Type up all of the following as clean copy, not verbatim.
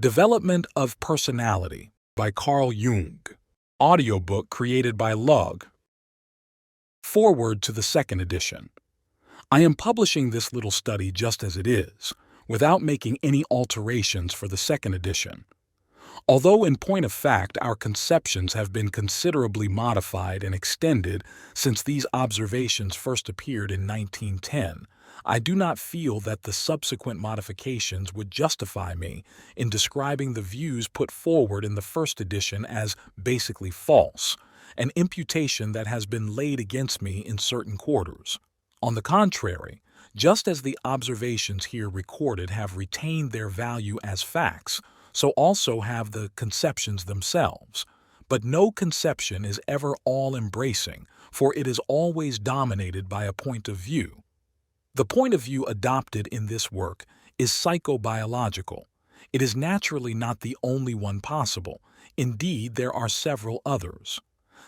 Development of Personality by Carl Jung. Audiobook created by Lug. Foreword to the second edition. I am publishing this little study just as it is, without making any alterations for the second edition. Although in point of fact our conceptions have been considerably modified and extended since these observations first appeared in 1910, I do not feel that the subsequent modifications would justify me in describing the views put forward in the first edition as basically false, an imputation that has been laid against me in certain quarters. On the contrary, just as the observations here recorded have retained their value as facts, so also have the conceptions themselves. But no conception is ever all-embracing, for it is always dominated by a point of view. The point of view adopted in this work is psychobiological. It is naturally not the only one possible. Indeed, there are several others.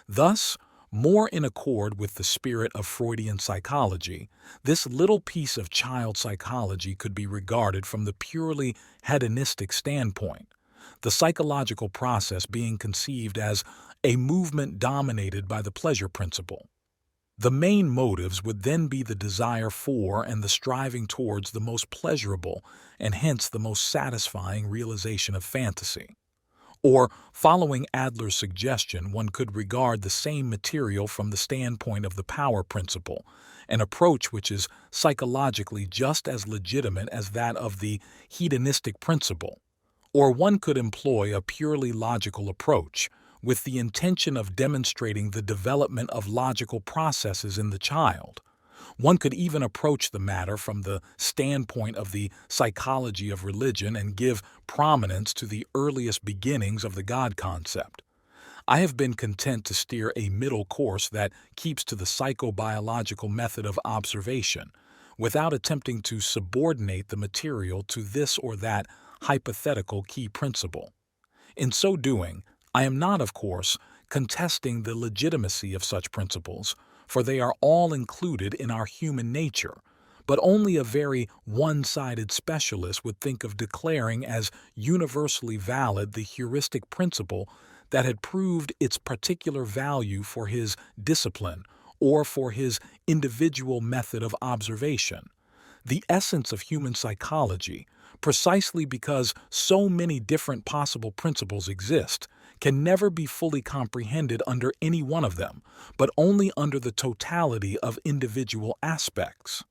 Thus, more in accord with the spirit of Freudian psychology, this little piece of child psychology could be regarded from the purely hedonistic standpoint, the psychological process being conceived as a movement dominated by the pleasure principle. The main motives would then be the desire for and the striving towards the most pleasurable and hence the most satisfying realization of fantasy. Or, following Adler's suggestion, one could regard the same material from the standpoint of the power principle, an approach which is psychologically just as legitimate as that of the hedonistic principle. Or one could employ a purely logical approach, with the intention of demonstrating the development of logical processes in the child. One could even approach the matter from the standpoint of the psychology of religion and give prominence to the earliest beginnings of the God concept. I have been content to steer a middle course that keeps to the psychobiological method of observation, without attempting to subordinate the material to this or that hypothetical key principle. In so doing, I am not, of course, contesting the legitimacy of such principles, for they are all included in our human nature, but only a very one-sided specialist would think of declaring as universally valid the heuristic principle that had proved its particular value for his discipline or for his individual method of observation. The essence of human psychology, precisely because so many different possible principles exist, can never be fully comprehended under any one of them, but only under the totality of individual aspects.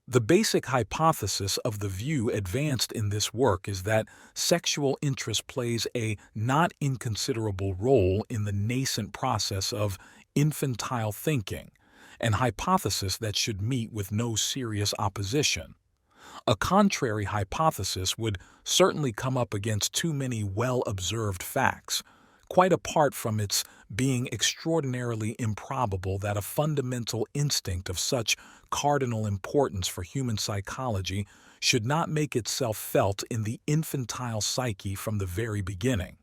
The basic hypothesis of the view advanced in this work is that sexual interest plays a not inconsiderable role in the nascent process of infantile thinking, an hypothesis that should meet with no serious opposition. A contrary hypothesis would certainly come up against too many well-observed facts, quite apart from its being extraordinarily improbable that a fundamental instinct of such cardinal importance for human psychology should not make itself felt in the infantile psyche from the very beginning.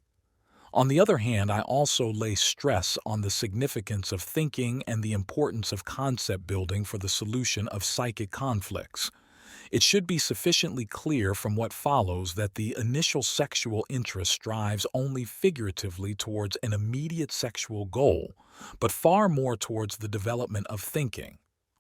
On the other hand, I also lay stress on the significance of thinking and the importance of concept building for the solution of psychic conflicts. It should be sufficiently clear from what follows that the initial sexual interest strives only figuratively towards an immediate sexual goal, but far more towards the development of thinking.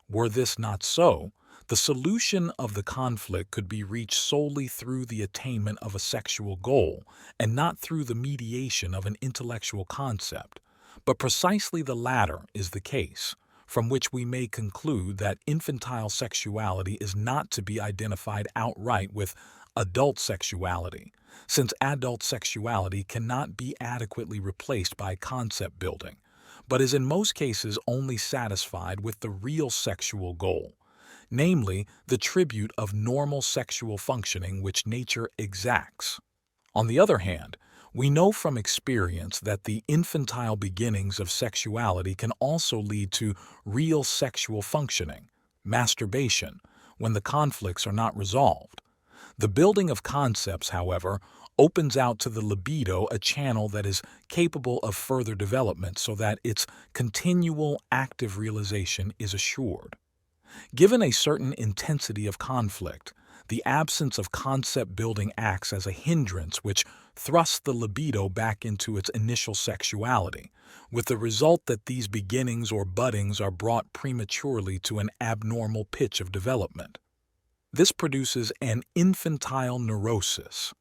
Were this not so, the solution of the conflict could be reached solely through the attainment of a sexual goal, and not through the mediation of an intellectual concept. But precisely the latter is the case, from which we may conclude that infantile sexuality is not to be identified outright with adult sexuality, since adult sexuality cannot be adequately replaced by concept building, but is in most cases only satisfied with the real sexual goal, namely the tribute of normal sexual functioning which nature exacts. On the other hand, we know from experience that the infantile beginnings of sexuality can also lead to real sexual functioning, masturbation, when the conflicts are not resolved. The building of concepts, however, opens out to the libido a channel that is capable of further development so that its continual active realization is assured. Given a certain intensity of conflict, the absence of concept building acts as a hindrance which thrusts the libido back into its initial sexuality, with the result that these beginnings or buddings are brought prematurely to an abnormal pitch of development. This produces an infantile neurosis.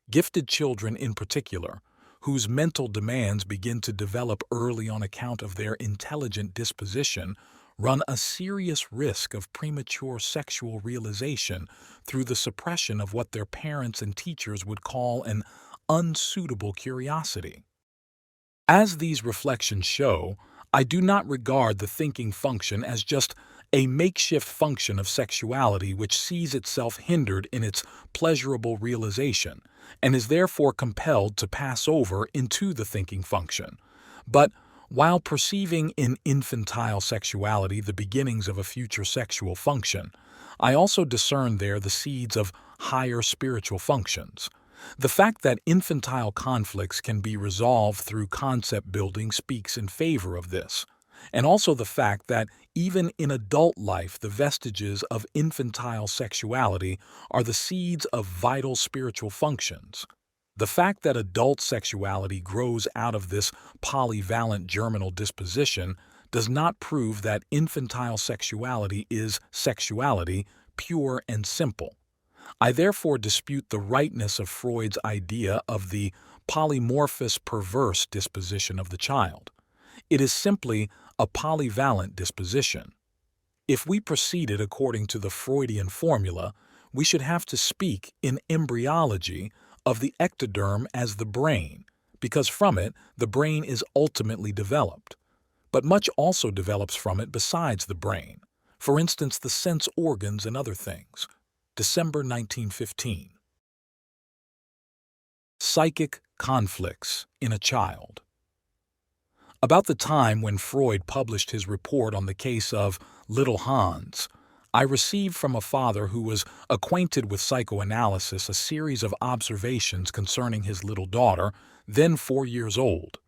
Gifted children in particular, whose mental demands begin to develop early on account of their intelligent disposition, run a serious risk of premature sexual realization through the suppression of what their parents and teachers would call an unsuitable curiosity. As these reflections show, I do not regard the thinking function as just a makeshift function of sexuality which sees itself hindered in its pleasurable realization and is therefore compelled to pass over into the thinking function. But while perceiving in infantile sexuality the beginnings of a future sexual function, I also discern there the seeds of higher spiritual functions. The fact that infantile conflicts can be resolved through concept building speaks in favor of this, and also the fact that even in adult life the vestiges of infantile sexuality are the seeds of vital spiritual functions. The fact that adult sexuality grows out of this polyvalent germinal disposition does not prove that infantile sexuality is sexuality, pure and simple. I therefore dispute the rightness of Freud's idea of the polymorphous perverse disposition of the child. It is simply a polyvalent disposition. If we proceeded according to the Freudian formula, we should have to speak in embryology of the ectoderm as the brain, because from it the brain is ultimately developed. But much also develops from it besides the brain, for instance the sense organs and other things. December 1915. Psychic conflicts in a child. About the time when Freud published his report on the case of little Hans, I received from a father who was acquainted with psychoanalysis a series of observations concerning his little daughter, then 4 years old.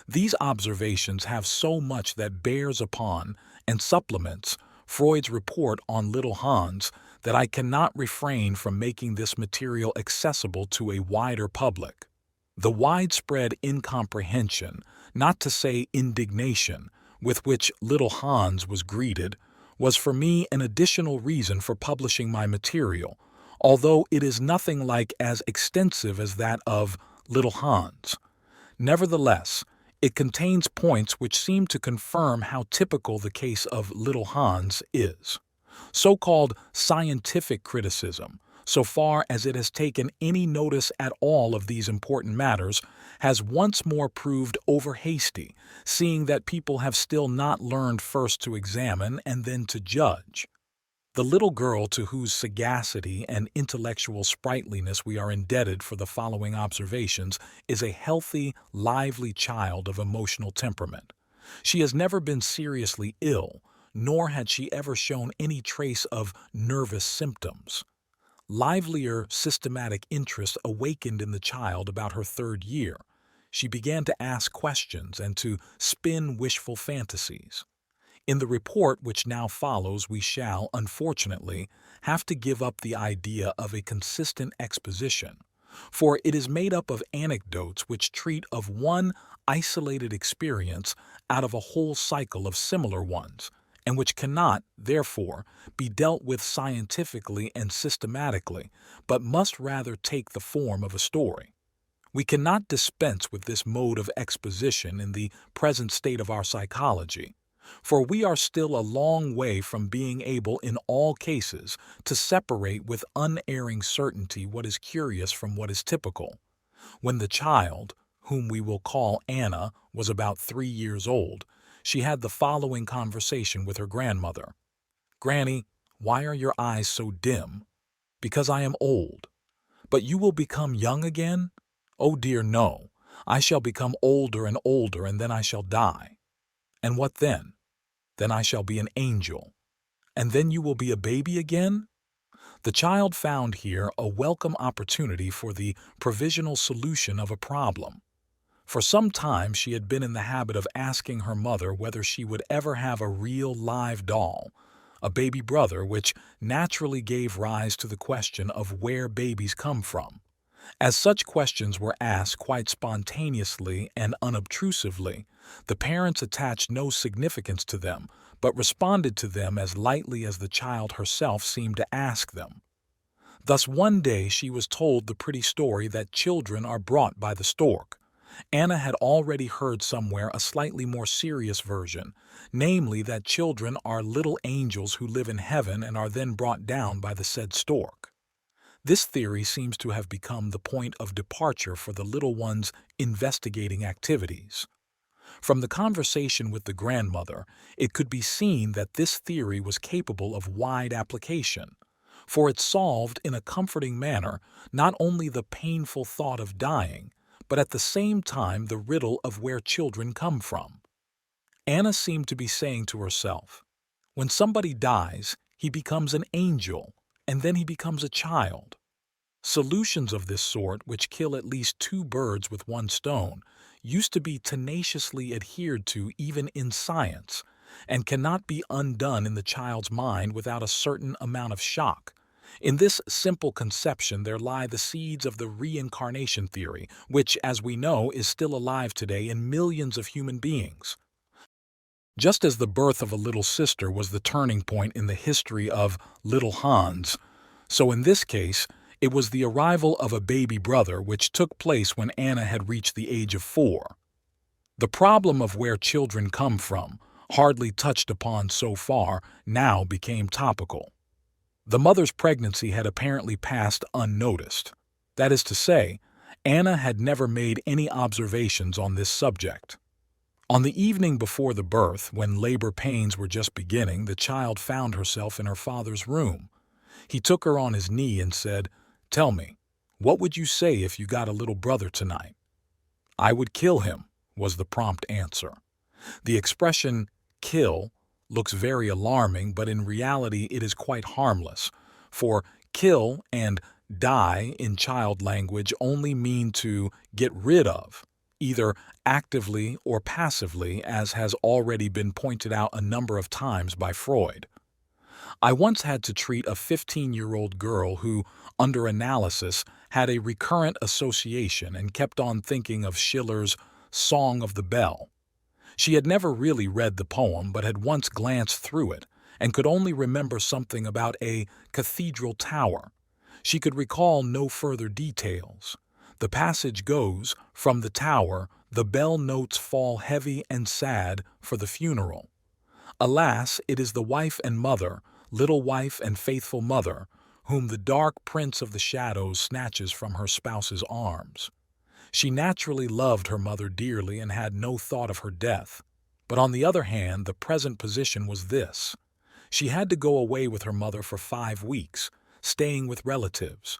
These observations have so much that bears upon and supplements Freud's report on little Hans that I cannot refrain from making this material accessible to a wider public. The widespread incomprehension, not to say indignation, with which little Hans was greeted, was for me an additional reason for publishing my material, although it is nothing like as extensive as that of little Hans. Nevertheless, it contains points which seem to confirm how typical the case of little Hans is. So-called scientific criticism, so far as it has taken any notice at all of these important matters, has once more proved over-hasty, seeing that people have still not learned first to examine and then to judge. The little girl to whose sagacity and intellectual sprightliness we are indebted for the following observations is a healthy, lively child of emotional temperament. She has never been seriously ill, nor had she ever shown any trace of nervous symptoms. Livelier systematic interest awakened in the child about her 3rd year. She began to ask questions and to spin wishful fantasies. In the report which now follows, we shall, unfortunately, have to give up the idea of a consistent exposition, for it is made up of anecdotes which treat of one isolated experience out of a whole cycle of similar ones, and which cannot, therefore, be dealt with scientifically and systematically, but must rather take the form of a story. We cannot dispense with this mode of exposition in the present state of our psychology, for we are still a long way from being able in all cases to separate with unerring certainty what is curious from what is typical. When the child, whom we will call Anna, was about 3 years old, she had the following conversation with her grandmother. "Granny, why are your eyes so dim?" "Because I am old." "But you will become young again?" "Oh dear, no. I shall become older and older, and then I shall die." "And what then?" "Then I shall be an angel." "And then you will be a baby again?" The child found here a welcome opportunity for the provisional solution of a problem. For some time she had been in the habit of asking her mother whether she would ever have a real live doll, a baby brother, which naturally gave rise to the question of where babies come from. As such questions were asked quite spontaneously and unobtrusively, the parents attached no significance to them, but responded to them as lightly as the child herself seemed to ask them. Thus one day she was told the pretty story that children are brought by the stork. Anna had already heard somewhere a slightly more serious version, namely that children are little angels who live in heaven and are then brought down by the said stork. This theory seems to have become the point of departure for the little one's investigating activities. From the conversation with the grandmother, it could be seen that this theory was capable of wide application, for it solved in a comforting manner not only the painful thought of dying, but at the same time the riddle of where children come from. Anna seemed to be saying to herself, when somebody dies, he becomes an angel, and then he becomes a child. Solutions of this sort, which kill at least two birds with one stone, used to be tenaciously adhered to even in science, and cannot be undone in the child's mind without a certain amount of shock. In this simple conception there lie the seeds of the reincarnation theory, which, as we know, is still alive today in millions of human beings. Just as the birth of a little sister was the turning point in the history of little Hans, so in this case, it was the arrival of a baby brother which took place when Anna had reached the age of 4. The problem of where children come from, hardly touched upon so far, now became topical. The mother's pregnancy had apparently passed unnoticed. That is to say, Anna had never made any observations on this subject. On the evening before the birth, when labor pains were just beginning, the child found herself in her father's room. He took her on his knee and said, "Tell me, what would you say if you got a little brother tonight?" "I would kill him," was the prompt answer. The expression kill looks very alarming, but in reality it is quite harmless, for kill and die in child language only mean to get rid of, either actively or passively, as has already been pointed out a number of times by Freud. I once had to treat a 15-year-old girl who, under analysis, had a recurrent association and kept on thinking of Schiller's Song of the Bell. She had never really read the poem, but had once glanced through it, and could only remember something about a cathedral tower. She could recall no further details. The passage goes, "From the tower, the bell notes fall heavy and sad for the funeral. Alas, it is the wife and mother, little wife and faithful mother, whom the dark prince of the shadows snatches from her spouse's arms." She naturally loved her mother dearly and had no thought of her death. But on the other hand, the present position was this. She had to go away with her mother for 5 weeks, staying with relatives.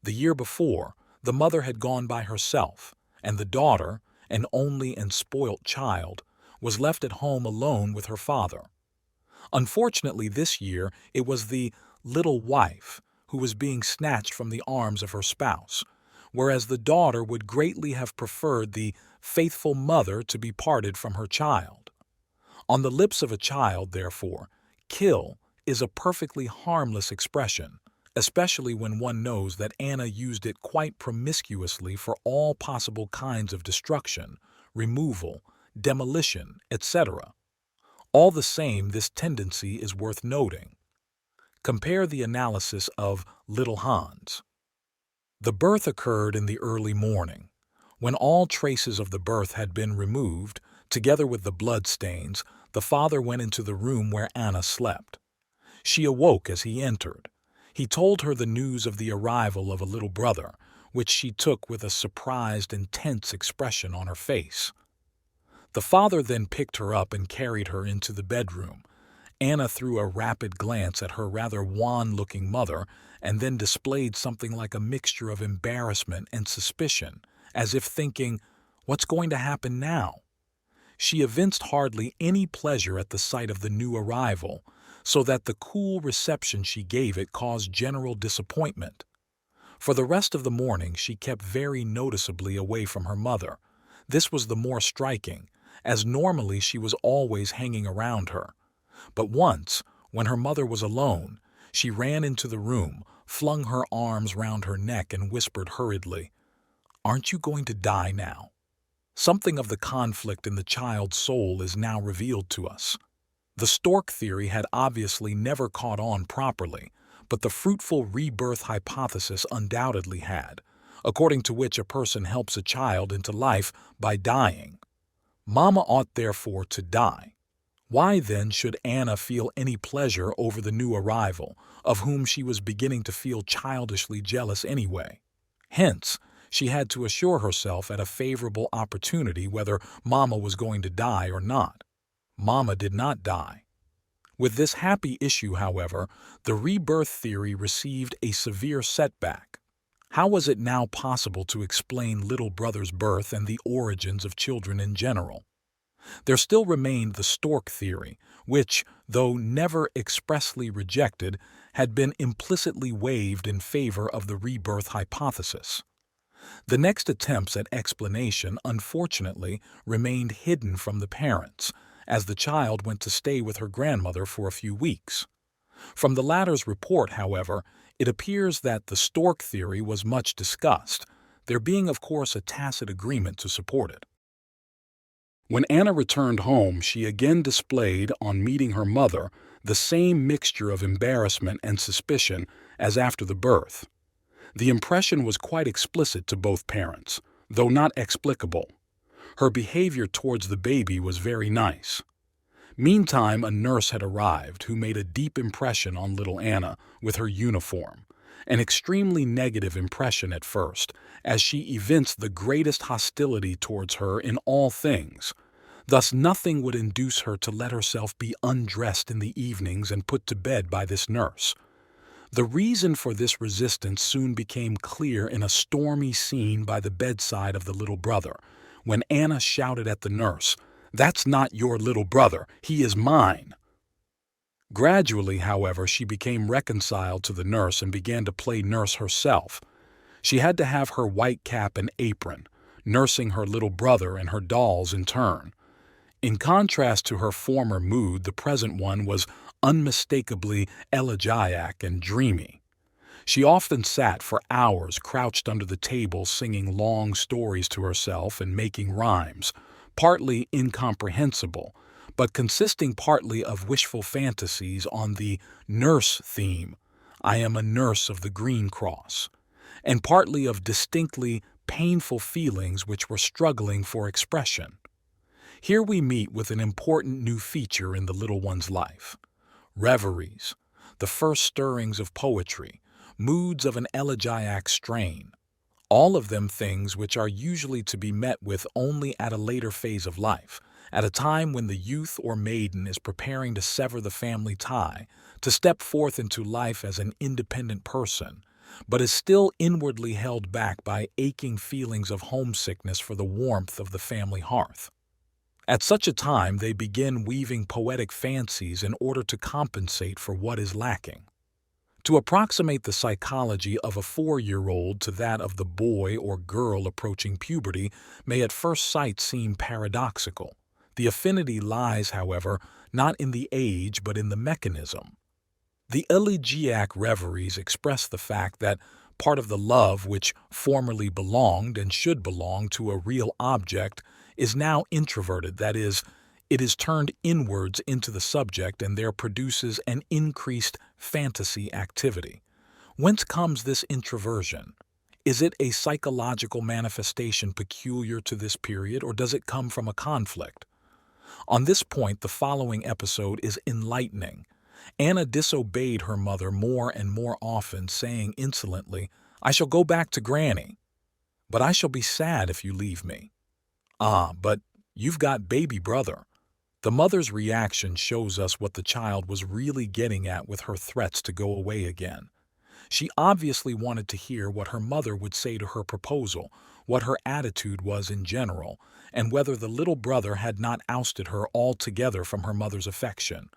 The year before, the mother had gone by herself, and the daughter, an only and spoilt child, was left at home alone with her father. Unfortunately, this year it was the little wife who was being snatched from the arms of her spouse, whereas the daughter would greatly have preferred the faithful mother to be parted from her child. On the lips of a child, therefore, kill is a perfectly harmless expression, especially when one knows that Anna used it quite promiscuously for all possible kinds of destruction, removal, demolition, etc. All the same, this tendency is worth noting. Compare the analysis of little Hans. The birth occurred in the early morning. When all traces of the birth had been removed, together with the blood stains, the father went into the room where Anna slept. She awoke as he entered. He told her the news of the arrival of a little brother, which she took with a surprised and tense expression on her face. The father then picked her up and carried her into the bedroom. Anna threw a rapid glance at her rather wan-looking mother and then displayed something like a mixture of embarrassment and suspicion, as if thinking, "What's going to happen now?" She evinced hardly any pleasure at the sight of the new arrival, so that the cool reception she gave it caused general disappointment. For the rest of the morning she kept very noticeably away from her mother. This was the more striking, as normally she was always hanging around her. But once, When her mother was alone, she ran into the room, flung her arms round her neck, and whispered hurriedly, "Aren't you going to die now?" Something of the conflict in the child's soul is now revealed to us. The stork theory had obviously never caught on properly, but the fruitful rebirth hypothesis undoubtedly had, according to which a person helps a child into life by dying. Mama ought therefore to die. Why then should Anna feel any pleasure over the new arrival, of whom she was beginning to feel childishly jealous anyway? Hence, she had to assure herself at a favorable opportunity whether Mama was going to die or not. Mama did not die. With this happy issue, however, the rebirth theory received a severe setback. How was it now possible to explain little brother's birth and the origins of children in general? There still remained the stork theory, which, though never expressly rejected, had been implicitly waived in favor of the rebirth hypothesis. The next attempts at explanation, unfortunately, remained hidden from the parents, as the child went to stay with her grandmother for a few weeks. From the latter's report, however, it appears that the stork theory was much discussed, there being of course a tacit agreement to support it. When Anna returned home, she again displayed, on meeting her mother, the same mixture of embarrassment and suspicion as after the birth. The impression was quite explicit to both parents, though not explicable. Her behavior towards the baby was very nice. Meantime, a nurse had arrived who made a deep impression on little Anna with her uniform, an extremely negative impression at first, as she evinced the greatest hostility towards her in all things. Thus nothing would induce her to let herself be undressed in the evenings and put to bed by this nurse. The reason for this resistance soon became clear in a stormy scene by the bedside of the little brother, when Anna shouted at the nurse, "That's not your little brother, he is mine." Gradually, however, she became reconciled to the nurse and began to play nurse herself. She had to have her white cap and apron, nursing her little brother and her dolls in turn. In contrast to her former mood, the present one was unmistakably elegiac and dreamy. She often sat for hours crouched under the table singing long stories to herself and making rhymes, partly incomprehensible, but consisting partly of wishful fantasies on the nurse theme, "I am a nurse of the Green Cross," and partly of distinctly painful feelings which were struggling for expression. Here we meet with an important new feature in the little one's life. Reveries, the first stirrings of poetry, moods of an elegiac strain, all of them things which are usually to be met with only at a later phase of life, at a time when the youth or maiden is preparing to sever the family tie, to step forth into life as an independent person, but is still inwardly held back by aching feelings of homesickness for the warmth of the family hearth. At such a time they begin weaving poetic fancies in order to compensate for what is lacking. To approximate the psychology of a 4-year-old to that of the boy or girl approaching puberty may at first sight seem paradoxical. The affinity lies, however, not in the age but in the mechanism. The elegiac reveries express the fact that part of the love which formerly belonged and should belong to a real object is now introverted, that is, it is turned inwards into the subject and there produces an increased fantasy activity. Whence comes this introversion? Is it a psychological manifestation peculiar to this period, or does it come from a conflict? On this point, the following episode is enlightening. Anna disobeyed her mother more and more often, saying insolently, "I shall go back to Granny. But I shall be sad if you leave me." "Ah, but you've got baby brother." The mother's reaction shows us what the child was really getting at with her threats to go away again. She obviously wanted to hear what her mother would say to her proposal, what her attitude was in general, and whether the little brother had not ousted her altogether from her mother's affection.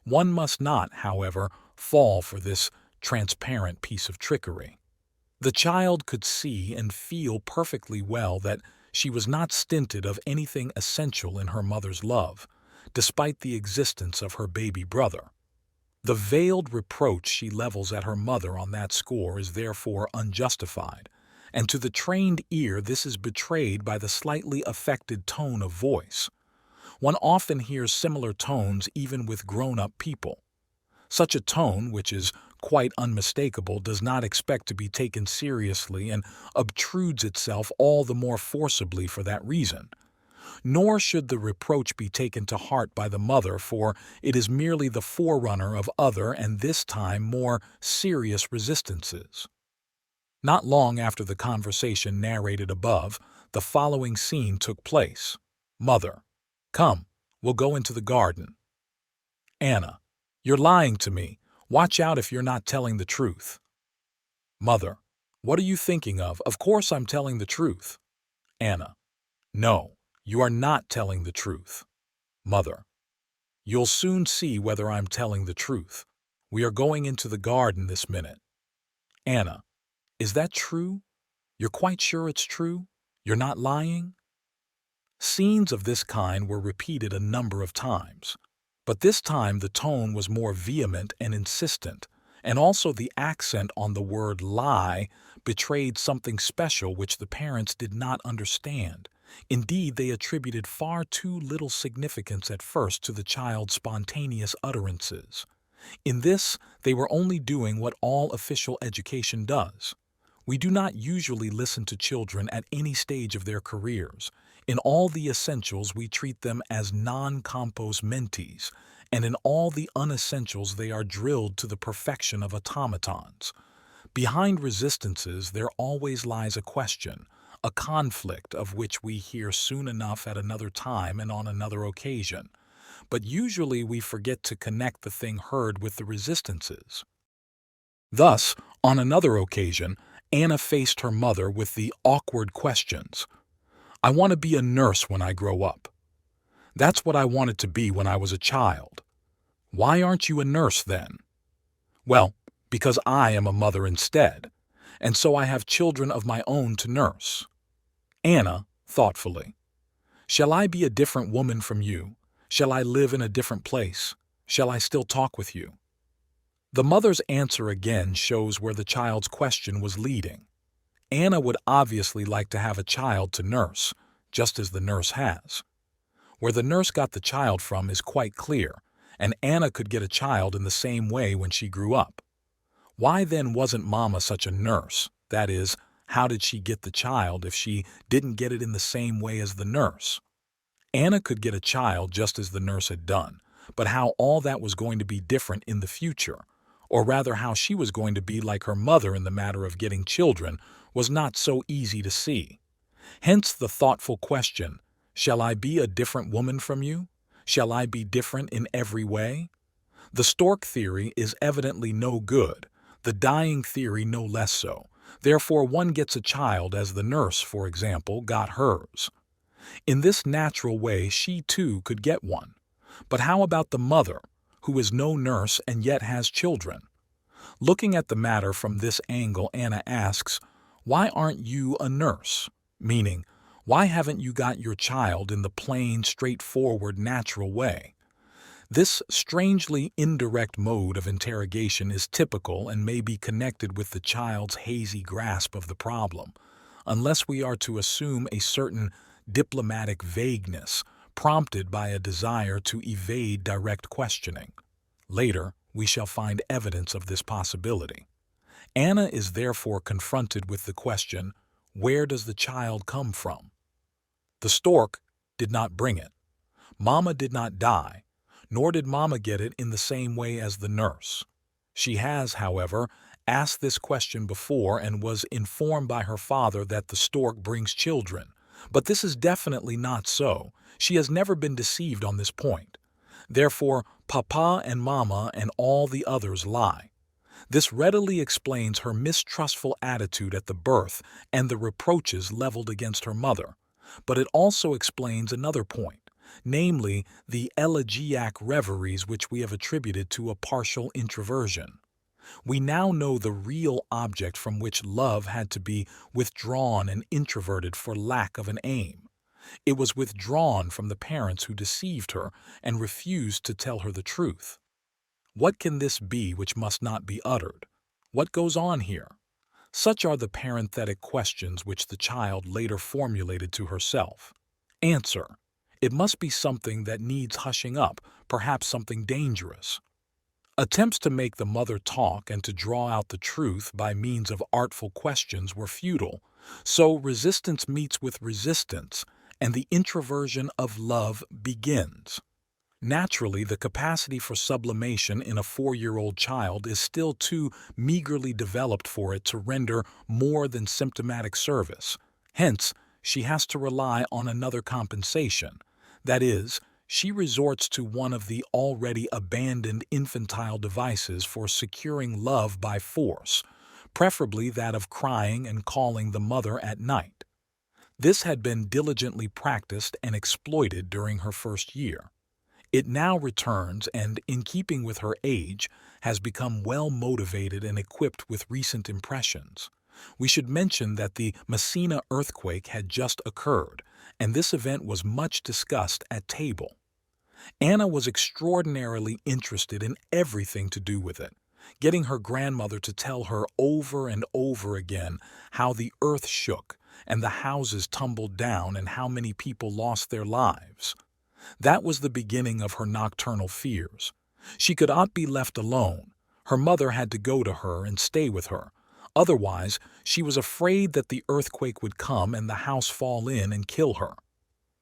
One must not, however, fall for this transparent piece of trickery. The child could see and feel perfectly well that she was not stinted of anything essential in her mother's love, despite the existence of her baby brother. The veiled reproach she levels at her mother on that score is therefore unjustified, and to the trained ear this is betrayed by the slightly affected tone of voice. One often hears similar tones even with grown-up people. Such a tone, which is quite unmistakable, does not expect to be taken seriously and obtrudes itself all the more forcibly for that reason. Nor should the reproach be taken to heart by the mother, for it is merely the forerunner of other and this time more serious resistances. Not long after the conversation narrated above, the following scene took place. Mother: "Come, we'll go into the garden." Anna: "You're lying to me. Watch out if you're not telling the truth." Mother: "What are you thinking of? Of course I'm telling the truth." Anna: "No, you are not telling the truth." Mother: "You'll soon see whether I'm telling the truth. We are going into the garden this minute." Anna: "Is that true? You're quite sure it's true? You're not lying?" Scenes of this kind were repeated a number of times, but this time the tone was more vehement and insistent, and also the accent on the word lie betrayed something special which the parents did not understand. Indeed, they attributed far too little significance at first to the child's spontaneous utterances. In this, they were only doing what all official education does. We do not usually listen to children at any stage of their careers. In all the essentials, we treat them as non-compos mentis, and in all the unessentials they are drilled to the perfection of automatons. Behind resistances there always lies a question, a conflict of which we hear soon enough at another time and on another occasion. But usually we forget to connect the thing heard with the resistances. Thus, on another occasion, Anna faced her mother with the awkward questions. "I want to be a nurse when I grow up." "That's what I wanted to be when I was a child." "Why aren't you a nurse then?" "Well, because I am a mother instead, and so I have children of my own to nurse." Anna, thoughtfully: "Shall I be a different woman from you? Shall I live in a different place? Shall I still talk with you?" The mother's answer again shows where the child's question was leading. Anna would obviously like to have a child to nurse, just as the nurse has. Where the nurse got the child from is quite clear, and Anna could get a child in the same way when she grew up. Why then wasn't Mama such a nurse? That is, how did she get the child if she didn't get it in the same way as the nurse? Anna could get a child just as the nurse had done, but how all that was going to be different in the future, or rather how she was going to be like her mother in the matter of getting children, was not so easy to see. Hence the thoughtful question, "Shall I be a different woman from you? Shall I be different in every way?" The stork theory is evidently no good, the dying theory no less so. Therefore one gets a child as the nurse, for example, got hers. In this natural way she too could get one. But how about the mother, who is no nurse and yet has children? Looking at the matter from this angle, Anna asks, "Why aren't you a nurse?" Meaning, why haven't you got your child in the plain, straightforward, natural way? This strangely indirect mode of interrogation is typical and may be connected with the child's hazy grasp of the problem, unless we are to assume a certain diplomatic vagueness prompted by a desire to evade direct questioning. Later, we shall find evidence of this possibility. Anna is therefore confronted with the question, where does the child come from? The stork did not bring it. Mama did not die, nor did Mama get it in the same way as the nurse. She has, however, asked this question before and was informed by her father that the stork brings children. But this is definitely not so. She has never been deceived on this point. Therefore, Papa and Mama and all the others lie. This readily explains her mistrustful attitude at the birth and the reproaches leveled against her mother. But it also explains another point, namely the elegiac reveries which we have attributed to a partial introversion. We now know the real object from which love had to be withdrawn and introverted for lack of an aim. It was withdrawn from the parents who deceived her and refused to tell her the truth. What can this be which must not be uttered? What goes on here? Such are the parenthetic questions which the child later formulated to herself. Answer: it must be something that needs hushing up, perhaps something dangerous. Attempts to make the mother talk and to draw out the truth by means of artful questions were futile, so resistance meets with resistance, and the introversion of love begins. Naturally, the capacity for sublimation in a 4-year-old child is still too meagerly developed for it to render more than symptomatic service. Hence, she has to rely on another compensation. That is, she resorts to one of the already abandoned infantile devices for securing love by force, preferably that of crying and calling the mother at night. This had been diligently practiced and exploited during her first year. It now returns and, in keeping with her age, has become well motivated and equipped with recent impressions. We should mention that the Messina earthquake had just occurred, and this event was much discussed at table. Anna was extraordinarily interested in everything to do with it, getting her grandmother to tell her over and over again how the earth shook and the houses tumbled down and how many people lost their lives. That was the beginning of her nocturnal fears. She could not be left alone. Her mother had to go to her and stay with her. Otherwise, she was afraid that the earthquake would come and the house fall in and kill her.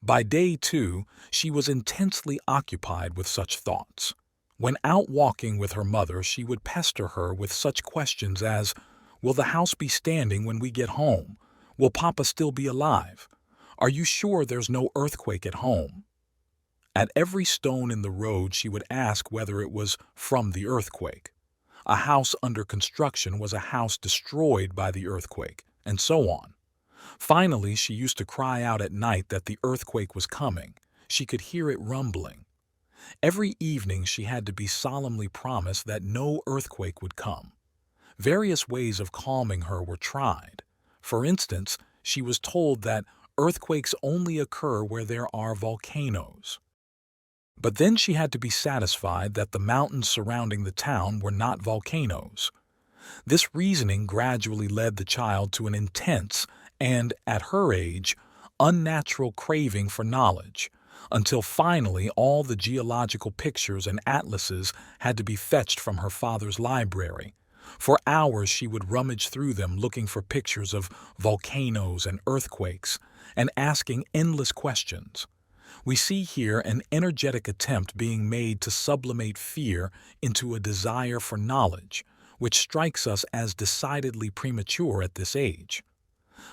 By day 2, she was intensely occupied with such thoughts. When out walking with her mother, she would pester her with such questions as, "Will the house be standing when we get home? Will Papa still be alive? Are you sure there's no earthquake at home?" At every stone in the road she would ask whether it was from the earthquake. A house under construction was a house destroyed by the earthquake, and so on. Finally, she used to cry out at night that the earthquake was coming. She could hear it rumbling. Every evening she had to be solemnly promised that no earthquake would come. Various ways of calming her were tried. For instance, she was told that earthquakes only occur where there are volcanoes. But then she had to be satisfied that the mountains surrounding the town were not volcanoes. This reasoning gradually led the child to an intense and, at her age, unnatural craving for knowledge, until finally all the geological pictures and atlases had to be fetched from her father's library. For hours she would rummage through them looking for pictures of volcanoes and earthquakes, and asking endless questions. We see here an energetic attempt being made to sublimate fear into a desire for knowledge, which strikes us as decidedly premature at this age.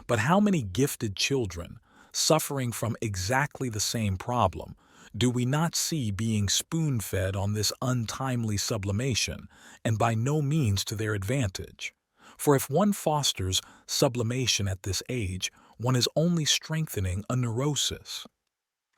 But how many gifted children, suffering from exactly the same problem, do we not see being spoon-fed on this untimely sublimation, and by no means to their advantage? For if one fosters sublimation at this age, one is only strengthening a neurosis.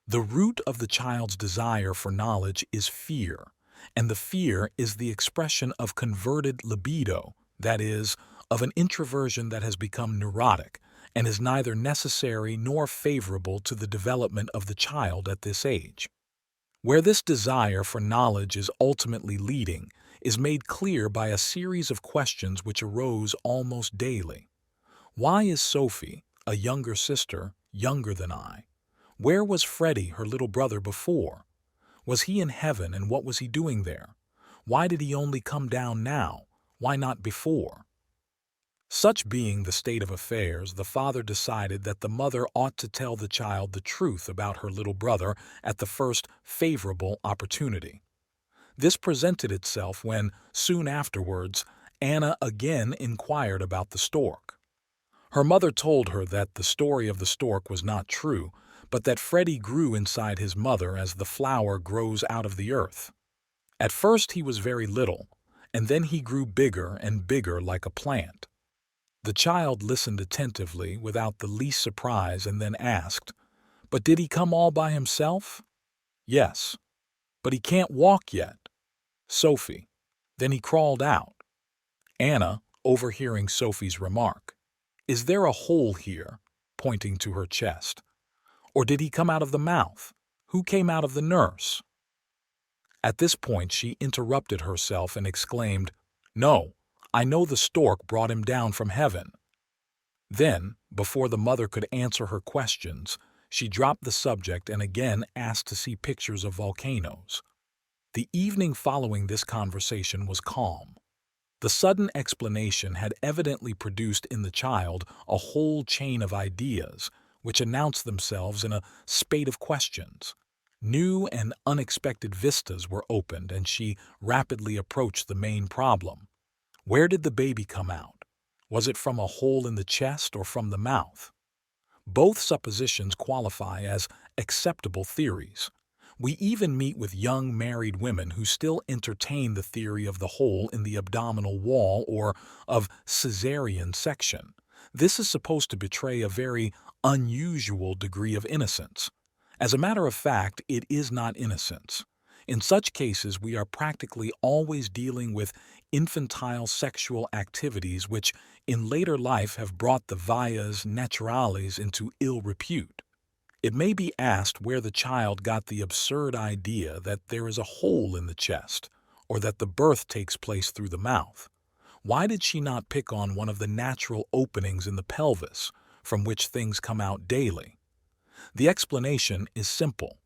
The root of the child's desire for knowledge is fear, and the fear is the expression of converted libido, that is, of an introversion that has become neurotic and is neither necessary nor favorable to the development of the child at this age. Where this desire for knowledge is ultimately leading is made clear by a series of questions which arose almost daily. Why is Sophie, a younger sister, younger than I? Where was Freddie, her little brother, before? Was he in heaven, and what was he doing there? Why did he only come down now? Why not before? Such being the state of affairs, the father decided that the mother ought to tell the child the truth about her little brother at the first favorable opportunity. This presented itself when, soon afterwards, Anna again inquired about the stork. Her mother told her that the story of the stork was not true, but that Freddie grew inside his mother as the flower grows out of the earth. At first he was very little, and then he grew bigger and bigger like a plant. The child listened attentively without the least surprise and then asked, "But did he come all by himself?" "Yes." "But he can't walk yet." "Sophie." "Then he crawled out." Anna, overhearing Sophie's remark, "Is there a hole here?" pointing to her chest. "Or did he come out of the mouth? Who came out of the nurse?" At this point, she interrupted herself and exclaimed, "No, I know the stork brought him down from heaven." Then, before the mother could answer her questions, she dropped the subject and again asked to see pictures of volcanoes. The evening following this conversation was calm. The sudden explanation had evidently produced in the child a whole chain of ideas, which announced themselves in a spate of questions. New and unexpected vistas were opened, and she rapidly approached the main problem. Where did the baby come out? Was it from a hole in the chest or from the mouth? Both suppositions qualify as acceptable theories. We even meet with young married women who still entertain the theory of the hole in the abdominal wall or of cesarean section. This is supposed to betray a very unusual degree of innocence. As a matter of fact, it is not innocence. In such cases, we are practically always dealing with infantile sexual activities which in later life have brought the vias naturales into ill repute. It may be asked where the child got the absurd idea that there is a hole in the chest, or that the birth takes place through the mouth. Why did she not pick on one of the natural openings in the pelvis, from which things come out daily? The explanation is simple.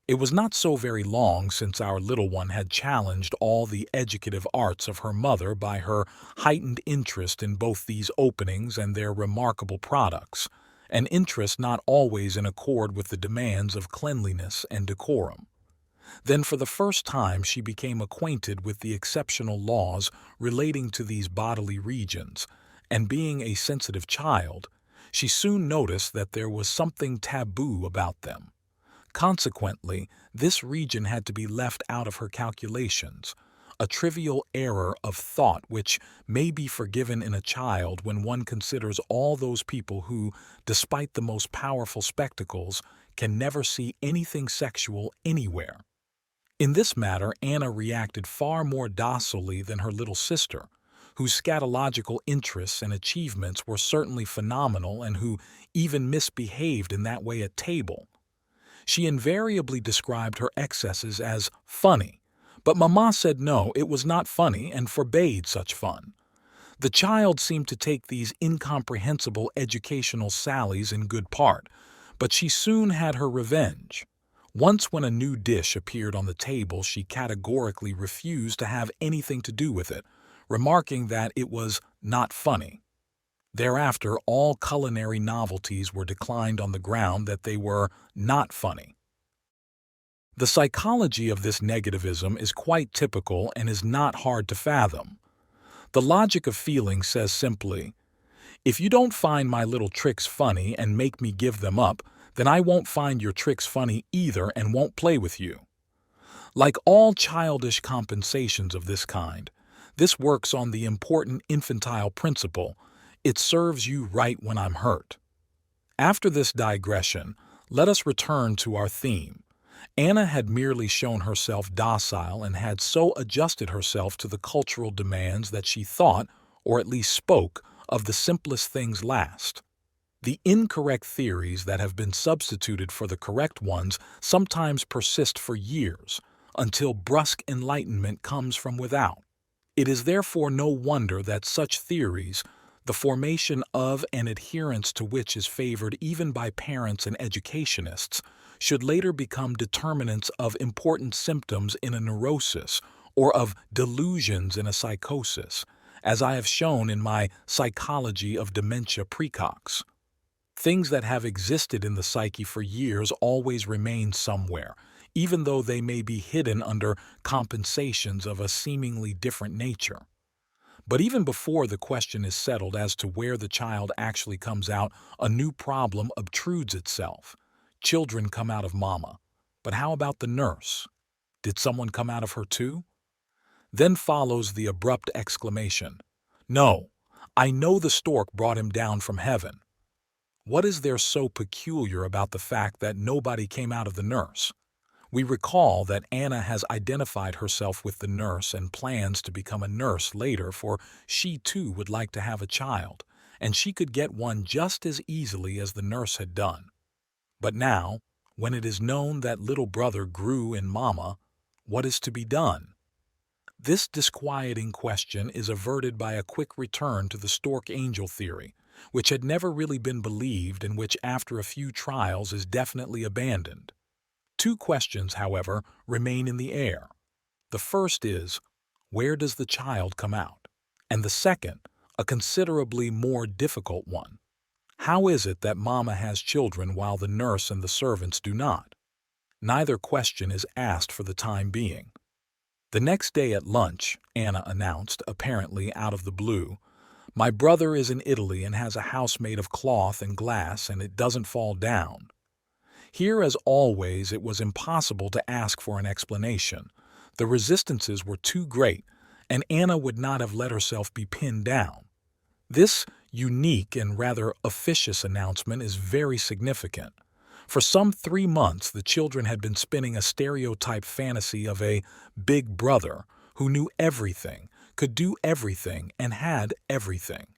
It was not so very long since our little one had challenged all the educative arts of her mother by her heightened interest in both these openings and their remarkable products, an interest not always in accord with the demands of cleanliness and decorum. Then for the first time she became acquainted with the exceptional laws relating to these bodily regions, and being a sensitive child, she soon noticed that there was something taboo about them. Consequently, this region had to be left out of her calculations, a trivial error of thought which may be forgiven in a child when one considers all those people who, despite the most powerful spectacles, can never see anything sexual anywhere. In this matter, Anna reacted far more docilely than her little sister, whose scatological interests and achievements were certainly phenomenal and who even misbehaved in that way at table. She invariably described her excesses as funny, but Mama said no, it was not funny and forbade such fun. The child seemed to take these incomprehensible educational sallies in good part, but she soon had her revenge. Once when a new dish appeared on the table, she categorically refused to have anything to do with it, remarking that it was not funny. Thereafter, all culinary novelties were declined on the ground that they were not funny. The psychology of this negativism is quite typical and is not hard to fathom. The logic of feeling says simply, if you don't find my little tricks funny and make me give them up, then I won't find your tricks funny either and won't play with you. Like all childish compensations of this kind, this works on the important infantile principle, it serves you right when I'm hurt. After this digression, let us return to our theme. Anna had merely shown herself docile and had so adjusted herself to the cultural demands that she thought, or at least spoke, of the simplest things last. The incorrect theories that have been substituted for the correct ones sometimes persist for years, until brusque enlightenment comes from without. It is therefore no wonder that such theories, the formation of and adherence to which is favored even by parents and educationists, should later become determinants of important symptoms in a neurosis or of delusions in a psychosis, as I have shown in my Psychology of Dementia Praecox. Things that have existed in the psyche for years always remain somewhere, even though they may be hidden under compensations of a seemingly different nature. But even before the question is settled as to where the child actually comes out, a new problem obtrudes itself. Children come out of mama. But how about the nurse? Did someone come out of her too? Then follows the abrupt exclamation, "No, I know the stork brought him down from heaven." What is there so peculiar about the fact that nobody came out of the nurse? We recall that Anna has identified herself with the nurse and plans to become a nurse later, for she too would like to have a child, and she could get one just as easily as the nurse had done. But now, when it is known that little brother grew in mama, What is to be done? This disquieting question is averted by a quick return to the stork angel theory, which had never really been believed and which after a few trials is definitely abandoned. Two questions, however, remain in the air. The first is, where does the child come out? And the second, a considerably more difficult one. How is it that Mama has children while the nurse and the servants do not? Neither question is asked for the time being. The next day at lunch, Anna announced, apparently out of the blue, "My brother is in Italy and has a house made of cloth and glass and it doesn't fall down." Here, as always, it was impossible to ask for an explanation. The resistances were too great, and Anna would not have let herself be pinned down. This unique and rather officious announcement is very significant. For some 3 months, the children had been spinning a stereotype fantasy of a big brother who knew everything, could do everything, and had everything.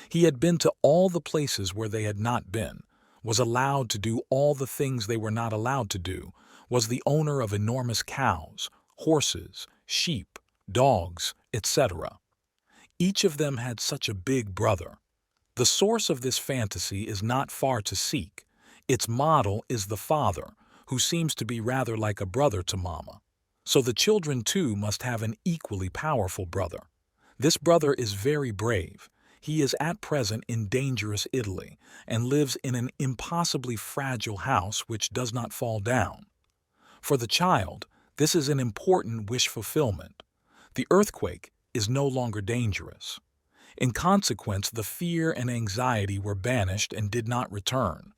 He had been to all the places where they had not been, was allowed to do all the things they were not allowed to do, was the owner of enormous cows, horses, sheep, dogs, etc. Each of them had such a big brother. The source of this fantasy is not far to seek. Its model is the father, who seems to be rather like a brother to Mama. So the children too must have an equally powerful brother. This brother is very brave. He is at present in dangerous Italy and lives in an impossibly fragile house which does not fall down. For the child, this is an important wish fulfillment. The earthquake is no longer dangerous. In consequence, the fear and anxiety were banished and did not return.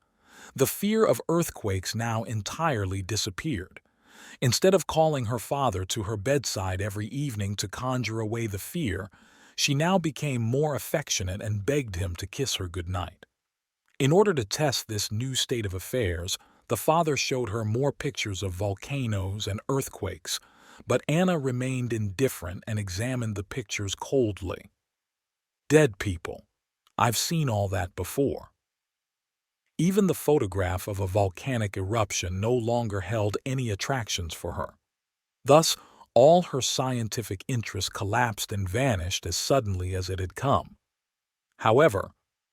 The fear of earthquakes now entirely disappeared. Instead of calling her father to her bedside every evening to conjure away the fear, she now became more affectionate and begged him to kiss her good night. In order to test this new state of affairs, the father showed her more pictures of volcanoes and earthquakes, but Anna remained indifferent and examined the pictures coldly. Dead people. I've seen all that before. Even the photograph of a volcanic eruption no longer held any attractions for her. Thus, all her scientific interest collapsed and vanished as suddenly as it had come. However,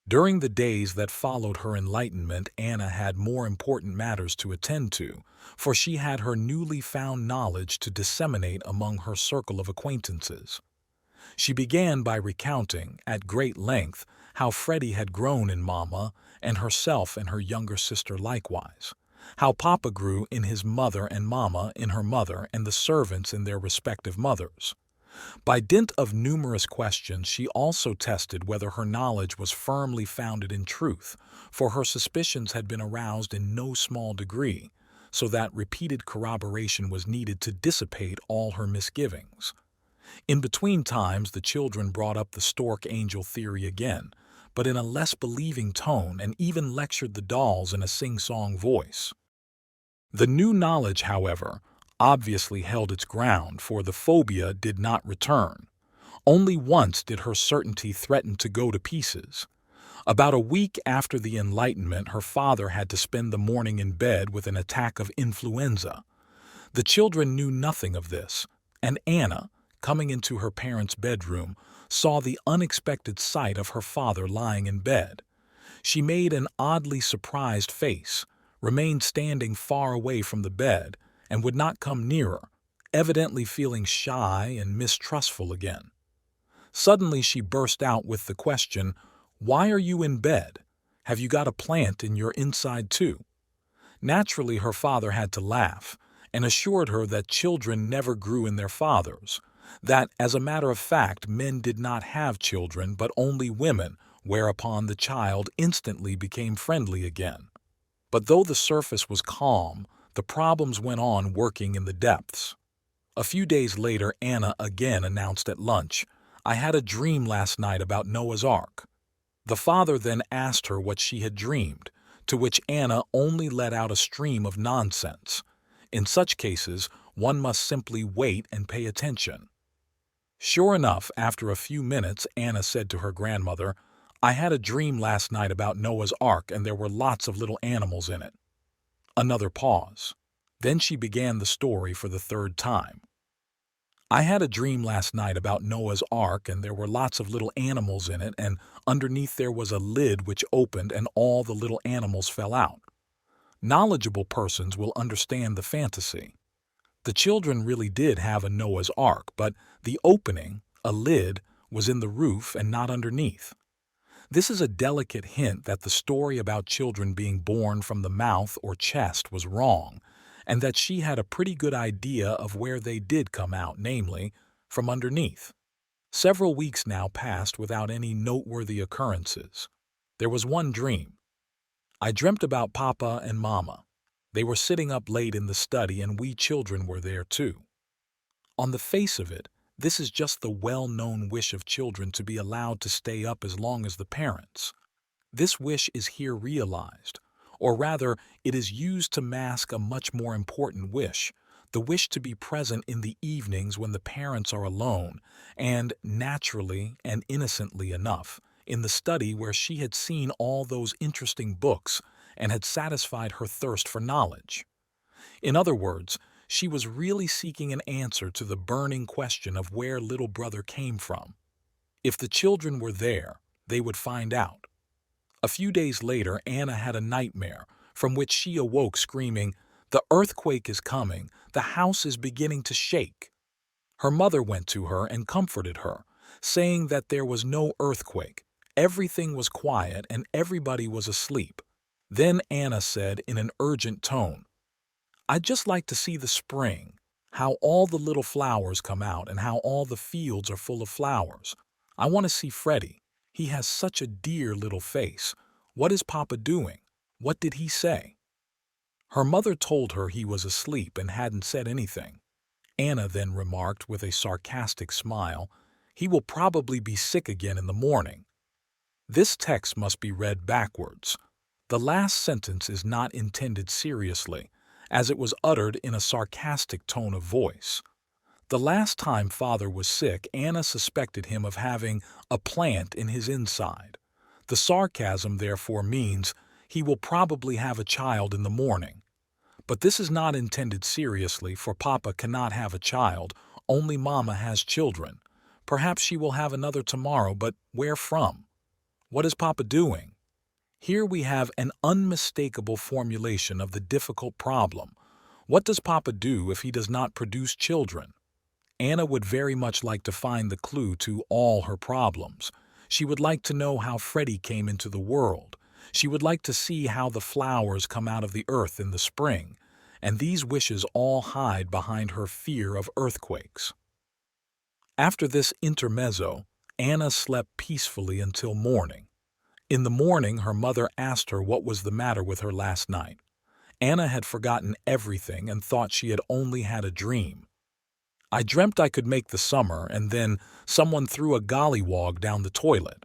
during the days that followed her enlightenment, Anna had more important matters to attend to, for she had her newly found knowledge to disseminate among her circle of acquaintances. She began by recounting, at great length, how Freddie had grown in Mama, and herself and her younger sister likewise, how Papa grew in his mother and Mama in her mother and the servants in their respective mothers. By dint of numerous questions, she also tested whether her knowledge was firmly founded in truth, for her suspicions had been aroused in no small degree, so that repeated corroboration was needed to dissipate all her misgivings. In between times, the children brought up the stork angel theory again, but in a less believing tone, and even lectured the dolls in a sing-song voice. The new knowledge, however, obviously held its ground, for the phobia did not return. Only once did her certainty threaten to go to pieces. About a week after the enlightenment, her father had to spend the morning in bed with an attack of influenza. The children knew nothing of this, and Anna, coming into her parents' bedroom, saw the unexpected sight of her father lying in bed. She made an oddly surprised face, remained standing far away from the bed, and would not come nearer, evidently feeling shy and mistrustful again. Suddenly she burst out with the question, "Why are you in bed? Have you got a plant in your inside too?" Naturally, her father had to laugh, and assured her that children never grew in their fathers, that, as a matter of fact, men did not have children but only women, whereupon the child instantly became friendly again. But though the surface was calm, the problems went on working in the depths. A few days later, Anna again announced at lunch, "I had a dream last night about Noah's Ark." The father then asked her what she had dreamed, to which Anna only let out a stream of nonsense. In such cases, one must simply wait and pay attention. Sure enough, after a few minutes, Anna said to her grandmother, "I had a dream last night about Noah's Ark and there were lots of little animals in it." Another pause. Then she began the story for the third time. I had a dream last night about Noah's Ark, and there were lots of little animals in it, and underneath there was a lid which opened and all the little animals fell out. Knowledgeable persons will understand the fantasy. The children really did have a Noah's Ark, but the opening, a lid, was in the roof and not underneath. This is a delicate hint that the story about children being born from the mouth or chest was wrong, and that she had a pretty good idea of where they did come out, namely, from underneath. Several weeks now passed without any noteworthy occurrences. There was one dream. I dreamt about Papa and Mama. They were sitting up late in the study, and we children were there too. On the face of it, this is just the well-known wish of children to be allowed to stay up as long as the parents. This wish is here realized, or rather, it is used to mask a much more important wish, the wish to be present in the evenings when the parents are alone, and, naturally and innocently enough, in the study where she had seen all those interesting books and had satisfied her thirst for knowledge. In other words, she was really seeking an answer to the burning question of where little brother came from. If the children were there, they would find out. A few days later, Anna had a nightmare from which she awoke screaming, "The earthquake is coming! The house is beginning to shake!" Her mother went to her and comforted her, saying that there was no earthquake. Everything was quiet and everybody was asleep. Then Anna said in an urgent tone, "I'd just like to see the spring, how all the little flowers come out and how all the fields are full of flowers. I want to see Freddie. He has such a dear little face. What is Papa doing? What did he say?" Her mother told her he was asleep and hadn't said anything. Anna then remarked with a sarcastic smile, "He will probably be sick again in the morning." This text must be read backwards. The last sentence is not intended seriously, as it was uttered in a sarcastic tone of voice. The last time Father was sick, Anna suspected him of having a plant in his inside. The sarcasm therefore means he will probably have a child in the morning. But this is not intended seriously, for Papa cannot have a child, only Mama has children. Perhaps she will have another tomorrow, but where from? What is Papa doing? Here we have an unmistakable formulation of the difficult problem. What does Papa do if he does not produce children? Anna would very much like to find the clue to all her problems. She would like to know how Freddie came into the world. She would like to see how the flowers come out of the earth in the spring. And these wishes all hide behind her fear of earthquakes. After this intermezzo, Anna slept peacefully until morning. In the morning, her mother asked her what was the matter with her last night. Anna had forgotten everything and thought she had only had a dream. "I dreamt I could make the summer, and then someone threw a gollywog down the toilet."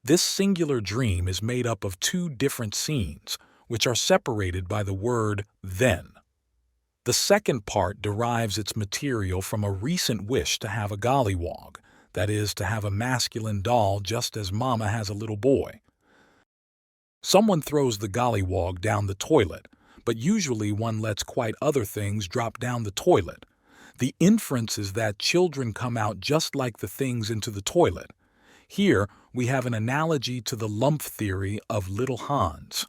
This singular dream is made up of two different scenes, which are separated by the word "then." The second part derives its material from a recent wish to have a gollywog, that is, to have a masculine doll just as Mama has a little boy. Someone throws the gollywog down the toilet, but usually one lets quite other things drop down the toilet. The inference is that children come out just like the things into the toilet. Here we have an analogy to the lump theory of little Hans.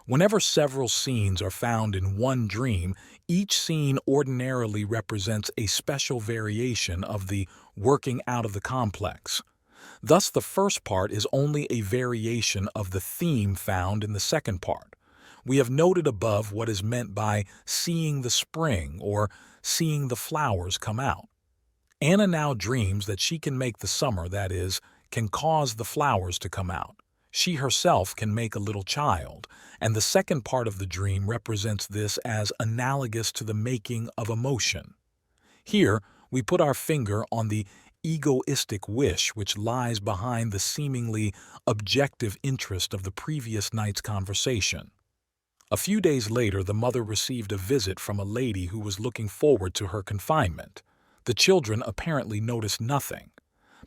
Whenever several scenes are found in one dream, each scene ordinarily represents a special variation of the working out of the complex. Thus, the first part is only a variation of the theme found in the second part. We have noted above what is meant by seeing the spring or seeing the flowers come out. Anna now dreams that she can make the summer, that is, can cause the flowers to come out. She herself can make a little child, and the second part of the dream represents this as analogous to the making of emotion. Here, we put our finger on the egoistic wish which lies behind the seemingly objective interest of the previous night's conversation. A few days later, the mother received a visit from a lady who was looking forward to her confinement. The children apparently noticed nothing,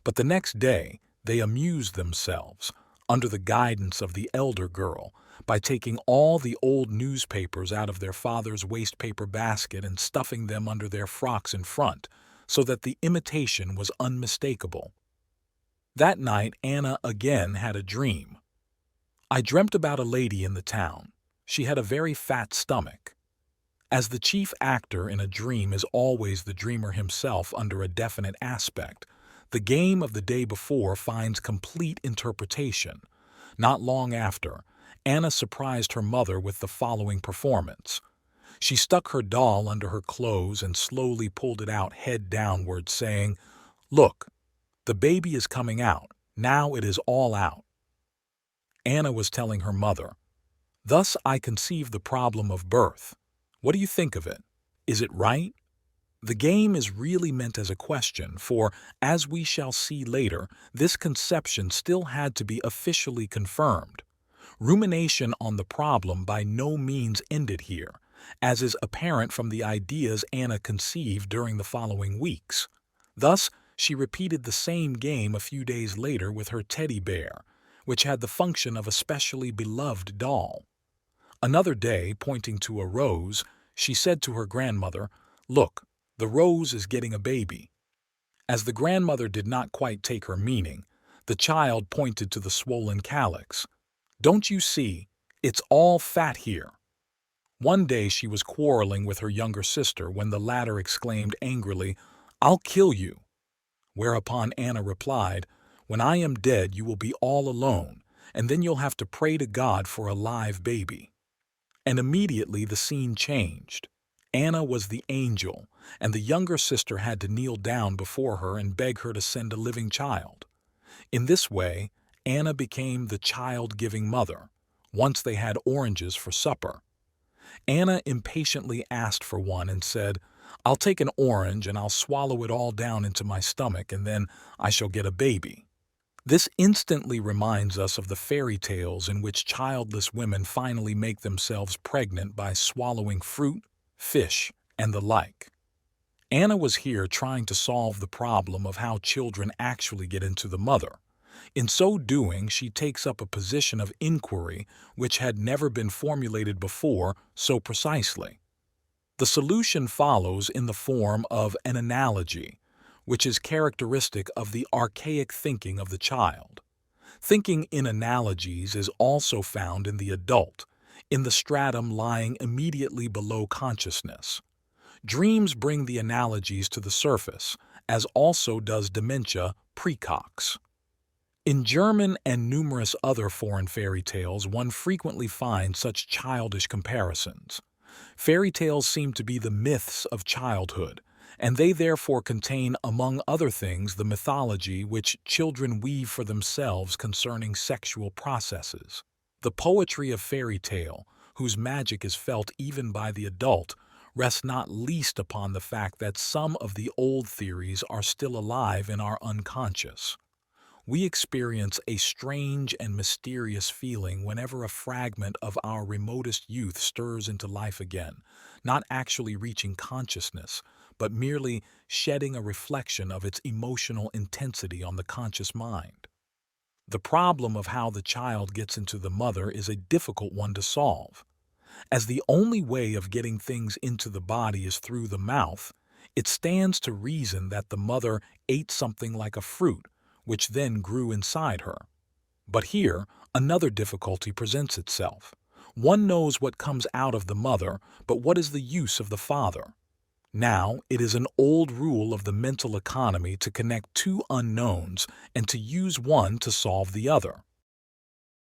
but the next day they amused themselves. under the guidance of the elder girl, by taking all the old newspapers out of their father's wastepaper basket and stuffing them under their frocks in front, so that the imitation was unmistakable. That night Anna again had a dream. "I dreamt about a lady in the town. She had a very fat stomach." As the chief actor in a dream is always the dreamer himself under a definite aspect, the game of the day before finds complete interpretation. Not long after, Anna surprised her mother with the following performance. She stuck her doll under her clothes and slowly pulled it out head downward, saying, "Look, the baby is coming out. Now it is all out." Anna was telling her mother, "Thus I conceive the problem of birth. What do you think of it? Is it right?" The game is really meant as a question, for, as we shall see later, this conception still had to be officially confirmed. Rumination on the problem by no means ended here, as is apparent from the ideas Anna conceived during the following weeks. Thus, she repeated the same game a few days later with her teddy bear, which had the function of a specially beloved doll. Another day, pointing to a rose, she said to her grandmother, "Look, the rose is getting a baby." As the grandmother did not quite take her meaning, the child pointed to the swollen calyx. "Don't you see? It's all fat here." One day she was quarreling with her younger sister when the latter exclaimed angrily, "I'll kill you." Whereupon Anna replied, "When I am dead you will be all alone, and then you'll have to pray to God for a live baby." And immediately the scene changed. Anna was the angel, and the younger sister had to kneel down before her and beg her to send a living child. In this way, Anna became the child-giving mother, once they had oranges for supper. Anna impatiently asked for one and said, "I'll take an orange and I'll swallow it all down into my stomach, and then I shall get a baby." This instantly reminds us of the fairy tales in which childless women finally make themselves pregnant by swallowing fruit, fish, and the like. Anna was here trying to solve the problem of how children actually get into the mother. In so doing, she takes up a position of inquiry which had never been formulated before so precisely. The solution follows in the form of an analogy, which is characteristic of the archaic thinking of the child. Thinking in analogies is also found in the adult, in the stratum lying immediately below consciousness. Dreams bring the analogies to the surface, as also does dementia precox. In German and numerous other foreign fairy tales, one frequently finds such childish comparisons. Fairy tales seem to be the myths of childhood, and they therefore contain, among other things, the mythology which children weave for themselves concerning sexual processes. The poetry of fairy tale, whose magic is felt even by the adult, rests not least upon the fact that some of the old theories are still alive in our unconscious. We experience a strange and mysterious feeling whenever a fragment of our remotest youth stirs into life again, not actually reaching consciousness, but merely shedding a reflection of its emotional intensity on the conscious mind. The problem of how the child gets into the mother is a difficult one to solve. As the only way of getting things into the body is through the mouth, it stands to reason that the mother ate something like a fruit, which then grew inside her. But here, another difficulty presents itself. One knows what comes out of the mother, but what is the use of the father? Now, it is an old rule of the mental economy to connect two unknowns and to use one to solve the other.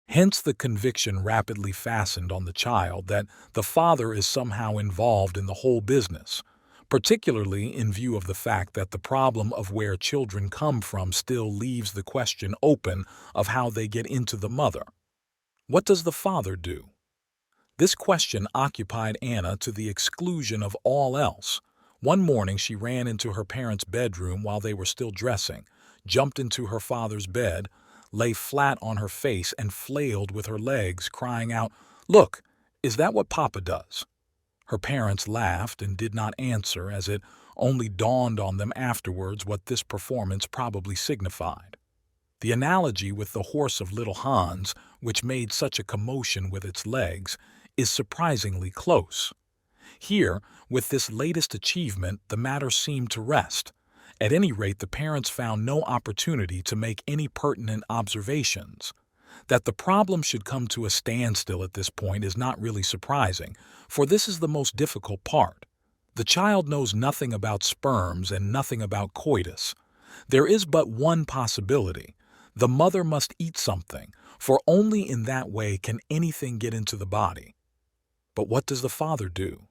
Hence the conviction rapidly fastened on the child that the father is somehow involved in the whole business, particularly in view of the fact that the problem of where children come from still leaves the question open of how they get into the mother. What does the father do? This question occupied Anna to the exclusion of all else. One morning she ran into her parents' bedroom while they were still dressing, jumped into her father's bed, lay flat on her face and flailed with her legs, crying out, "Look, is that what Papa does?" Her parents laughed and did not answer, as it only dawned on them afterwards what this performance probably signified. The analogy with the horse of little Hans, which made such a commotion with its legs, is surprisingly close. Here, with this latest achievement, the matter seemed to rest. At any rate, the parents found no opportunity to make any pertinent observations. That the problem should come to a standstill at this point is not really surprising, for this is the most difficult part. The child knows nothing about sperms and nothing about coitus. There is but one possibility. The mother must eat something, for only in that way can anything get into the body. But what does the father do?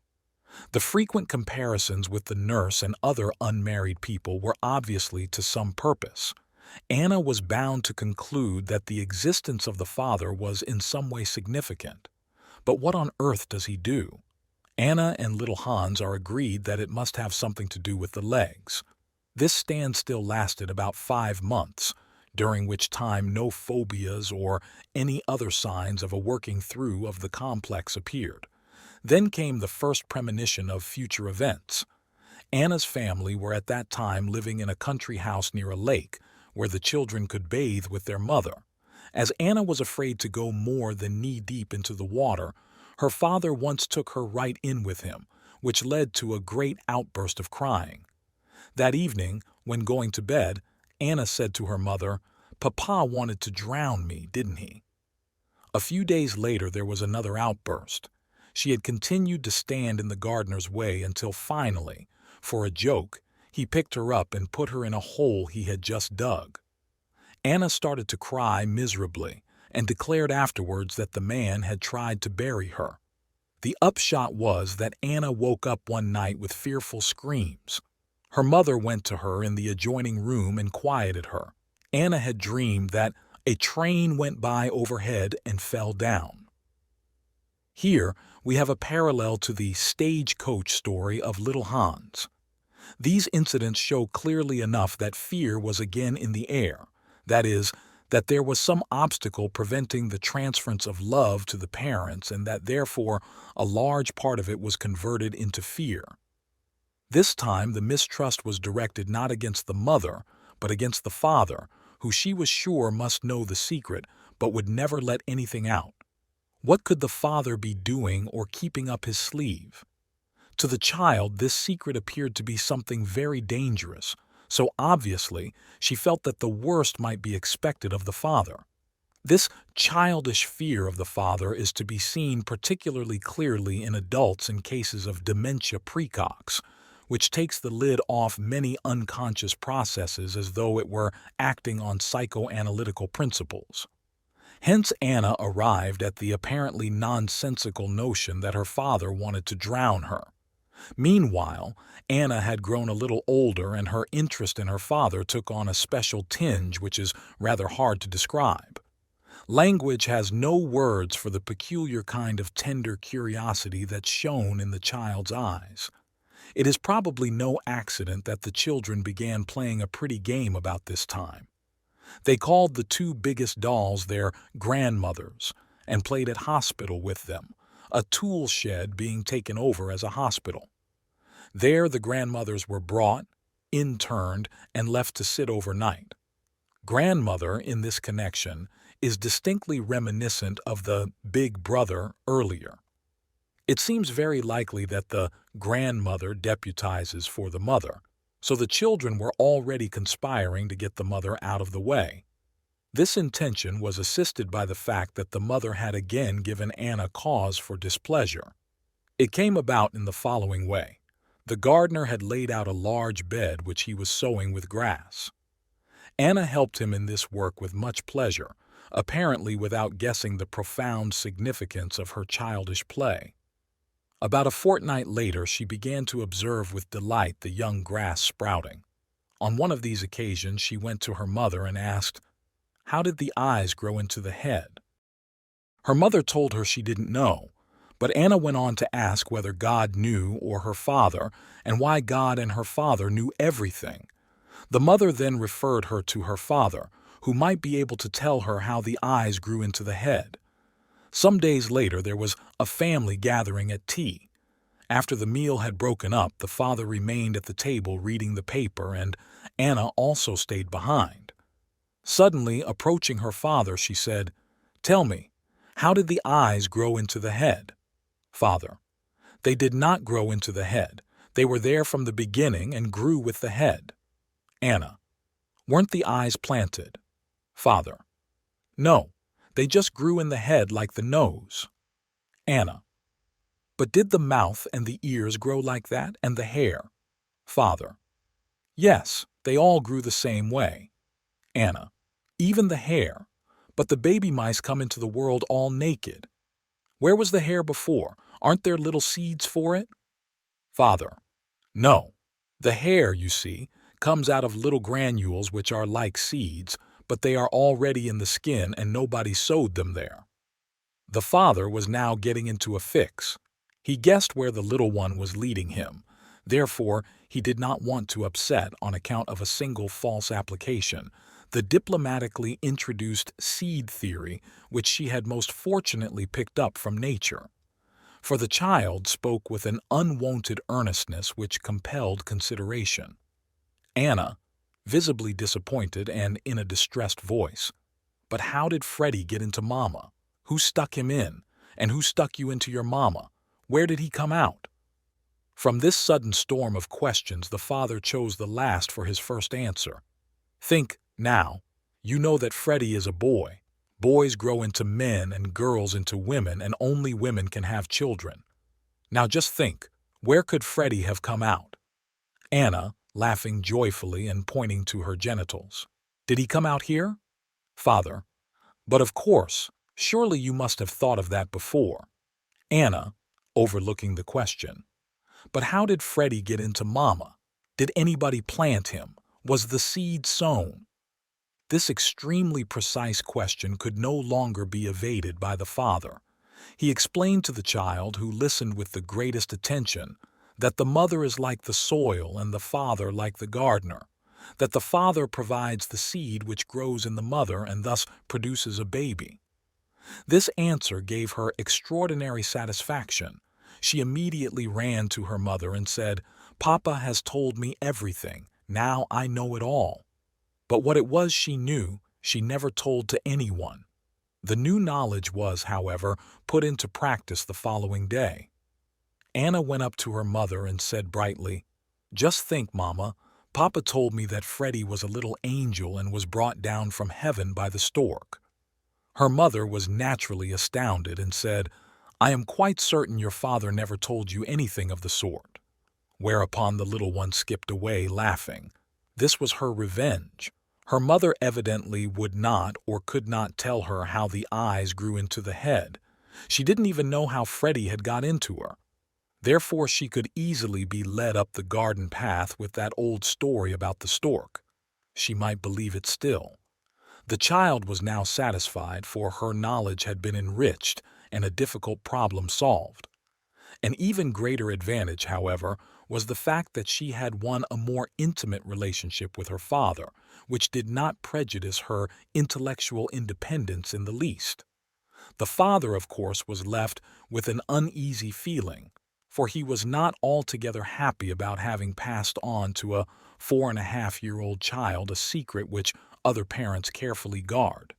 The frequent comparisons with the nurse and other unmarried people were obviously to some purpose. Anna was bound to conclude that the existence of the father was in some way significant. But what on earth does he do? Anna and little Hans are agreed that it must have something to do with the legs. This standstill lasted about 5 months, during which time no phobias or any other signs of a working through of the complex appeared. Then came the first premonition of future events. Anna's family were at that time living in a country house near a lake, where the children could bathe with their mother. As Anna was afraid to go more than knee-deep into the water, her father once took her right in with him, which led to a great outburst of crying. That evening, when going to bed, Anna said to her mother, "Papa wanted to drown me, didn't he?" A few days later there was another outburst. She had continued to stand in the gardener's way until finally, for a joke, he picked her up and put her in a hole he had just dug. Anna started to cry miserably and declared afterwards that the man had tried to bury her. The upshot was that Anna woke up one night with fearful screams. Her mother went to her in the adjoining room and quieted her. Anna had dreamed that a train went by overhead and fell down. Here we have a parallel to the stagecoach story of little Hans. These incidents show clearly enough that fear was again in the air, that is, that there was some obstacle preventing the transference of love to the parents and that therefore a large part of it was converted into fear. This time the mistrust was directed not against the mother, but against the father, who she was sure must know the secret but would never let anything out. What could the father be doing or keeping up his sleeve? To the child, this secret appeared to be something very dangerous, so obviously she felt that the worst might be expected of the father. This childish fear of the father is to be seen particularly clearly in adults in cases of dementia praecox, which takes the lid off many unconscious processes as though it were acting on psychoanalytical principles. Hence Anna arrived at the apparently nonsensical notion that her father wanted to drown her. Meanwhile, Anna had grown a little older and her interest in her father took on a special tinge which is rather hard to describe. Language has no words for the peculiar kind of tender curiosity that's shown in the child's eyes. It is probably no accident that the children began playing a pretty game about this time. They called the 2 biggest dolls their grandmothers and played at hospital with them, a tool shed being taken over as a hospital. There the grandmothers were brought, interned, and left to sit overnight. Grandmother, in this connection, is distinctly reminiscent of the big brother earlier. It seems very likely that the grandmother deputizes for the mother, so the children were already conspiring to get the mother out of the way. This intention was assisted by the fact that the mother had again given Anna cause for displeasure. It came about in the following way. The gardener had laid out a large bed which he was sowing with grass. Anna helped him in this work with much pleasure, apparently without guessing the profound significance of her childish play. About a fortnight later she began to observe with delight the young grass sprouting. On one of these occasions she went to her mother and asked, "How did the eyes grow into the head?" Her mother told her she didn't know, but Anna went on to ask whether God knew or her father, and why God and her father knew everything. The mother then referred her to her father, who might be able to tell her how the eyes grew into the head. Some days later there was a family gathering at tea. After the meal had broken up, the father remained at the table reading the paper, and Anna also stayed behind. Suddenly, approaching her father, she said, "Tell me, how did the eyes grow into the head?" Father: "They did not grow into the head. They were there from the beginning and grew with the head." Anna: "Weren't the eyes planted?" Father: "No, they just grew in the head like the nose." Anna: "But did the mouth and the ears grow like that, and the hair?" Father: "Yes, they all grew the same way." Anna: "Even the hair? But the baby mice come into the world all naked. Where was the hair before? Aren't there little seeds for it?" Father: "No. The hair, you see, comes out of little granules which are like seeds, but they are already in the skin and nobody sowed them there." The father was now getting into a fix. He guessed where the little one was leading him. Therefore, he did not want to upset, on account of a single false application, the diplomatically introduced seed theory which she had most fortunately picked up from nature. For the child spoke with an unwonted earnestness which compelled consideration. Anna, visibly disappointed and in a distressed voice: "But how did Freddie get into Mama? Who stuck him in? And who stuck you into your Mama? Where did he come out?" From this sudden storm of questions, the father chose the last for his first answer. "Think, now. You know that Freddie is a boy. Boys grow into men and girls into women, and only women can have children. Now just think, where could Freddie have come out?" Anna, laughing joyfully and pointing to her genitals: "Did he come out here?" Father: "But of course, surely you must have thought of that before." Anna, overlooking the question: "But how did Freddie get into Mama? Did anybody plant him? Was the seed sown?" This extremely precise question could no longer be evaded by the father. He explained to the child, who listened with the greatest attention, that the mother is like the soil and the father like the gardener, that the father provides the seed which grows in the mother and thus produces a baby. This answer gave her extraordinary satisfaction. She immediately ran to her mother and said, "Papa has told me everything. Now I know it all." But what it was she knew, she never told to anyone. The new knowledge was, however, put into practice the following day. Anna went up to her mother and said brightly, "Just think, Mama, Papa told me that Freddie was a little angel and was brought down from heaven by the stork." Her mother was naturally astounded and said, "I am quite certain your father never told you anything of the sort." Whereupon the little one skipped away laughing. This was her revenge. Her mother evidently would not or could not tell her how the eyes grew into the head. She didn't even know how Freddie had got into her. Therefore she could easily be led up the garden path with that old story about the stork. She might believe it still. The child was now satisfied, for her knowledge had been enriched and a difficult problem solved. An even greater advantage, however, was the fact that she had won a more intimate relationship with her father, which did not prejudice her intellectual independence in the least. The father, of course, was left with an uneasy feeling, for he was not altogether happy about having passed on to a 4.5-year-old child a secret which other parents carefully guard.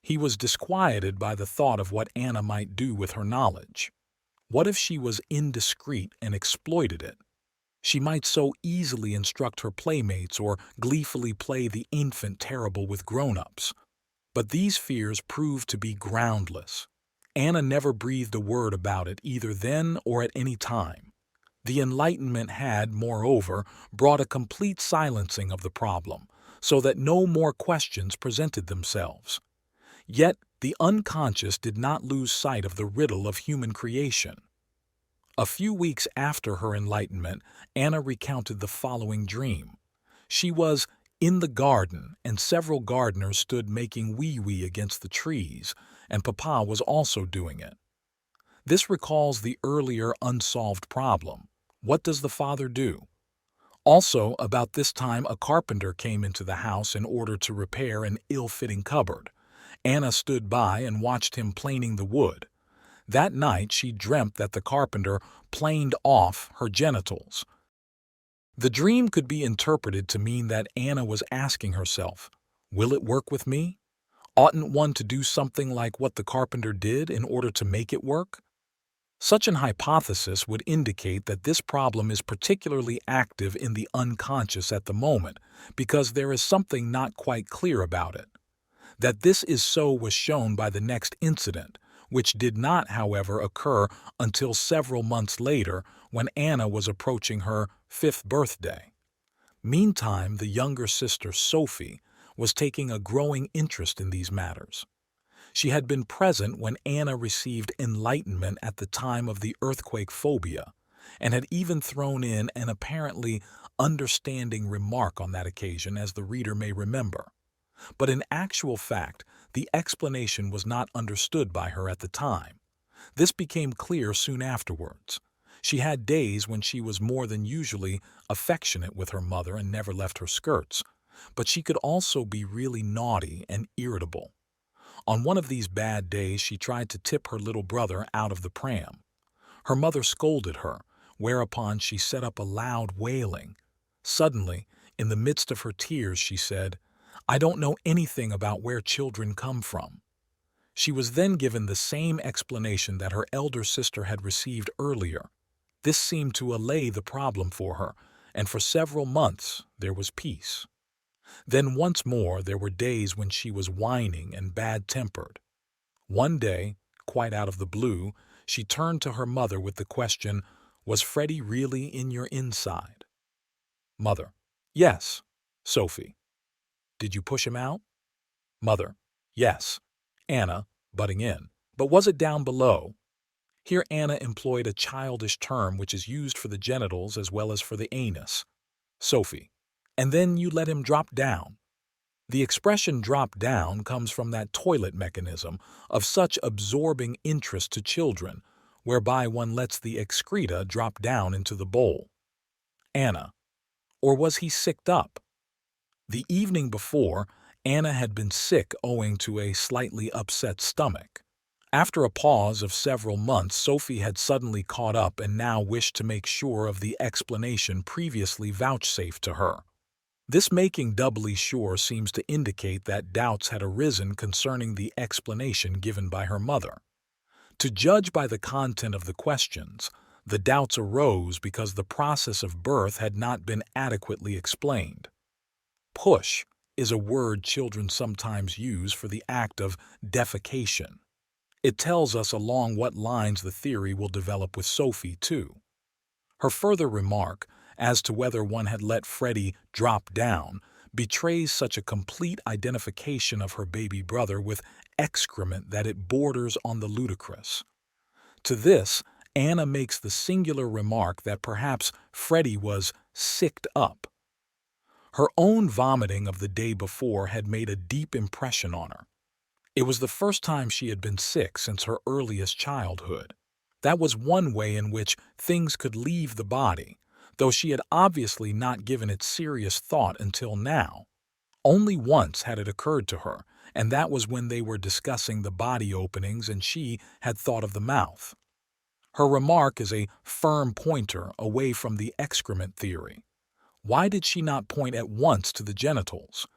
He was disquieted by the thought of what Anna might do with her knowledge. What if she was indiscreet and exploited it? She might so easily instruct her playmates or gleefully play the infant terrible with grown-ups. But these fears proved to be groundless. Anna never breathed a word about it, either then or at any time. The enlightenment had, moreover, brought a complete silencing of the problem, so that no more questions presented themselves. Yet the unconscious did not lose sight of the riddle of human creation. A few weeks after her enlightenment, Anna recounted the following dream. She was in the garden, and several gardeners stood making wee-wee against the trees, and Papa was also doing it. This recalls the earlier unsolved problem. What does the father do? Also, about this time, a carpenter came into the house in order to repair an ill-fitting cupboard. Anna stood by and watched him planing the wood. That night she dreamt that the carpenter planed off her genitals. The dream could be interpreted to mean that Anna was asking herself, Will it work with me? Oughtn't one to do something like what the carpenter did in order to make it work? Such an hypothesis would indicate that this problem is particularly active in the unconscious at the moment because there is something not quite clear about it. That this is so was shown by the next incident, which did not, however, occur until several months later when Anna was approaching her 5th birthday. Meantime, the younger sister, Sophie, was taking a growing interest in these matters. She had been present when Anna received enlightenment at the time of the earthquake phobia, and had even thrown in an apparently understanding remark on that occasion, as the reader may remember. But in actual fact, the explanation was not understood by her at the time. This became clear soon afterwards. She had days when she was more than usually affectionate with her mother and never left her skirts, but she could also be really naughty and irritable. On one of these bad days, she tried to tip her little brother out of the pram. Her mother scolded her, whereupon she set up a loud wailing. Suddenly, in the midst of her tears, she said, "I don't know anything about where children come from." She was then given the same explanation that her elder sister had received earlier. This seemed to allay the problem for her, and for several months there was peace. Then once more there were days when she was whining and bad-tempered. One day, quite out of the blue, she turned to her mother with the question, "Was Freddie really in your inside?" Mother: "Yes." Sophie: "Did you push him out?" Mother: "Yes." Anna, butting in: "But was it down below?" Here Anna employed a childish term which is used for the genitals as well as for the anus. Sophie: "And then you let him drop down." The expression "drop down" comes from that toilet mechanism of such absorbing interest to children, whereby one lets the excreta drop down into the bowl. Anna: "Or was he sicked up?" The evening before, Anna had been sick owing to a slightly upset stomach. After a pause of several months, Sophie had suddenly caught up and now wished to make sure of the explanation previously vouchsafed to her. This making doubly sure seems to indicate that doubts had arisen concerning the explanation given by her mother. To judge by the content of the questions, the doubts arose because the process of birth had not been adequately explained. Push is a word children sometimes use for the act of defecation. It tells us along what lines the theory will develop with Sophie, too. Her further remark, as to whether one had let Freddie drop down, betrays such a complete identification of her baby brother with excrement that it borders on the ludicrous. To this, Anna makes the singular remark that perhaps Freddie was sicked up. Her own vomiting of the day before had made a deep impression on her. It was the first time she had been sick since her earliest childhood. That was one way in which things could leave the body, though she had obviously not given it serious thought until now. Only once had it occurred to her, and that was when they were discussing the body openings and she had thought of the mouth. Her remark is a firm pointer away from the excrement theory. Why did she not point at once to the genitals?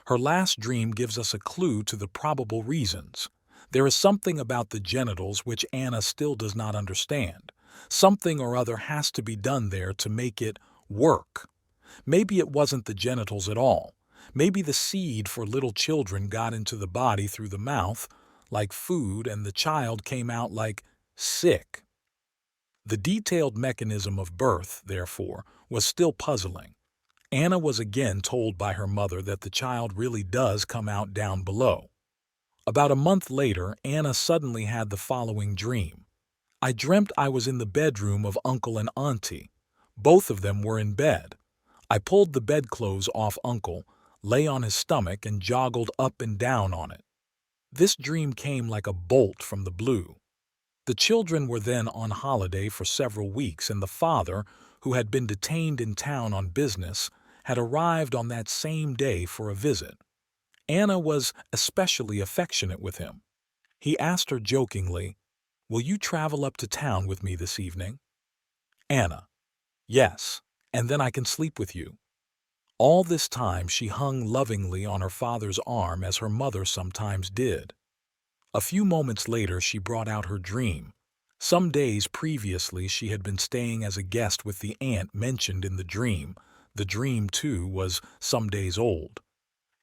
Her last dream gives us a clue to the probable reasons. There is something about the genitals which Anna still does not understand. Something or other has to be done there to make it work. Maybe it wasn't the genitals at all. Maybe the seed for little children got into the body through the mouth, like food, and the child came out like sick. The detailed mechanism of birth, therefore, was still puzzling. Anna was again told by her mother that the child really does come out down below. About a month later, Anna suddenly had the following dream. "I dreamt I was in the bedroom of Uncle and Auntie. Both of them were in bed. I pulled the bedclothes off Uncle, lay on his stomach, and joggled up and down on it." This dream came like a bolt from the blue. The children were then on holiday for several weeks, and the father, who had been detained in town on business, had arrived on that same day for a visit. Anna was especially affectionate with him. He asked her jokingly, "Will you travel up to town with me this evening?" Anna: "Yes, and then I can sleep with you." All this time she hung lovingly on her father's arm as her mother sometimes did. A few moments later she brought out her dream. Some days previously she had been staying as a guest with the aunt mentioned in the dream. The dream, too, was some days old.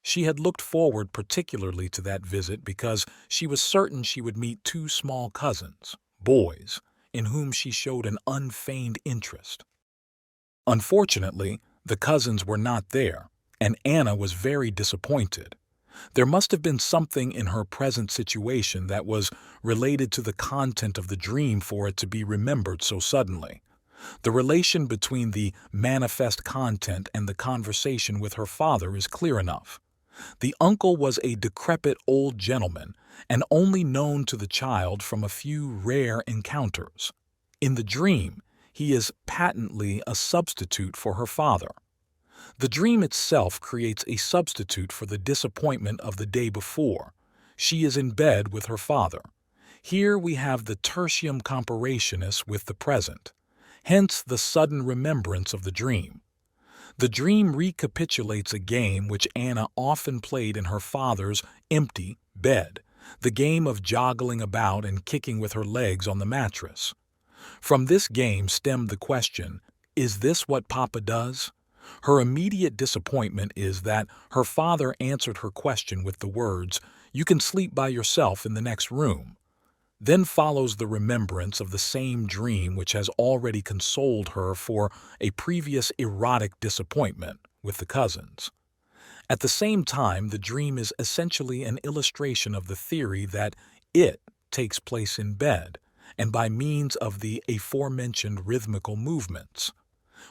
She had looked forward particularly to that visit because she was certain she would meet two small cousins, boys, in whom she showed an unfeigned interest. Unfortunately, the cousins were not there, and Anna was very disappointed. There must have been something in her present situation that was related to the content of the dream for it to be remembered so suddenly. The relation between the manifest content and the conversation with her father is clear enough. The uncle was a decrepit old gentleman and only known to the child from a few rare encounters. In the dream, he is patently a substitute for her father. The dream itself creates a substitute for the disappointment of the day before. She is in bed with her father. Here we have the tertium comparationis with the present, hence the sudden remembrance of the dream. The dream recapitulates a game which Anna often played in her father's empty bed, the game of joggling about and kicking with her legs on the mattress. From this game stemmed the question, "Is this what Papa does?" Her immediate disappointment is that her father answered her question with the words, "You can sleep by yourself in the next room." Then follows the remembrance of the same dream which has already consoled her for a previous erotic disappointment with the cousins. At the same time, the dream is essentially an illustration of the theory that it takes place in bed, and by means of the aforementioned rhythmical movements.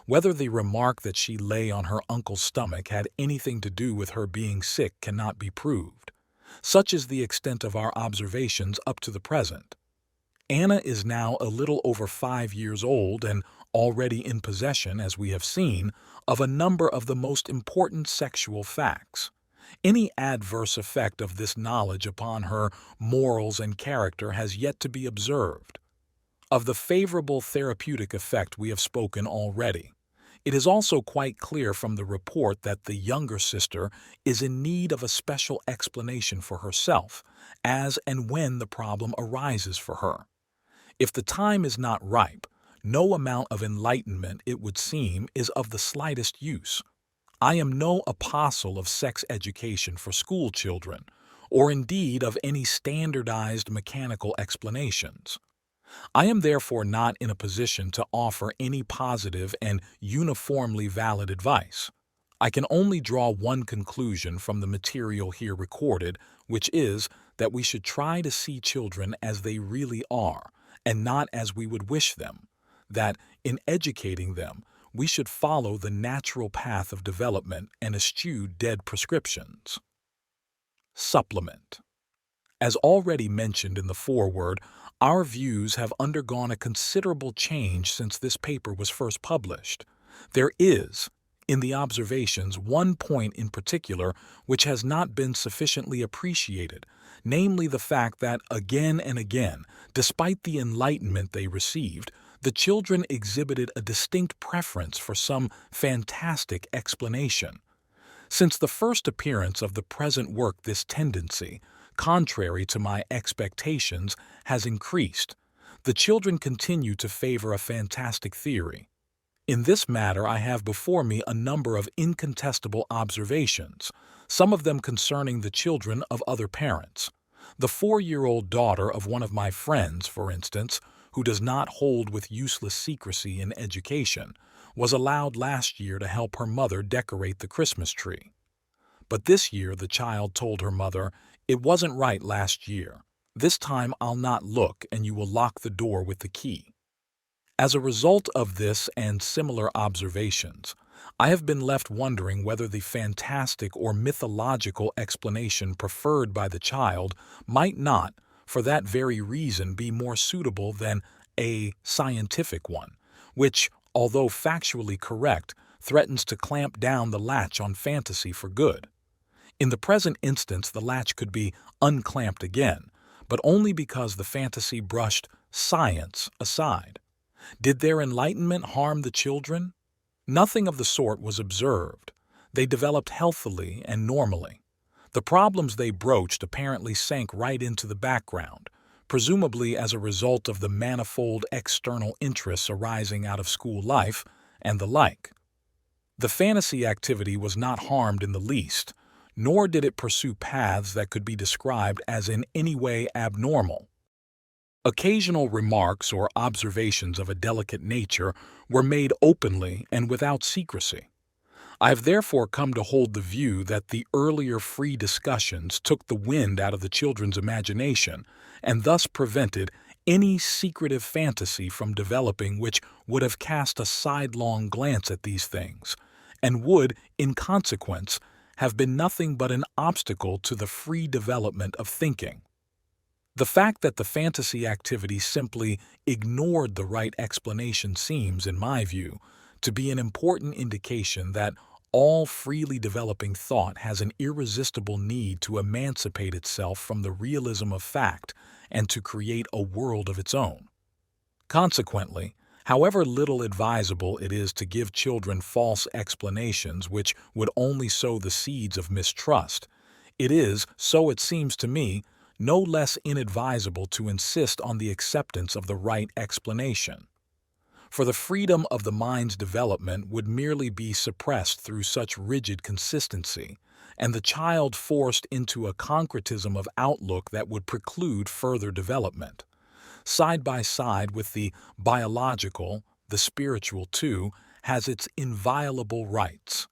Whether the remark that she lay on her uncle's stomach had anything to do with her being sick cannot be proved. Such is the extent of our observations up to the present. Anna is now a little over 5 years old and already in possession, as we have seen, of a number of the most important sexual facts. Any adverse effect of this knowledge upon her morals and character has yet to be observed. Of the favorable therapeutic effect we have spoken already. It is also quite clear from the report that the younger sister is in need of a special explanation for herself, as and when the problem arises for her. If the time is not ripe, no amount of enlightenment, it would seem, is of the slightest use. I am no apostle of sex education for school children, or indeed of any standardized mechanical explanations. I am therefore not in a position to offer any positive and uniformly valid advice. I can only draw one conclusion from the material here recorded, which is that we should try to see children as they really are, and not as we would wish them, that in educating them, we should follow the natural path of development and eschew dead prescriptions. Supplement. As already mentioned in the foreword, our views have undergone a considerable change since this paper was first published. There is, in the observations, one point in particular which has not been sufficiently appreciated, namely the fact that again and again, despite the enlightenment they received, the children exhibited a distinct preference for some fantastic explanation. Since the first appearance of the present work, this tendency, contrary to my expectations, has increased. The children continue to favor a fantastic theory. In this matter I have before me a number of incontestable observations, some of them concerning the children of other parents. The 4-year-old daughter of one of my friends, for instance, who does not hold with useless secrecy in education, was allowed last year to help her mother decorate the Christmas tree. But this year the child told her mother, "It wasn't right last year. This time I'll not look and you will lock the door with the key." As a result of this and similar observations, I have been left wondering whether the fantastic or mythological explanation preferred by the child might not, for that very reason, be more suitable than a scientific one, which, although factually correct, threatens to clamp down the latch on fantasy for good. In the present instance, the latch could be unclamped again, but only because the fantasy brushed science aside. Did their enlightenment harm the children? Nothing of the sort was observed. They developed healthily and normally. The problems they broached apparently sank right into the background, presumably as a result of the manifold external interests arising out of school life and the like. The fantasy activity was not harmed in the least, nor did it pursue paths that could be described as in any way abnormal. Occasional remarks or observations of a delicate nature were made openly and without secrecy. I have therefore come to hold the view that the earlier free discussions took the wind out of the children's imagination and thus prevented any secretive fantasy from developing which would have cast a sidelong glance at these things, and would, in consequence, have been nothing but an obstacle to the free development of thinking. The fact that the fantasy activity simply ignored the right explanation seems, in my view, to be an important indication that all freely developing thought has an irresistible need to emancipate itself from the realism of fact and to create a world of its own. Consequently, however little advisable it is to give children false explanations which would only sow the seeds of mistrust, it is, so it seems to me, no less inadvisable to insist on the acceptance of the right explanation. For the freedom of the mind's development would merely be suppressed through such rigid consistency, and the child forced into a concretism of outlook that would preclude further development. Side by side with the biological, the spiritual, too, has its inviolable rights.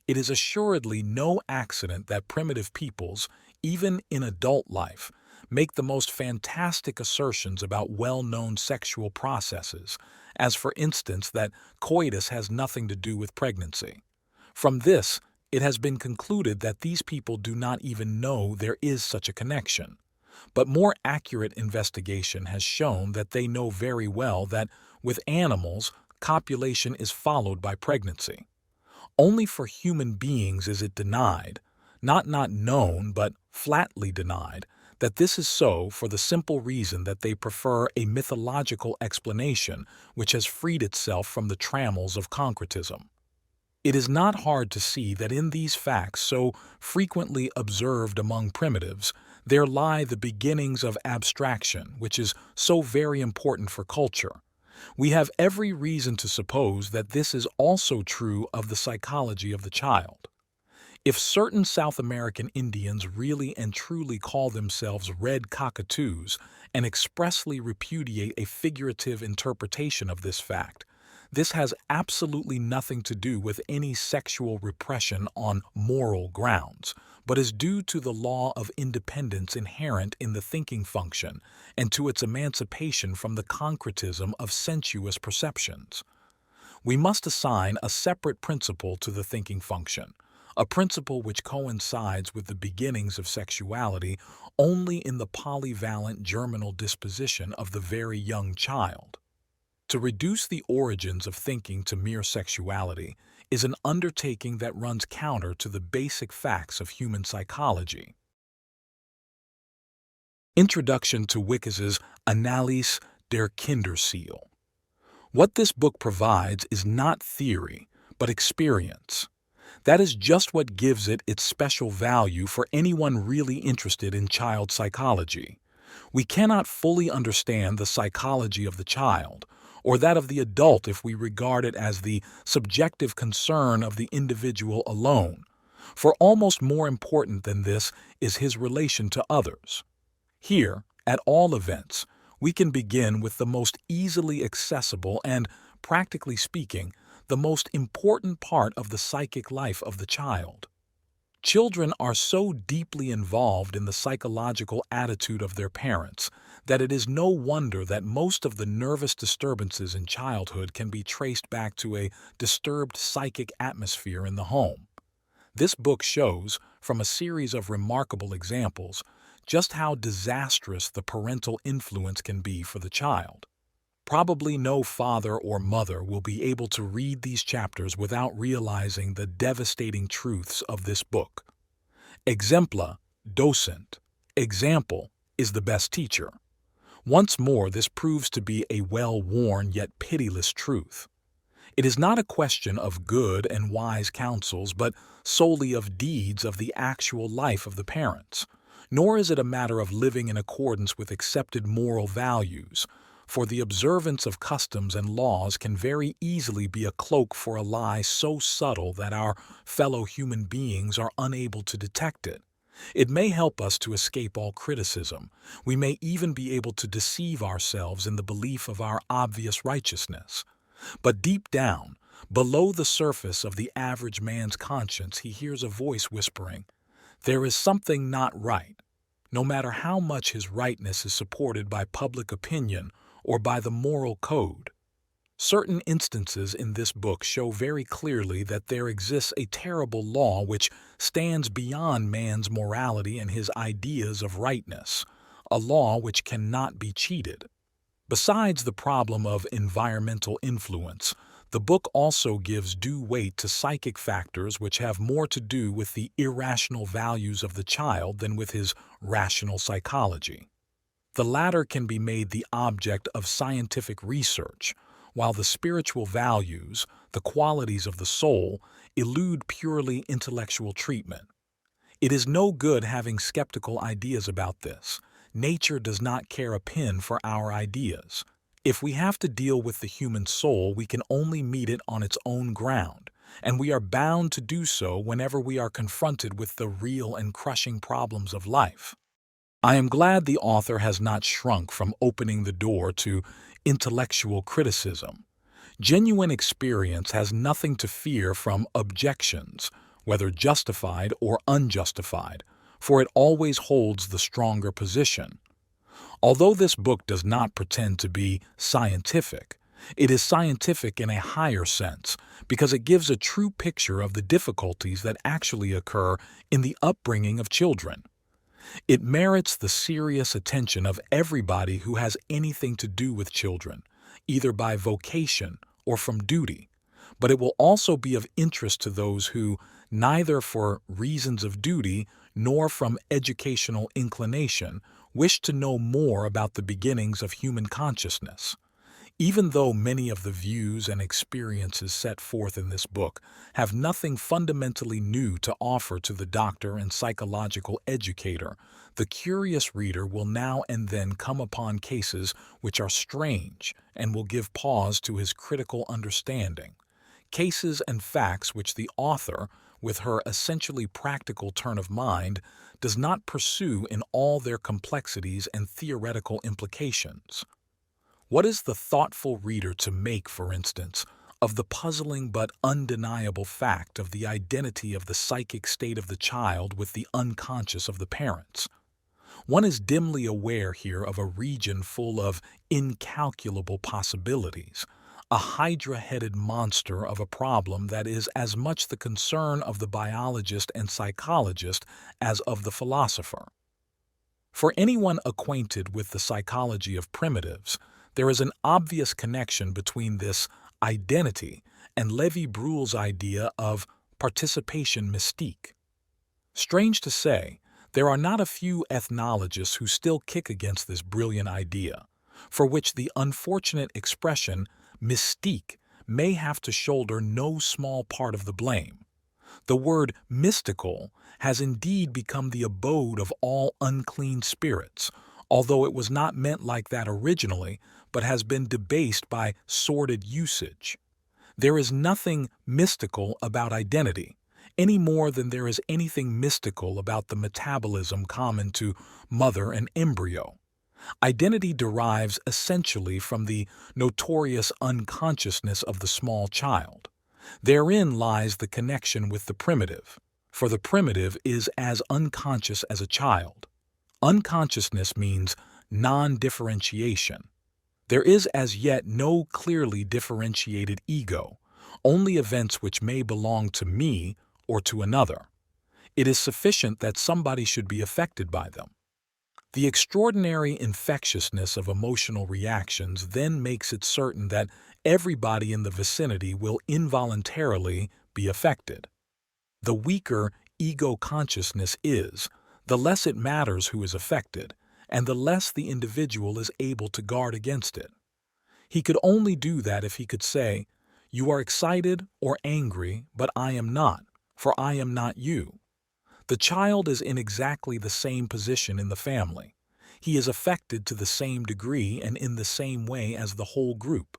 It is assuredly no accident that primitive peoples, even in adult life, make the most fantastic assertions about well-known sexual processes, as for instance that coitus has nothing to do with pregnancy. From this, it has been concluded that these people do not even know there is such a connection. But more accurate investigation has shown that they know very well that with animals, copulation is followed by pregnancy. Only for human beings is it denied, not known, but flatly denied, that this is so for the simple reason that they prefer a mythological explanation which has freed itself from the trammels of concretism. It is not hard to see that in these facts so frequently observed among primitives, there lie the beginnings of abstraction, which is so very important for culture. We have every reason to suppose that this is also true of the psychology of the child. If certain South American Indians really and truly call themselves red cockatoos and expressly repudiate a figurative interpretation of this fact, this has absolutely nothing to do with any sexual repression on moral grounds, but is due to the law of independence inherent in the thinking function and to its emancipation from the concretism of sensuous perceptions. We must assign a separate principle to the thinking function, a principle which coincides with the beginnings of sexuality only in the polyvalent germinal disposition of the very young child. To reduce the origins of thinking to mere sexuality is an undertaking that runs counter to the basic facts of human psychology. Introduction to WICKES'S ANALYSE der KINDERSEELE. What this book provides is not theory, but experience. That is just what gives it its special value for anyone really interested in child psychology. We cannot fully understand the psychology of the child, or that of the adult if we regard it as the subjective concern of the individual alone, for almost more important than this is his relation to others. Here, at all events, we can begin with the most easily accessible and, practically speaking, the most important part of the psychic life of the child. Children are so deeply involved in the psychological attitude of their parents that it is no wonder that most of the nervous disturbances in childhood can be traced back to a disturbed psychic atmosphere in the home. This book shows, from a series of remarkable examples, just how disastrous the parental influence can be for the child. Probably no father or mother will be able to read these chapters without realizing the devastating truths of this book. Exempla docent. Example is the best teacher. Once more, this proves to be a well-worn yet pitiless truth. It is not a question of good and wise counsels, but solely of deeds of the actual life of the parents. Nor is it a matter of living in accordance with accepted moral values, for the observance of customs and laws can very easily be a cloak for a lie so subtle that our fellow human beings are unable to detect it. It may help us to escape all criticism. We may even be able to deceive ourselves in the belief of our obvious righteousness. But deep down, below the surface of the average man's conscience, he hears a voice whispering, "There is something not right," no matter how much his rightness is supported by public opinion or by the moral code. Certain instances in this book show very clearly that there exists a terrible law which stands beyond man's morality and his ideas of rightness, a law which cannot be cheated. Besides the problem of environmental influence, the book also gives due weight to psychic factors which have more to do with the irrational values of the child than with his rational psychology. The latter can be made the object of scientific research, while the spiritual values, the qualities of the soul, elude purely intellectual treatment. It is no good having skeptical ideas about this. Nature does not care a pin for our ideas. If we have to deal with the human soul, we can only meet it on its own ground, and we are bound to do so whenever we are confronted with the real and crushing problems of life. I am glad the author has not shrunk from opening the door to intellectual criticism. Genuine experience has nothing to fear from objections, whether justified or unjustified, for it always holds the stronger position. Although this book does not pretend to be scientific, it is scientific in a higher sense because it gives a true picture of the difficulties that actually occur in the upbringing of children. It merits the serious attention of everybody who has anything to do with children, either by vocation or from duty, but it will also be of interest to those who, neither for reasons of duty nor from educational inclination, wish to know more about the beginnings of human consciousness. Even though many of the views and experiences set forth in this book have nothing fundamentally new to offer to the doctor and psychological educator, the curious reader will now and then come upon cases which are strange and will give pause to his critical understanding. Cases and facts which the author, with her essentially practical turn of mind, does not pursue in all their complexities and theoretical implications. What is the thoughtful reader to make, for instance, of the puzzling but undeniable fact of the identity of the psychic state of the child with the unconscious of the parents? One is dimly aware here of a region full of incalculable possibilities, a hydra-headed monster of a problem that is as much the concern of the biologist and psychologist as of the philosopher. For anyone acquainted with the psychology of primitives, there is an obvious connection between this identity and Lévi-Bruhl's idea of participation mystique. Strange to say, there are not a few ethnologists who still kick against this brilliant idea, for which the unfortunate expression mystique may have to shoulder no small part of the blame. The word mystical has indeed become the abode of all unclean spirits, although it was not meant like that originally, but has been debased by sordid usage. There is nothing mystical about identity, any more than there is anything mystical about the metabolism common to mother and embryo. Identity derives essentially from the notorious unconsciousness of the small child. Therein lies the connection with the primitive, for the primitive is as unconscious as a child. Unconsciousness means non-differentiation. There is as yet no clearly differentiated ego, only events which may belong to me or to another. It is sufficient that somebody should be affected by them. The extraordinary infectiousness of emotional reactions then makes it certain that everybody in the vicinity will involuntarily be affected. The weaker ego consciousness is, the less it matters who is affected, and the less the individual is able to guard against it. He could only do that if he could say, You are excited or angry, but I am not, for I am not you. The child is in exactly the same position in the family. He is affected to the same degree and in the same way as the whole group.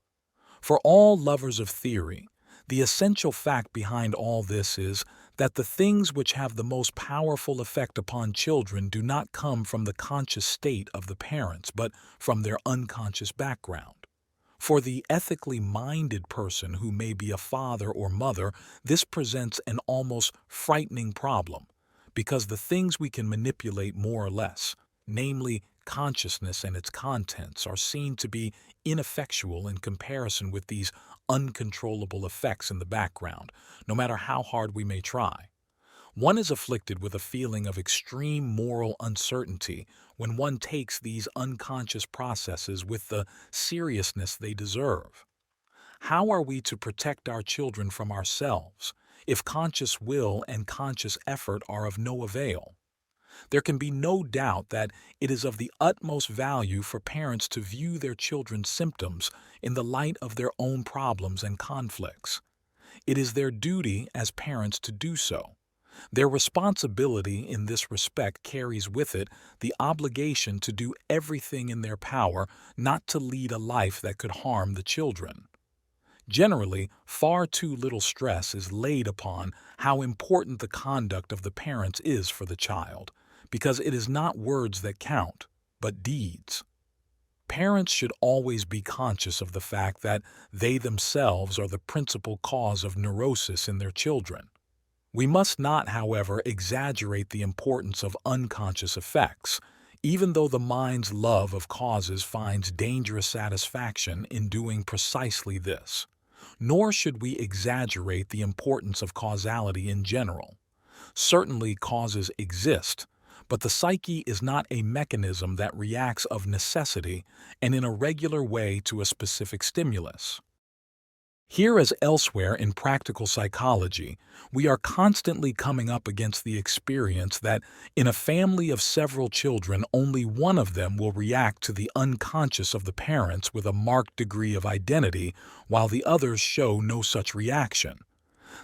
For all lovers of theory, the essential fact behind all this is that the things which have the most powerful effect upon children do not come from the conscious state of the parents, but from their unconscious background. For the ethically minded person who may be a father or mother, this presents an almost frightening problem, because the things we can manipulate more or less, namely consciousness and its contents, are seen to be ineffectual in comparison with these uncontrollable effects in the background, no matter how hard we may try. One is afflicted with a feeling of extreme moral uncertainty when one takes these unconscious processes with the seriousness they deserve. How are we to protect our children from ourselves if conscious will and conscious effort are of no avail? There can be no doubt that it is of the utmost value for parents to view their children's symptoms in the light of their own problems and conflicts. It is their duty as parents to do so. Their responsibility in this respect carries with it the obligation to do everything in their power not to lead a life that could harm the children. Generally, far too little stress is laid upon how important the conduct of the parents is for the child, because it is not words that count, but deeds. Parents should always be conscious of the fact that they themselves are the principal cause of neurosis in their children. We must not, however, exaggerate the importance of unconscious effects, even though the mind's love of causes finds dangerous satisfaction in doing precisely this. Nor should we exaggerate the importance of causality in general. Certainly causes exist, but the psyche is not a mechanism that reacts of necessity and in a regular way to a specific stimulus. Here as elsewhere in practical psychology, we are constantly coming up against the experience that in a family of several children, only one of them will react to the unconscious of the parents with a marked degree of identity, while the others show no such reaction.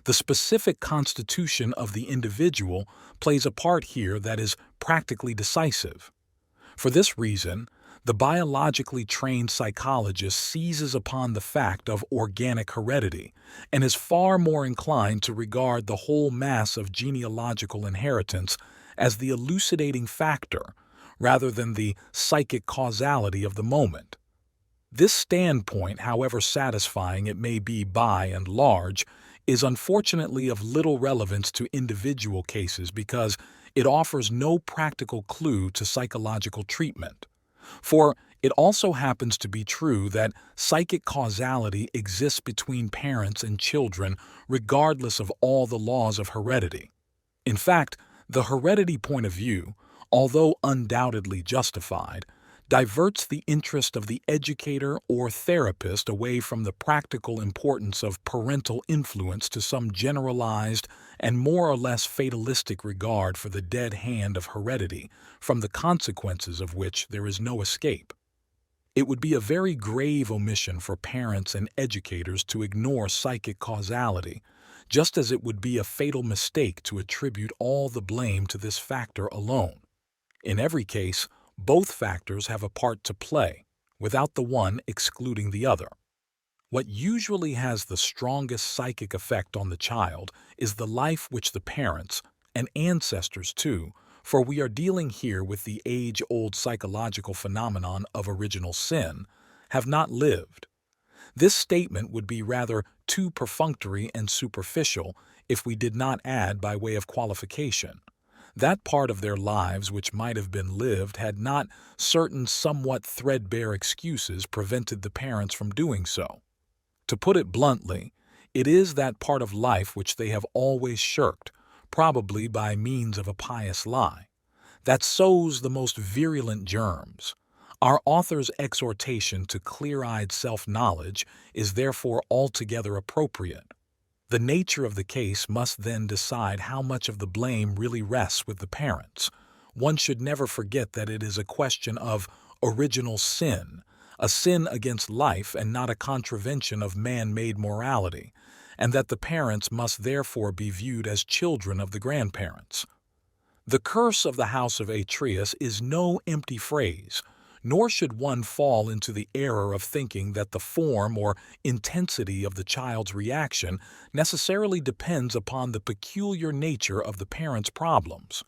The specific constitution of the individual plays a part here that is practically decisive. For this reason, the biologically trained psychologist seizes upon the fact of organic heredity and is far more inclined to regard the whole mass of genealogical inheritance as the elucidating factor rather than the psychic causality of the moment. This standpoint, however satisfying it may be by and large, is unfortunately of little relevance to individual cases because it offers no practical clue to psychological treatment. For it also happens to be true that psychic causality exists between parents and children regardless of all the laws of heredity. In fact, the heredity point of view, although undoubtedly justified, diverts the interest of the educator or therapist away from the practical importance of parental influence to some generalized and more or less fatalistic regard for the dead hand of heredity, from the consequences of which there is no escape. It would be a very grave omission for parents and educators to ignore psychic causality, just as it would be a fatal mistake to attribute all the blame to this factor alone. In every case, both factors have a part to play, without the one excluding the other. What usually has the strongest psychic effect on the child is the life which the parents, and ancestors too, for we are dealing here with the age-old psychological phenomenon of original sin, have not lived. This statement would be rather too perfunctory and superficial if we did not add by way of qualification. That part of their lives which might have been lived had not certain somewhat threadbare excuses prevented the parents from doing so. To put it bluntly, it is that part of life which they have always shirked, probably by means of a pious lie, that sows the most virulent germs. Our author's exhortation to clear-eyed self-knowledge is therefore altogether appropriate. The nature of the case must then decide how much of the blame really rests with the parents. One should never forget that it is a question of original sin, a sin against life and not a contravention of man-made morality, and that the parents must therefore be viewed as children of the grandparents. The curse of the house of Atreus is no empty phrase, nor should one fall into the error of thinking that the form or intensity of the child's reaction necessarily depends upon the peculiar nature of the parent's problems.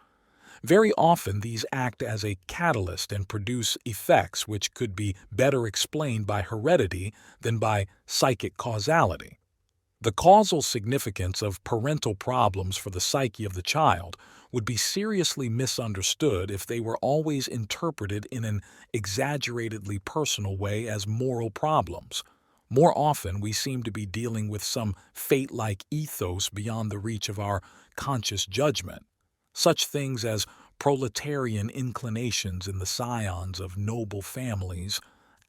Very often these act as a catalyst and produce effects which could be better explained by heredity than by psychic causality. The causal significance of parental problems for the psyche of the child would be seriously misunderstood if they were always interpreted in an exaggeratedly personal way as moral problems. More often, we seem to be dealing with some fate-like ethos beyond the reach of our conscious judgment. Such things as proletarian inclinations in the scions of noble families,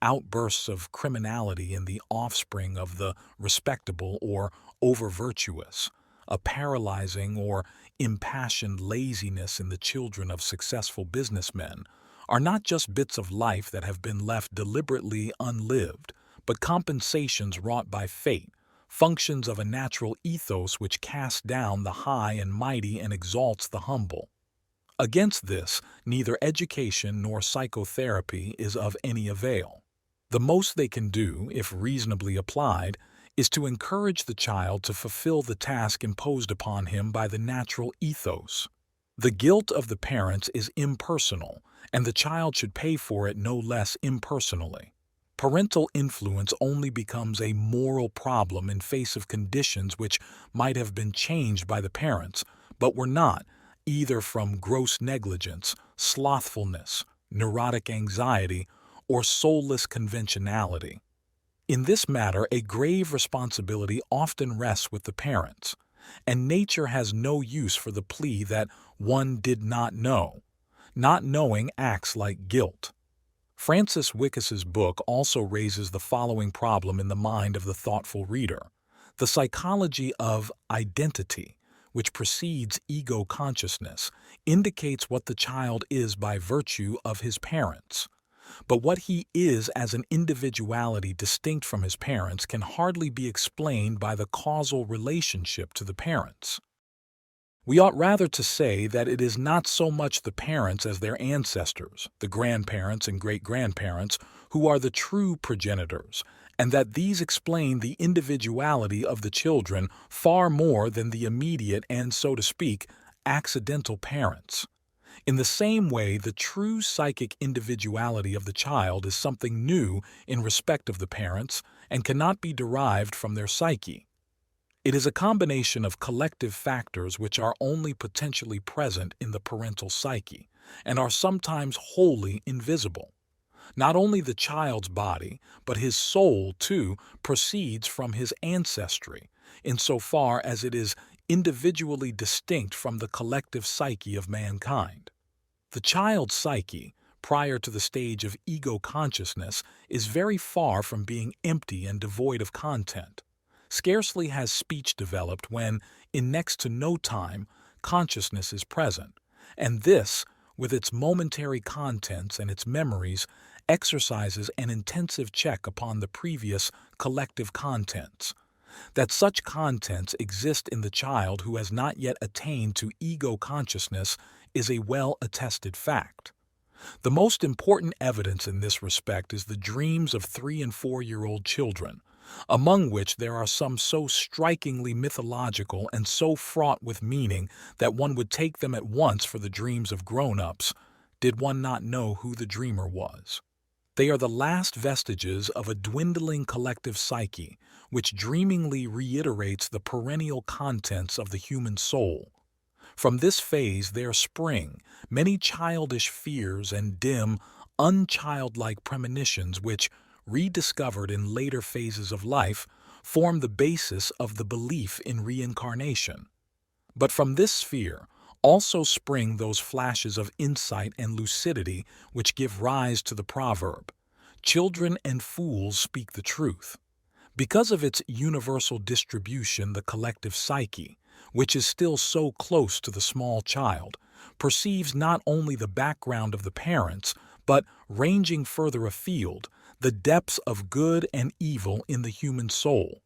outbursts of criminality in the offspring of the respectable or over-virtuous, a paralyzing or impassioned laziness in the children of successful businessmen, are not just bits of life that have been left deliberately unlived, but compensations wrought by fate, functions of a natural ethos which casts down the high and mighty and exalts the humble. Against this, neither education nor psychotherapy is of any avail. The most they can do, if reasonably applied, is to encourage the child to fulfill the task imposed upon him by the natural ethos. The guilt of the parents is impersonal, and the child should pay for it no less impersonally. Parental influence only becomes a moral problem in face of conditions which might have been changed by the parents, but were not, either from gross negligence, slothfulness, neurotic anxiety, or soulless conventionality. In this matter, a grave responsibility often rests with the parents, and nature has no use for the plea that one did not know. Not knowing acts like guilt. Francis WICKES'S book also raises the following problem in the mind of the thoughtful reader: the psychology of identity, which precedes ego consciousness, indicates what the child is by virtue of his parents. But what he is as an individuality distinct from his parents can hardly be explained by the causal relationship to the parents. We ought rather to say that it is not so much the parents as their ancestors, the grandparents and great-grandparents, who are the true progenitors, and that these explain the individuality of the children far more than the immediate and, so to speak, accidental parents. In the same way, the true psychic individuality of the child is something new in respect of the parents and cannot be derived from their psyche. It is a combination of collective factors which are only potentially present in the parental psyche and are sometimes wholly invisible. Not only the child's body, but his soul, too, proceeds from his ancestry, insofar as it is individually distinct from the collective psyche of mankind. The child's psyche, prior to the stage of ego consciousness, is very far from being empty and devoid of content. Scarcely has speech developed when, in next to no time, consciousness is present, and this, with its momentary contents and its memories, exercises an intensive check upon the previous collective contents. That such contents exist in the child who has not yet attained to ego consciousness is a well-attested fact. The most important evidence in this respect is the dreams of 3- and 4-year-old children, among which there are some so strikingly mythological and so fraught with meaning that one would take them at once for the dreams of grown-ups, did one not know who the dreamer was. They are the last vestiges of a dwindling collective psyche, which dreamingly reiterates the perennial contents of the human soul. From this phase there spring many childish fears and dim, unchildlike premonitions which, rediscovered in later phases of life, form the basis of the belief in reincarnation. But from this sphere also spring those flashes of insight and lucidity which give rise to the proverb, "Children and fools speak the truth." Because of its universal distribution, the collective psyche, which is still so close to the small child, perceives not only the background of the parents, but, ranging further afield, the depths of good and evil in the human soul.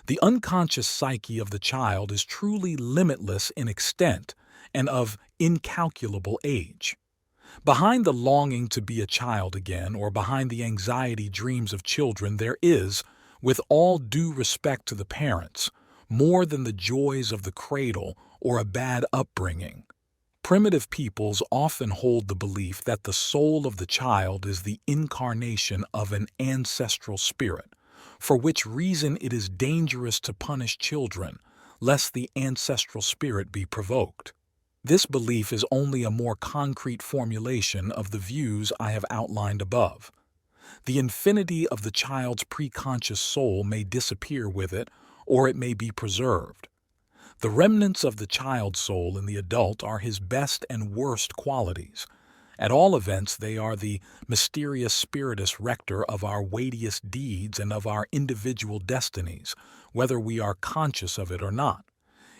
The unconscious psyche of the child is truly limitless in extent and of incalculable age. Behind the longing to be a child again, or behind the anxiety dreams of children, there is, with all due respect to the parents, more than the joys of the cradle or a bad upbringing. Primitive peoples often hold the belief that the soul of the child is the incarnation of an ancestral spirit, for which reason it is dangerous to punish children, lest the ancestral spirit be provoked. This belief is only a more concrete formulation of the views I have outlined above. The infinity of the child's preconscious soul may disappear with it, or it may be preserved. The remnants of the child's soul in the adult are his best and worst qualities. At all events, they are the mysterious spiritus rector of our weightiest deeds and of our individual destinies, whether we are conscious of it or not.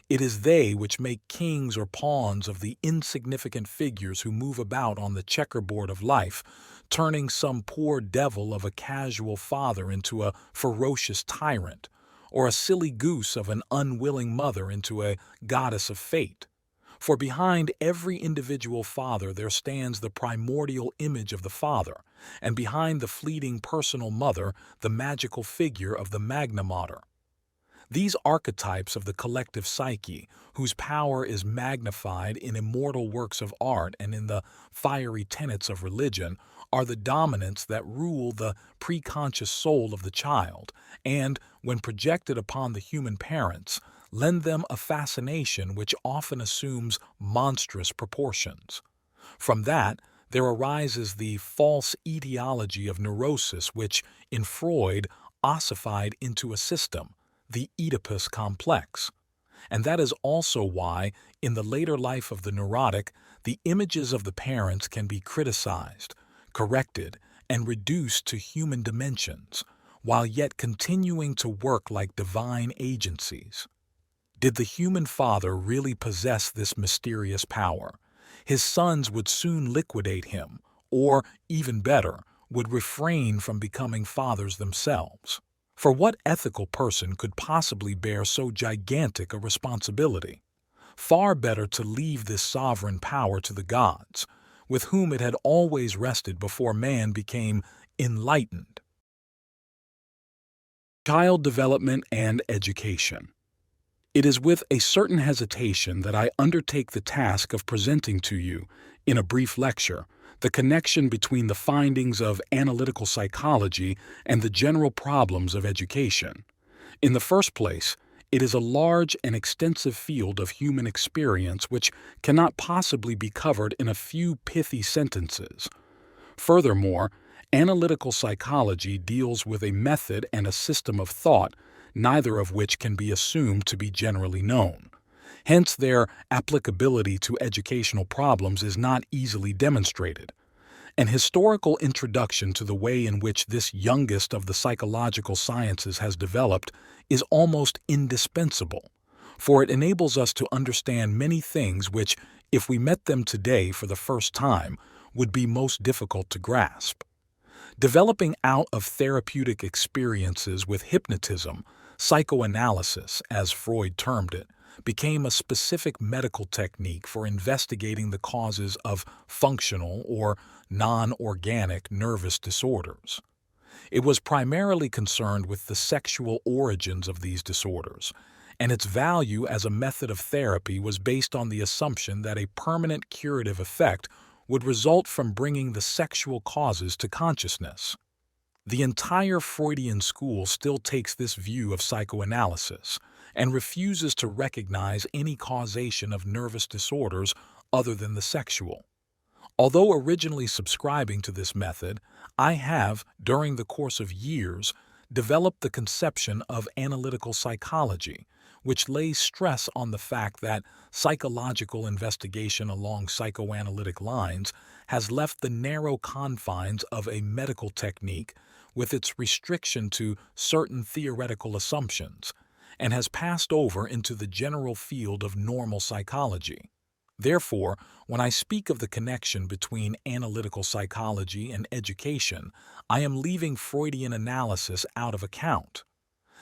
It is they which make kings or pawns of the insignificant figures who move about on the checkerboard of life, turning some poor devil of a casual father into a ferocious tyrant, or a silly goose of an unwilling mother into a goddess of fate. For behind every individual father there stands the primordial image of the father, and behind the fleeting personal mother the magical figure of the Magna Mater. These archetypes of the collective psyche, whose power is magnified in immortal works of art and in the fiery tenets of religion, are the dominants that rule the preconscious soul of the child, and, when projected upon the human parents, lend them a fascination which often assumes monstrous proportions. From that, there arises the false etiology of neurosis which, in Freud, ossified into a system, the Oedipus complex. And that is also why, in the later life of the neurotic, the images of the parents can be criticized, corrected, and reduced to human dimensions, while yet continuing to work like divine agencies. Did the human father really possess this mysterious power, his sons would soon liquidate him, or, even better, would refrain from becoming fathers themselves. For what ethical person could possibly bear so gigantic a responsibility? Far better to leave this sovereign power to the gods, with whom it had always rested before man became enlightened. Child development and education. It is with a certain hesitation that I undertake the task of presenting to you, in a brief lecture, the connection between the findings of analytical psychology and the general problems of education. In the first place, it is a large and extensive field of human experience which cannot possibly be covered in a few pithy sentences. Furthermore, analytical psychology deals with a method and a system of thought, neither of which can be assumed to be generally known. Hence, their applicability to educational problems is not easily demonstrated. An historical introduction to the way in which this youngest of the psychological sciences has developed is almost indispensable, for it enables us to understand many things which, if we met them today for the first time, would be most difficult to grasp. Developing out of therapeutic experiences with hypnotism, psychoanalysis, as Freud termed it, became a specific medical technique for investigating the causes of functional or non-organic nervous disorders. It was primarily concerned with the sexual origins of these disorders, and its value as a method of therapy was based on the assumption that a permanent curative effect would result from bringing the sexual causes to consciousness. The entire Freudian school still takes this view of psychoanalysis and refuses to recognize any causation of nervous disorders other than the sexual. Although originally subscribing to this method, I have, during the course of years, developed the conception of analytical psychology, which lays stress on the fact that psychological investigation along psychoanalytic lines has left the narrow confines of a medical technique with its restriction to certain theoretical assumptions, and has passed over into the general field of normal psychology. Therefore, when I speak of the connection between analytical psychology and education, I am leaving Freudian analysis out of account.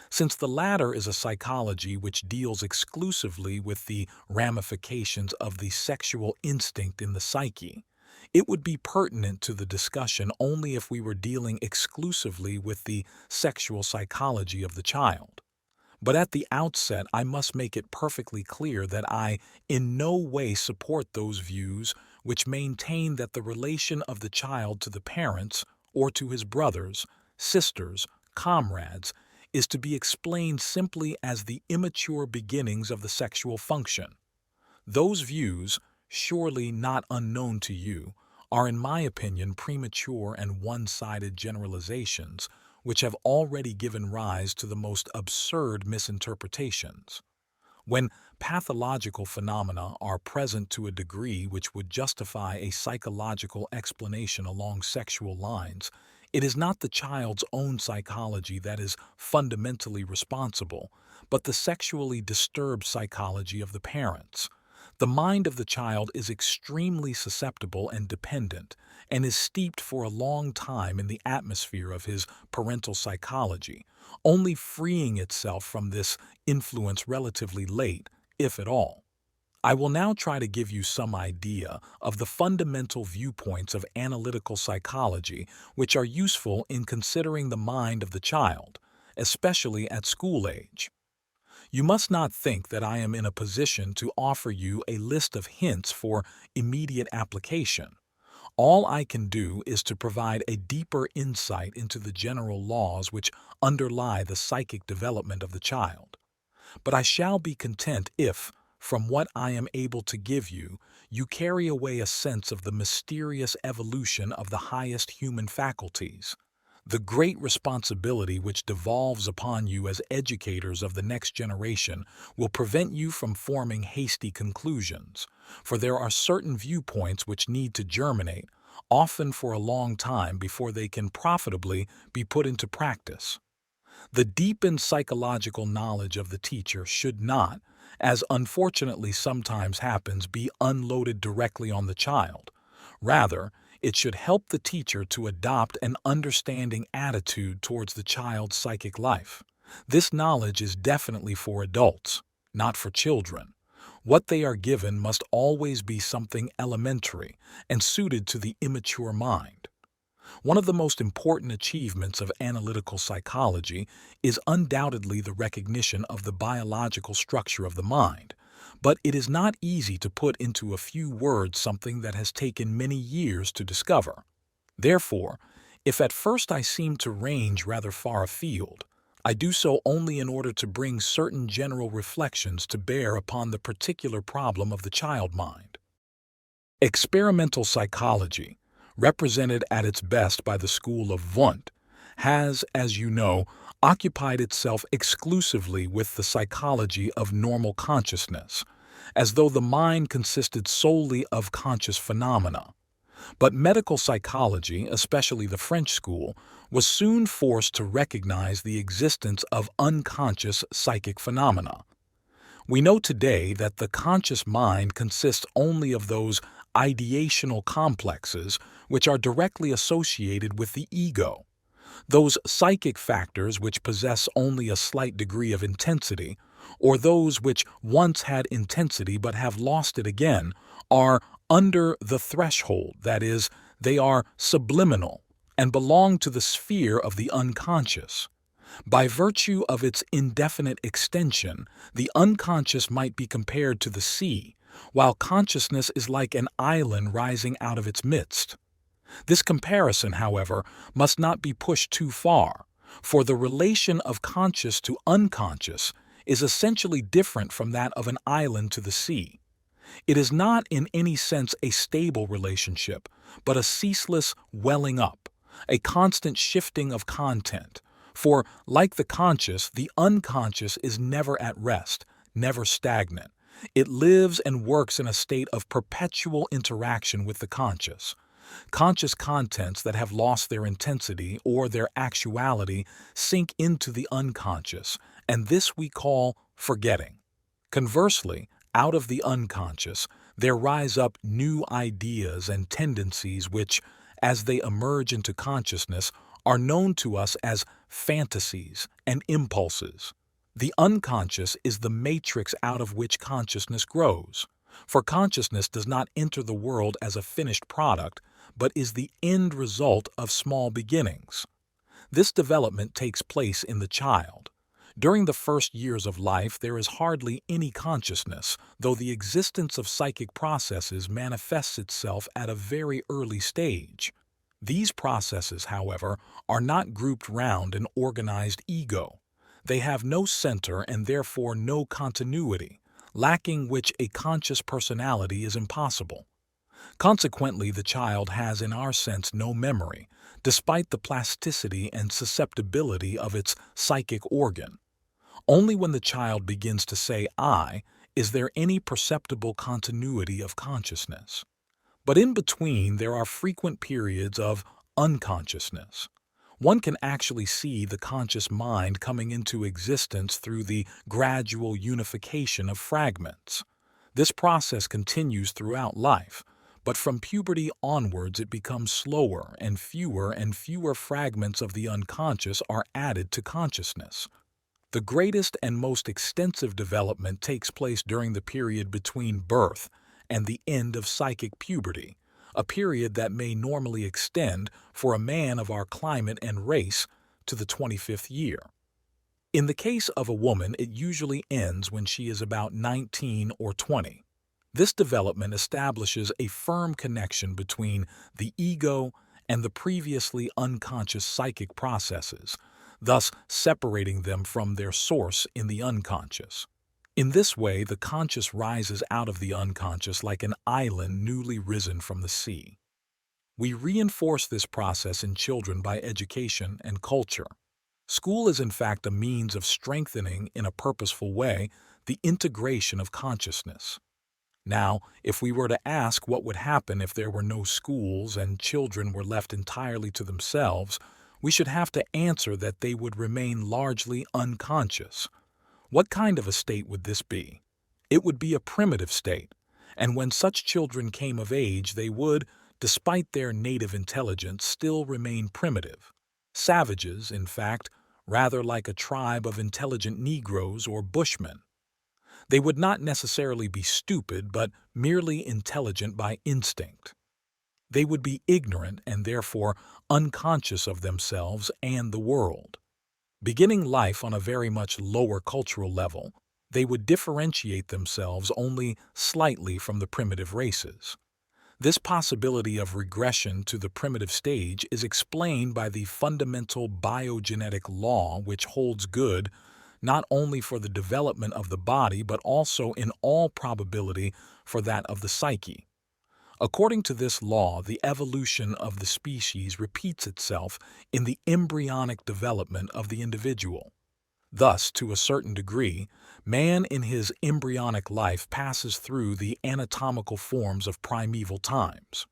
Since the latter is a psychology which deals exclusively with the ramifications of the sexual instinct in the psyche, it would be pertinent to the discussion only if we were dealing exclusively with the sexual psychology of the child. But at the outset, I must make it perfectly clear that I in no way support those views which maintain that the relation of the child to the parents or to his brothers, sisters, comrades is to be explained simply as the immature beginnings of the sexual function. Those views, surely not unknown to you, are in my opinion premature and one-sided generalizations which have already given rise to the most absurd misinterpretations. When pathological phenomena are present to a degree which would justify a psychological explanation along sexual lines, it is not the child's own psychology that is fundamentally responsible, but the sexually disturbed psychology of the parents. The mind of the child is extremely susceptible and dependent, and is steeped for a long time in the atmosphere of his parental psychology, only freeing itself from this influence relatively late, if at all. I will now try to give you some idea of the fundamental viewpoints of analytical psychology which are useful in considering the mind of the child, especially at school age. You must not think that I am in a position to offer you a list of hints for immediate application. All I can do is to provide a deeper insight into the general laws which underlie the psychic development of the child. But I shall be content if, from what I am able to give you, you carry away a sense of the mysterious evolution of the highest human faculties. The great responsibility which devolves upon you as educators of the next generation will prevent you from forming hasty conclusions, for there are certain viewpoints which need to germinate, often for a long time before they can profitably be put into practice. The deepened psychological knowledge of the teacher should not, as unfortunately sometimes happens, be unloaded directly on the child. Rather, it should help the teacher to adopt an understanding attitude towards the child's psychic life. This knowledge is definitely for adults, not for children. What they are given must always be something elementary and suited to the immature mind. One of the most important achievements of analytical psychology is undoubtedly the recognition of the biological structure of the mind, but it is not easy to put into a few words something that has taken many years to discover. Therefore, if at first I seem to range rather far afield, I do so only in order to bring certain general reflections to bear upon the particular problem of the child mind. Experimental psychology, represented at its best by the school of Wundt, has, as you know, occupied itself exclusively with the psychology of normal consciousness, as though the mind consisted solely of conscious phenomena. But medical psychology, especially the French school, was soon forced to recognize the existence of unconscious psychic phenomena. We know today that the conscious mind consists only of those ideational complexes which are directly associated with the ego. Those psychic factors which possess only a slight degree of intensity, or those which once had intensity but have lost it again, are under the threshold, that is, they are subliminal and belong to the sphere of the unconscious. By virtue of its indefinite extension, the unconscious might be compared to the sea, while consciousness is like an island rising out of its midst. This comparison, however, must not be pushed too far, for the relation of conscious to unconscious is essentially different from that of an island to the sea. It is not in any sense a stable relationship, but a ceaseless welling up, a constant shifting of content, for, like the conscious, the unconscious is never at rest, never stagnant. It lives and works in a state of perpetual interaction with the conscious. Conscious contents that have lost their intensity or their actuality sink into the unconscious, and this we call forgetting. Conversely, out of the unconscious, There rise up new ideas and tendencies which, as they emerge into consciousness, are known to us as fantasies and impulses. The unconscious is the matrix out of which consciousness grows, for consciousness does not enter the world as a finished product, but is the end result of small beginnings. This development takes place in the child. During the first years of life, there is hardly any consciousness, though the existence of psychic processes manifests itself at a very early stage. These processes, however, are not grouped round an organized ego. They have no center and therefore no continuity, lacking which a conscious personality is impossible. Consequently, the child has in our sense no memory, despite the plasticity and susceptibility of its psychic organ. Only when the child begins to say "I" is there any perceptible continuity of consciousness. But in between there are frequent periods of unconsciousness. One can actually see the conscious mind coming into existence through the gradual unification of fragments. This process continues throughout life, but from puberty onwards it becomes slower and fewer fragments of the unconscious are added to consciousness. The greatest and most extensive development takes place during the period between birth and the end of psychic puberty, a period that may normally extend, for a man of our climate and race, to the 25th year. In the case of a woman, it usually ends when she is about 19 or 20. This development establishes a firm connection between the ego and the previously unconscious psychic processes, thus separating them from their source in the unconscious. In this way, the conscious rises out of the unconscious like an island newly risen from the sea. We reinforce this process in children by education and culture. School is in fact a means of strengthening in a purposeful way the integration of consciousness. Now, if we were to ask what would happen if there were no schools and children were left entirely to themselves, we should have to answer that they would remain largely unconscious. What kind of a state would this be? It would be a primitive state, and when such children came of age, they would, despite their native intelligence, still remain primitive. Savages, in fact, rather like a tribe of intelligent Negroes or Bushmen. They would not necessarily be stupid, but merely intelligent by instinct. They would be ignorant and therefore unconscious of themselves and the world. Beginning life on a very much lower cultural level, they would differentiate themselves only slightly from the primitive races. This possibility of regression to the primitive stage is explained by the fundamental biogenetic law which holds good not only for the development of the body but also in all probability for that of the psyche. According to this law, the evolution of the species repeats itself in the embryonic development of the individual. Thus, to a certain degree, man in his embryonic life passes through the anatomical forms of primeval times.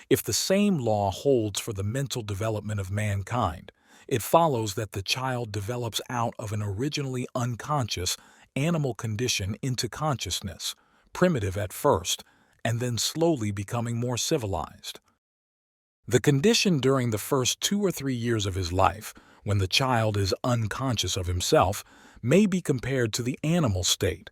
If the same law holds for the mental development of mankind, it follows that the child develops out of an originally unconscious animal condition into consciousness, primitive at first, and then slowly becoming more civilized. The condition during the first 2 or 3 years of his life, when the child is unconscious of himself, may be compared to the animal state.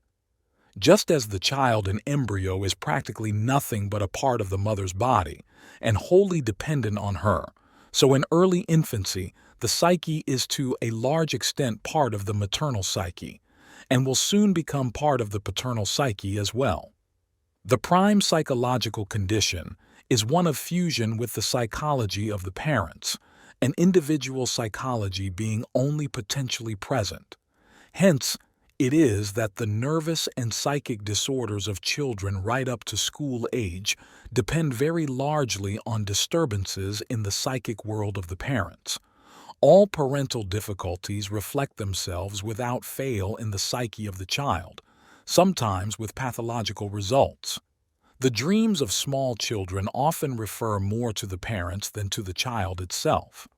Just as the child in embryo is practically nothing but a part of the mother's body and wholly dependent on her, so in early infancy the psyche is to a large extent part of the maternal psyche, and will soon become part of the paternal psyche as well. The prime psychological condition is one of fusion with the psychology of the parents, an individual psychology being only potentially present. Hence, it is that the nervous and psychic disorders of children right up to school age depend very largely on disturbances in the psychic world of the parents. All parental difficulties reflect themselves without fail in the psyche of the child, sometimes with pathological results. The dreams of small children often refer more to the parents than to the child itself.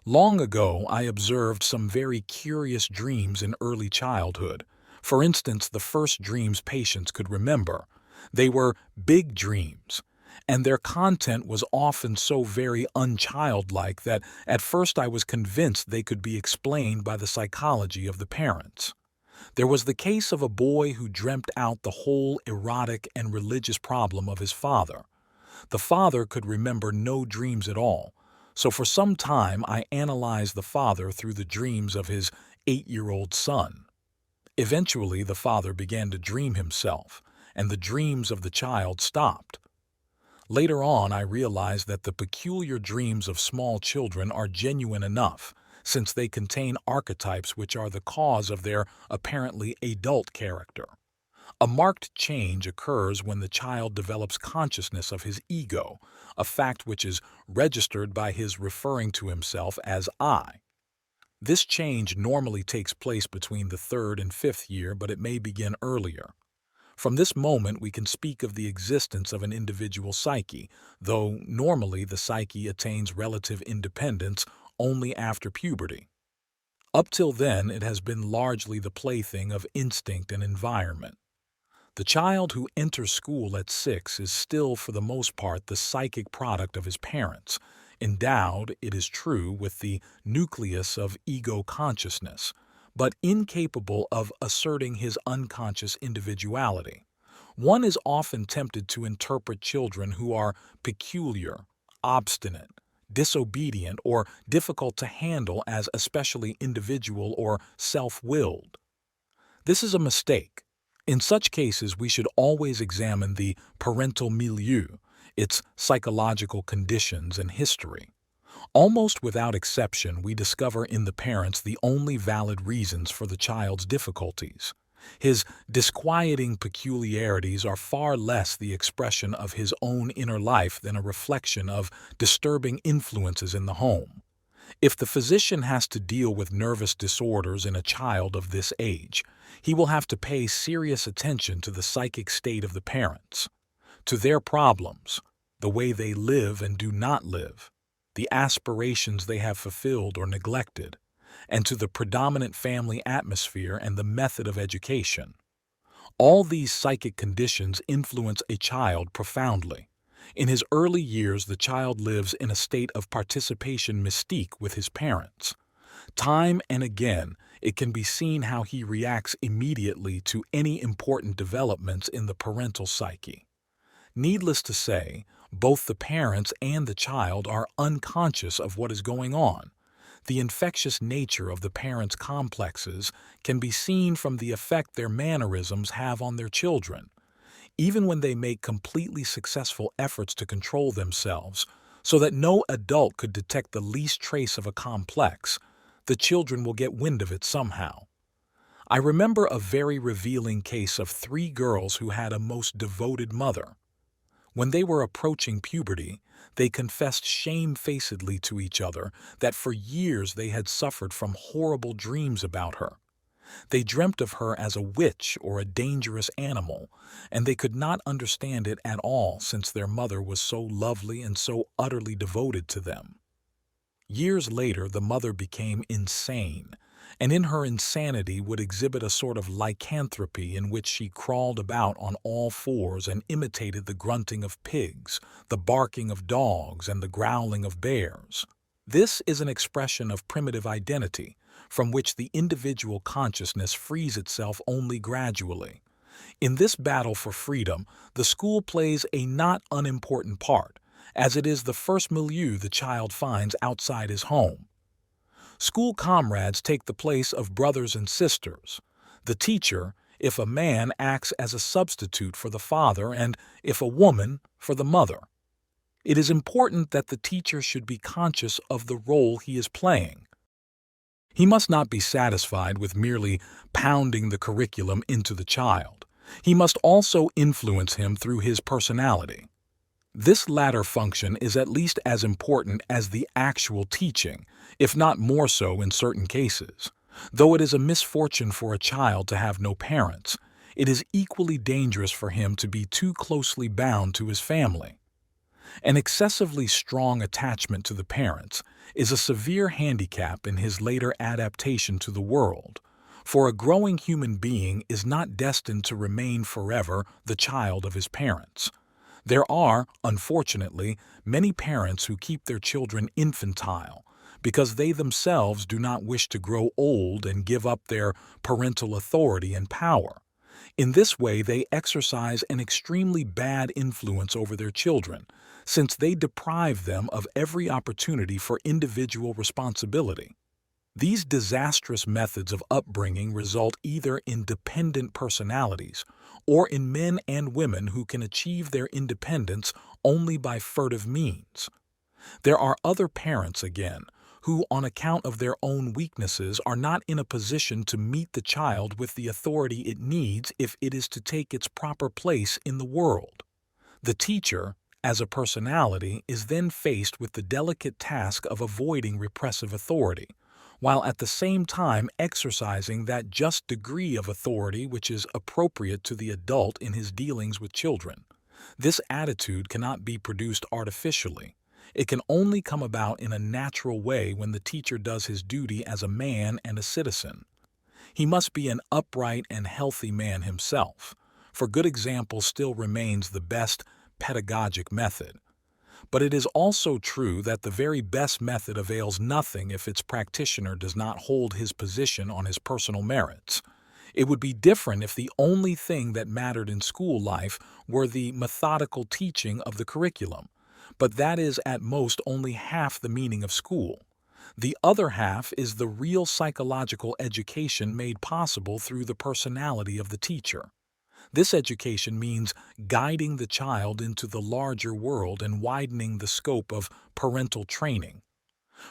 Long ago, I observed some very curious dreams in early childhood, for instance, the first dreams patients could remember, They were big dreams, and their content was often so very unchildlike that at first I was convinced they could be explained by the psychology of the parents. There was the case of a boy who dreamt out the whole erotic and religious problem of his father. The father could remember no dreams at all, so for some time I analyzed the father through the dreams of his 8-year-old son. Eventually, the father began to dream himself, and the dreams of the child stopped. Later on, I realized that the peculiar dreams of small children are genuine enough, since they contain archetypes which are the cause of their apparently adult character. A marked change occurs when the child develops consciousness of his ego, a fact which is registered by his referring to himself as I. This change normally takes place between the 3rd and 5th year, but it may begin earlier. From this moment, we can speak of the existence of an individual psyche, though normally the psyche attains relative independence only after puberty. Up till then, it has been largely the plaything of instinct and environment. The child who enters school at 6 is still, for the most part, the psychic product of his parents, endowed, it is true, with the nucleus of ego consciousness, but incapable of asserting his unconscious individuality. One is often tempted to interpret children who are peculiar, obstinate, disobedient, or difficult to handle as especially individual or self-willed. This is a mistake. In such cases, we should always examine the parental milieu, its psychological conditions and history. Almost without exception, we discover in the parents the only valid reasons for the child's difficulties. His disquieting peculiarities are far less the expression of his own inner life than a reflection of disturbing influences in the home. If the physician has to deal with nervous disorders in a child of this age, he will have to pay serious attention to the psychic state of the parents, to their problems, the way they live and do not live, the aspirations they have fulfilled or neglected, and to the predominant family atmosphere and the method of education. All these psychic conditions influence a child profoundly. In his early years, the child lives in a state of participation mystique with his parents. Time and again, it can be seen how he reacts immediately to any important developments in the parental psyche. Needless to say, both the parents and the child are unconscious of what is going on. The infectious nature of the parents' complexes can be seen from the effect their mannerisms have on their children. Even when they make completely successful efforts to control themselves, so that no adult could detect the least trace of a complex, the children will get wind of it somehow. I remember a very revealing case of 3 girls who had a most devoted mother. When they were approaching puberty, they confessed shamefacedly to each other that for years they had suffered from horrible dreams about her. They dreamt of her as a witch or a dangerous animal, and they could not understand it at all since their mother was so lovely and so utterly devoted to them. Years later, the mother became insane, and in her insanity would exhibit a sort of lycanthropy in which she crawled about on all fours and imitated the grunting of pigs, the barking of dogs, and the growling of bears. This is an expression of primitive identity, from which the individual consciousness frees itself only gradually. In this battle for freedom, the school plays a not unimportant part, as it is the first milieu the child finds outside his home. School comrades take the place of brothers and sisters. The teacher, if a man, acts as a substitute for the father, and if a woman, for the mother. It is important that the teacher should be conscious of the role he is playing. He must not be satisfied with merely pounding the curriculum into the child. He must also influence him through his personality. This latter function is at least as important as the actual teaching, if not more so in certain cases. Though it is a misfortune for a child to have no parents, it is equally dangerous for him to be too closely bound to his family. An excessively strong attachment to the parents is a severe handicap in his later adaptation to the world. For a growing human being is not destined to remain forever the child of his parents. There are, unfortunately, many parents who keep their children infantile because they themselves do not wish to grow old and give up their parental authority and power. In this way, they exercise an extremely bad influence over their children, since they deprive them of every opportunity for individual responsibility. These disastrous methods of upbringing result either in dependent personalities or in men and women who can achieve their independence only by furtive means. There are other parents, again, who, on account of their own weaknesses, are not in a position to meet the child with the authority it needs if it is to take its proper place in the world. The teacher, as a personality, is then faced with the delicate task of avoiding repressive authority, while at the same time exercising that just degree of authority which is appropriate to the adult in his dealings with children. This attitude cannot be produced artificially. It can only come about in a natural way when the teacher does his duty as a man and a citizen. He must be an upright and healthy man himself, for good example still remains the best pedagogic method. But it is also true that the very best method avails nothing if its practitioner does not hold his position on his personal merits. It would be different if the only thing that mattered in school life were the methodical teaching of the curriculum, but that is at most only half the meaning of school. The other half is the real psychological education made possible through the personality of the teacher. This education means guiding the child into the larger world and widening the scope of parental training.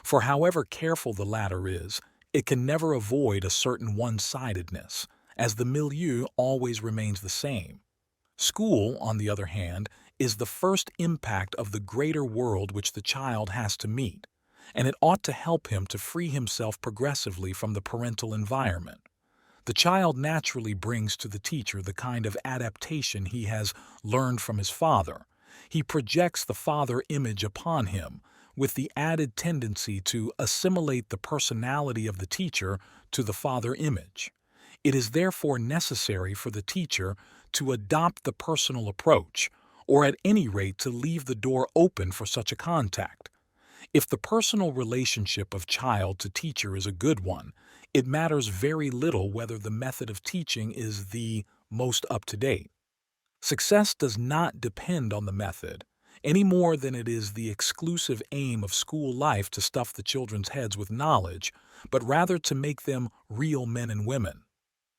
For however careful the latter is, it can never avoid a certain one-sidedness, as the milieu always remains the same. School, on the other hand, is the first impact of the greater world which the child has to meet, and it ought to help him to free himself progressively from the parental environment. The child naturally brings to the teacher the kind of adaptation he has learned from his father. He projects the father image upon him, with the added tendency to assimilate the personality of the teacher to the father image. It is therefore necessary for the teacher to adopt the personal approach, or at any rate to leave the door open for such a contact. If the personal relationship of child to teacher is a good one, it matters very little whether the method of teaching is the most up-to-date. Success does not depend on the method, any more than it is the exclusive aim of school life to stuff the children's heads with knowledge, but rather to make them real men and women.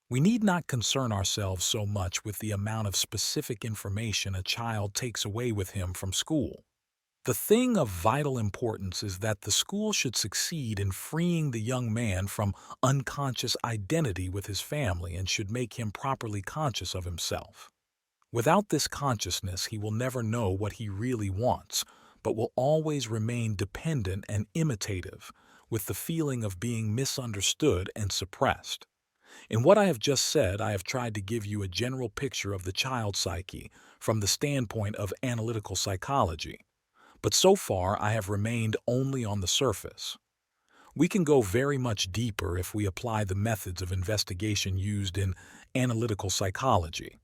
We need not concern ourselves so much with the amount of specific information a child takes away with him from school. The thing of vital importance is that the school should succeed in freeing the young man from unconscious identity with his family and should make him properly conscious of himself. Without this consciousness, he will never know what he really wants, but will always remain dependent and imitative, with the feeling of being misunderstood and suppressed. In what I have just said, I have tried to give you a general picture of the child psyche from the standpoint of analytical psychology. But so far, I have remained only on the surface. We can go very much deeper if we apply the methods of investigation used in analytical psychology.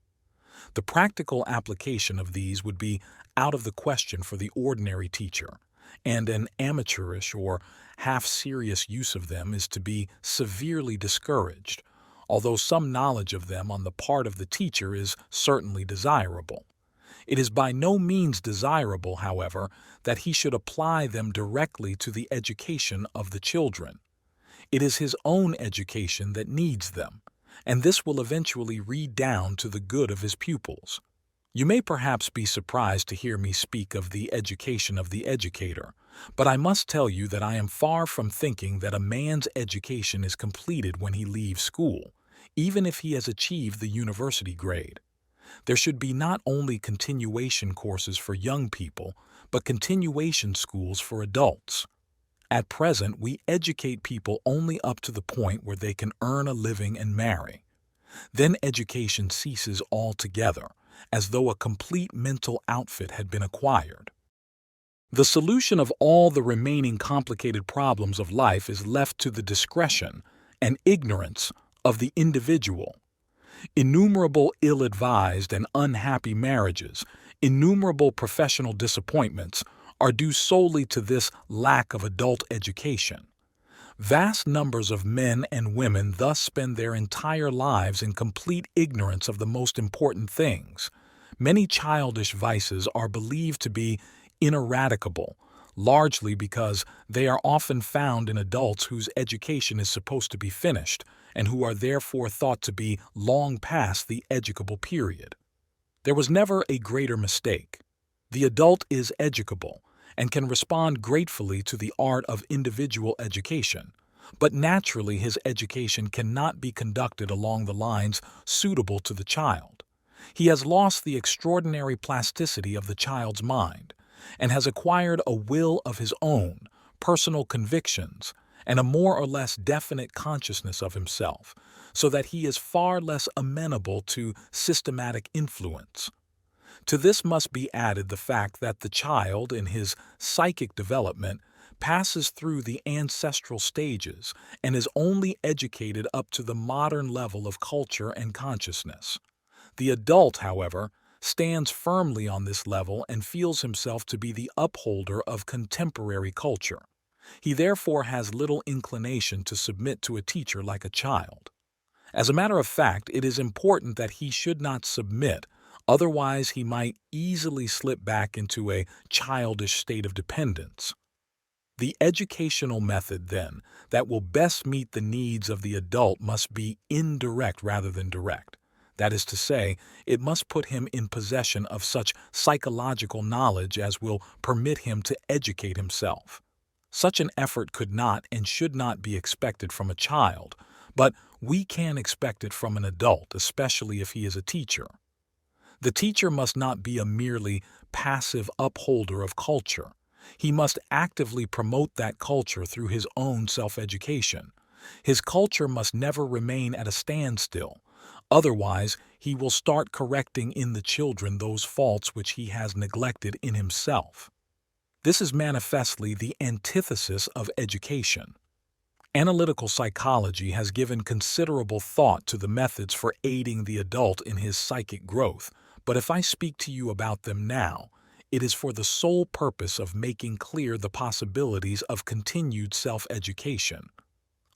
The practical application of these would be out of the question for the ordinary teacher, and an amateurish or half-serious use of them is to be severely discouraged, although some knowledge of them on the part of the teacher is certainly desirable. It is by no means desirable, however, that he should apply them directly to the education of the children. It is his own education that needs them, and this will eventually read down to the good of his pupils. You may perhaps be surprised to hear me speak of the education of the educator, but I must tell you that I am far from thinking that a man's education is completed when he leaves school, even if he has achieved the university grade. There should be not only continuation courses for young people, but continuation schools for adults. At present, we educate people only up to the point where they can earn a living and marry. Then education ceases altogether, as though a complete mental outfit had been acquired. The solution of all the remaining complicated problems of life is left to the discretion and ignorance of the individual. Innumerable ill-advised and unhappy marriages, innumerable professional disappointments are due solely to this lack of adult education. Vast numbers of men and women thus spend their entire lives in complete ignorance of the most important things. Many childish vices are believed to be ineradicable, largely because they are often found in adults whose education is supposed to be finished and who are therefore thought to be long past the educable period. There was never a greater mistake. The adult is educable and can respond gratefully to the art of individual education, but naturally his education cannot be conducted along the lines suitable to the child. He has lost the extraordinary plasticity of the child's mind and has acquired a will of his own, personal convictions, and a more or less definite consciousness of himself, so that he is far less amenable to systematic influence. To this must be added the fact that the child, in his psychic development, passes through the ancestral stages and is only educated up to the modern level of culture and consciousness. The adult, however, stands firmly on this level and feels himself to be the upholder of contemporary culture. He therefore has little inclination to submit to a teacher like a child. As a matter of fact, it is important that he should not submit. Otherwise, he might easily slip back into a childish state of dependence. The educational method, then, that will best meet the needs of the adult must be indirect rather than direct. That is to say, it must put him in possession of such psychological knowledge as will permit him to educate himself. Such an effort could not and should not be expected from a child, but we can expect it from an adult, especially if he is a teacher. The teacher must not be a merely passive upholder of culture. He must actively promote that culture through his own self-education. His culture must never remain at a standstill. Otherwise, he will start correcting in the children those faults which he has neglected in himself. This is manifestly the antithesis of education. Analytical psychology has given considerable thought to the methods for aiding the adult in his psychic growth, but if I speak to you about them now, it is for the sole purpose of making clear the possibilities of continued self-education.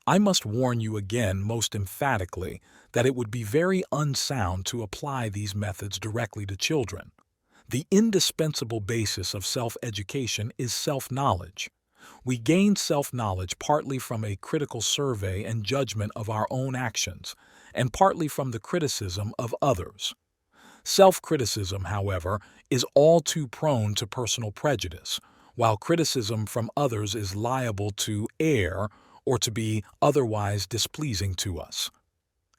I must warn you again most emphatically that it would be very unsound to apply these methods directly to children. The indispensable basis of self-education is self-knowledge. We gain self-knowledge partly from a critical survey and judgment of our own actions, and partly from the criticism of others. Self-criticism, however, is all too prone to personal prejudice, while criticism from others is liable to err or to be otherwise displeasing to us.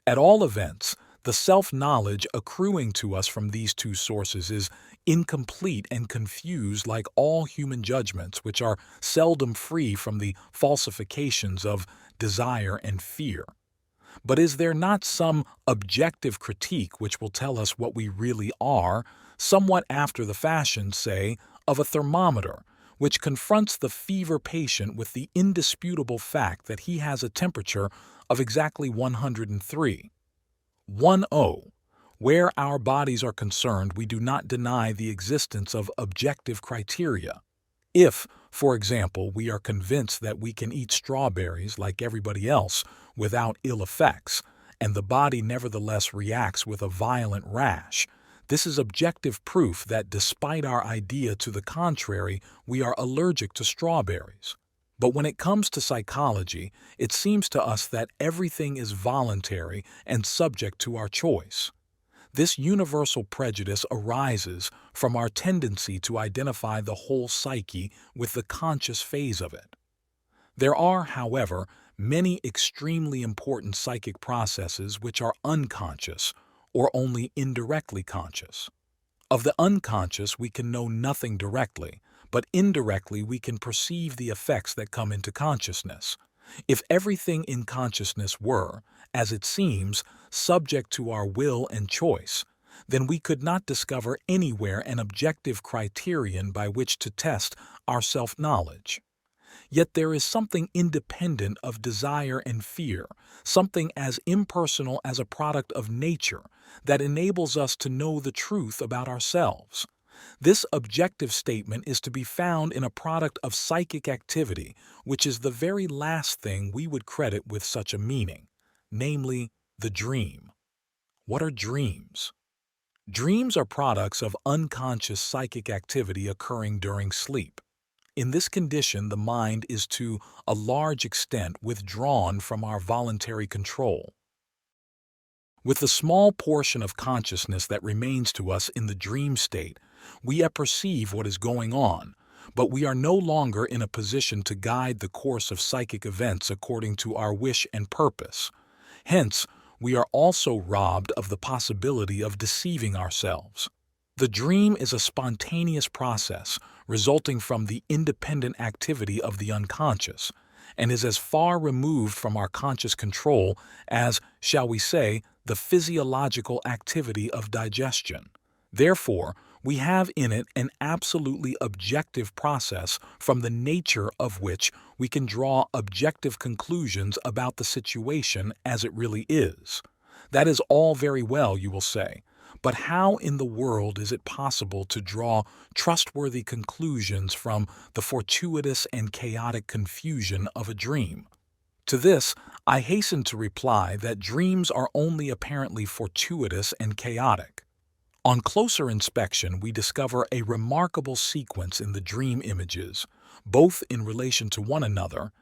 At all events, the self-knowledge accruing to us from these two sources is incomplete and confused like all human judgments, which are seldom free from the falsifications of desire and fear. But is there not some objective critique which will tell us what we really are, somewhat after the fashion, say, of a thermometer, which confronts the fever patient with the indisputable fact that he has a temperature of exactly 103. 1.0. Where our bodies are concerned, we do not deny the existence of objective criteria. If, for example, we are convinced that we can eat strawberries like everybody else without ill effects, and the body nevertheless reacts with a violent rash, this is objective proof that despite our idea to the contrary, we are allergic to strawberries. But when it comes to psychology, it seems to us that everything is voluntary and subject to our choice. This universal prejudice arises from our tendency to identify the whole psyche with the conscious phase of it. There are, however, many extremely important psychic processes which are unconscious or only indirectly conscious. Of the unconscious we can know nothing directly, but indirectly we can perceive the effects that come into consciousness. If everything in consciousness were, as it seems, subject to our will and choice, then we could not discover anywhere an objective criterion by which to test our self-knowledge. Yet there is something independent of desire and fear, something as impersonal as a product of nature, that enables us to know the truth about ourselves. This objective statement is to be found in a product of psychic activity, which is the very last thing we would credit with such a meaning, namely, the dream. What are dreams? Dreams are products of unconscious psychic activity occurring during sleep. In this condition, the mind is to a large extent withdrawn from our voluntary control. With the small portion of consciousness that remains to us in the dream state, we apperceive what is going on, but we are no longer in a position to guide the course of psychic events according to our wish and purpose. Hence, we are also robbed of the possibility of deceiving ourselves. The dream is a spontaneous process resulting from the independent activity of the unconscious, and is as far removed from our conscious control as, shall we say, the physiological activity of digestion. Therefore, we have in it an absolutely objective process from the nature of which we can draw objective conclusions about the situation as it really is. That is all very well, you will say, but how in the world is it possible to draw trustworthy conclusions from the fortuitous and chaotic confusion of a dream? To this, I hasten to reply that dreams are only apparently fortuitous and chaotic. On closer inspection, we discover a remarkable sequence in the dream images, both in relation to one another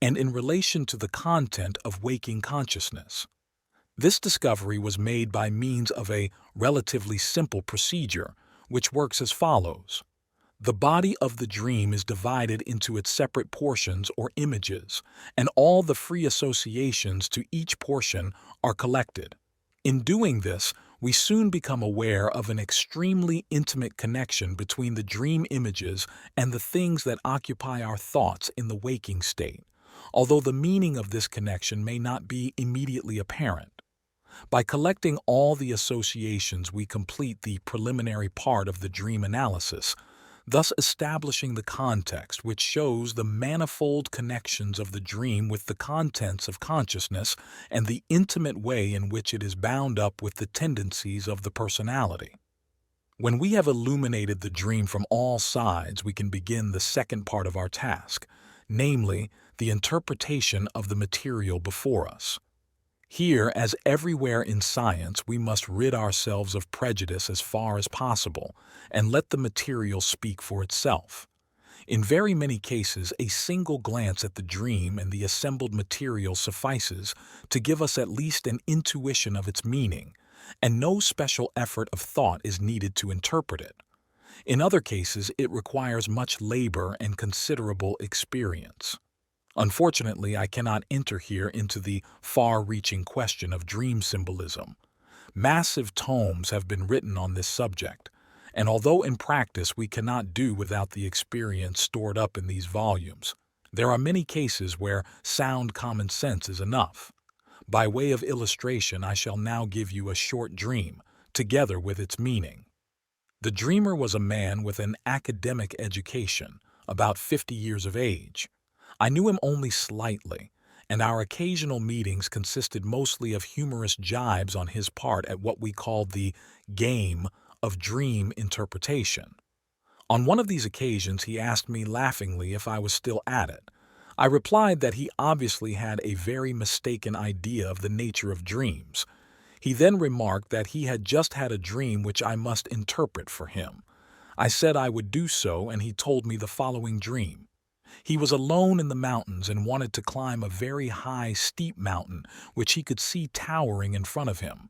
and in relation to the content of waking consciousness. This discovery was made by means of a relatively simple procedure, which works as follows. The body of the dream is divided into its separate portions or images, and all the free associations to each portion are collected. In doing this, we soon become aware of an extremely intimate connection between the dream images and the things that occupy our thoughts in the waking state, although the meaning of this connection may not be immediately apparent. By collecting all the associations, we complete the preliminary part of the dream analysis, thus establishing the context which shows the manifold connections of the dream with the contents of consciousness and the intimate way in which it is bound up with the tendencies of the personality. When we have illuminated the dream from all sides, we can begin the second part of our task, namely, the interpretation of the material before us. Here, as everywhere in science, we must rid ourselves of prejudice as far as possible and let the material speak for itself. In very many cases, a single glance at the dream and the assembled material suffices to give us at least an intuition of its meaning, and no special effort of thought is needed to interpret it. In other cases, it requires much labor and considerable experience. Unfortunately, I cannot enter here into the far-reaching question of dream symbolism. Massive tomes have been written on this subject, and although in practice we cannot do without the experience stored up in these volumes, there are many cases where sound common sense is enough. By way of illustration, I shall now give you a short dream, together with its meaning. The dreamer was a man with an academic education, about 50 years of age. I knew him only slightly, and our occasional meetings consisted mostly of humorous jibes on his part at what we called the game of dream interpretation. On one of these occasions, he asked me laughingly if I was still at it. I replied that he obviously had a very mistaken idea of the nature of dreams. He then remarked that he had just had a dream which I must interpret for him. I said I would do so, and he told me the following dream. He was alone in the mountains and wanted to climb a very high, steep mountain which he could see towering in front of him.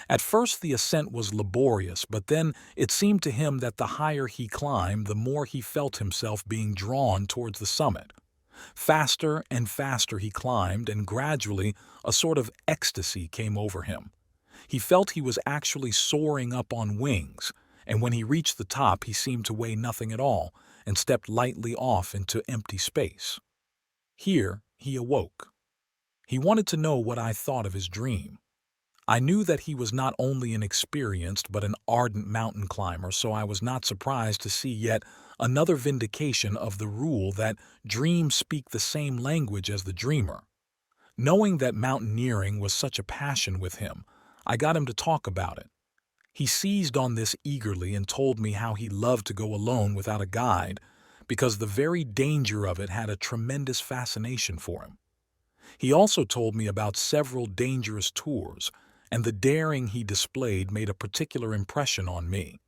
At first the ascent was laborious, but then it seemed to him that the higher he climbed, the more he felt himself being drawn towards the summit. Faster and faster he climbed, and gradually a sort of ecstasy came over him. He felt he was actually soaring up on wings, and when he reached the top he seemed to weigh nothing at all, and stepped lightly off into empty space. Here he awoke. He wanted to know what I thought of his dream. I knew that he was not only an experienced but an ardent mountain climber, so I was not surprised to see yet another vindication of the rule that dreams speak the same language as the dreamer. Knowing that mountaineering was such a passion with him, I got him to talk about it. He seized on this eagerly and told me how he loved to go alone without a guide, because the very danger of it had a tremendous fascination for him. He also told me about several dangerous tours, and the daring he displayed made a particular impression on me.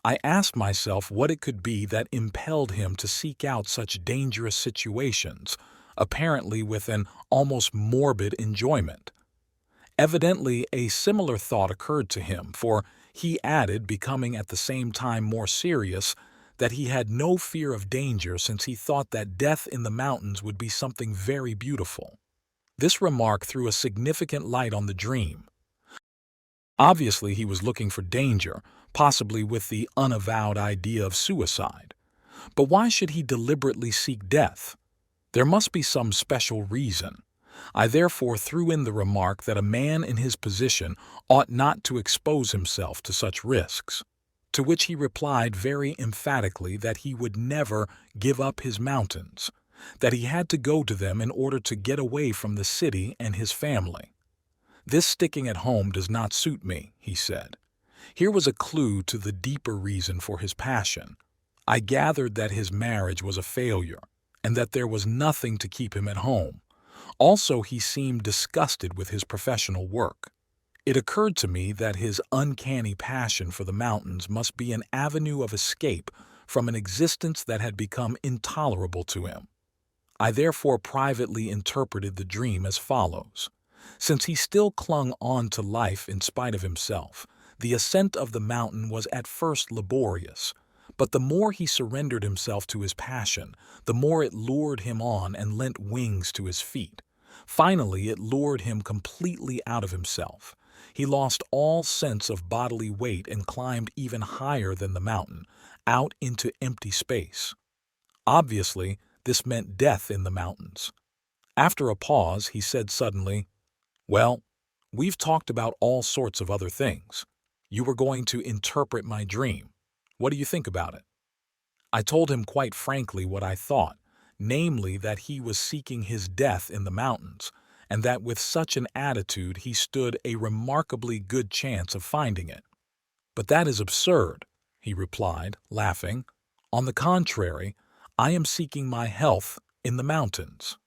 I asked myself what it could be that impelled him to seek out such dangerous situations, apparently with an almost morbid enjoyment. Evidently, a similar thought occurred to him, for he added, becoming at the same time more serious, that he had no fear of danger since he thought that death in the mountains would be something very beautiful. This remark threw a significant light on the dream. Obviously, he was looking for danger, possibly with the unavowed idea of suicide. But why should he deliberately seek death? There must be some special reason. I therefore threw in the remark that a man in his position ought not to expose himself to such risks, to which he replied very emphatically that he would never give up his mountains, that he had to go to them in order to get away from the city and his family. This sticking at home does not suit me, he said. Here was a clue to the deeper reason for his passion. I gathered that his marriage was a failure, and that there was nothing to keep him at home. Also, he seemed disgusted with his professional work. It occurred to me that his uncanny passion for the mountains must be an avenue of escape from an existence that had become intolerable to him. I therefore privately interpreted the dream as follows. Since he still clung on to life in spite of himself, the ascent of the mountain was at first laborious, but the more he surrendered himself to his passion, the more it lured him on and lent wings to his feet. Finally, it lured him completely out of himself. He lost all sense of bodily weight and climbed even higher than the mountain, out into empty space. Obviously, this meant death in the mountains. After a pause, he said suddenly, "Well, we've talked about all sorts of other things. You were going to interpret my dream. What do you think about it?" I told him quite frankly what I thought, namely that he was seeking his death in the mountains, and that with such an attitude he stood a remarkably good chance of finding it. "But that is absurd," he replied, laughing. "On the contrary, I am seeking my health in the mountains."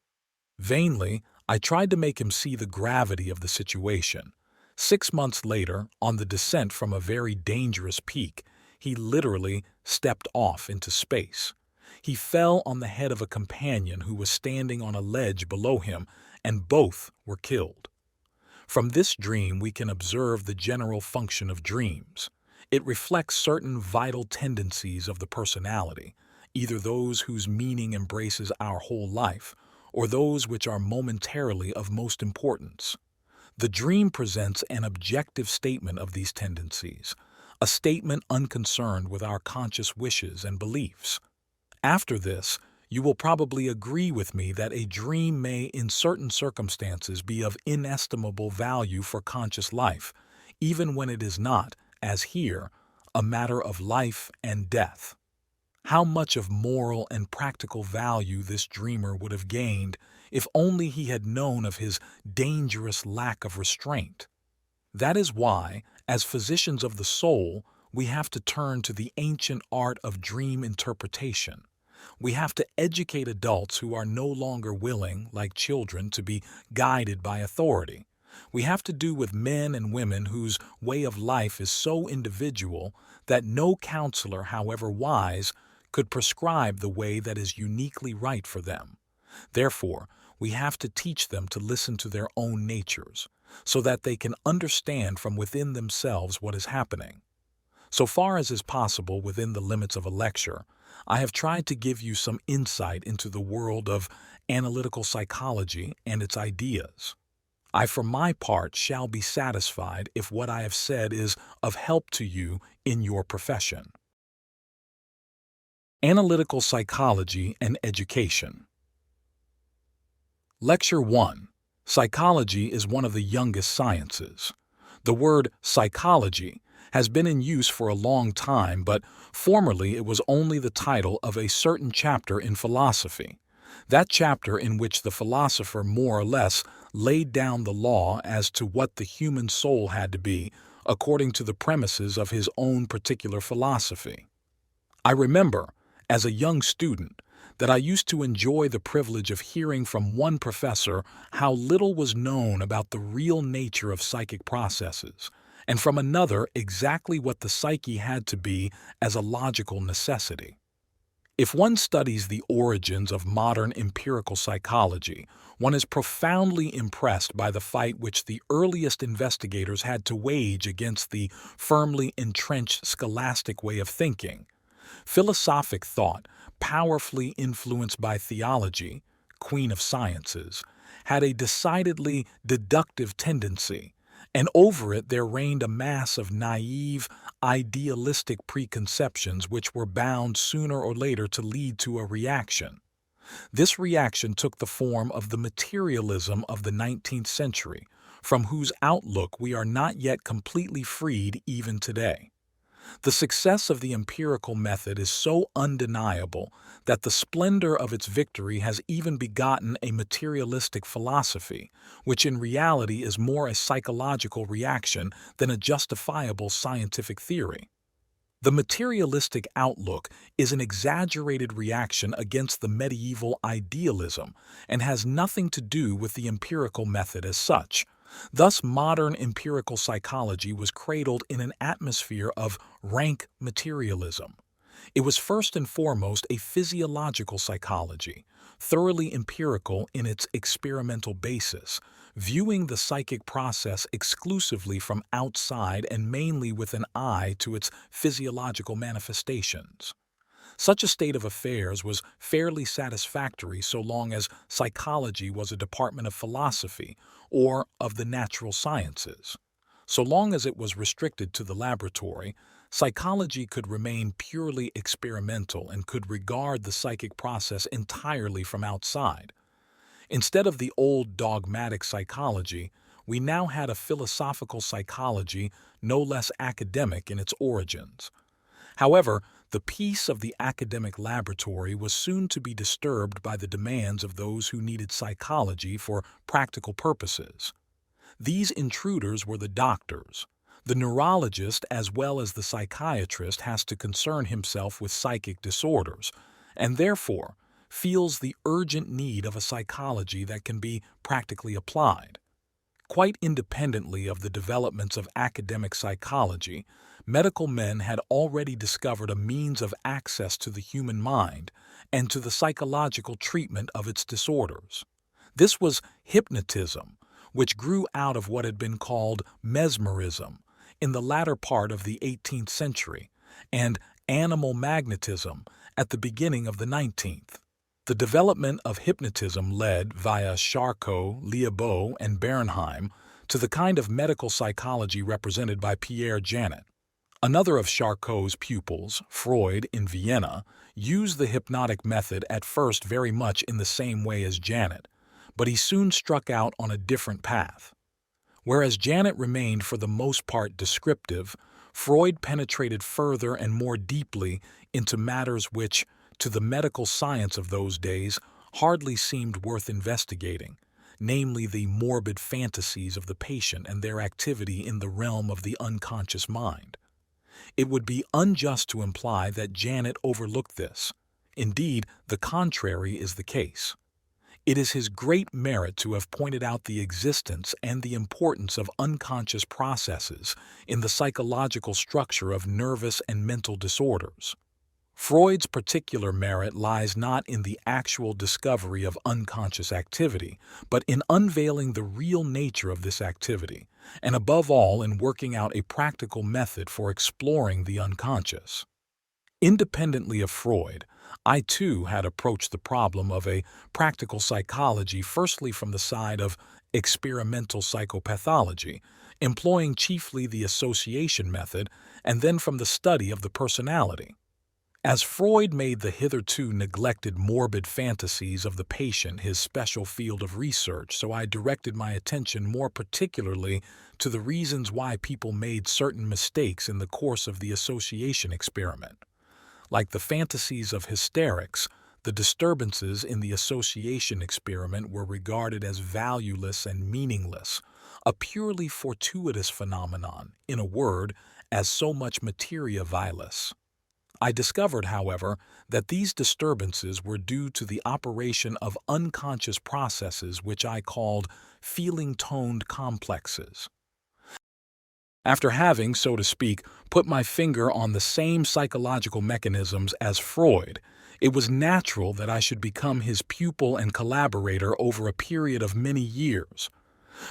Vainly, I tried to make him see the gravity of the situation. 6 months later, on the descent from a very dangerous peak, he literally stepped off into space. He fell on the head of a companion who was standing on a ledge below him, and both were killed. From this dream we can observe the general function of dreams. It reflects certain vital tendencies of the personality, either those whose meaning embraces our whole life, or those which are momentarily of most importance. The dream presents an objective statement of these tendencies, a statement unconcerned with our conscious wishes and beliefs. After this, you will probably agree with me that a dream may, in certain circumstances, be of inestimable value for conscious life, even when it is not, as here, a matter of life and death. How much of moral and practical value this dreamer would have gained if only he had known of his dangerous lack of restraint. That is why, as physicians of the soul, we have to turn to the ancient art of dream interpretation. We have to educate adults who are no longer willing, like children, to be guided by authority. We have to do with men and women whose way of life is so individual that no counselor, however wise, could prescribe the way that is uniquely right for them. Therefore, we have to teach them to listen to their own natures, so that they can understand from within themselves what is happening. So far as is possible within the limits of a lecture, I have tried to give you some insight into the world of analytical psychology and its ideas. I, for my part, shall be satisfied if what I have said is of help to you in your profession. Analytical Psychology and Education. Lecture 1. Psychology is one of the youngest sciences. The word psychology has been in use for a long time, but formerly it was only the title of a certain chapter in philosophy. That chapter in which the philosopher more or less laid down the law as to what the human soul had to be, according to the premises of his own particular philosophy. I remember, as a young student, that I used to enjoy the privilege of hearing from one professor how little was known about the real nature of psychic processes, and from another exactly what the psyche had to be as a logical necessity. If one studies the origins of modern empirical psychology, one is profoundly impressed by the fight which the earliest investigators had to wage against the firmly entrenched scholastic way of thinking. Philosophic thought, powerfully influenced by theology, queen of sciences, had a decidedly deductive tendency, and over it there reigned a mass of naive, idealistic preconceptions which were bound sooner or later to lead to a reaction. This reaction took the form of the materialism of the 19th century, from whose outlook we are not yet completely freed even today. The success of the empirical method is so undeniable that the splendor of its victory has even begotten a materialistic philosophy, which in reality is more a psychological reaction than a justifiable scientific theory. The materialistic outlook is an exaggerated reaction against the medieval idealism and has nothing to do with the empirical method as such. Thus, modern empirical psychology was cradled in an atmosphere of rank materialism. It was first and foremost a physiological psychology, thoroughly empirical in its experimental basis, viewing the psychic process exclusively from outside and mainly with an eye to its physiological manifestations. Such a state of affairs was fairly satisfactory so long as psychology was a department of philosophy or of the natural sciences. So long as it was restricted to the laboratory, psychology could remain purely experimental and could regard the psychic process entirely from outside. Instead of the old dogmatic psychology, we now had a philosophical psychology no less academic in its origins. However, the peace of the academic laboratory was soon to be disturbed by the demands of those who needed psychology for practical purposes. These intruders were the doctors. The neurologist as well as the psychiatrist has to concern himself with psychic disorders, and therefore feels the urgent need of a psychology that can be practically applied. Quite independently of the developments of academic psychology, medical men had already discovered a means of access to the human mind and to the psychological treatment of its disorders. This was hypnotism, which grew out of what had been called mesmerism in the latter part of the 18th century and animal magnetism at the beginning of the 19th. The development of hypnotism led, via Charcot, Liabeau, and Bernheim, to the kind of medical psychology represented by Pierre Janet. Another of Charcot's pupils, Freud, in Vienna, used the hypnotic method at first very much in the same way as Janet, but he soon struck out on a different path. Whereas Janet remained for the most part descriptive, Freud penetrated further and more deeply into matters which, to the medical science of those days, hardly seemed worth investigating, namely the morbid fantasies of the patient and their activity in the realm of the unconscious mind. It would be unjust to imply that Janet overlooked this. Indeed, the contrary is the case. It is his great merit to have pointed out the existence and the importance of unconscious processes in the psychological structure of nervous and mental disorders. Freud's particular merit lies not in the actual discovery of unconscious activity, but in unveiling the real nature of this activity, and above all in working out a practical method for exploring the unconscious. Independently of Freud, I too had approached the problem of a practical psychology firstly from the side of experimental psychopathology, employing chiefly the association method, and then from the study of the personality. As Freud made the hitherto neglected morbid fantasies of the patient his special field of research, so I directed my attention more particularly to the reasons why people made certain mistakes in the course of the association experiment. Like the fantasies of hysterics, the disturbances in the association experiment were regarded as valueless and meaningless, a purely fortuitous phenomenon, in a word, as so much materia vilis. I discovered, however, that these disturbances were due to the operation of unconscious processes which I called feeling-toned complexes. After having, so to speak, put my finger on the same psychological mechanisms as Freud, it was natural that I should become his pupil and collaborator over a period of many years.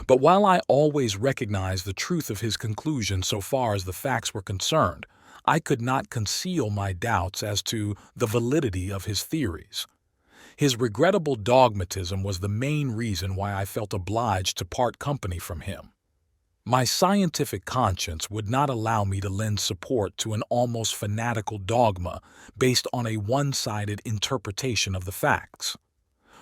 But while I always recognized the truth of his conclusion so far as the facts were concerned, I could not conceal my doubts as to the validity of his theories. His regrettable dogmatism was the main reason why I felt obliged to part company from him. My scientific conscience would not allow me to lend support to an almost fanatical dogma based on a one-sided interpretation of the facts.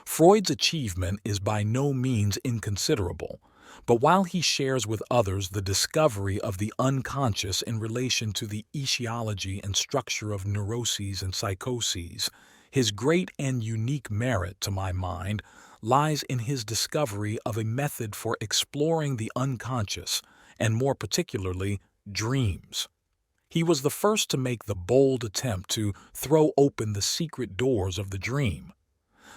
Freud's achievement is by no means inconsiderable, but while he shares with others the discovery of the unconscious in relation to the etiology and structure of neuroses and psychoses, his great and unique merit, to my mind, lies in his discovery of a method for exploring the unconscious, and more particularly, dreams. He was the first to make the bold attempt to throw open the secret doors of the dream.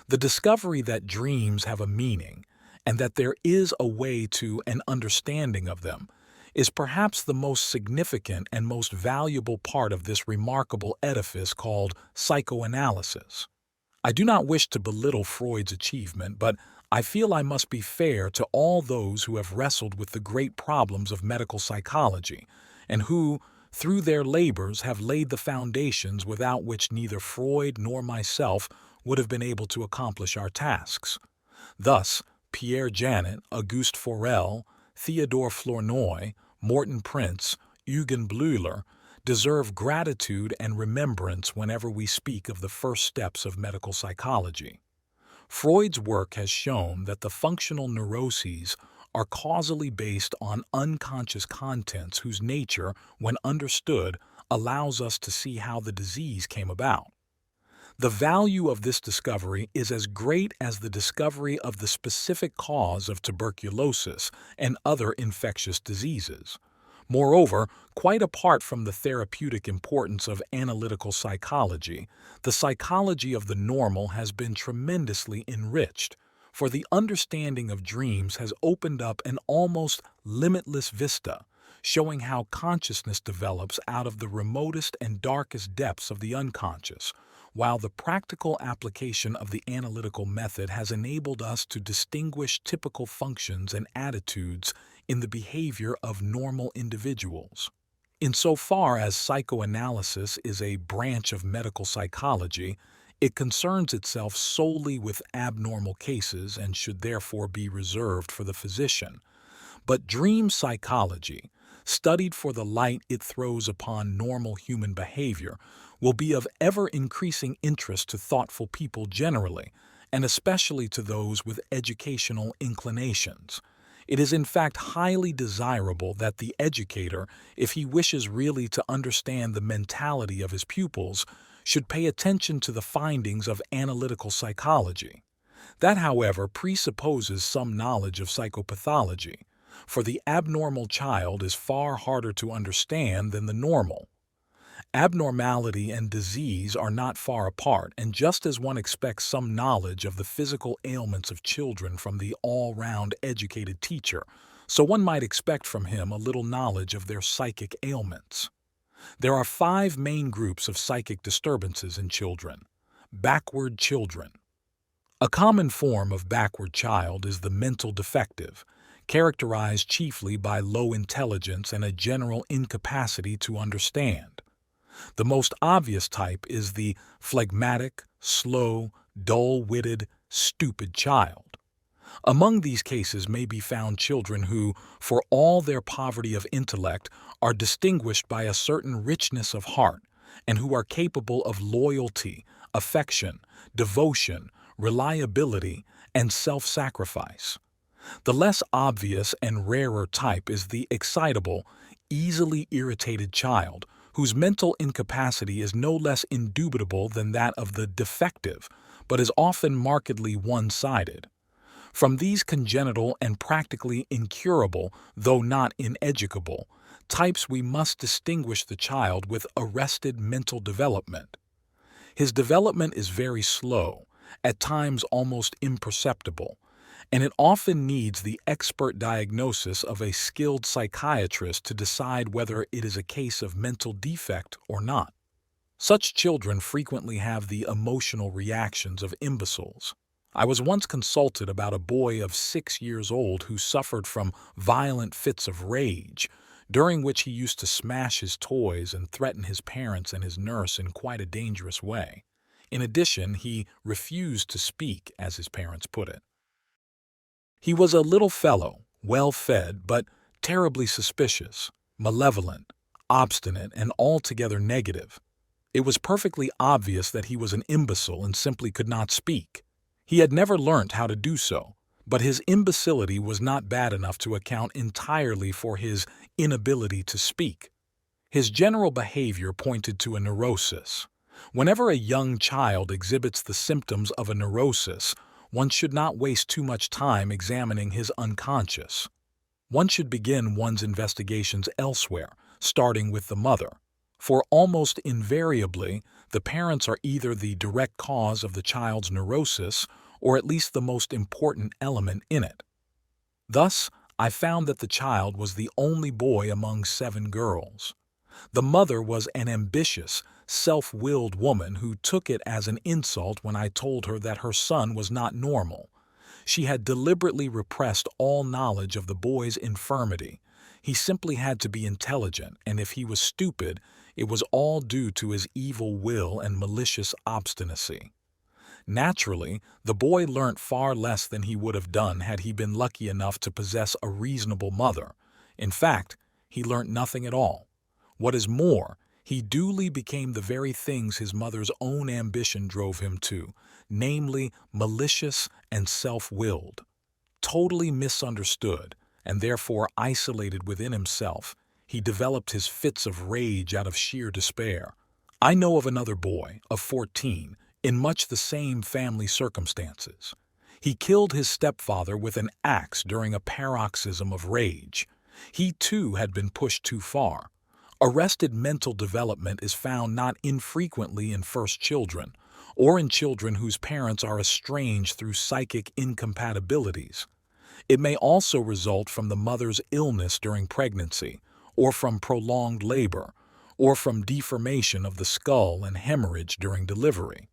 The discovery that dreams have a meaning, and that there is a way to an understanding of them, is perhaps the most significant and most valuable part of this remarkable edifice called psychoanalysis. I do not wish to belittle Freud's achievement, but I feel I must be fair to all those who have wrestled with the great problems of medical psychology, and who, through their labors, have laid the foundations without which neither Freud nor myself would have been able to accomplish our tasks. Thus, Pierre Janet, Auguste Forel, Theodore Flournoy, Morton Prince, Eugen Bleuler deserve gratitude and remembrance whenever we speak of the first steps of medical psychology. Freud's work has shown that the functional neuroses are causally based on unconscious contents whose nature, when understood, allows us to see how the disease came about. The value of this discovery is as great as the discovery of the specific cause of tuberculosis and other infectious diseases. Moreover, quite apart from the therapeutic importance of analytical psychology, the psychology of the normal has been tremendously enriched, for the understanding of dreams has opened up an almost limitless vista, showing how consciousness develops out of the remotest and darkest depths of the unconscious, while the practical application of the analytical method has enabled us to distinguish typical functions and attitudes in the behavior of normal individuals. Insofar as psychoanalysis is a branch of medical psychology, it concerns itself solely with abnormal cases and should therefore be reserved for the physician. But dream psychology, studied for the light it throws upon normal human behavior, will be of ever-increasing interest to thoughtful people generally, and especially to those with educational inclinations. It is in fact highly desirable that the educator, if he wishes really to understand the mentality of his pupils, should pay attention to the findings of analytical psychology. That, however, presupposes some knowledge of psychopathology, for the abnormal child is far harder to understand than the normal. Abnormality and disease are not far apart, and just as one expects some knowledge of the physical ailments of children from the all-round educated teacher, so one might expect from him a little knowledge of their psychic ailments. There are 5 main groups of psychic disturbances in children. Backward children. A common form of backward child is the mental defective, characterized chiefly by low intelligence and a general incapacity to understand. The most obvious type is the phlegmatic, slow, dull-witted, stupid child. Among these cases may be found children who, for all their poverty of intellect, are distinguished by a certain richness of heart, and who are capable of loyalty, affection, devotion, reliability, and self-sacrifice. The less obvious and rarer type is the excitable, easily irritated child, whose mental incapacity is no less indubitable than that of the defective, but is often markedly one-sided. From these congenital and practically incurable, though not ineducable, types we must distinguish the child with arrested mental development. His development is very slow, at times almost imperceptible, and it often needs the expert diagnosis of a skilled psychiatrist to decide whether it is a case of mental defect or not. Such children frequently have the emotional reactions of imbeciles. I was once consulted about a boy of 6 years old who suffered from violent fits of rage, during which he used to smash his toys and threaten his parents and his nurse in quite a dangerous way. In addition, he refused to speak, as his parents put it. He was a little fellow, well-fed, but terribly suspicious, malevolent, obstinate, and altogether negative. It was perfectly obvious that he was an imbecile and simply could not speak. He had never learnt how to do so, but his imbecility was not bad enough to account entirely for his inability to speak. His general behavior pointed to a neurosis. Whenever a young child exhibits the symptoms of a neurosis, one should not waste too much time examining his unconscious. One should begin one's investigations elsewhere, starting with the mother, for almost invariably the parents are either the direct cause of the child's neurosis or at least the most important element in it. Thus, I found that the child was the only boy among 7 girls. The mother was an ambitious, self-willed woman who took it as an insult when I told her that her son was not normal. She had deliberately repressed all knowledge of the boy's infirmity. He simply had to be intelligent, and if he was stupid, it was all due to his evil will and malicious obstinacy. Naturally, the boy learnt far less than he would have done had he been lucky enough to possess a reasonable mother. In fact, he learnt nothing at all. What is more, he duly became the very things his mother's own ambition drove him to, namely malicious and self-willed. Totally misunderstood, and therefore isolated within himself, he developed his fits of rage out of sheer despair. I know of another boy, of 14, in much the same family circumstances. He killed his stepfather with an axe during a paroxysm of rage. He too had been pushed too far. Arrested mental development is found not infrequently in first children, or in children whose parents are estranged through psychic incompatibilities. It may also result from the mother's illness during pregnancy, or from prolonged labor, or from deformation of the skull and hemorrhage during delivery.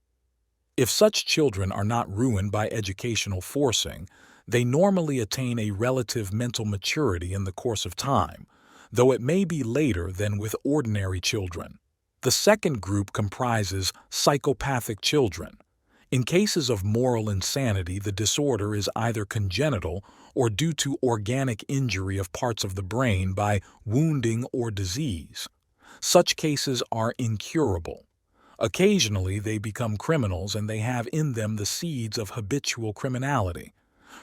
If such children are not ruined by educational forcing, they normally attain a relative mental maturity in the course of time, though it may be later than with ordinary children. The second group comprises psychopathic children. In cases of moral insanity, the disorder is either congenital or due to organic injury of parts of the brain by wounding or disease. Such cases are incurable. Occasionally, they become criminals and they have in them the seeds of habitual criminality.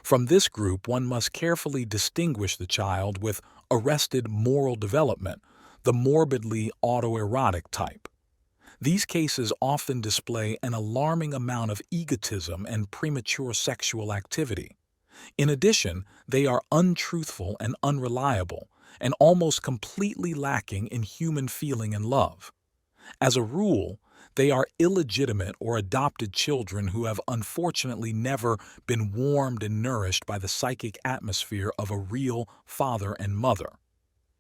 From this group, one must carefully distinguish the child with arrested moral development, the morbidly autoerotic type. These cases often display an alarming amount of egotism and premature sexual activity. In addition, they are untruthful and unreliable, and almost completely lacking in human feeling and love. As a rule, they are illegitimate or adopted children who have unfortunately never been warmed and nourished by the psychic atmosphere of a real father and mother.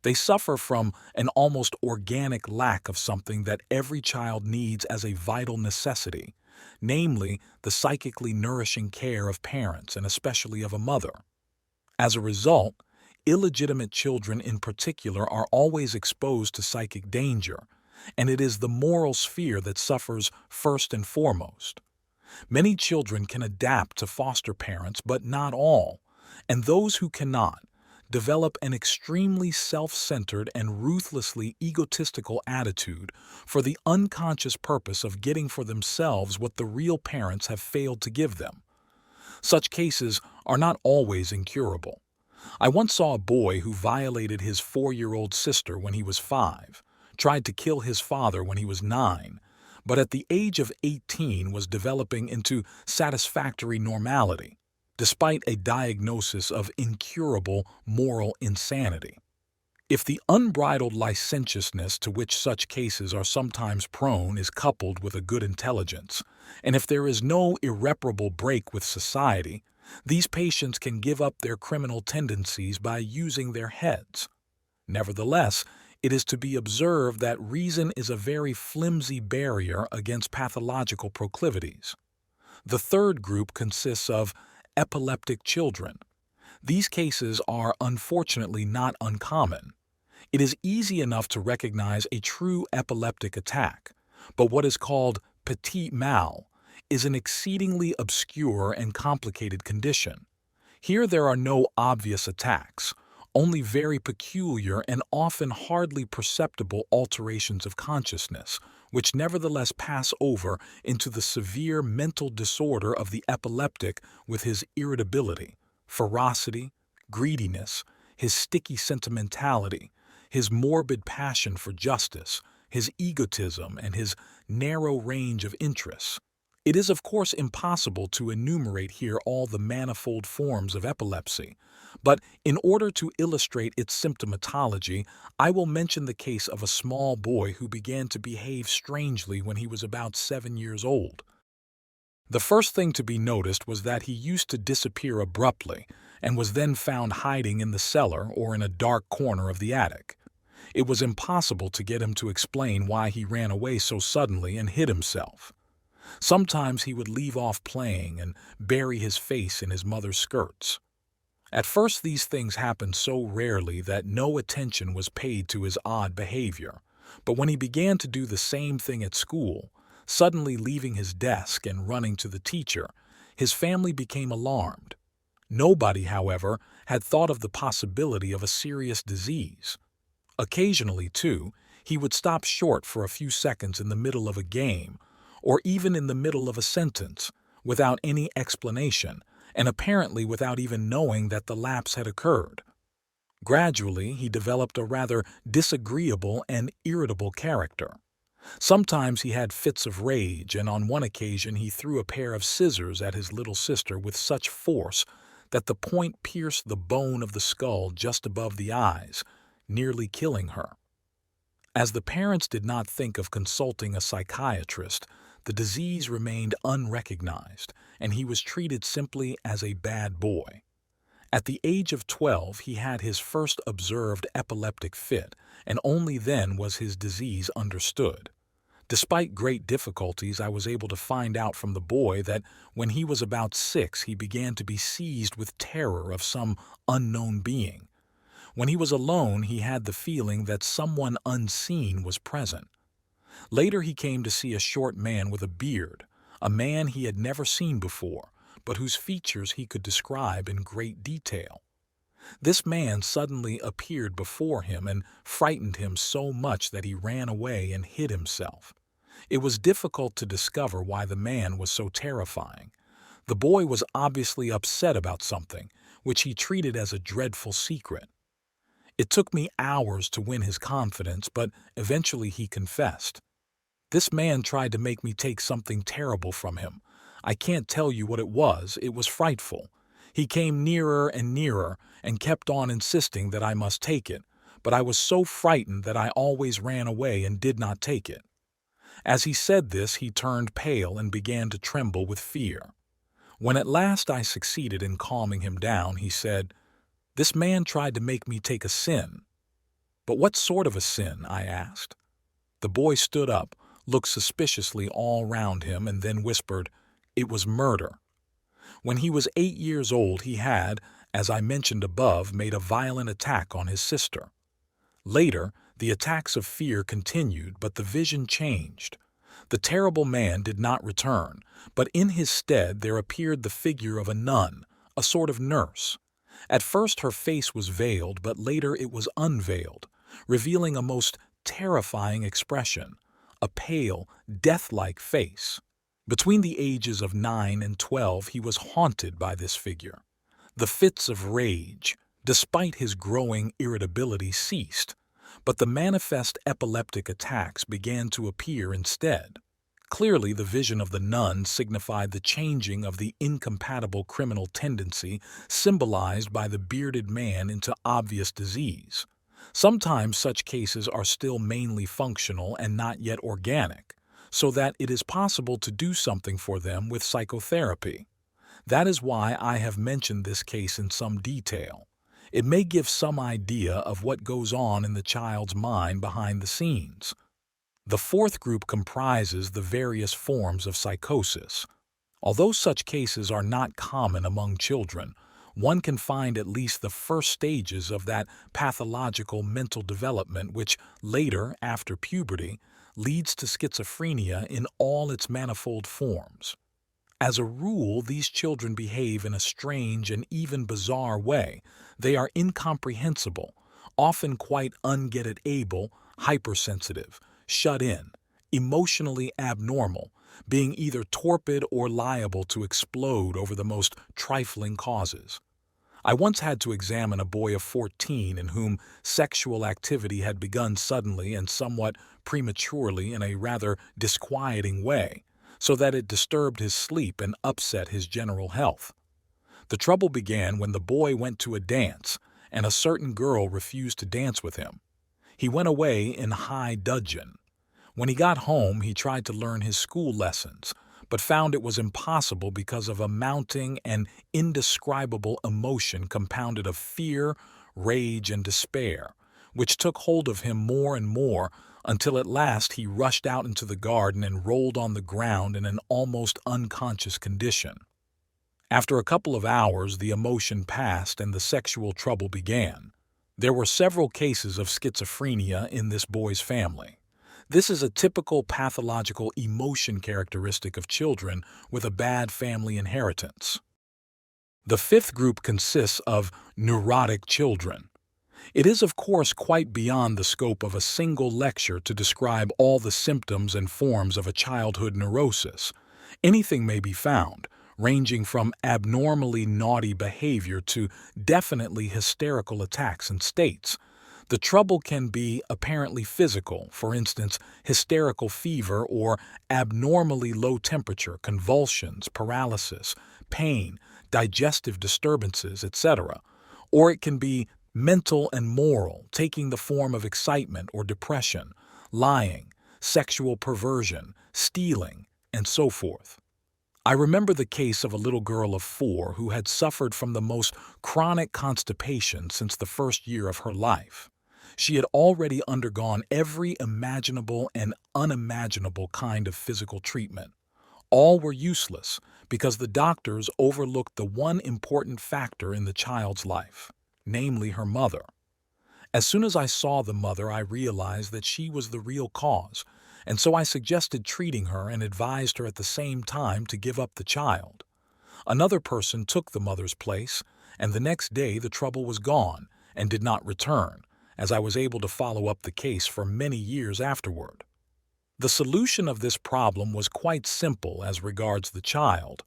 They suffer from an almost organic lack of something that every child needs as a vital necessity, namely the psychically nourishing care of parents and especially of a mother. As a result, illegitimate children in particular are always exposed to psychic danger, and it is the moral sphere that suffers first and foremost. Many children can adapt to foster parents, but not all, and those who cannot develop an extremely self-centered and ruthlessly egotistical attitude for the unconscious purpose of getting for themselves what the real parents have failed to give them. Such cases are not always incurable. I once saw a boy who violated his 4-year-old sister when he was 5, tried to kill his father when he was 9, but at the age of 18 was developing into satisfactory normality, despite a diagnosis of incurable moral insanity. If the unbridled licentiousness to which such cases are sometimes prone is coupled with a good intelligence, and if there is no irreparable break with society, these patients can give up their criminal tendencies by using their heads. Nevertheless, it is to be observed that reason is a very flimsy barrier against pathological proclivities. The third group consists of epileptic children. These cases are unfortunately not uncommon. It is easy enough to recognize a true epileptic attack, but what is called petit mal is an exceedingly obscure and complicated condition. Here there are no obvious attacks, only very peculiar and often hardly perceptible alterations of consciousness, which nevertheless pass over into the severe mental disorder of the epileptic with his irritability, ferocity, greediness, his sticky sentimentality, his morbid passion for justice, his egotism, and his narrow range of interests. It is of course impossible to enumerate here all the manifold forms of epilepsy, but in order to illustrate its symptomatology, I will mention the case of a small boy who began to behave strangely when he was about 7 years old. The first thing to be noticed was that he used to disappear abruptly and was then found hiding in the cellar or in a dark corner of the attic. It was impossible to get him to explain why he ran away so suddenly and hid himself. Sometimes he would leave off playing and bury his face in his mother's skirts. At first these things happened so rarely that no attention was paid to his odd behavior, but when he began to do the same thing at school, suddenly leaving his desk and running to the teacher, his family became alarmed. Nobody, however, had thought of the possibility of a serious disease. Occasionally, too, he would stop short for a few seconds in the middle of a game, or even in the middle of a sentence, without any explanation, and apparently without even knowing that the lapse had occurred. Gradually, he developed a rather disagreeable and irritable character. Sometimes he had fits of rage, and on one occasion he threw a pair of scissors at his little sister with such force that the point pierced the bone of the skull just above the eyes, nearly killing her. As the parents did not think of consulting a psychiatrist, the disease remained unrecognized, and he was treated simply as a bad boy. At the age of 12, he had his first observed epileptic fit, and only then was his disease understood. Despite great difficulties, I was able to find out from the boy that when he was about 6, he began to be seized with terror of some unknown being. When he was alone, he had the feeling that someone unseen was present. Later he came to see a short man with a beard, a man he had never seen before, but whose features he could describe in great detail. This man suddenly appeared before him and frightened him so much that he ran away and hid himself. It was difficult to discover why the man was so terrifying. The boy was obviously upset about something, which he treated as a dreadful secret. It took me hours to win his confidence, but eventually he confessed. This man tried to make me take something terrible from him. I can't tell you what it was frightful. He came nearer and nearer and kept on insisting that I must take it, but I was so frightened that I always ran away and did not take it. As he said this, he turned pale and began to tremble with fear. When at last I succeeded in calming him down, he said, "This man tried to make me take a sin." "But what sort of a sin?" I asked. The boy stood up, looked suspiciously all round him, and then whispered, "It was murder." When he was 8 years old, he had, as I mentioned above, made a violent attack on his sister. Later, the attacks of fear continued, but the vision changed. The terrible man did not return, but in his stead there appeared the figure of a nun, a sort of nurse. At first her face was veiled, but later it was unveiled, revealing a most terrifying expression, a pale, death-like face. Between the ages of 9 and 12 he was haunted by this figure. The fits of rage, despite his growing irritability, ceased, but the manifest epileptic attacks began to appear instead. Clearly, the vision of the nun signified the changing of the incompatible criminal tendency symbolized by the bearded man into obvious disease. Sometimes such cases are still mainly functional and not yet organic, so that it is possible to do something for them with psychotherapy. That is why I have mentioned this case in some detail. It may give some idea of what goes on in the child's mind behind the scenes. The fourth group comprises the various forms of psychosis. Although such cases are not common among children, one can find at least the first stages of that pathological mental development which later, after puberty, leads to schizophrenia in all its manifold forms. As a rule, these children behave in a strange and even bizarre way. They are incomprehensible, often quite unget-it-able, hypersensitive, shut in, emotionally abnormal, being either torpid or liable to explode over the most trifling causes. I once had to examine a boy of 14 in whom sexual activity had begun suddenly and somewhat prematurely in a rather disquieting way, so that it disturbed his sleep and upset his general health. The trouble began when the boy went to a dance, and a certain girl refused to dance with him. He went away in high dudgeon. When he got home, he tried to learn his school lessons, but found it was impossible because of a mounting and indescribable emotion compounded of fear, rage, and despair, which took hold of him more and more until at last he rushed out into the garden and rolled on the ground in an almost unconscious condition. After a couple of hours, the emotion passed and the sexual trouble began. There were several cases of schizophrenia in this boy's family. This is a typical pathological emotion characteristic of children with a bad family inheritance. The fifth group consists of neurotic children. It is, of course, quite beyond the scope of a single lecture to describe all the symptoms and forms of a childhood neurosis. Anything may be found, ranging from abnormally naughty behavior to definitely hysterical attacks and states. The trouble can be apparently physical, for instance, hysterical fever or abnormally low temperature, convulsions, paralysis, pain, digestive disturbances, etc. Or it can be mental and moral, taking the form of excitement or depression, lying, sexual perversion, stealing, and so forth. I remember the case of a little girl of 4 who had suffered from the most chronic constipation since the first year of her life. She had already undergone every imaginable and unimaginable kind of physical treatment. All were useless because the doctors overlooked the one important factor in the child's life, namely her mother. As soon as I saw the mother, I realized that she was the real cause, and so I suggested treating her and advised her at the same time to give up the child. Another person took the mother's place, and the next day the trouble was gone and did not return, as I was able to follow up the case for many years afterward. The solution of this problem was quite simple as regards the child,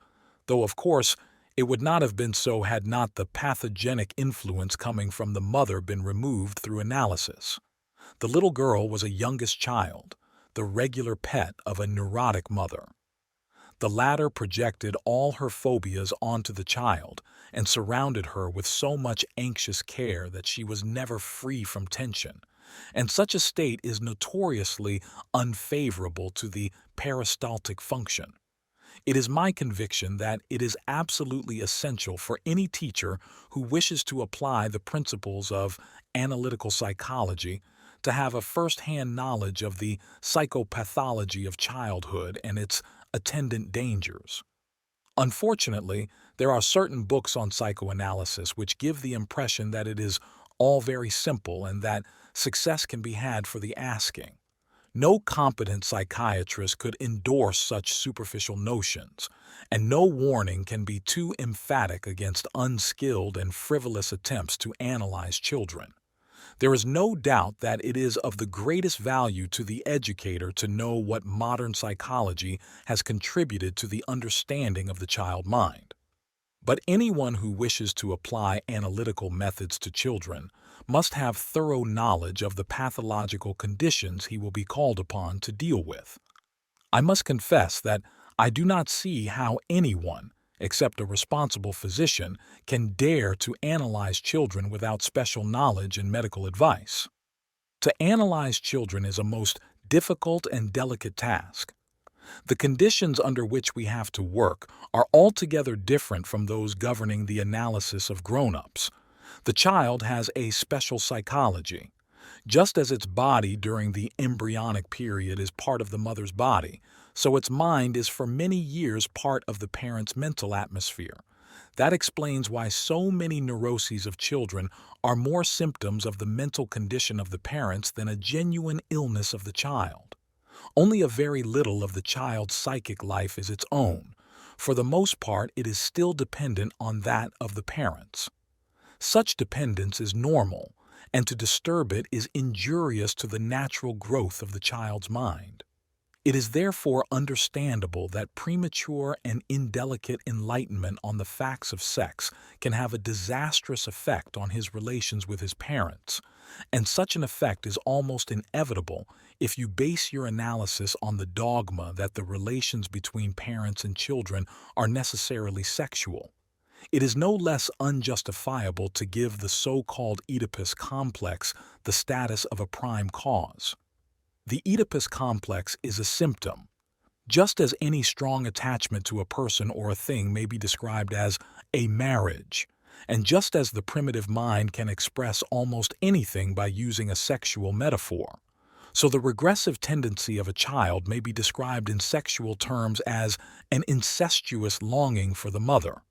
though of course it would not have been so had not the pathogenic influence coming from the mother been removed through analysis. The little girl was a youngest child, the regular pet of a neurotic mother. The latter projected all her phobias onto the child and surrounded her with so much anxious care that she was never free from tension, and such a state is notoriously unfavorable to the peristaltic function. It is my conviction that it is absolutely essential for any teacher who wishes to apply the principles of analytical psychology to have a first-hand knowledge of the psychopathology of childhood and its attendant dangers. Unfortunately, there are certain books on psychoanalysis which give the impression that it is all very simple and that success can be had for the asking. No competent psychiatrist could endorse such superficial notions, and no warning can be too emphatic against unskilled and frivolous attempts to analyze children. There is no doubt that it is of the greatest value to the educator to know what modern psychology has contributed to the understanding of the child mind. But anyone who wishes to apply analytical methods to children must have thorough knowledge of the pathological conditions he will be called upon to deal with. I must confess that I do not see how anyone, except a responsible physician, can dare to analyze children without special knowledge and medical advice. To analyze children is a most difficult and delicate task. The conditions under which we have to work are altogether different from those governing the analysis of grown-ups. The child has a special psychology. Just as its body during the embryonic period is part of the mother's body, so its mind is for many years part of the parent's mental atmosphere. That explains why so many neuroses of children are more symptoms of the mental condition of the parents than a genuine illness of the child. Only a very little of the child's psychic life is its own. For the most part, it is still dependent on that of the parents. Such dependence is normal, and to disturb it is injurious to the natural growth of the child's mind. It is therefore understandable that premature and indelicate enlightenment on the facts of sex can have a disastrous effect on his relations with his parents, and such an effect is almost inevitable if you base your analysis on the dogma that the relations between parents and children are necessarily sexual. It is no less unjustifiable to give the so-called Oedipus complex the status of a prime cause. The Oedipus complex is a symptom. Just as any strong attachment to a person or a thing may be described as a marriage, and just as the primitive mind can express almost anything by using a sexual metaphor, so the regressive tendency of a child may be described in sexual terms as an incestuous longing for the mother.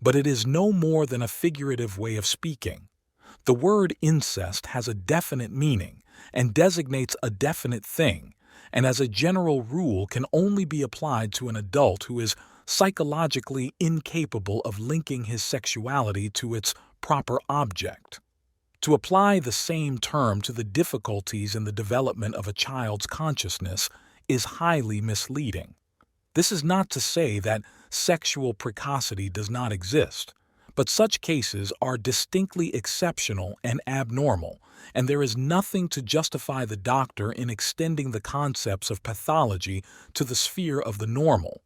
But it is no more than a figurative way of speaking. The word incest has a definite meaning and designates a definite thing, and as a general rule can only be applied to an adult who is psychologically incapable of linking his sexuality to its proper object. To apply the same term to the difficulties in the development of a child's consciousness is highly misleading. This is not to say that sexual precocity does not exist, but such cases are distinctly exceptional and abnormal, and there is nothing to justify the doctor in extending the concepts of pathology to the sphere of the normal.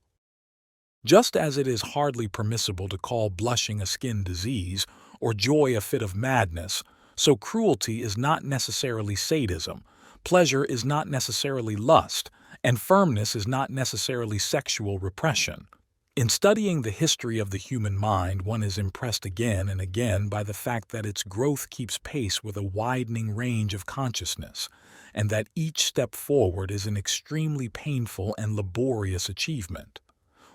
Just as it is hardly permissible to call blushing a skin disease or joy a fit of madness, so cruelty is not necessarily sadism, pleasure is not necessarily lust, and firmness is not necessarily sexual repression. In studying the history of the human mind, one is impressed again and again by the fact that its growth keeps pace with a widening range of consciousness, and that each step forward is an extremely painful and laborious achievement.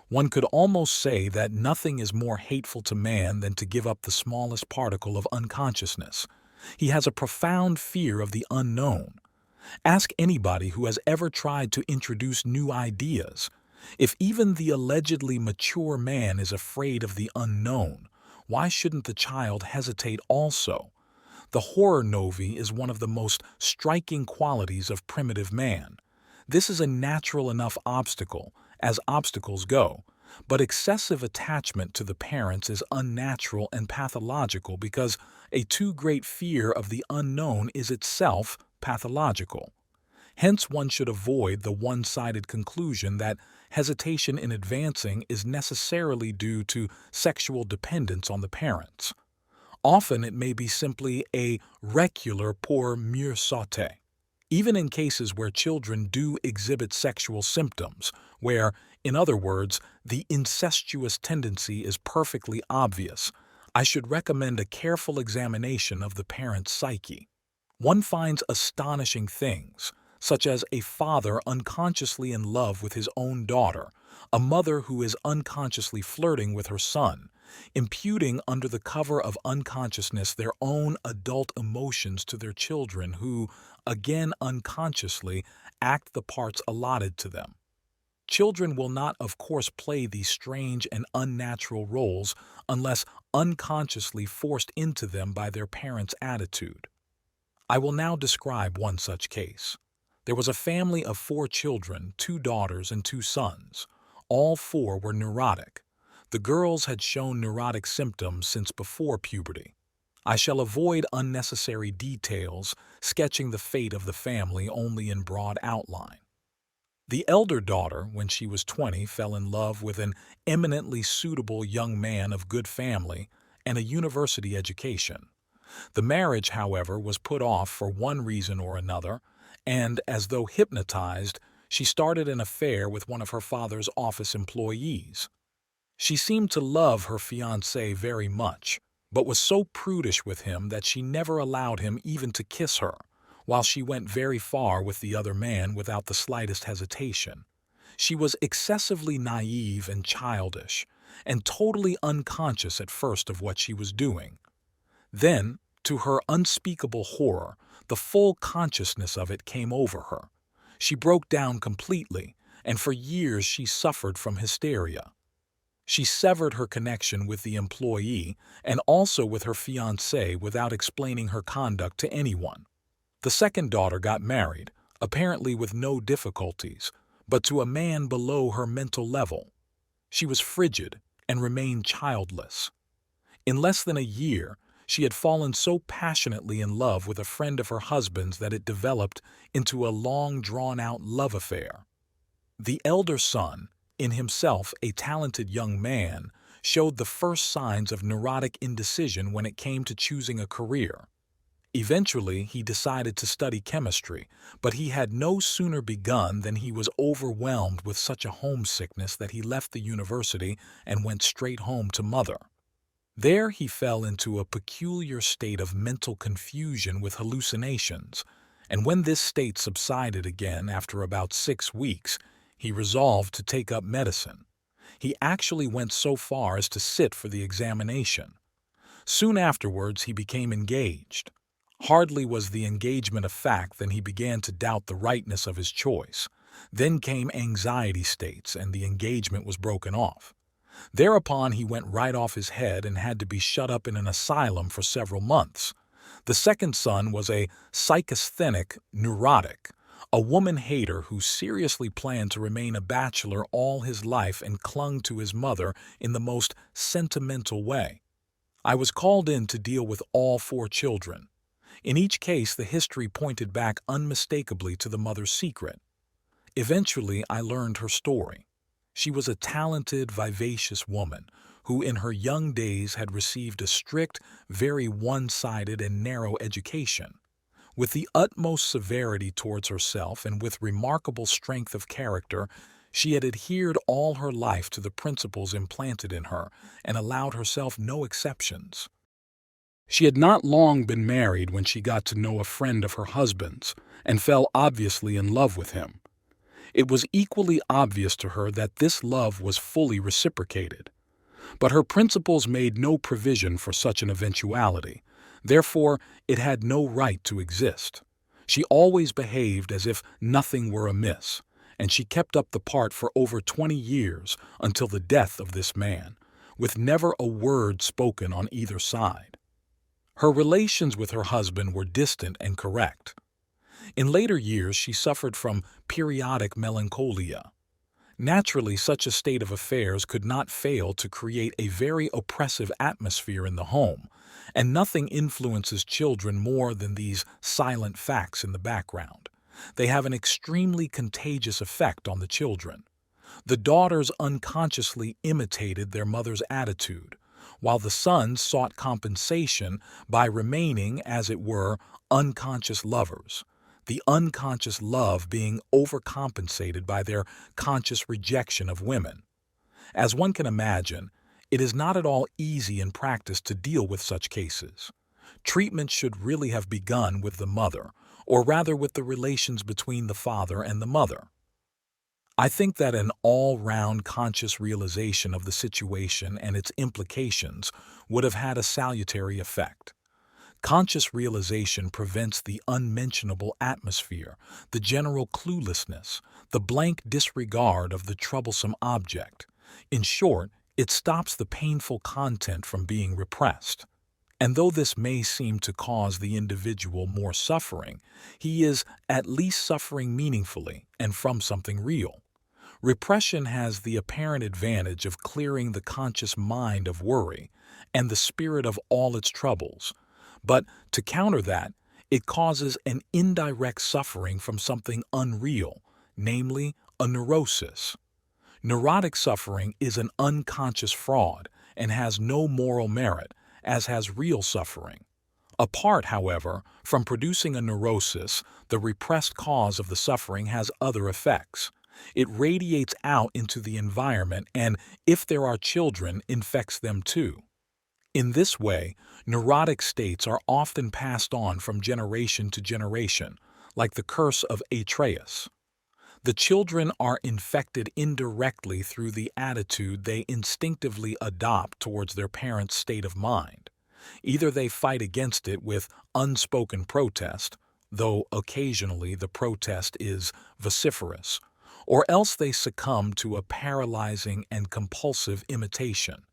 One could almost say that nothing is more hateful to man than to give up the smallest particle of unconsciousness. He has a profound fear of the unknown. Ask anybody who has ever tried to introduce new ideas. If even the allegedly mature man is afraid of the unknown, why shouldn't the child hesitate also? The horror novi is one of the most striking qualities of primitive man. This is a natural enough obstacle, as obstacles go, but excessive attachment to the parents is unnatural and pathological because a too great fear of the unknown is itself pathological. Hence one should avoid the one-sided conclusion that hesitation in advancing is necessarily due to sexual dependence on the parents. Often it may be simply a reculer pour mieux sauter. Even in cases where children do exhibit sexual symptoms, where, in other words, the incestuous tendency is perfectly obvious, I should recommend a careful examination of the parent's psyche. One finds astonishing things, such as a father unconsciously in love with his own daughter, a mother who is unconsciously flirting with her son, imputing under the cover of unconsciousness their own adult emotions to their children who, again unconsciously, act the parts allotted to them. Children will not, of course, play these strange and unnatural roles unless unconsciously forced into them by their parents' attitude. I will now describe one such case. There was a family of 4 children, 2 daughters and 2 sons. All 4 were neurotic. The girls had shown neurotic symptoms since before puberty. I shall avoid unnecessary details, sketching the fate of the family only in broad outline. The elder daughter, when she was 20, fell in love with an eminently suitable young man of good family and a university education. The marriage, however, was put off for one reason or another, and, as though hypnotized, she started an affair with one of her father's office employees. She seemed to love her fiancé very much, but was so prudish with him that she never allowed him even to kiss her, while she went very far with the other man without the slightest hesitation. She was excessively naive and childish, and totally unconscious at first of what she was doing. Then, to her unspeakable horror, the full consciousness of it came over her. She broke down completely, and for years she suffered from hysteria. She severed her connection with the employee and also with her fiancé without explaining her conduct to anyone. The second daughter got married, apparently with no difficulties, but to a man below her mental level. She was frigid and remained childless. In less than a year, she had fallen so passionately in love with a friend of her husband's that it developed into a long, drawn-out love affair. The elder son, in himself a talented young man, showed the first signs of neurotic indecision when it came to choosing a career. Eventually, he decided to study chemistry, but he had no sooner begun than he was overwhelmed with such a homesickness that he left the university and went straight home to mother. There he fell into a peculiar state of mental confusion with hallucinations, and when this state subsided again after about 6 weeks, he resolved to take up medicine. He actually went so far as to sit for the examination. Soon afterwards he became engaged. Hardly was the engagement a fact than he began to doubt the rightness of his choice. Then came anxiety states, and the engagement was broken off. Thereupon he went right off his head and had to be shut up in an asylum for several months. The second son was a psychasthenic neurotic, a woman-hater who seriously planned to remain a bachelor all his life and clung to his mother in the most sentimental way. I was called in to deal with all 4 children. In each case, the history pointed back unmistakably to the mother's secret. Eventually, I learned her story. She was a talented, vivacious woman who in her young days had received a strict, very one-sided and narrow education. With the utmost severity towards herself and with remarkable strength of character, she had adhered all her life to the principles implanted in her and allowed herself no exceptions. She had not long been married when she got to know a friend of her husband's and fell obviously in love with him. It was equally obvious to her that this love was fully reciprocated. But her principles made no provision for such an eventuality. Therefore, it had no right to exist. She always behaved as if nothing were amiss, and she kept up the part for over 20 years until the death of this man, with never a word spoken on either side. Her relations with her husband were distant and correct. In later years, she suffered from periodic melancholia. Naturally, such a state of affairs could not fail to create a very oppressive atmosphere in the home, and nothing influences children more than these silent facts in the background. They have an extremely contagious effect on the children. The daughters unconsciously imitated their mother's attitude, while the sons sought compensation by remaining, as it were, unconscious lovers, the unconscious love being overcompensated by their conscious rejection of women. As one can imagine, it is not at all easy in practice to deal with such cases. Treatment should really have begun with the mother, or rather with the relations between the father and the mother. I think that an all-round conscious realization of the situation and its implications would have had a salutary effect. Conscious realization prevents the unmentionable atmosphere, the general cluelessness, the blank disregard of the troublesome object. In short, it stops the painful content from being repressed. And though this may seem to cause the individual more suffering, he is at least suffering meaningfully and from something real. Repression has the apparent advantage of clearing the conscious mind of worry and the spirit of all its troubles. But to counter that, it causes an indirect suffering from something unreal, namely a neurosis. Neurotic suffering is an unconscious fraud and has no moral merit, as has real suffering. Apart, however, from producing a neurosis, the repressed cause of the suffering has other effects. It radiates out into the environment and, if there are children, infects them too. In this way, neurotic states are often passed on from generation to generation, like the curse of Atreus. The children are infected indirectly through the attitude they instinctively adopt towards their parents' state of mind. Either they fight against it with unspoken protest, though occasionally the protest is vociferous, or else they succumb to a paralyzing and compulsive imitation.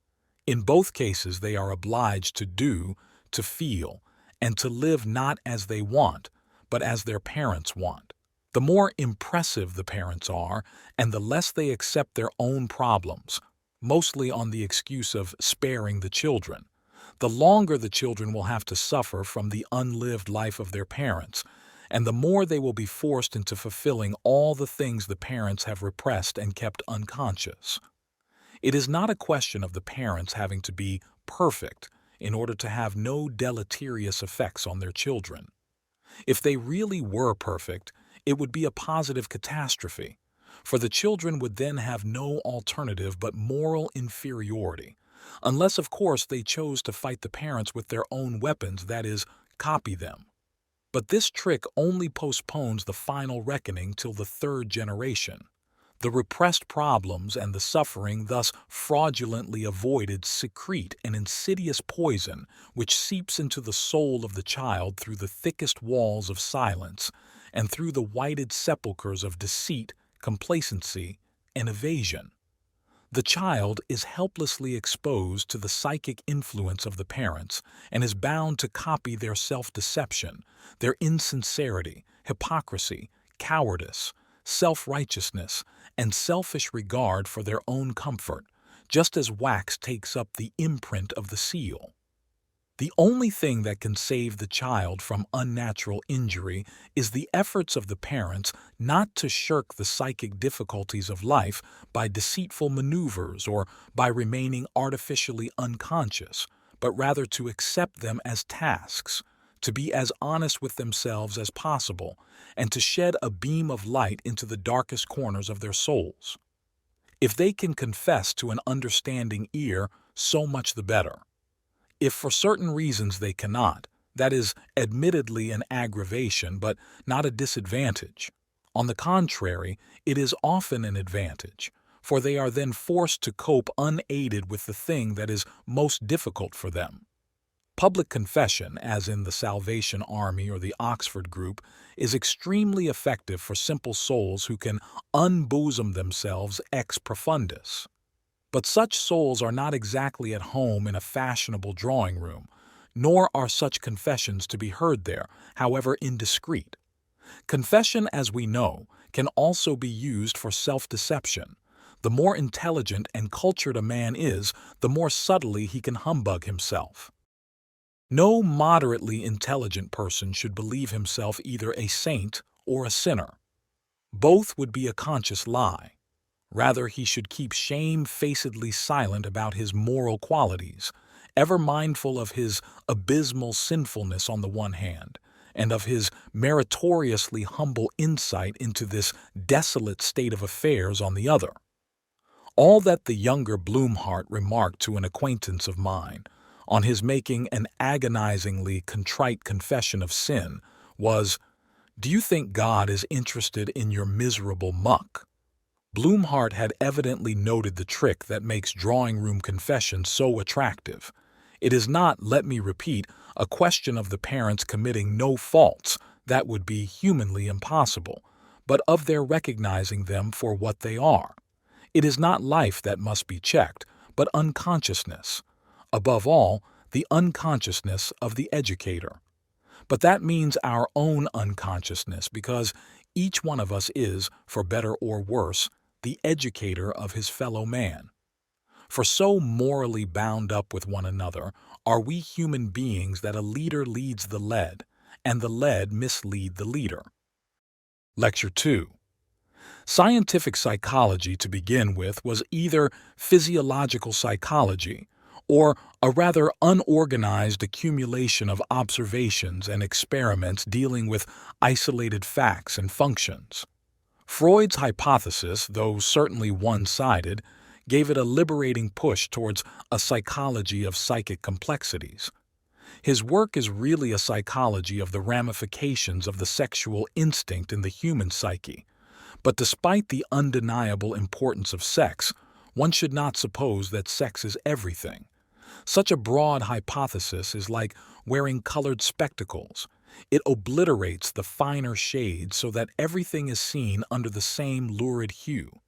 In both cases, they are obliged to do, to feel, and to live not as they want, but as their parents want. The more impressive the parents are, and the less they accept their own problems, mostly on the excuse of sparing the children, the longer the children will have to suffer from the unlived life of their parents, and the more they will be forced into fulfilling all the things the parents have repressed and kept unconscious. It is not a question of the parents having to be perfect in order to have no deleterious effects on their children. If they really were perfect, it would be a positive catastrophe, for the children would then have no alternative but moral inferiority, unless of course they chose to fight the parents with their own weapons, that is, copy them. But this trick only postpones the final reckoning till the third generation. The repressed problems and the suffering thus fraudulently avoided secrete an insidious poison which seeps into the soul of the child through the thickest walls of silence and through the whited sepulchres of deceit, complacency, and evasion. The child is helplessly exposed to the psychic influence of the parents and is bound to copy their self-deception, their insincerity, hypocrisy, cowardice, self-righteousness, and selfish regard for their own comfort, just as wax takes up the imprint of the seal. The only thing that can save the child from unnatural injury is the efforts of the parents not to shirk the psychic difficulties of life by deceitful maneuvers or by remaining artificially unconscious, but rather to accept them as tasks, to be as honest with themselves as possible, and to shed a beam of light into the darkest corners of their souls. If they can confess to an understanding ear, so much the better. If for certain reasons they cannot, that is admittedly an aggravation but not a disadvantage. On the contrary, it is often an advantage, for they are then forced to cope unaided with the thing that is most difficult for them. Public confession, as in the Salvation Army or the Oxford Group, is extremely effective for simple souls who can unbosom themselves ex profundis. But such souls are not exactly at home in a fashionable drawing room, nor are such confessions to be heard there, however indiscreet. Confession, as we know, can also be used for self-deception. The more intelligent and cultured a man is, the more subtly he can humbug himself. No moderately intelligent person should believe himself either a saint or a sinner. Both would be a conscious lie. Rather, he should keep shamefacedly silent about his moral qualities, ever mindful of his abysmal sinfulness on the one hand, and of his meritoriously humble insight into this desolate state of affairs on the other. All that the younger Blumhardt remarked to an acquaintance of mine, on his making an agonizingly contrite confession of sin, was, "Do you think God is interested in your miserable muck?" Blumhardt had evidently noted the trick that makes drawing-room confession so attractive. It is not, let me repeat, a question of the parents committing no faults, that would be humanly impossible, but of their recognizing them for what they are. It is not life that must be checked, but unconsciousness. Above all, the unconsciousness of the educator. But that means our own unconsciousness, because each one of us is, for better or worse, the educator of his fellow man. For so morally bound up with one another are we human beings that a leader leads the led, and the led mislead the leader. Lecture 2. Scientific psychology, to begin with, was either physiological psychology or a rather unorganized accumulation of observations and experiments dealing with isolated facts and functions. Freud's hypothesis, though certainly one-sided, gave it a liberating push towards a psychology of psychic complexities. His work is really a psychology of the ramifications of the sexual instinct in the human psyche. But despite the undeniable importance of sex, one should not suppose that sex is everything. Such a broad hypothesis is like wearing colored spectacles. It obliterates the finer shades so that everything is seen under the same lurid hue.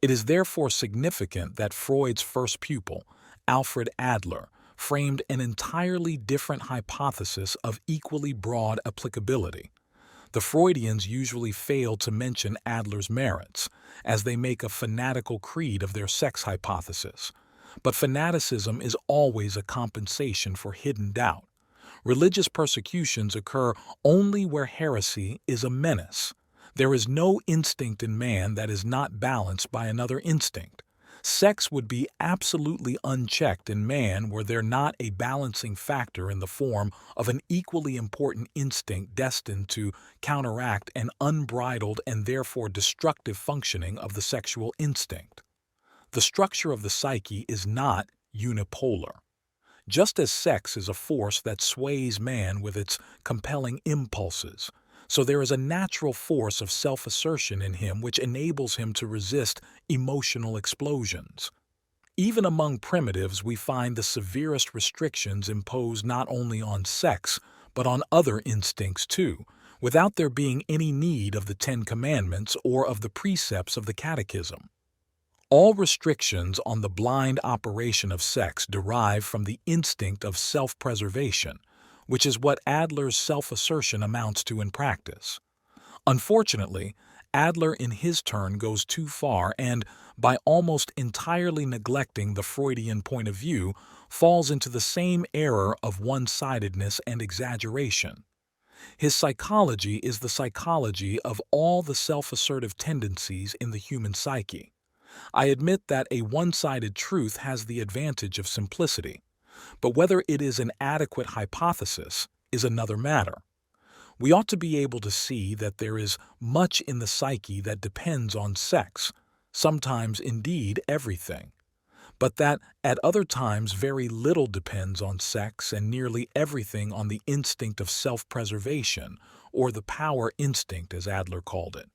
It is therefore significant that Freud's first pupil, Alfred Adler, framed an entirely different hypothesis of equally broad applicability. The Freudians usually fail to mention Adler's merits, as they make a fanatical creed of their sex hypothesis. But fanaticism is always a compensation for hidden doubt. Religious persecutions occur only where heresy is a menace. There is no instinct in man that is not balanced by another instinct. Sex would be absolutely unchecked in man were there not a balancing factor in the form of an equally important instinct destined to counteract an unbridled and therefore destructive functioning of the sexual instinct. The structure of the psyche is not unipolar. Just as sex is a force that sways man with its compelling impulses, so there is a natural force of self-assertion in him which enables him to resist emotional explosions. Even among primitives we find the severest restrictions imposed not only on sex, but on other instincts too, without there being any need of the Ten Commandments or of the precepts of the Catechism. All restrictions on the blind operation of sex derive from the instinct of self-preservation, which is what Adler's self-assertion amounts to in practice. Unfortunately, Adler in his turn goes too far and, by almost entirely neglecting the Freudian point of view, falls into the same error of one-sidedness and exaggeration. His psychology is the psychology of all the self-assertive tendencies in the human psyche. I admit that a one-sided truth has the advantage of simplicity, but whether it is an adequate hypothesis is another matter. We ought to be able to see that there is much in the psyche that depends on sex, sometimes indeed everything, but that at other times very little depends on sex and nearly everything on the instinct of self-preservation, or the power instinct as Adler called it.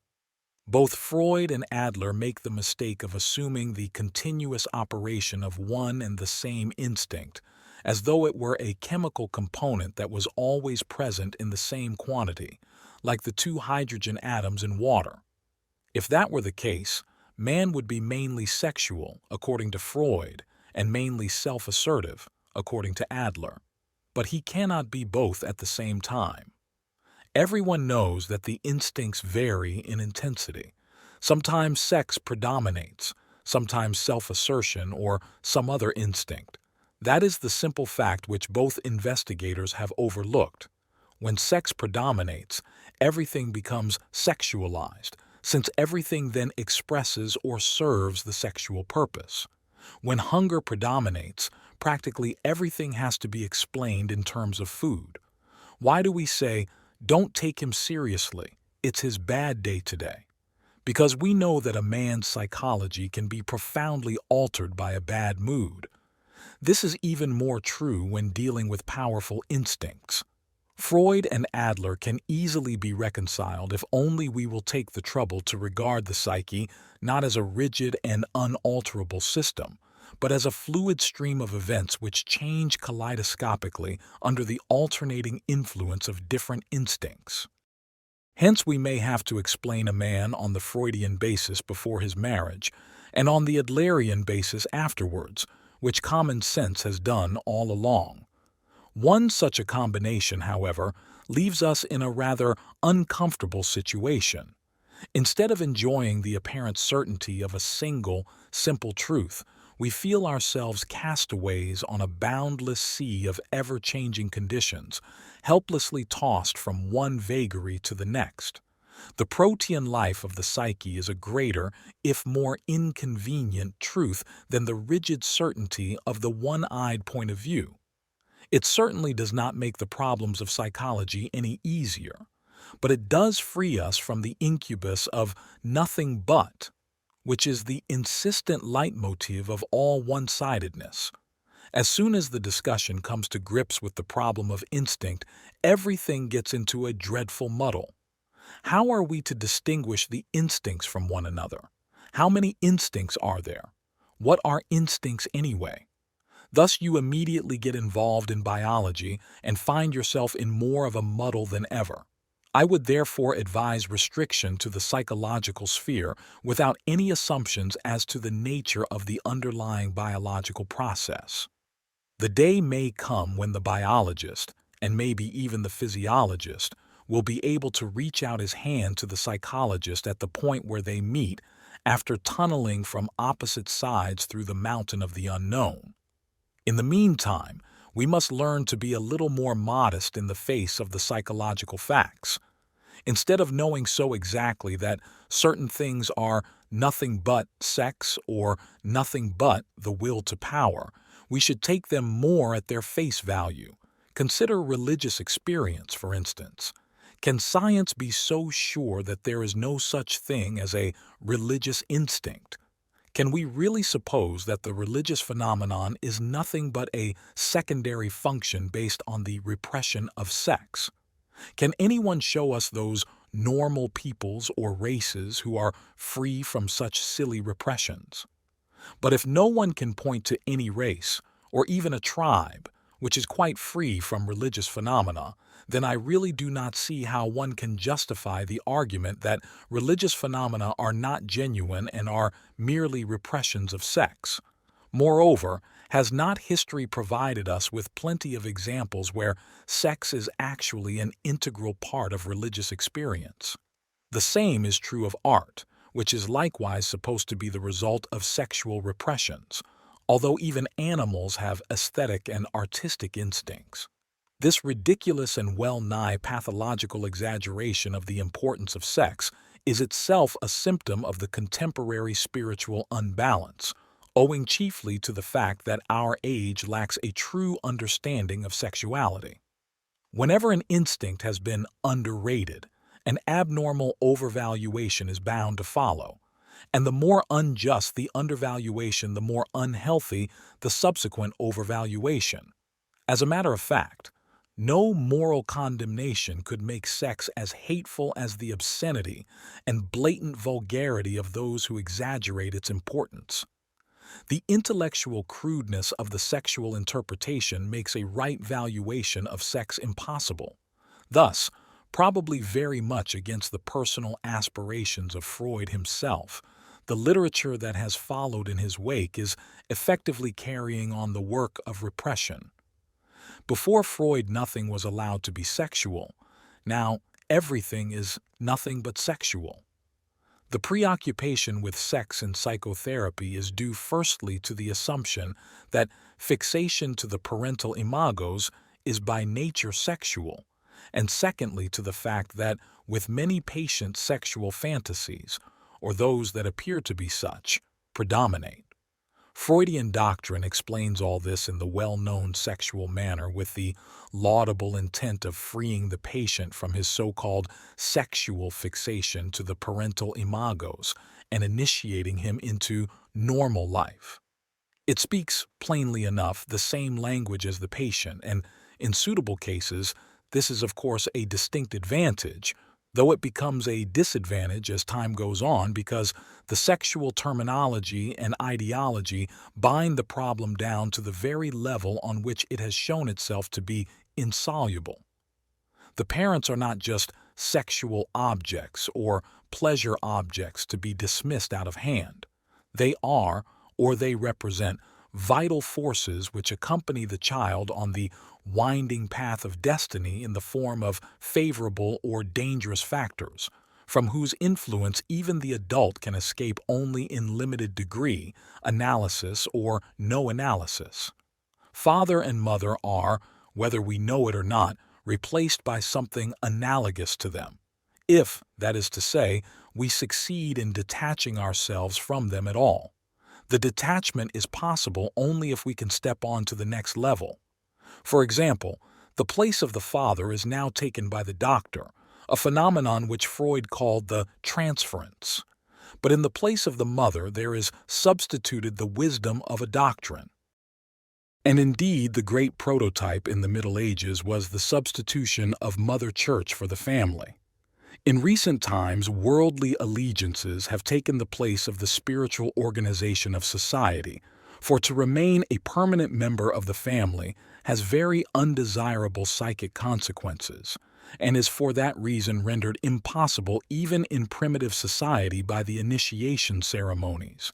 Both Freud and Adler make the mistake of assuming the continuous operation of one and the same instinct, as though it were a chemical component that was always present in the same quantity, like the two hydrogen atoms in water. If that were the case, man would be mainly sexual, according to Freud, and mainly self-assertive, according to Adler. But he cannot be both at the same time. Everyone knows that the instincts vary in intensity. Sometimes sex predominates, sometimes self-assertion or some other instinct. That is the simple fact which both investigators have overlooked. When sex predominates, everything becomes sexualized, since everything then expresses or serves the sexual purpose. When hunger predominates, practically everything has to be explained in terms of food. Why do we say, "Don't take him seriously, it's his bad day today"? Because we know that a man's psychology can be profoundly altered by a bad mood. This is even more true when dealing with powerful instincts. Freud and Adler can easily be reconciled if only we will take the trouble to regard the psyche not as a rigid and unalterable system, but as a fluid stream of events which change kaleidoscopically under the alternating influence of different instincts. Hence, we may have to explain a man on the Freudian basis before his marriage, and on the Adlerian basis afterwards, which common sense has done all along. One such a combination, however, leaves us in a rather uncomfortable situation. Instead of enjoying the apparent certainty of a single, simple truth, we feel ourselves castaways on a boundless sea of ever-changing conditions, helplessly tossed from one vagary to the next. The protean life of the psyche is a greater, if more inconvenient, truth than the rigid certainty of the one-eyed point of view. It certainly does not make the problems of psychology any easier, but it does free us from the incubus of nothing but, which is the insistent leitmotif of all one-sidedness. As soon as the discussion comes to grips with the problem of instinct, everything gets into a dreadful muddle. How are we to distinguish the instincts from one another? How many instincts are there? What are instincts anyway? Thus you immediately get involved in biology and find yourself in more of a muddle than ever. I would therefore advise restriction to the psychological sphere without any assumptions as to the nature of the underlying biological process. The day may come when the biologist, and maybe even the physiologist, will be able to reach out his hand to the psychologist at the point where they meet after tunneling from opposite sides through the mountain of the unknown. In the meantime, we must learn to be a little more modest in the face of the psychological facts. Instead of knowing so exactly that certain things are nothing but sex or nothing but the will to power, we should take them more at their face value. Consider religious experience, for instance. Can science be so sure that there is no such thing as a religious instinct? Can we really suppose that the religious phenomenon is nothing but a secondary function based on the repression of sex? Can anyone show us those normal peoples or races who are free from such silly repressions? But if no one can point to any race, or even a tribe, which is quite free from religious phenomena, then I really do not see how one can justify the argument that religious phenomena are not genuine and are merely repressions of sex. Moreover, has not history provided us with plenty of examples where sex is actually an integral part of religious experience? The same is true of art, which is likewise supposed to be the result of sexual repressions, although even animals have aesthetic and artistic instincts. This ridiculous and well-nigh pathological exaggeration of the importance of sex is itself a symptom of the contemporary spiritual unbalance, owing chiefly to the fact that our age lacks a true understanding of sexuality. Whenever an instinct has been underrated, an abnormal overvaluation is bound to follow, and the more unjust the undervaluation, the more unhealthy the subsequent overvaluation. As a matter of fact, no moral condemnation could make sex as hateful as the obscenity and blatant vulgarity of those who exaggerate its importance. The intellectual crudeness of the sexual interpretation makes a right valuation of sex impossible. Thus, probably very much against the personal aspirations of Freud himself, the literature that has followed in his wake is effectively carrying on the work of repression. Before Freud, nothing was allowed to be sexual. Now, everything is nothing but sexual. The preoccupation with sex in psychotherapy is due firstly to the assumption that fixation to the parental imagos is by nature sexual, and secondly to the fact that with many patients sexual fantasies, or those that appear to be such, predominate. Freudian doctrine explains all this in the well-known sexual manner with the laudable intent of freeing the patient from his so-called sexual fixation to the parental imagos and initiating him into normal life. It speaks, plainly enough, the same language as the patient, and in suitable cases, this is of course a distinct advantage, though it becomes a disadvantage as time goes on because the sexual terminology and ideology bind the problem down to the very level on which it has shown itself to be insoluble. The parents are not just sexual objects or pleasure objects to be dismissed out of hand. They are, or they represent, vital forces which accompany the child on the winding path of destiny in the form of favorable or dangerous factors, from whose influence even the adult can escape only in limited degree, analysis or no analysis. Father and mother are, whether we know it or not, replaced by something analogous to them, if, that is to say, we succeed in detaching ourselves from them at all. The detachment is possible only if we can step on to the next level. For example, the place of the father is now taken by the doctor, a phenomenon which Freud called the transference. But in the place of the mother there is substituted the wisdom of a doctrine. And indeed, the great prototype in the Middle Ages was the substitution of Mother Church for the family. In recent times, worldly allegiances have taken the place of the spiritual organization of society, for to remain a permanent member of the family has very undesirable psychic consequences, and is for that reason rendered impossible even in primitive society by the initiation ceremonies.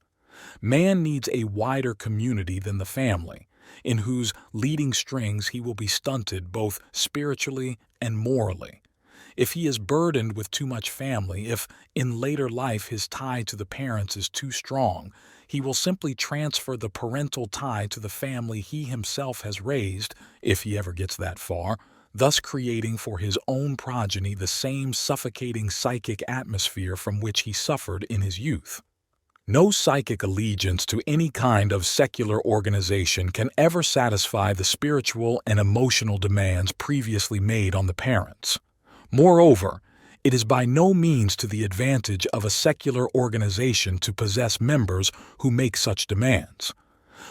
Man needs a wider community than the family, in whose leading strings he will be stunted both spiritually and morally. If he is burdened with too much family, if in later life his tie to the parents is too strong, he will simply transfer the parental tie to the family he himself has raised, if he ever gets that far, thus creating for his own progeny the same suffocating psychic atmosphere from which he suffered in his youth. No psychic allegiance to any kind of secular organization can ever satisfy the spiritual and emotional demands previously made on the parents. Moreover, it is by no means to the advantage of a secular organization to possess members who make such demands.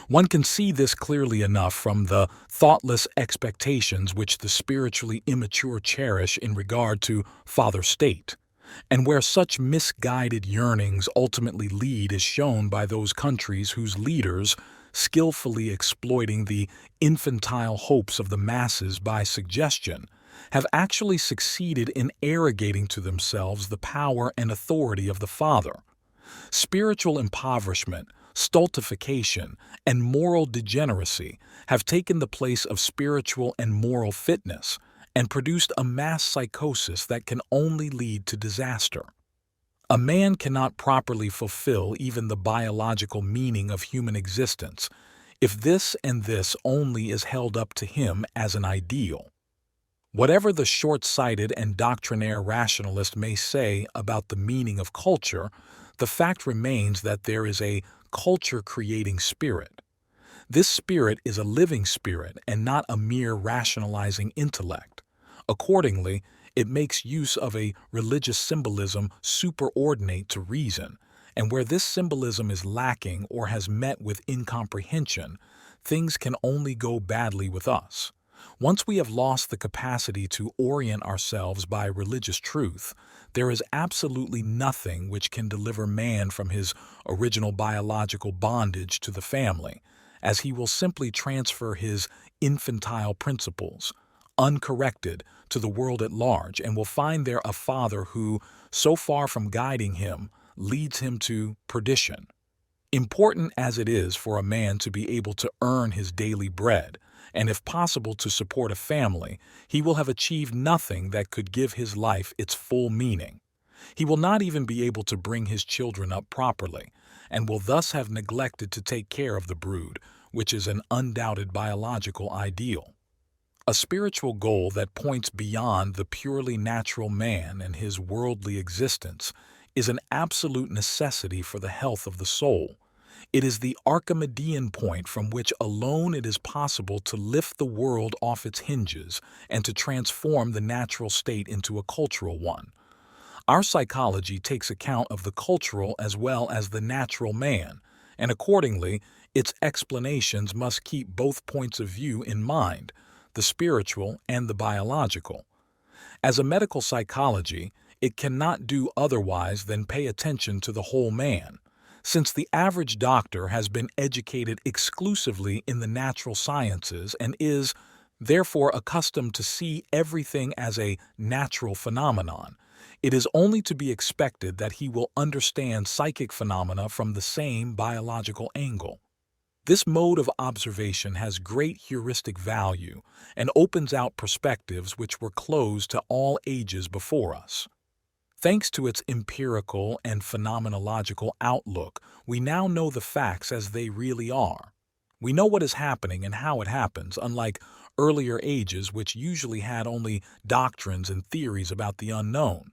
One can see this clearly enough from the thoughtless expectations which the spiritually immature cherish in regard to Father State, and where such misguided yearnings ultimately lead is shown by those countries whose leaders, skillfully exploiting the infantile hopes of the masses by suggestion, have actually succeeded in arrogating to themselves the power and authority of the Father. Spiritual impoverishment, stultification, and moral degeneracy have taken the place of spiritual and moral fitness and produced a mass psychosis that can only lead to disaster. A man cannot properly fulfill even the biological meaning of human existence if this and this only is held up to him as an ideal. Whatever the short-sighted and doctrinaire rationalist may say about the meaning of culture, the fact remains that there is a culture-creating spirit. This spirit is a living spirit and not a mere rationalizing intellect. Accordingly, it makes use of a religious symbolism superordinate to reason, and where this symbolism is lacking or has met with incomprehension, things can only go badly with us. Once we have lost the capacity to orient ourselves by religious truth, there is absolutely nothing which can deliver man from his original biological bondage to the family, as he will simply transfer his infantile principles, uncorrected, to the world at large, and will find there a father who, so far from guiding him, leads him to perdition. Important as it is for a man to be able to earn his daily bread, and if possible to support a family, he will have achieved nothing that could give his life its full meaning. He will not even be able to bring his children up properly, and will thus have neglected to take care of the brood, which is an undoubted biological ideal. A spiritual goal that points beyond the purely natural man and his worldly existence is an absolute necessity for the health of the soul. It is the Archimedean point from which alone it is possible to lift the world off its hinges and to transform the natural state into a cultural one. Our psychology takes account of the cultural as well as the natural man, and accordingly, its explanations must keep both points of view in mind, the spiritual and the biological. As a medical psychology, It cannot do otherwise than pay attention to the whole man, since the average doctor has been educated exclusively in the natural sciences and is, therefore, accustomed to see everything as a natural phenomenon. It is only to be expected that he will understand psychic phenomena from the same biological angle. This mode of observation has great heuristic value and opens out perspectives which were closed to all ages before us. Thanks to its empirical and phenomenological outlook, we now know the facts as they really are. We know what is happening and how it happens, unlike earlier ages which usually had only doctrines and theories about the unknown.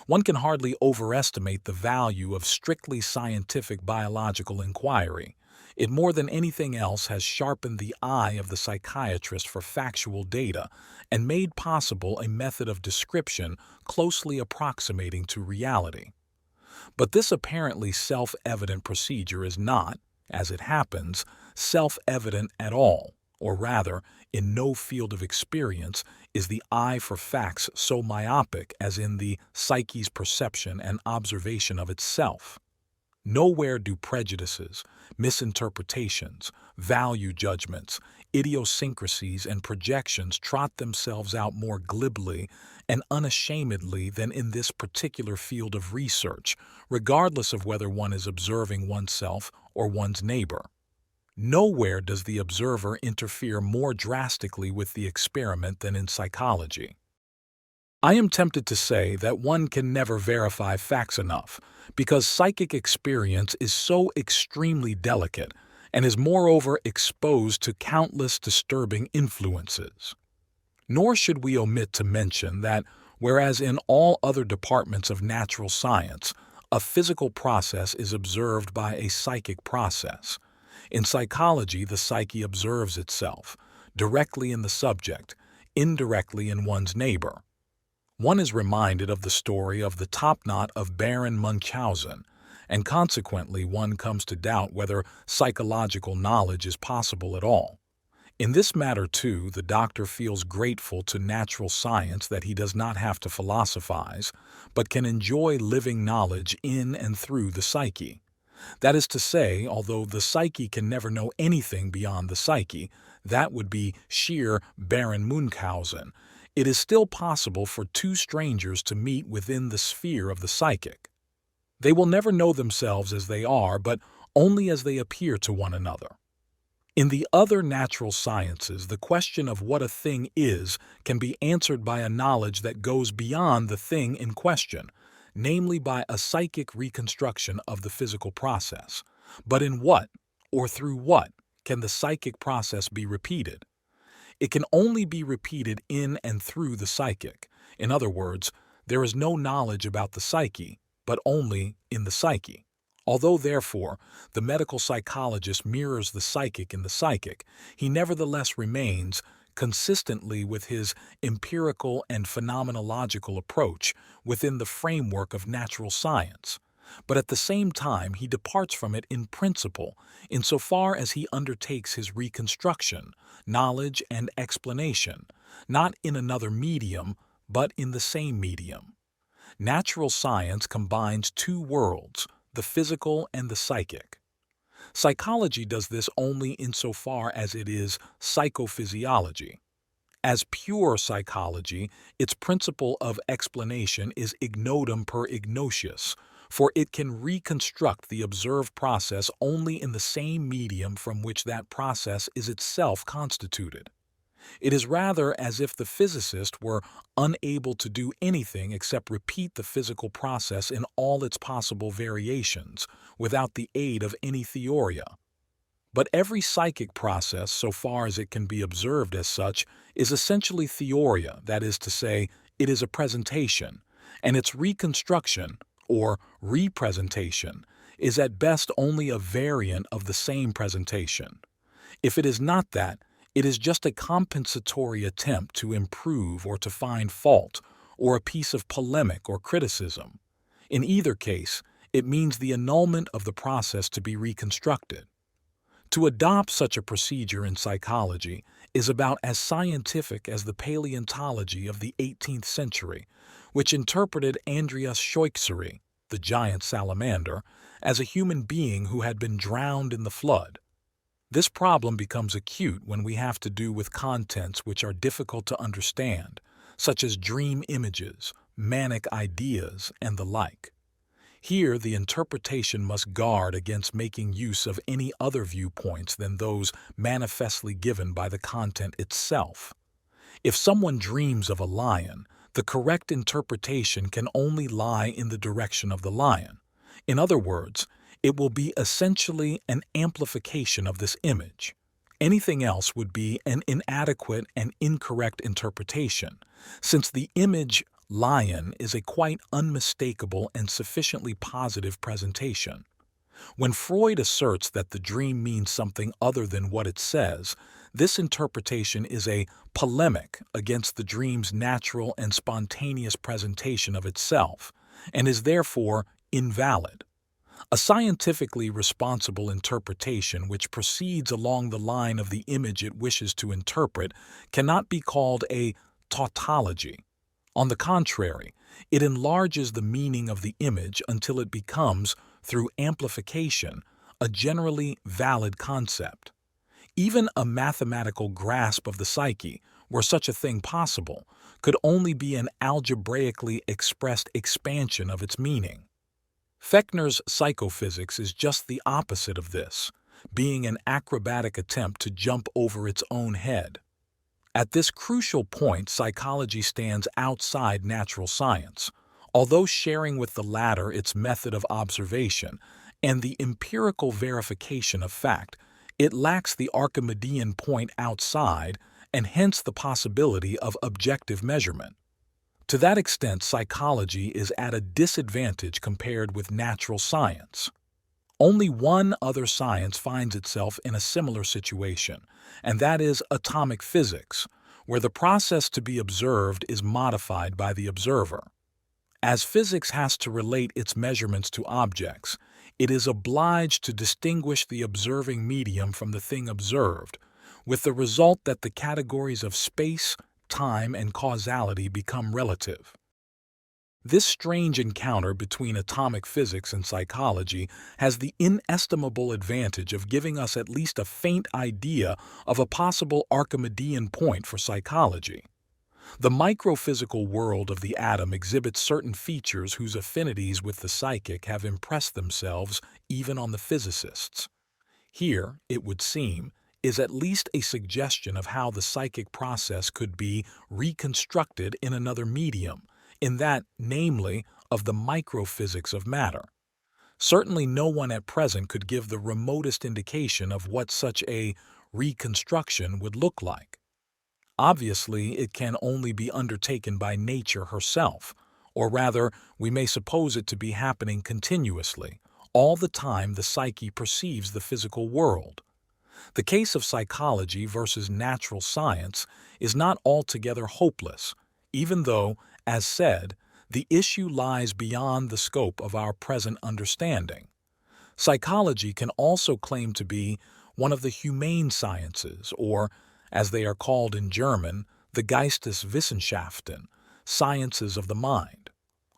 One can hardly overestimate the value of strictly scientific biological inquiry. It more than anything else has sharpened the eye of the psychiatrist for factual data and made possible a method of description closely approximating to reality. But this apparently self-evident procedure is not, as it happens, self-evident at all, or rather, in no field of experience is the eye for facts so myopic as in the psyche's perception and observation of itself. Nowhere do prejudices, misinterpretations, value judgments, idiosyncrasies, and projections trot themselves out more glibly and unashamedly than in this particular field of research, regardless of whether one is observing oneself or one's neighbor. Nowhere does the observer interfere more drastically with the experiment than in psychology. I am tempted to say that one can never verify facts enough, because psychic experience is so extremely delicate and is moreover exposed to countless disturbing influences. Nor should we omit to mention that, whereas in all other departments of natural science, a physical process is observed by a psychic process, in psychology the psyche observes itself, directly in the subject, indirectly in one's neighbor. One is reminded of the story of the topknot of Baron Munchausen, and consequently one comes to doubt whether psychological knowledge is possible at all. In this matter, too, the doctor feels grateful to natural science that he does not have to philosophize, but can enjoy living knowledge in and through the psyche. That is to say, although the psyche can never know anything beyond the psyche, that would be sheer Baron Munchausen, it is still possible for two strangers to meet within the sphere of the psychic. They will never know themselves as they are, but only as they appear to one another. In the other natural sciences, the question of what a thing is can be answered by a knowledge that goes beyond the thing in question, namely by a psychic reconstruction of the physical process. But in what, or through what, can the psychic process be repeated? It can only be repeated in and through the psychic. In other words, there is no knowledge about the psyche, but only in the psyche. Although, therefore, the medical psychologist mirrors the psychic in the psychic, he nevertheless remains, consistently with his empirical and phenomenological approach, within the framework of natural science. But at the same time he departs from it in principle, insofar as he undertakes his reconstruction, knowledge, and explanation, not in another medium, but in the same medium. Natural science combines two worlds, the physical and the psychic. Psychology does this only insofar as it is psychophysiology. As pure psychology, its principle of explanation is ignotum per ignatius, for it can reconstruct the observed process only in the same medium from which that process is itself constituted. It is rather as if the physicist were unable to do anything except repeat the physical process in all its possible variations, without the aid of any theoria. But every psychic process, so far as it can be observed as such, is essentially theoria, that is to say, it is a presentation, and its reconstruction, or representation, is at best only a variant of the same presentation. If it is not that, it is just a compensatory attempt to improve or to find fault, or a piece of polemic or criticism. In either case, it means the annulment of the process to be reconstructed. To adopt such a procedure in psychology is about as scientific as the paleontology of the 18th century, which interpreted Andreas Scheuchzery, the giant salamander, as a human being who had been drowned in the flood. This problem becomes acute when we have to do with contents which are difficult to understand, such as dream images, manic ideas, and the like. Here, the interpretation must guard against making use of any other viewpoints than those manifestly given by the content itself. If someone dreams of a lion, the correct interpretation can only lie in the direction of the lion. In other words, it will be essentially an amplification of this image. Anything else would be an inadequate and incorrect interpretation, since the image lion is a quite unmistakable and sufficiently positive presentation. When Freud asserts that the dream means something other than what it says, this interpretation is a polemic against the dream's natural and spontaneous presentation of itself, and is therefore invalid. A scientifically responsible interpretation which proceeds along the line of the image it wishes to interpret cannot be called a tautology. On the contrary, it enlarges the meaning of the image until it becomes, through amplification, a generally valid concept. Even a mathematical grasp of the psyche, were such a thing possible, could only be an algebraically expressed expansion of its meaning. Fechner's psychophysics is just the opposite of this, being an acrobatic attempt to jump over its own head. At this crucial point, psychology stands outside natural science, although sharing with the latter its method of observation and the empirical verification of fact. It lacks the Archimedean point outside and hence the possibility of objective measurement. To that extent, psychology is at a disadvantage compared with natural science. Only one other science finds itself in a similar situation, and that is atomic physics, where the process to be observed is modified by the observer. As physics has to relate its measurements to objects, it is obliged to distinguish the observing medium from the thing observed, with the result that the categories of space, time, and causality become relative. This strange encounter between atomic physics and psychology has the inestimable advantage of giving us at least a faint idea of a possible Archimedean point for psychology. The microphysical world of the atom exhibits certain features whose affinities with the psychic have impressed themselves even on the physicists. Here, it would seem, is at least a suggestion of how the psychic process could be reconstructed in another medium, in that, namely, of the microphysics of matter. Certainly no one at present could give the remotest indication of what such a reconstruction would look like. Obviously, it can only be undertaken by nature herself, or rather, we may suppose it to be happening continuously, all the time the psyche perceives the physical world. The case of psychology versus natural science is not altogether hopeless, even though, as said, the issue lies beyond the scope of our present understanding. Psychology can also claim to be one of the humane sciences, or, as they are called in German, the Geisteswissenschaften, sciences of the mind.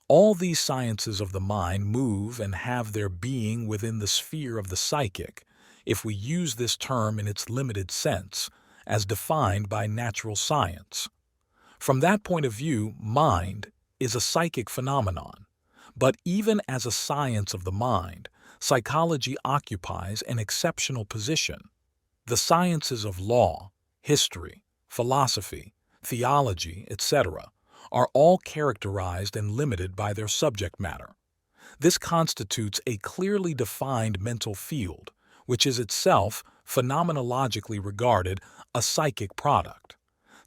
All these sciences of the mind move and have their being within the sphere of the psychic, if we use this term in its limited sense, as defined by natural science. From that point of view, mind is a psychic phenomenon, but even as a science of the mind, psychology occupies an exceptional position. The sciences of law, history, philosophy, theology, etc., are all characterized and limited by their subject matter. This constitutes a clearly defined mental field, which is itself phenomenologically regarded a psychic product.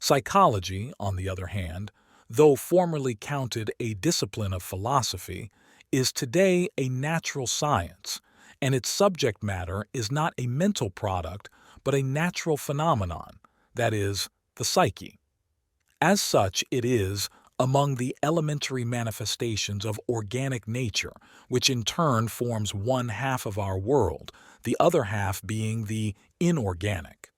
Psychology, on the other hand, though formerly counted a discipline of philosophy, is today a natural science, and its subject matter is not a mental product but a natural phenomenon, that is, the psyche. As such, it is among the elementary manifestations of organic nature, which in turn forms one half of our world, the other half being the inorganic.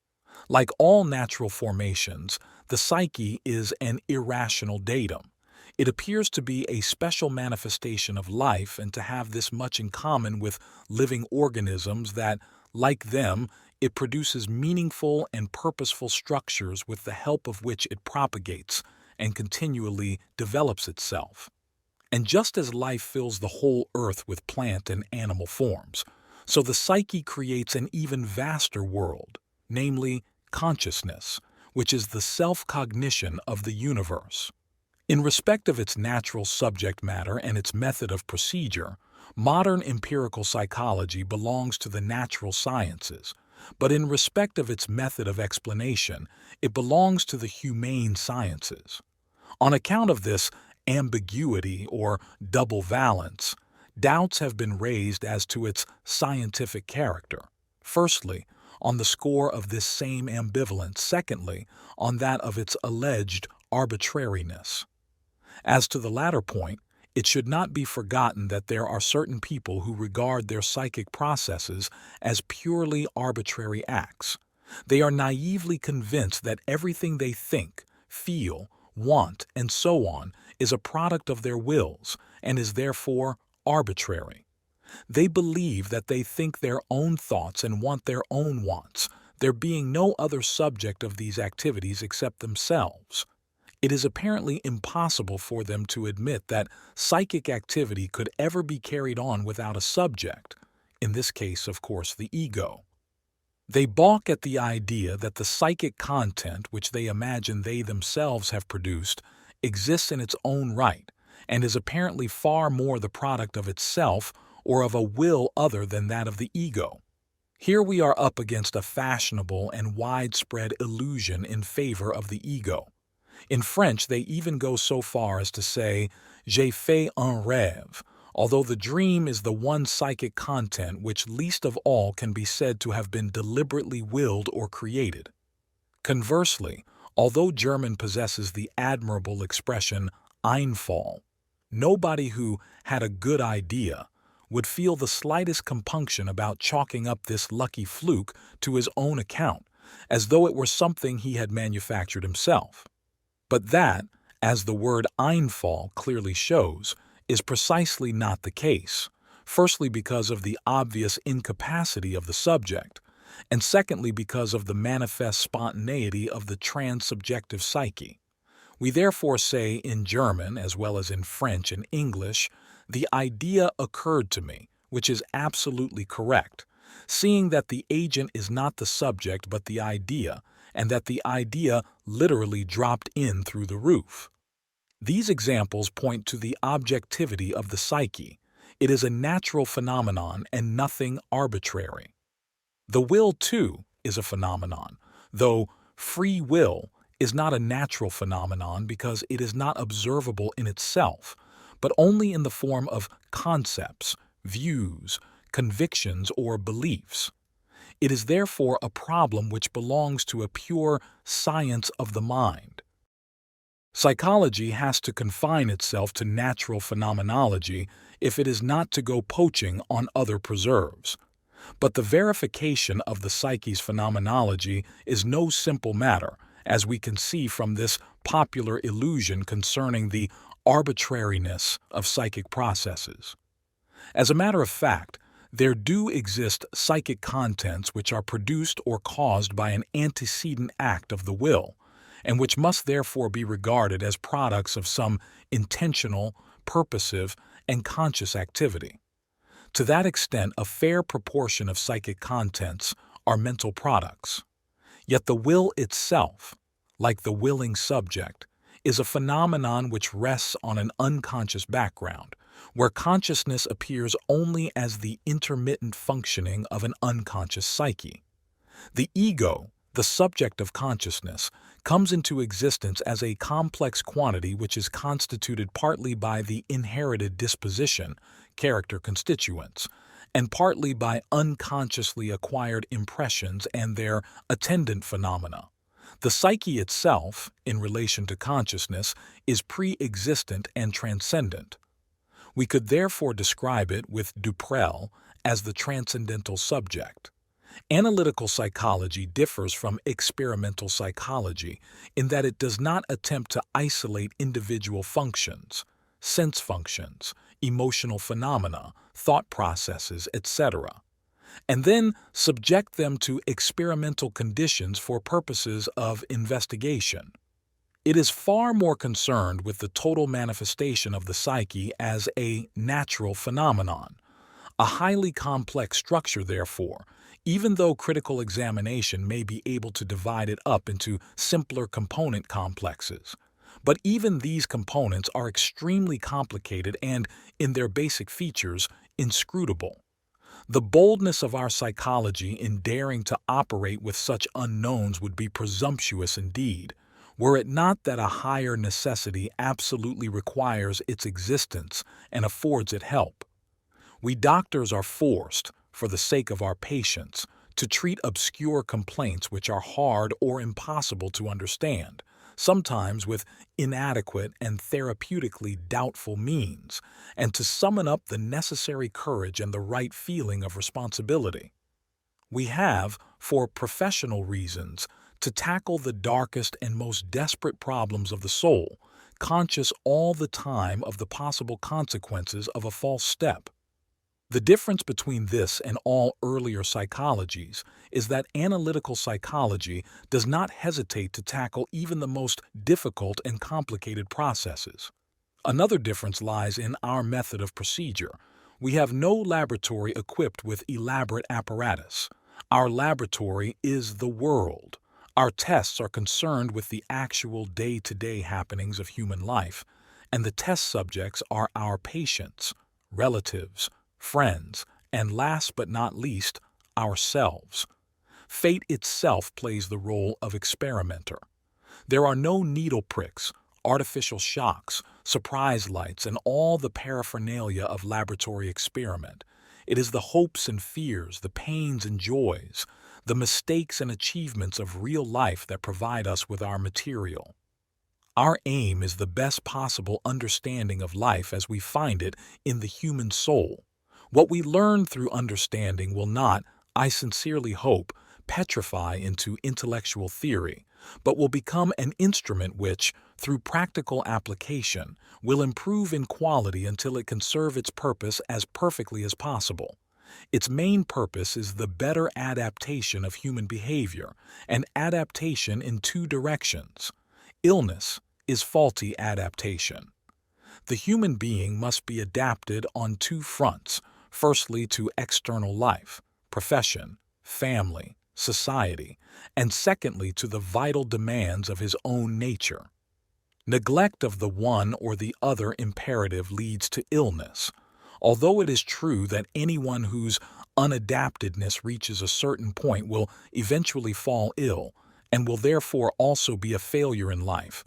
Like all natural formations, the psyche is an irrational datum. It appears to be a special manifestation of life and to have this much in common with living organisms that, like them, it produces meaningful and purposeful structures with the help of which it propagates and continually develops itself. And just as life fills the whole earth with plant and animal forms, so the psyche creates an even vaster world, namely consciousness, which is the self-cognition of the universe. In respect of its natural subject matter and its method of procedure, modern empirical psychology belongs to the natural sciences, but in respect of its method of explanation, it belongs to the humane sciences. On account of this ambiguity or double valence, doubts have been raised as to its scientific character. Firstly, on the score of this same ambivalence, secondly, on that of its alleged arbitrariness. As to the latter point, it should not be forgotten that there are certain people who regard their psychic processes as purely arbitrary acts. They are naively convinced that everything they think, feel, want, and so on is a product of their wills and is therefore arbitrary. They believe that they think their own thoughts and want their own wants, there being no other subject of these activities except themselves. It is apparently impossible for them to admit that psychic activity could ever be carried on without a subject, in this case, of course, the ego. They balk at the idea that the psychic content which they imagine they themselves have produced exists in its own right and is apparently far more the product of itself or of a will other than that of the ego. Here we are up against a fashionable and widespread illusion in favor of the ego. In French, they even go so far as to say, "J'ai fait un rêve," although the dream is the one psychic content which least of all can be said to have been deliberately willed or created. Conversely, although German possesses the admirable expression Einfall, nobody who had a good idea would feel the slightest compunction about chalking up this lucky fluke to his own account, as though it were something he had manufactured himself. But that, as the word Einfall clearly shows, is precisely not the case, firstly because of the obvious incapacity of the subject, and secondly because of the manifest spontaneity of the transsubjective psyche. We therefore say in German, as well as in French and English, "The idea occurred to me," which is absolutely correct, seeing that the agent is not the subject but the idea, and that the idea literally dropped in through the roof. These examples point to the objectivity of the psyche. It is a natural phenomenon and nothing arbitrary. The will, too, is a phenomenon, though free will is not a natural phenomenon because it is not observable in itself, but only in the form of concepts, views, convictions, or beliefs. It is therefore a problem which belongs to a pure science of the mind. Psychology has to confine itself to natural phenomenology if it is not to go poaching on other preserves. But the verification of the psyche's phenomenology is no simple matter, as we can see from this popular illusion concerning the arbitrariness of psychic processes. As a matter of fact, there do exist psychic contents which are produced or caused by an antecedent act of the will, and which must therefore be regarded as products of some intentional, purposive, and conscious activity. To that extent, a fair proportion of psychic contents are mental products. Yet the will itself, like the willing subject, is a phenomenon which rests on an unconscious background, where consciousness appears only as the intermittent functioning of an unconscious psyche. The ego, the subject of consciousness, comes into existence as a complex quantity which is constituted partly by the inherited disposition, character constituents, and partly by unconsciously acquired impressions and their attendant phenomena. The psyche itself, in relation to consciousness, is pre-existent and transcendent. We could therefore describe it with Duprel as the transcendental subject. Analytical psychology differs from experimental psychology in that it does not attempt to isolate individual functions, sense functions, emotional phenomena, thought processes, etc., and then subject them to experimental conditions for purposes of investigation. It is far more concerned with the total manifestation of the psyche as a natural phenomenon, a highly complex structure, therefore, even though critical examination may be able to divide it up into simpler component complexes. But even these components are extremely complicated and, in their basic features, inscrutable. The boldness of our psychology in daring to operate with such unknowns would be presumptuous indeed, were it not that a higher necessity absolutely requires its existence and affords it help. We doctors are forced, for the sake of our patients, to treat obscure complaints which are hard or impossible to understand, sometimes with inadequate and therapeutically doubtful means, and to summon up the necessary courage and the right feeling of responsibility. We have, for professional reasons, to tackle the darkest and most desperate problems of the soul, conscious all the time of the possible consequences of a false step. The difference between this and all earlier psychologies is that analytical psychology does not hesitate to tackle even the most difficult and complicated processes. Another difference lies in our method of procedure. We have no laboratory equipped with elaborate apparatus. Our laboratory is the world. Our tests are concerned with the actual day-to-day happenings of human life, and the test subjects are our patients, relatives, friends, and last but not least, ourselves. Fate itself plays the role of experimenter. There are no needle pricks, artificial shocks, surprise lights, and all the paraphernalia of laboratory experiment. It is the hopes and fears, the pains and joys, the mistakes and achievements of real life that provide us with our material. Our aim is the best possible understanding of life as we find it in the human soul. What we learn through understanding will not, I sincerely hope, petrify into intellectual theory, but will become an instrument which, through practical application, will improve in quality until it can serve its purpose as perfectly as possible. Its main purpose is the better adaptation of human behavior, and adaptation in two directions. Illness is faulty adaptation. The human being must be adapted on two fronts. Firstly, to external life, profession, family, society, and secondly, to the vital demands of his own nature. Neglect of the one or the other imperative leads to illness. Although it is true that anyone whose unadaptedness reaches a certain point will eventually fall ill and will therefore also be a failure in life,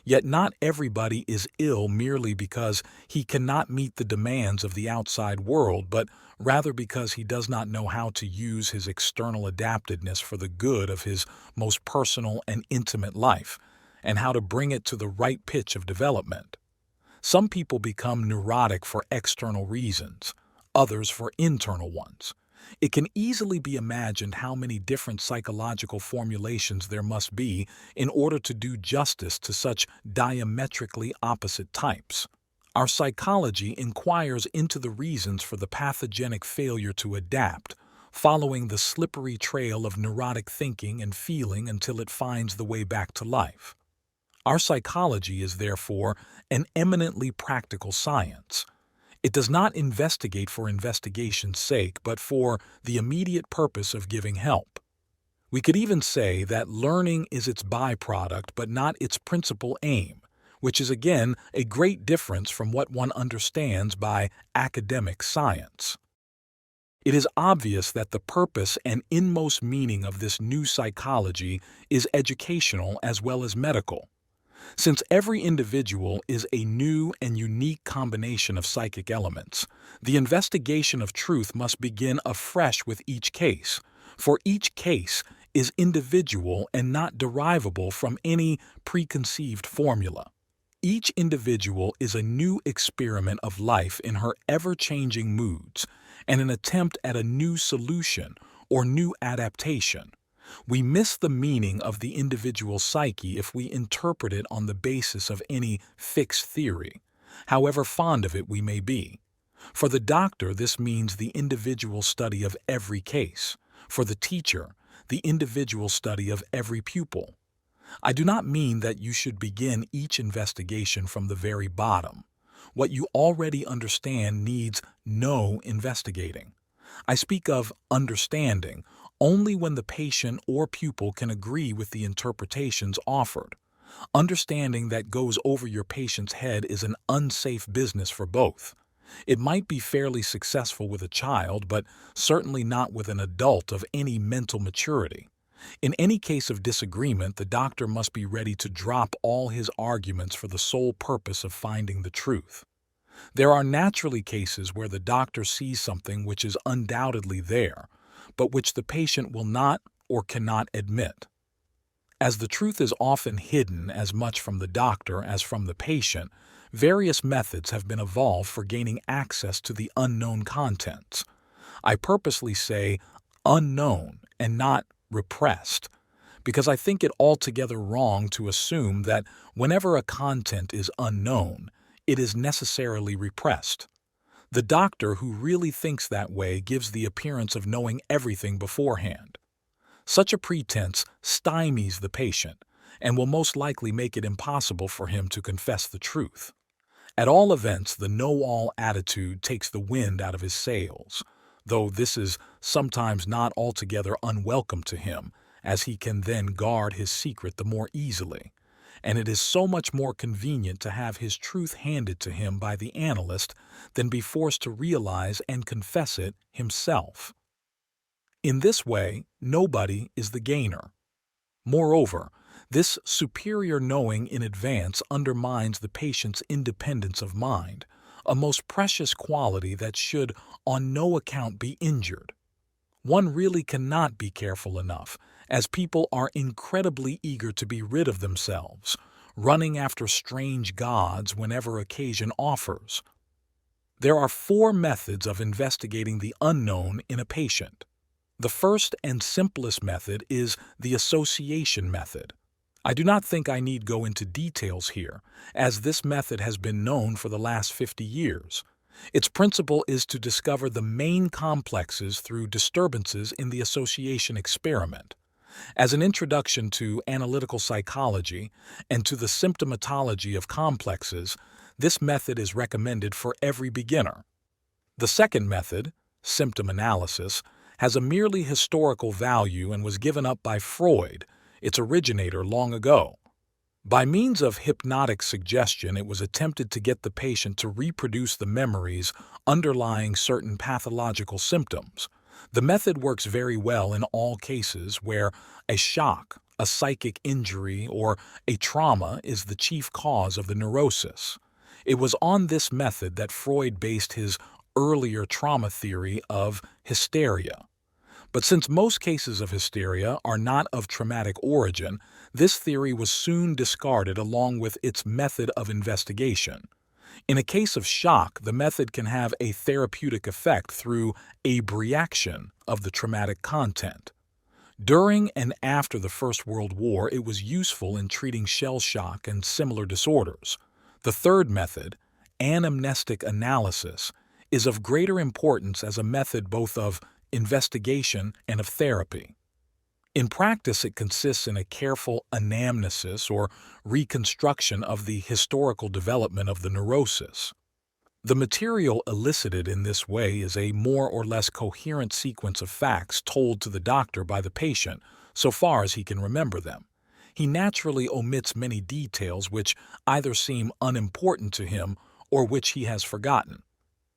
yet not everybody is ill merely because he cannot meet the demands of the outside world, but rather because he does not know how to use his external adaptedness for the good of his most personal and intimate life, and how to bring it to the right pitch of development. Some people become neurotic for external reasons, others for internal ones. It can easily be imagined how many different psychological formulations there must be in order to do justice to such diametrically opposite types. Our psychology inquires into the reasons for the pathogenic failure to adapt, following the slippery trail of neurotic thinking and feeling until it finds the way back to life. Our psychology is therefore an eminently practical science. It does not investigate for investigation's sake, but for the immediate purpose of giving help. We could even say that learning is its byproduct but not its principal aim, which is again a great difference from what one understands by academic science. It is obvious that the purpose and inmost meaning of this new psychology is educational as well as medical. Since every individual is a new and unique combination of psychic elements, the investigation of truth must begin afresh with each case, for each case is individual and not derivable from any preconceived formula. Each individual is a new experiment of life in her ever-changing moods, and an attempt at a new solution or new adaptation. We miss the meaning of the individual psyche if we interpret it on the basis of any fixed theory, however fond of it we may be. For the doctor, this means the individual study of every case. For the teacher, the individual study of every pupil. I do not mean that you should begin each investigation from the very bottom. What you already understand needs no investigating. I speak of understanding only when the patient or pupil can agree with the interpretations offered. Understanding that goes over your patient's head is an unsafe business for both. It might be fairly successful with a child, but certainly not with an adult of any mental maturity. In any case of disagreement, the doctor must be ready to drop all his arguments for the sole purpose of finding the truth. There are naturally cases where the doctor sees something which is undoubtedly there, but which the patient will not or cannot admit. As the truth is often hidden as much from the doctor as from the patient, various methods have been evolved for gaining access to the unknown contents. I purposely say unknown and not repressed, because I think it altogether wrong to assume that whenever a content is unknown, it is necessarily repressed. The doctor who really thinks that way gives the appearance of knowing everything beforehand. Such a pretense stymies the patient and will most likely make it impossible for him to confess the truth. At all events, the know-all attitude takes the wind out of his sails, though this is sometimes not altogether unwelcome to him, as he can then guard his secret the more easily, and it is so much more convenient to have his truth handed to him by the analyst than be forced to realize and confess it himself. In this way, nobody is the gainer. Moreover, this superior knowing in advance undermines the patient's independence of mind, a most precious quality that should on no account be injured. One really cannot be careful enough, as people are incredibly eager to be rid of themselves, running after strange gods whenever occasion offers. There are 4 methods of investigating the unknown in a patient. The first and simplest method is the association method. I do not think I need go into details here, as this method has been known for the last 50 years. Its principle is to discover the main complexes through disturbances in the association experiment. As an introduction to analytical psychology and to the symptomatology of complexes, this method is recommended for every beginner. The second method, symptom analysis, has a merely historical value and was given up by Freud, its originator, long ago. By means of hypnotic suggestion, it was attempted to get the patient to reproduce the memories underlying certain pathological symptoms. The method works very well in all cases where a shock, a psychic injury, or a trauma is the chief cause of the neurosis. It was on this method that Freud based his earlier trauma theory of hysteria. But since most cases of hysteria are not of traumatic origin, this theory was soon discarded along with its method of investigation. In a case of shock, the method can have a therapeutic effect through abreaction of the traumatic content. During and after the First World War, it was useful in treating shell shock and similar disorders. The third method, anamnestic analysis, is of greater importance as a method both of investigation and of therapy. In practice, it consists in a careful anamnesis or reconstruction of the historical development of the neurosis. The material elicited in this way is a more or less coherent sequence of facts told to the doctor by the patient, so far as he can remember them. He naturally omits many details which either seem unimportant to him or which he has forgotten.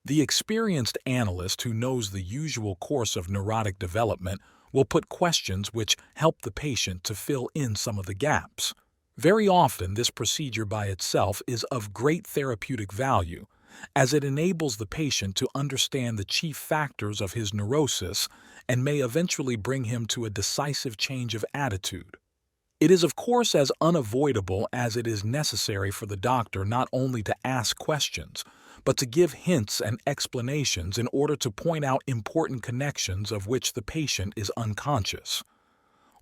The experienced analyst who knows the usual course of neurotic development will put questions which help the patient to fill in some of the gaps. Very often, this procedure by itself is of great therapeutic value, as it enables the patient to understand the chief factors of his neurosis and may eventually bring him to a decisive change of attitude. It is of course as unavoidable as it is necessary for the doctor not only to ask questions, but to give hints and explanations in order to point out important connections of which the patient is unconscious.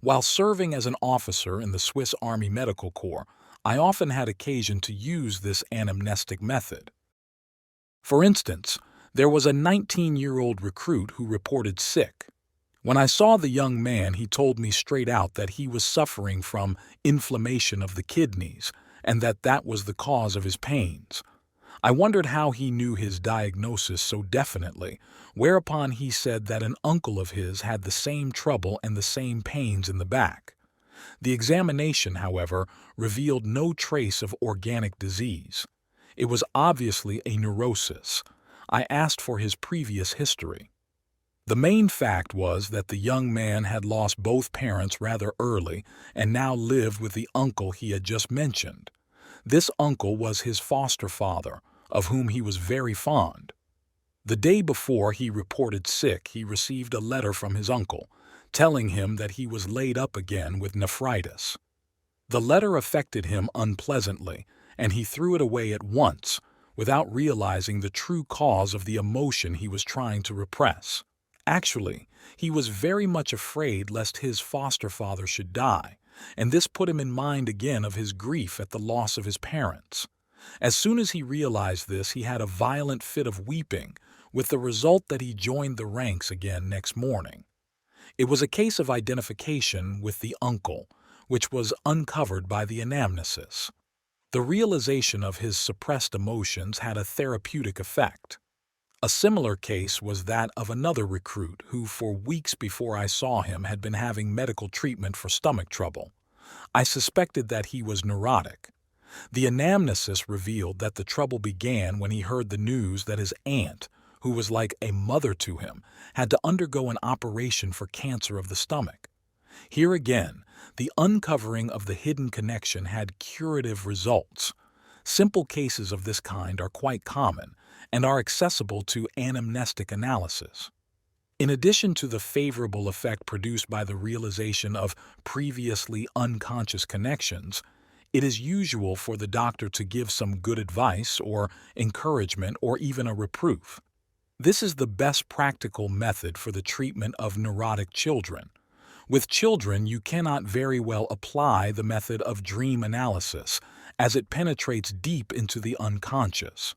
While serving as an officer in the Swiss Army Medical Corps, I often had occasion to use this anamnestic method. For instance, there was a 19-year-old recruit who reported sick. When I saw the young man, he told me straight out that he was suffering from inflammation of the kidneys and that was the cause of his pains. I wondered how he knew his diagnosis so definitely, whereupon he said that an uncle of his had the same trouble and the same pains in the back. The examination, however, revealed no trace of organic disease. It was obviously a neurosis. I asked for his previous history. The main fact was that the young man had lost both parents rather early and now lived with the uncle he had just mentioned. This uncle was his foster father, of whom he was very fond. The day before he reported sick, he received a letter from his uncle, telling him that he was laid up again with nephritis. The letter affected him unpleasantly, and he threw it away at once, without realizing the true cause of the emotion he was trying to repress. Actually, he was very much afraid lest his foster father should die, and this put him in mind again of his grief at the loss of his parents. As soon as he realized this, he had a violent fit of weeping, with the result that he joined the ranks again next morning. It was a case of identification with the uncle, which was uncovered by the anamnesis. The realization of his suppressed emotions had a therapeutic effect. A similar case was that of another recruit who, for weeks before I saw him, had been having medical treatment for stomach trouble. I suspected that he was neurotic. The anamnesis revealed that the trouble began when he heard the news that his aunt, who was like a mother to him, had to undergo an operation for cancer of the stomach. Here again, the uncovering of the hidden connection had curative results. Simple cases of this kind are quite common and are accessible to anamnestic analysis. In addition to the favorable effect produced by the realization of previously unconscious connections, it is usual for the doctor to give some good advice or encouragement or even a reproof. This is the best practical method for the treatment of neurotic children. With children, you cannot very well apply the method of dream analysis, as it penetrates deep into the unconscious.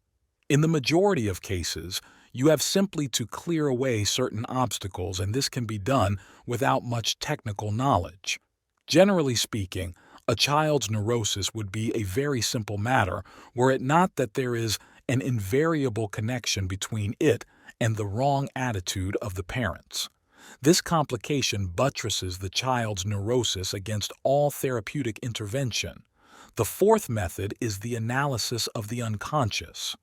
In the majority of cases, you have simply to clear away certain obstacles, and this can be done without much technical knowledge. Generally speaking, a child's neurosis would be a very simple matter were it not that there is an invariable connection between it and the wrong attitude of the parents. This complication buttresses the child's neurosis against all therapeutic intervention. The fourth method is the analysis of the unconscious.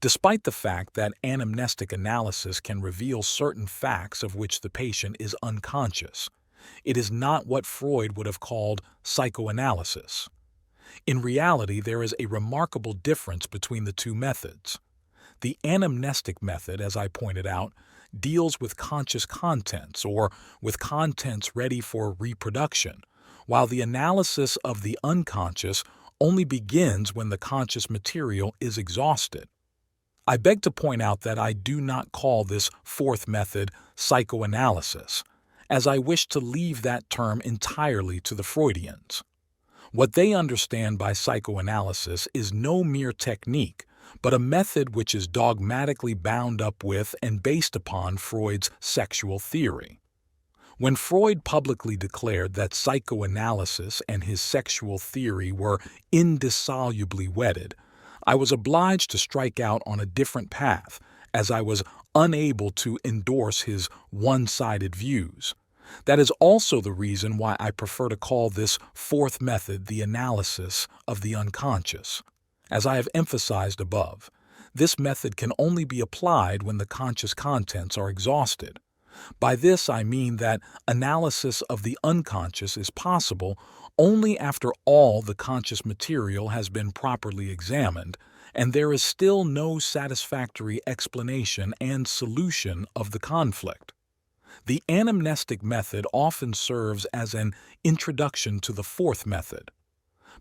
Despite the fact that anamnestic analysis can reveal certain facts of which the patient is unconscious, it is not what Freud would have called psychoanalysis. In reality, there is a remarkable difference between the two methods. The anamnestic method, as I pointed out, deals with conscious contents or with contents ready for reproduction, while the analysis of the unconscious only begins when the conscious material is exhausted. I beg to point out that I do not call this fourth method psychoanalysis, as I wish to leave that term entirely to the Freudians. What they understand by psychoanalysis is no mere technique, but a method which is dogmatically bound up with and based upon Freud's sexual theory. When Freud publicly declared that psychoanalysis and his sexual theory were indissolubly wedded, I was obliged to strike out on a different path, as I was unable to endorse his one-sided views. That is also the reason why I prefer to call this fourth method the analysis of the unconscious. As I have emphasized above, this method can only be applied when the conscious contents are exhausted. By this I mean that analysis of the unconscious is possible only after all the conscious material has been properly examined, and there is still no satisfactory explanation and solution of the conflict. The anamnestic method often serves as an introduction to the fourth method.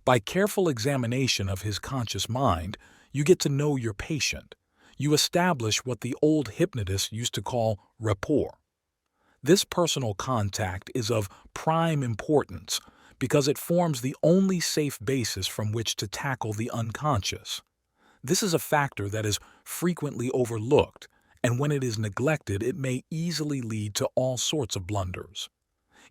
By careful examination of his conscious mind, you get to know your patient. you establish what the old hypnotists used to call rapport. This personal contact is of prime importance because it forms the only safe basis from which to tackle the unconscious. This is a factor that is frequently overlooked, and when it is neglected, it may easily lead to all sorts of blunders.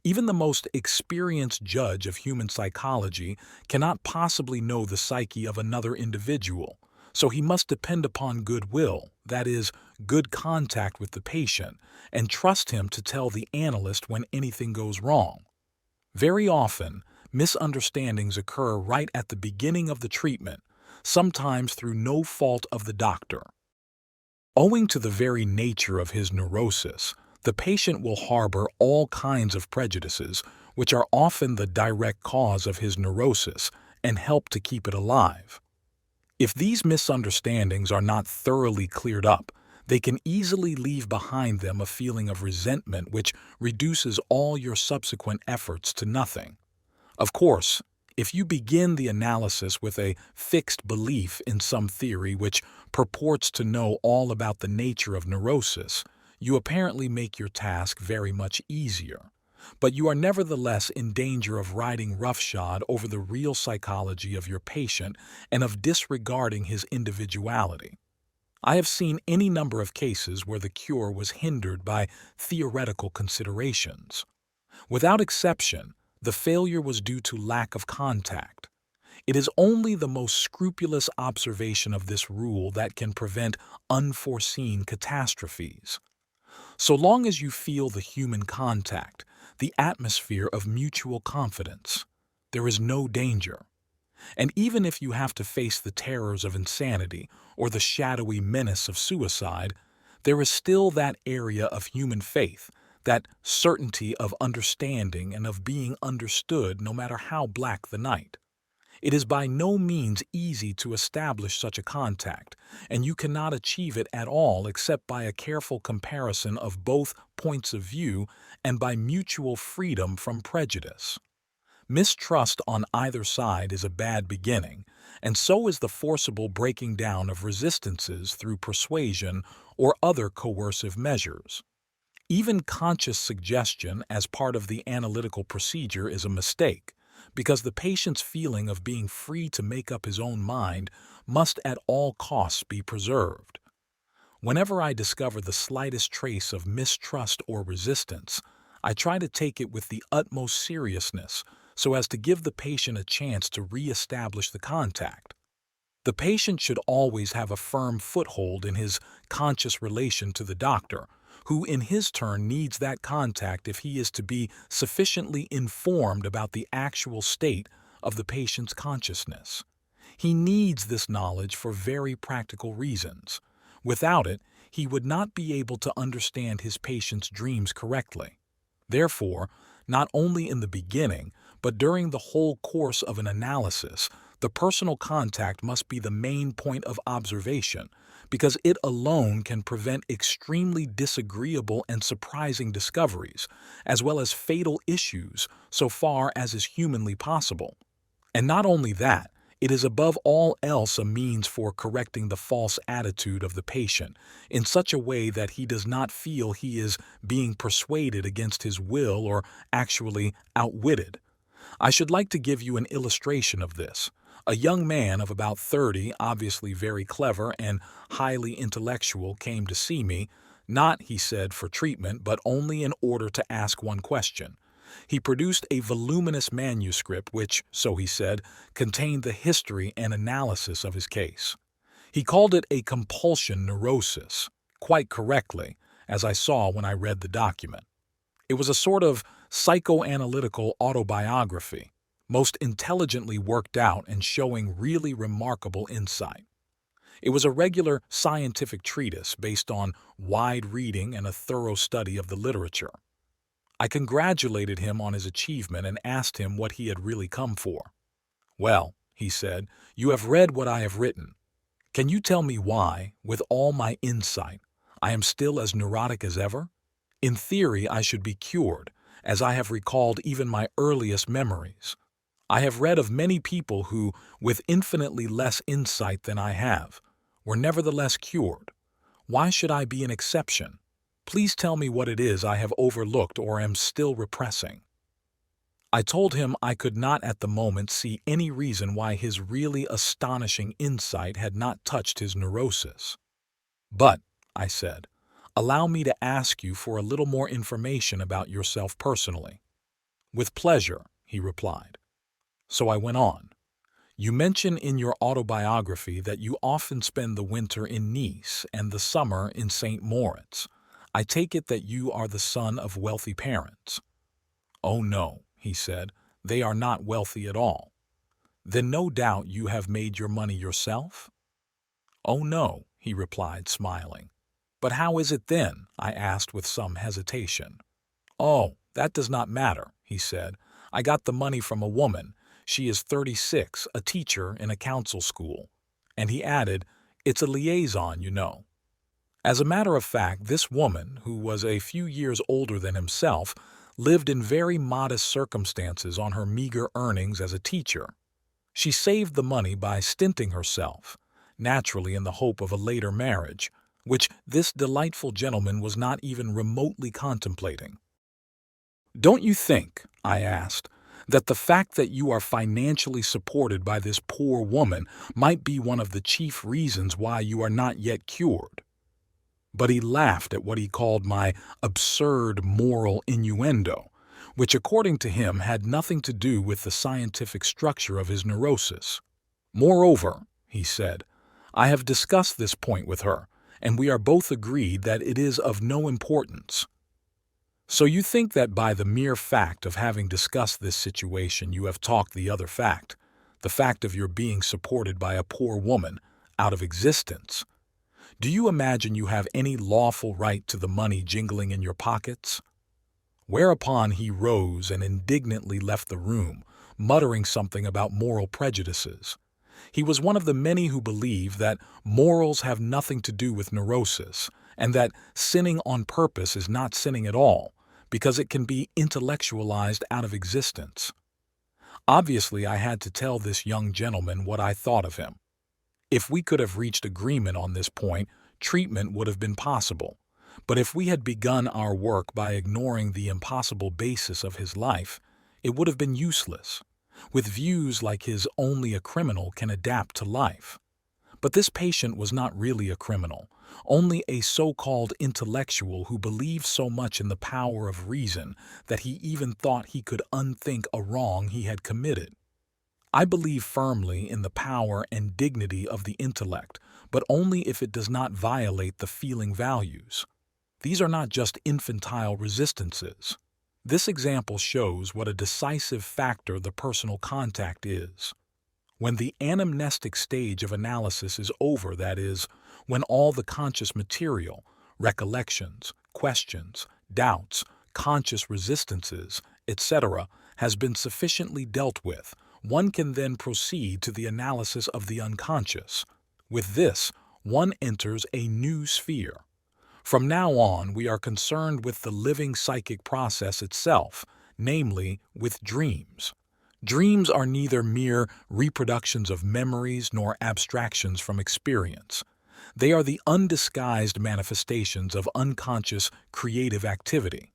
Even the most experienced judge of human psychology cannot possibly know the psyche of another individual, so he must depend upon goodwill, that is, good contact with the patient, and trust him to tell the analyst when anything goes wrong. Very often, misunderstandings occur right at the beginning of the treatment, sometimes through no fault of the doctor. Owing to the very nature of his neurosis, the patient will harbor all kinds of prejudices, which are often the direct cause of his neurosis and help to keep it alive. If these misunderstandings are not thoroughly cleared up, they can easily leave behind them a feeling of resentment which reduces all your subsequent efforts to nothing. Of course, if you begin the analysis with a fixed belief in some theory which purports to know all about the nature of neurosis, you apparently make your task very much easier. But you are nevertheless in danger of riding roughshod over the real psychology of your patient and of disregarding his individuality. I have seen any number of cases where the cure was hindered by theoretical considerations. Without exception, the failure was due to lack of contact. It is only the most scrupulous observation of this rule that can prevent unforeseen catastrophes. So long as you feel the human contact, the atmosphere of mutual confidence, there is no danger. And even if you have to face the terrors of insanity or the shadowy menace of suicide, there is still that area of human faith, that certainty of understanding and of being understood no matter how black the night. It is by no means easy to establish such a contact, and you cannot achieve it at all except by a careful comparison of both points of view and by mutual freedom from prejudice. Mistrust on either side is a bad beginning, and so is the forcible breaking down of resistances through persuasion or other coercive measures. Even conscious suggestion as part of the analytical procedure is a mistake, because the patient's feeling of being free to make up his own mind must at all costs be preserved. Whenever I discover the slightest trace of mistrust or resistance, I try to take it with the utmost seriousness so as to give the patient a chance to re-establish the contact. The patient should always have a firm foothold in his conscious relation to the doctor, who in his turn needs that contact if he is to be sufficiently informed about the actual state of the patient's consciousness. He needs this knowledge for very practical reasons. Without it, he would not be able to understand his patient's dreams correctly. Therefore, not only in the beginning, but during the whole course of an analysis, the personal contact must be the main point of observation, because it alone can prevent extremely disagreeable and surprising discoveries, as well as fatal issues, so far as is humanly possible. And not only that, it is above all else a means for correcting the false attitude of the patient in such a way that he does not feel he is being persuaded against his will or actually outwitted. I should like to give you an illustration of this. A young man of about 30, obviously very clever and highly intellectual, came to see me, not, he said, for treatment, but only in order to ask one question. He produced a voluminous manuscript which, so he said, contained the history and analysis of his case. He called it a compulsion neurosis, quite correctly, as I saw when I read the document. It was a sort of psychoanalytical autobiography, most intelligently worked out and showing really remarkable insight. It was a regular scientific treatise based on wide reading and a thorough study of the literature. I congratulated him on his achievement and asked him what he had really come for. "Well," he said, "you have read what I have written. Can you tell me why, with all my insight, I am still as neurotic as ever? In theory, I should be cured, as I have recalled even my earliest memories. I have read of many people who, with infinitely less insight than I have, were nevertheless cured. Why should I be an exception? Please tell me what it is I have overlooked or am still repressing." I told him I could not at the moment see any reason why his really astonishing insight had not touched his neurosis. "But," I said, "allow me to ask you for a little more information about yourself personally." "With pleasure," he replied. So I went on. "You mention in your autobiography that you often spend the winter in Nice and the summer in St. Moritz. I take it that you are the son of wealthy parents." "Oh no," he said, "they are not wealthy at all." "Then no doubt you have made your money yourself?" "Oh no," he replied, smiling. "But how is it then?" I asked with some hesitation. "Oh, that does not matter," he said. "I got the money from a woman. She is 36, a teacher in a council school." And he added, "It's a liaison, you know." As a matter of fact, this woman, who was a few years older than himself, lived in very modest circumstances on her meager earnings as a teacher. She saved the money by stinting herself, naturally in the hope of a later marriage, which this delightful gentleman was not even remotely contemplating. "Don't you think," I asked, "that the fact that you are financially supported by this poor woman might be one of the chief reasons why you are not yet cured?" But he laughed at what he called my absurd moral innuendo, which according to him had nothing to do with the scientific structure of his neurosis. "Moreover," he said, "I have discussed this point with her, and we are both agreed that it is of no importance." "So you think that by the mere fact of having discussed this situation you have talked the other fact, the fact of your being supported by a poor woman, out of existence? Do you imagine you have any lawful right to the money jingling in your pockets?" Whereupon he rose and indignantly left the room, muttering something about moral prejudices. He was one of the many who believe that morals have nothing to do with neurosis, and that sinning on purpose is not sinning at all, because it can be intellectualized out of existence. Obviously, I had to tell this young gentleman what I thought of him. If we could have reached agreement on this point, treatment would have been possible. But if we had begun our work by ignoring the impossible basis of his life, it would have been useless. With views like his, only a criminal can adapt to life. But this patient was not really a criminal, only a so-called intellectual who believed so much in the power of reason that he even thought he could unthink a wrong he had committed. I believe firmly in the power and dignity of the intellect, but only if it does not violate the feeling values. These are not just infantile resistances. This example shows what a decisive factor the personal contact is. When the anamnestic stage of analysis is over, that is, when all the conscious material, recollections, questions, doubts, conscious resistances, etc., has been sufficiently dealt with, one can then proceed to the analysis of the unconscious. With this, one enters a new sphere. From now on, we are concerned with the living psychic process itself, namely, with dreams. Dreams are neither mere reproductions of memories nor abstractions from experience. They are the undisguised manifestations of unconscious creative activity.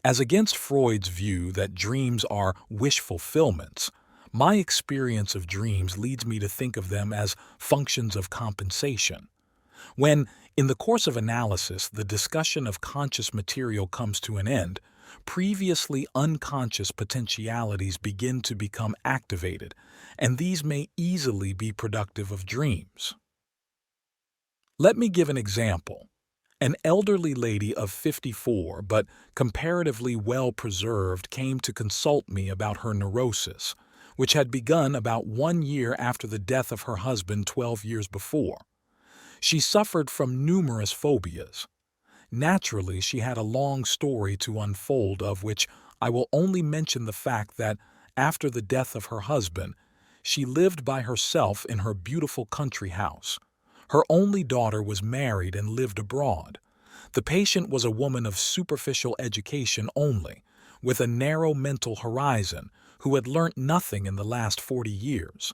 As against Freud's view that dreams are wish fulfillments, my experience of dreams leads me to think of them as functions of compensation. When, in the course of analysis, the discussion of conscious material comes to an end, previously unconscious potentialities begin to become activated, and these may easily be productive of dreams. Let me give an example. An elderly lady of 54, but comparatively well preserved, came to consult me about her neurosis, which had begun about 1 year after the death of her husband 12 years before. She suffered from numerous phobias. Naturally, she had a long story to unfold, of which I will only mention the fact that, after the death of her husband, she lived by herself in her beautiful country house. Her only daughter was married and lived abroad. The patient was a woman of superficial education only, with a narrow mental horizon, who had learnt nothing in the last 40 years.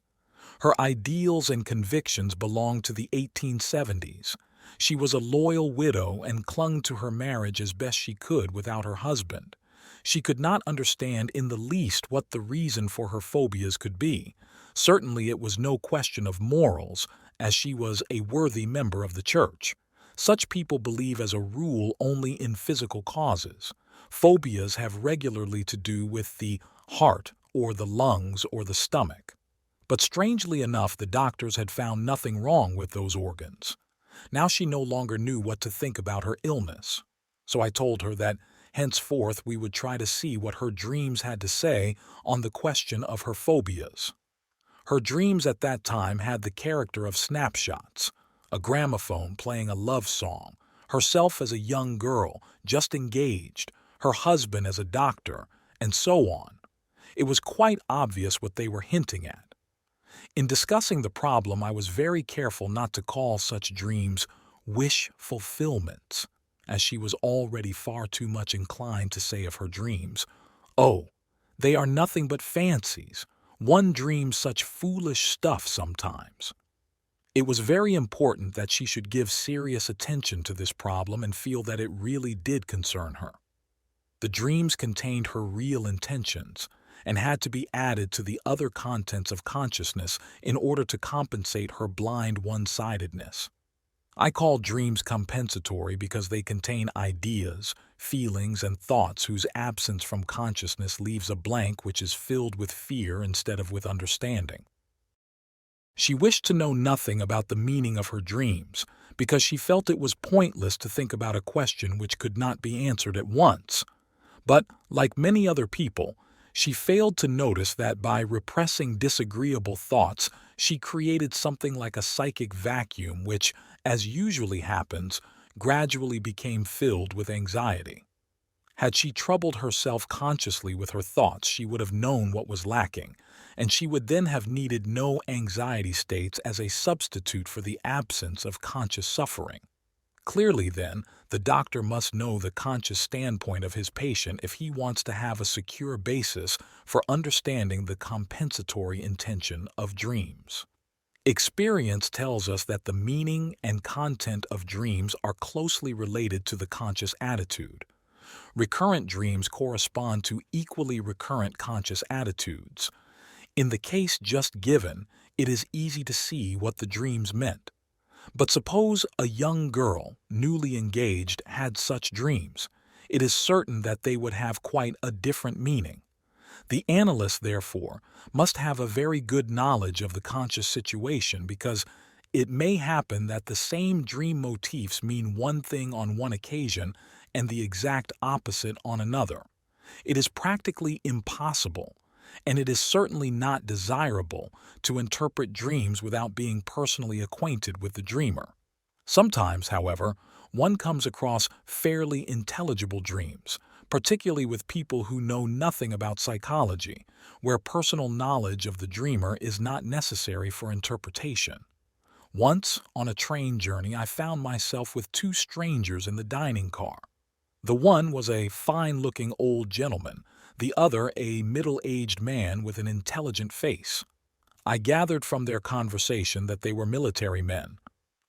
Her ideals and convictions belonged to the 1870s. She was a loyal widow and clung to her marriage as best she could without her husband. She could not understand in the least what the reason for her phobias could be. Certainly it was no question of morals, as she was a worthy member of the church. Such people believe as a rule only in physical causes. Phobias have regularly to do with the heart or the lungs or the stomach. But strangely enough, the doctors had found nothing wrong with those organs. Now she no longer knew what to think about her illness. So I told her that henceforth we would try to see what her dreams had to say on the question of her phobias. Her dreams at that time had the character of snapshots, a gramophone playing a love song, herself as a young girl, just engaged, her husband as a doctor, and so on. It was quite obvious what they were hinting at. In discussing the problem, I was very careful not to call such dreams wish fulfillments, as she was already far too much inclined to say of her dreams, "Oh, they are nothing but fancies. One dreams such foolish stuff sometimes." It was very important that she should give serious attention to this problem and feel that it really did concern her. The dreams contained her real intentions and had to be added to the other contents of consciousness in order to compensate her blind one-sidedness. I call dreams compensatory because they contain ideas, feelings, and thoughts whose absence from consciousness leaves a blank which is filled with fear instead of with understanding. She wished to know nothing about the meaning of her dreams because she felt it was pointless to think about a question which could not be answered at once. But, like many other people, she failed to notice that by repressing disagreeable thoughts, she created something like a psychic vacuum which, as usually happens, gradually became filled with anxiety. Had she troubled herself consciously with her thoughts, she would have known what was lacking, and she would then have needed no anxiety states as a substitute for the absence of conscious suffering. Clearly, then, the doctor must know the conscious standpoint of his patient if he wants to have a secure basis for understanding the compensatory intention of dreams. Experience tells us that the meaning and content of dreams are closely related to the conscious attitude. Recurrent dreams correspond to equally recurrent conscious attitudes. In the case just given, it is easy to see what the dreams meant. But suppose a young girl, newly engaged, had such dreams. It is certain that they would have quite a different meaning. The analyst, therefore, must have a very good knowledge of the conscious situation because it may happen that the same dream motifs mean one thing on one occasion and the exact opposite on another. It is practically impossible, and it is certainly not desirable, to interpret dreams without being personally acquainted with the dreamer. Sometimes, however, one comes across fairly intelligible dreams, particularly with people who know nothing about psychology, where personal knowledge of the dreamer is not necessary for interpretation. Once, on a train journey, I found myself with two strangers in the dining car. The one was a fine-looking old gentleman, the other a middle-aged man with an intelligent face. I gathered from their conversation that they were military men,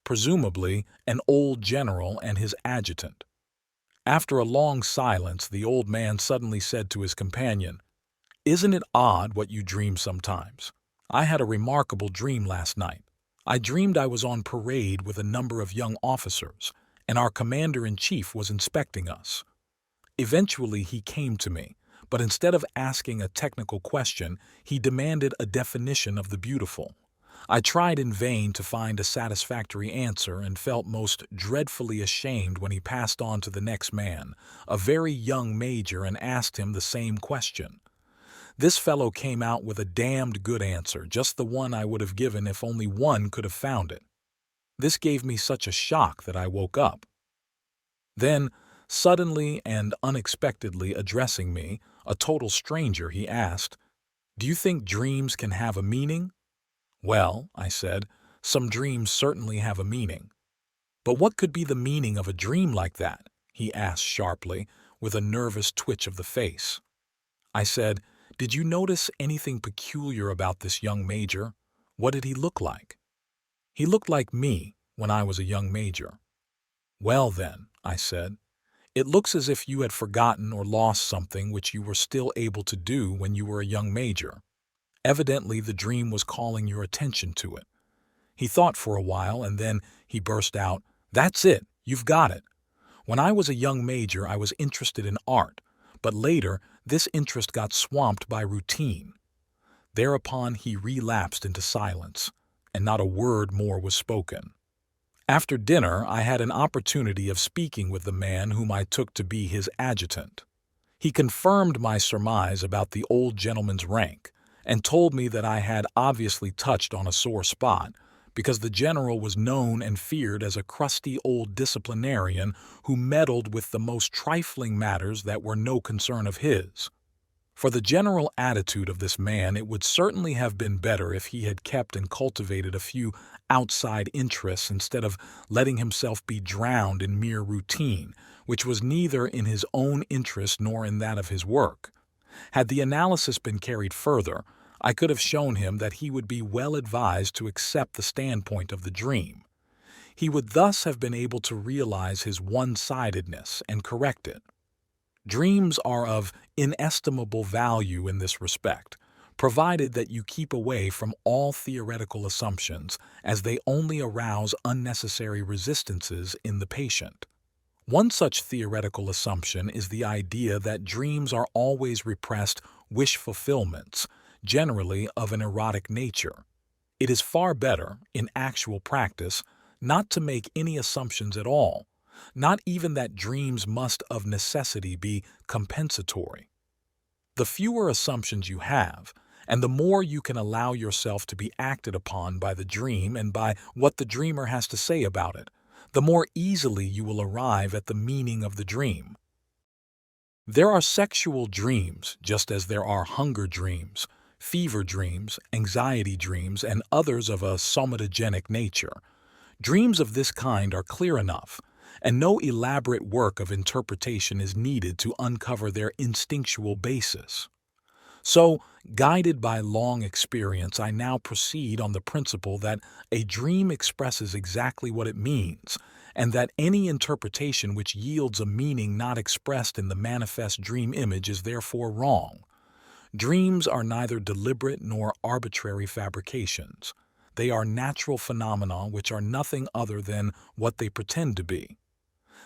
presumably an old general and his adjutant. After a long silence, the old man suddenly said to his companion, "Isn't it odd what you dream sometimes? I had a remarkable dream last night. I dreamed I was on parade with a number of young officers, and our commander-in-chief was inspecting us. Eventually he came to me, but instead of asking a technical question, he demanded a definition of the beautiful. I tried in vain to find a satisfactory answer and felt most dreadfully ashamed when he passed on to the next man, a very young major, and asked him the same question. This fellow came out with a damned good answer, just the one I would have given if only one could have found it. This gave me such a shock that I woke up. Then, suddenly and unexpectedly addressing me, a total stranger, he asked, 'Do you think dreams can have a meaning?' 'Well,' I said, 'some dreams certainly have a meaning.' 'But what could be the meaning of a dream like that?' he asked sharply, with a nervous twitch of the face. I said, 'Did you notice anything peculiar about this young major? What did he look like?' 'He looked like me when I was a young major. "Well then," I said, "it looks as if you had forgotten or lost something which you were still able to do when you were a young major. Evidently the dream was calling your attention to it." He thought for a while, and then he burst out, "That's it! You've got it! When I was a young major, I was interested in art, but later this interest got swamped by routine." Thereupon he relapsed into silence, and not a word more was spoken. After dinner, I had an opportunity of speaking with the man whom I took to be his adjutant. He confirmed my surmise about the old gentleman's rank, and told me that I had obviously touched on a sore spot, because the general was known and feared as a crusty old disciplinarian who meddled with the most trifling matters that were no concern of his. For the general attitude of this man, it would certainly have been better if he had kept and cultivated a few outside interests instead of letting himself be drowned in mere routine, which was neither in his own interest nor in that of his work. Had the analysis been carried further, I could have shown him that he would be well advised to accept the standpoint of the dream. He would thus have been able to realize his one-sidedness and correct it. Dreams are of inestimable value in this respect, provided that you keep away from all theoretical assumptions, as they only arouse unnecessary resistances in the patient. One such theoretical assumption is the idea that dreams are always repressed wish fulfillments, generally of an erotic nature. It is far better, in actual practice, not to make any assumptions at all, not even that dreams must of necessity be compensatory. The fewer assumptions you have, and the more you can allow yourself to be acted upon by the dream and by what the dreamer has to say about it, the more easily you will arrive at the meaning of the dream. There are sexual dreams, just as there are hunger dreams, fever dreams, anxiety dreams, and others of a somatogenic nature. Dreams of this kind are clear enough, and no elaborate work of interpretation is needed to uncover their instinctual basis. So, guided by long experience, I now proceed on the principle that a dream expresses exactly what it means, and that any interpretation which yields a meaning not expressed in the manifest dream image is therefore wrong. Dreams are neither deliberate nor arbitrary fabrications. They are natural phenomena which are nothing other than what they pretend to be.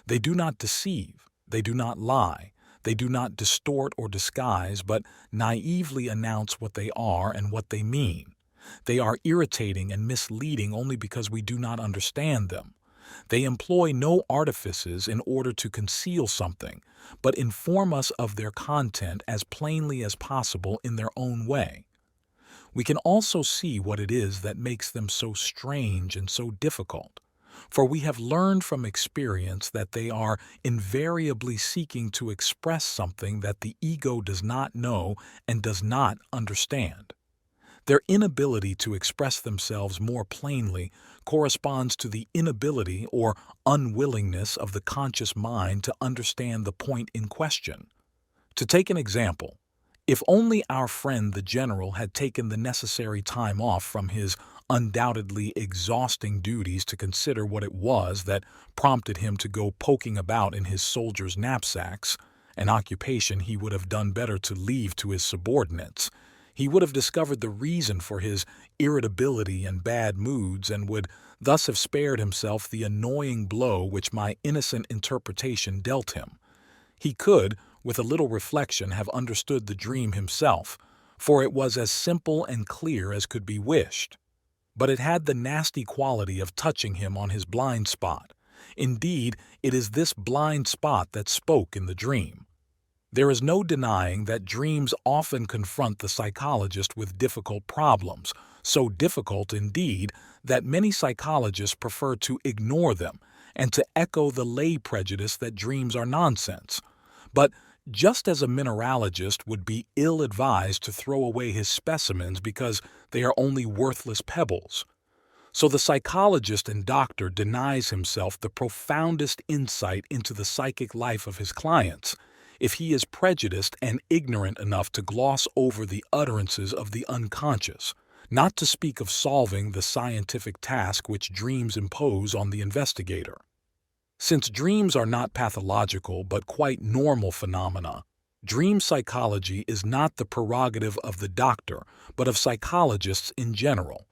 They do not deceive, they do not lie, they do not distort or disguise, but naively announce what they are and what they mean. They are irritating and misleading only because we do not understand them. They employ no artifices in order to conceal something, but inform us of their content as plainly as possible in their own way. We can also see what it is that makes them so strange and so difficult, for we have learned from experience that they are invariably seeking to express something that the ego does not know and does not understand. Their inability to express themselves more plainly corresponds to the inability or unwillingness of the conscious mind to understand the point in question. To take an example, if only our friend the general had taken the necessary time off from his undoubtedly exhausting duties to consider what it was that prompted him to go poking about in his soldiers' knapsacks, an occupation he would have done better to leave to his subordinates, he would have discovered the reason for his irritability and bad moods, and would thus have spared himself the annoying blow which my innocent interpretation dealt him. He could, with a little reflection, have understood the dream himself, for it was as simple and clear as could be wished. But it had the nasty quality of touching him on his blind spot. Indeed, it is this blind spot that spoke in the dream. There is no denying that dreams often confront the psychologist with difficult problems, so difficult indeed that many psychologists prefer to ignore them and to echo the lay prejudice that dreams are nonsense. But just as a mineralogist would be ill-advised to throw away his specimens because they are only worthless pebbles, so the psychologist and doctor denies himself the profoundest insight into the psychic life of his clients if he is prejudiced and ignorant enough to gloss over the utterances of the unconscious, not to speak of solving the scientific task which dreams impose on the investigator. Since dreams are not pathological but quite normal phenomena, dream psychology is not the prerogative of the doctor but of psychologists in general.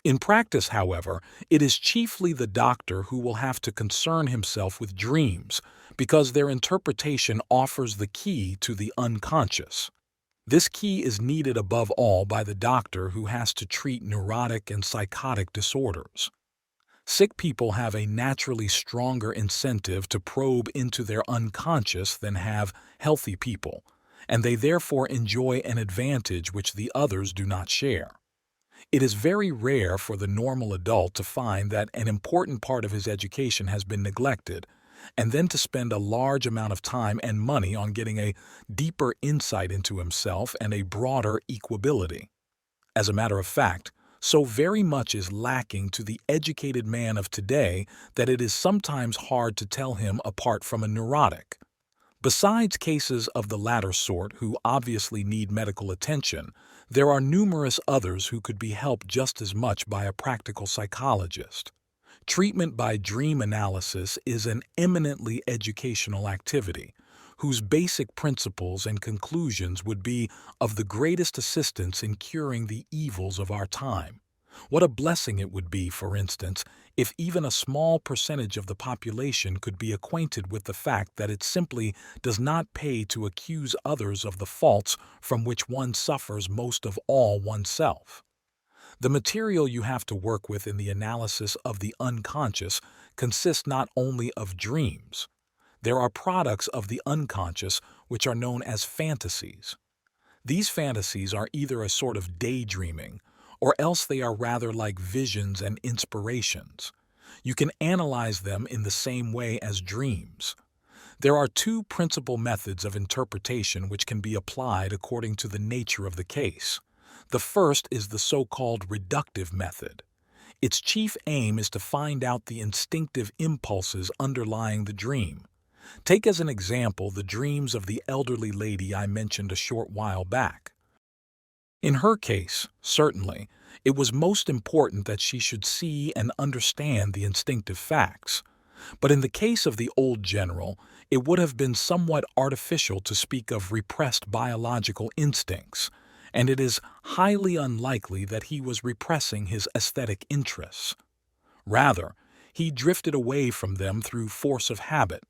In practice, however, it is chiefly the doctor who will have to concern himself with dreams because their interpretation offers the key to the unconscious. This key is needed above all by the doctor who has to treat neurotic and psychotic disorders. Sick people have a naturally stronger incentive to probe into their unconscious than have healthy people, and they therefore enjoy an advantage which the others do not share. It is very rare for the normal adult to find that an important part of his education has been neglected, and then to spend a large amount of time and money on getting a deeper insight into himself and a broader equability. As a matter of fact, so very much is lacking to the educated man of today that it is sometimes hard to tell him apart from a neurotic. Besides cases of the latter sort who obviously need medical attention, there are numerous others who could be helped just as much by a practical psychologist. Treatment by dream analysis is an eminently educational activity, whose basic principles and conclusions would be of the greatest assistance in curing the evils of our time. What a blessing it would be, for instance, if even a small percentage of the population could be acquainted with the fact that it simply does not pay to accuse others of the faults from which one suffers most of all oneself. The material you have to work with in the analysis of the unconscious consists not only of dreams. There are products of the unconscious which are known as fantasies. These fantasies are either a sort of daydreaming, or else they are rather like visions and inspirations. You can analyze them in the same way as dreams. There are two principal methods of interpretation which can be applied according to the nature of the case. The first is the so-called reductive method. Its chief aim is to find out the instinctive impulses underlying the dream. Take as an example the dreams of the elderly lady I mentioned a short while back. In her case, certainly, it was most important that she should see and understand the instinctive facts. But in the case of the old general, it would have been somewhat artificial to speak of repressed biological instincts, and it is highly unlikely that he was repressing his aesthetic interests. Rather, he drifted away from them through force of habit.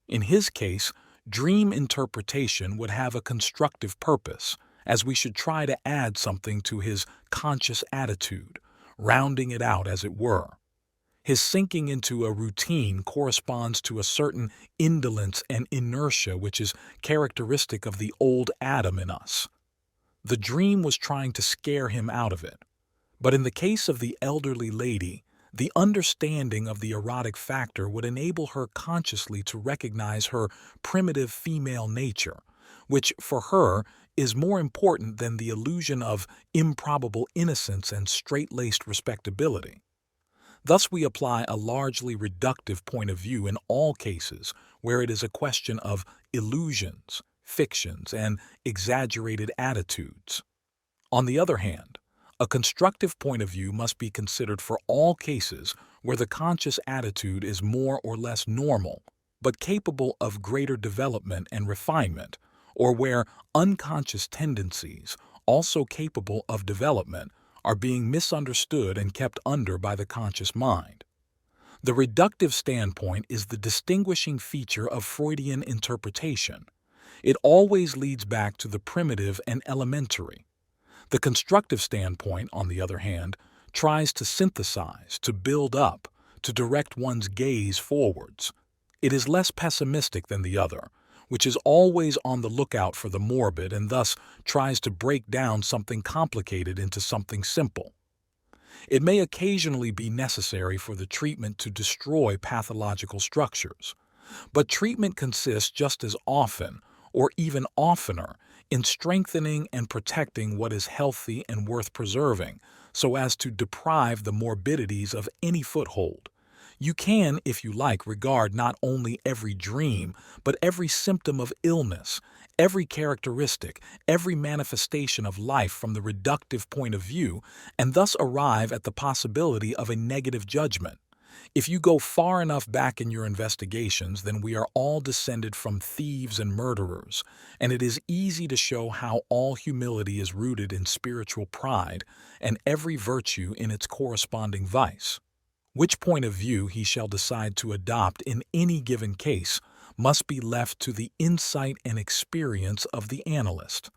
In his case, dream interpretation would have a constructive purpose, as we should try to add something to his conscious attitude, rounding it out as it were. His sinking into a routine corresponds to a certain indolence and inertia which is characteristic of the old Adam in us. The dream was trying to scare him out of it. But in the case of the elderly lady, the understanding of the erotic factor would enable her consciously to recognize her primitive female nature, which, for her, is more important than the illusion of improbable innocence and straight-laced respectability. Thus we apply a largely reductive point of view in all cases where it is a question of illusions, fictions, and exaggerated attitudes. On the other hand, a constructive point of view must be considered for all cases where the conscious attitude is more or less normal, but capable of greater development and refinement, or where unconscious tendencies, also capable of development, are being misunderstood and kept under by the conscious mind. The reductive standpoint is the distinguishing feature of Freudian interpretation. It always leads back to the primitive and elementary. The constructive standpoint, on the other hand, tries to synthesize, to build up, to direct one's gaze forwards. It is less pessimistic than the other, which is always on the lookout for the morbid and thus tries to break down something complicated into something simple. It may occasionally be necessary for the treatment to destroy pathological structures, but treatment consists just as often, or even oftener, in strengthening and protecting what is healthy and worth preserving, so as to deprive the morbidities of any foothold. You can, if you like, regard not only every dream, but every symptom of illness, every characteristic, every manifestation of life from the reductive point of view, and thus arrive at the possibility of a negative judgment. If you go far enough back in your investigations, then we are all descended from thieves and murderers, and it is easy to show how all humility is rooted in spiritual pride and every virtue in its corresponding vice. Which point of view he shall decide to adopt in any given case must be left to the insight and experience of the analyst.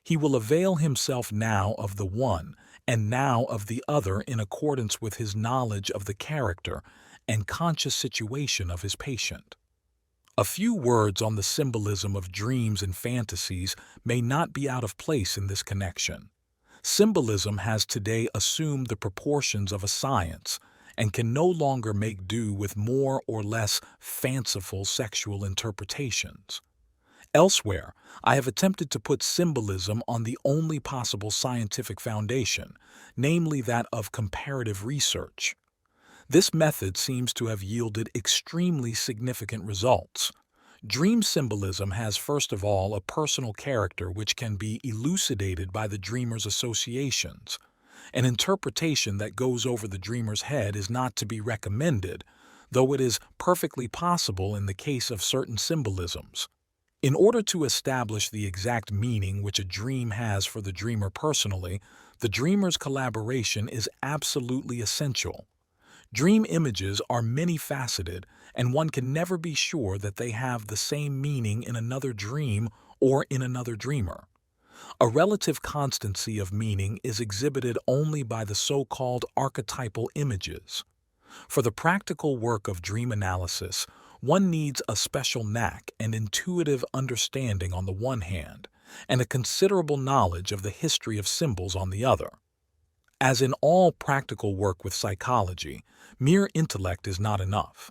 He will avail himself now of the one and now of the other in accordance with his knowledge of the character and conscious situation of his patient. A few words on the symbolism of dreams and fantasies may not be out of place in this connection. Symbolism has today assumed the proportions of a science and can no longer make do with more or less fanciful sexual interpretations. Elsewhere, I have attempted to put symbolism on the only possible scientific foundation, namely that of comparative research. This method seems to have yielded extremely significant results. Dream symbolism has first of all a personal character which can be elucidated by the dreamer's associations. An interpretation that goes over the dreamer's head is not to be recommended, though it is perfectly possible in the case of certain symbolisms. In order to establish the exact meaning which a dream has for the dreamer personally, the dreamer's collaboration is absolutely essential. Dream images are many-faceted, and one can never be sure that they have the same meaning in another dream or in another dreamer. A relative constancy of meaning is exhibited only by the so-called archetypal images. For the practical work of dream analysis, one needs a special knack and intuitive understanding on the one hand, and a considerable knowledge of the history of symbols on the other. As in all practical work with psychology, mere intellect is not enough.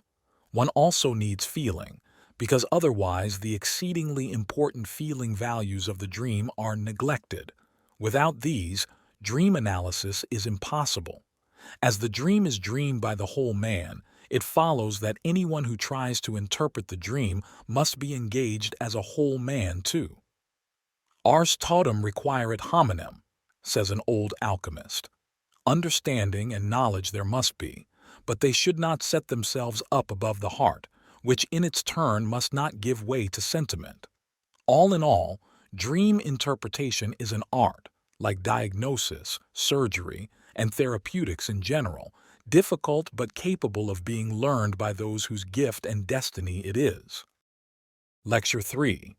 One also needs feeling, because otherwise the exceedingly important feeling values of the dream are neglected. Without these, dream analysis is impossible. As the dream is dreamed by the whole man, it follows that anyone who tries to interpret the dream must be engaged as a whole man too. Ars totum requiret hominem, says an old alchemist. Understanding and knowledge there must be, but they should not set themselves up above the heart, which in its turn must not give way to sentiment. All in all, dream interpretation is an art, like diagnosis, surgery, and therapeutics in general, difficult but capable of being learned by those whose gift and destiny it is. Lecture 3.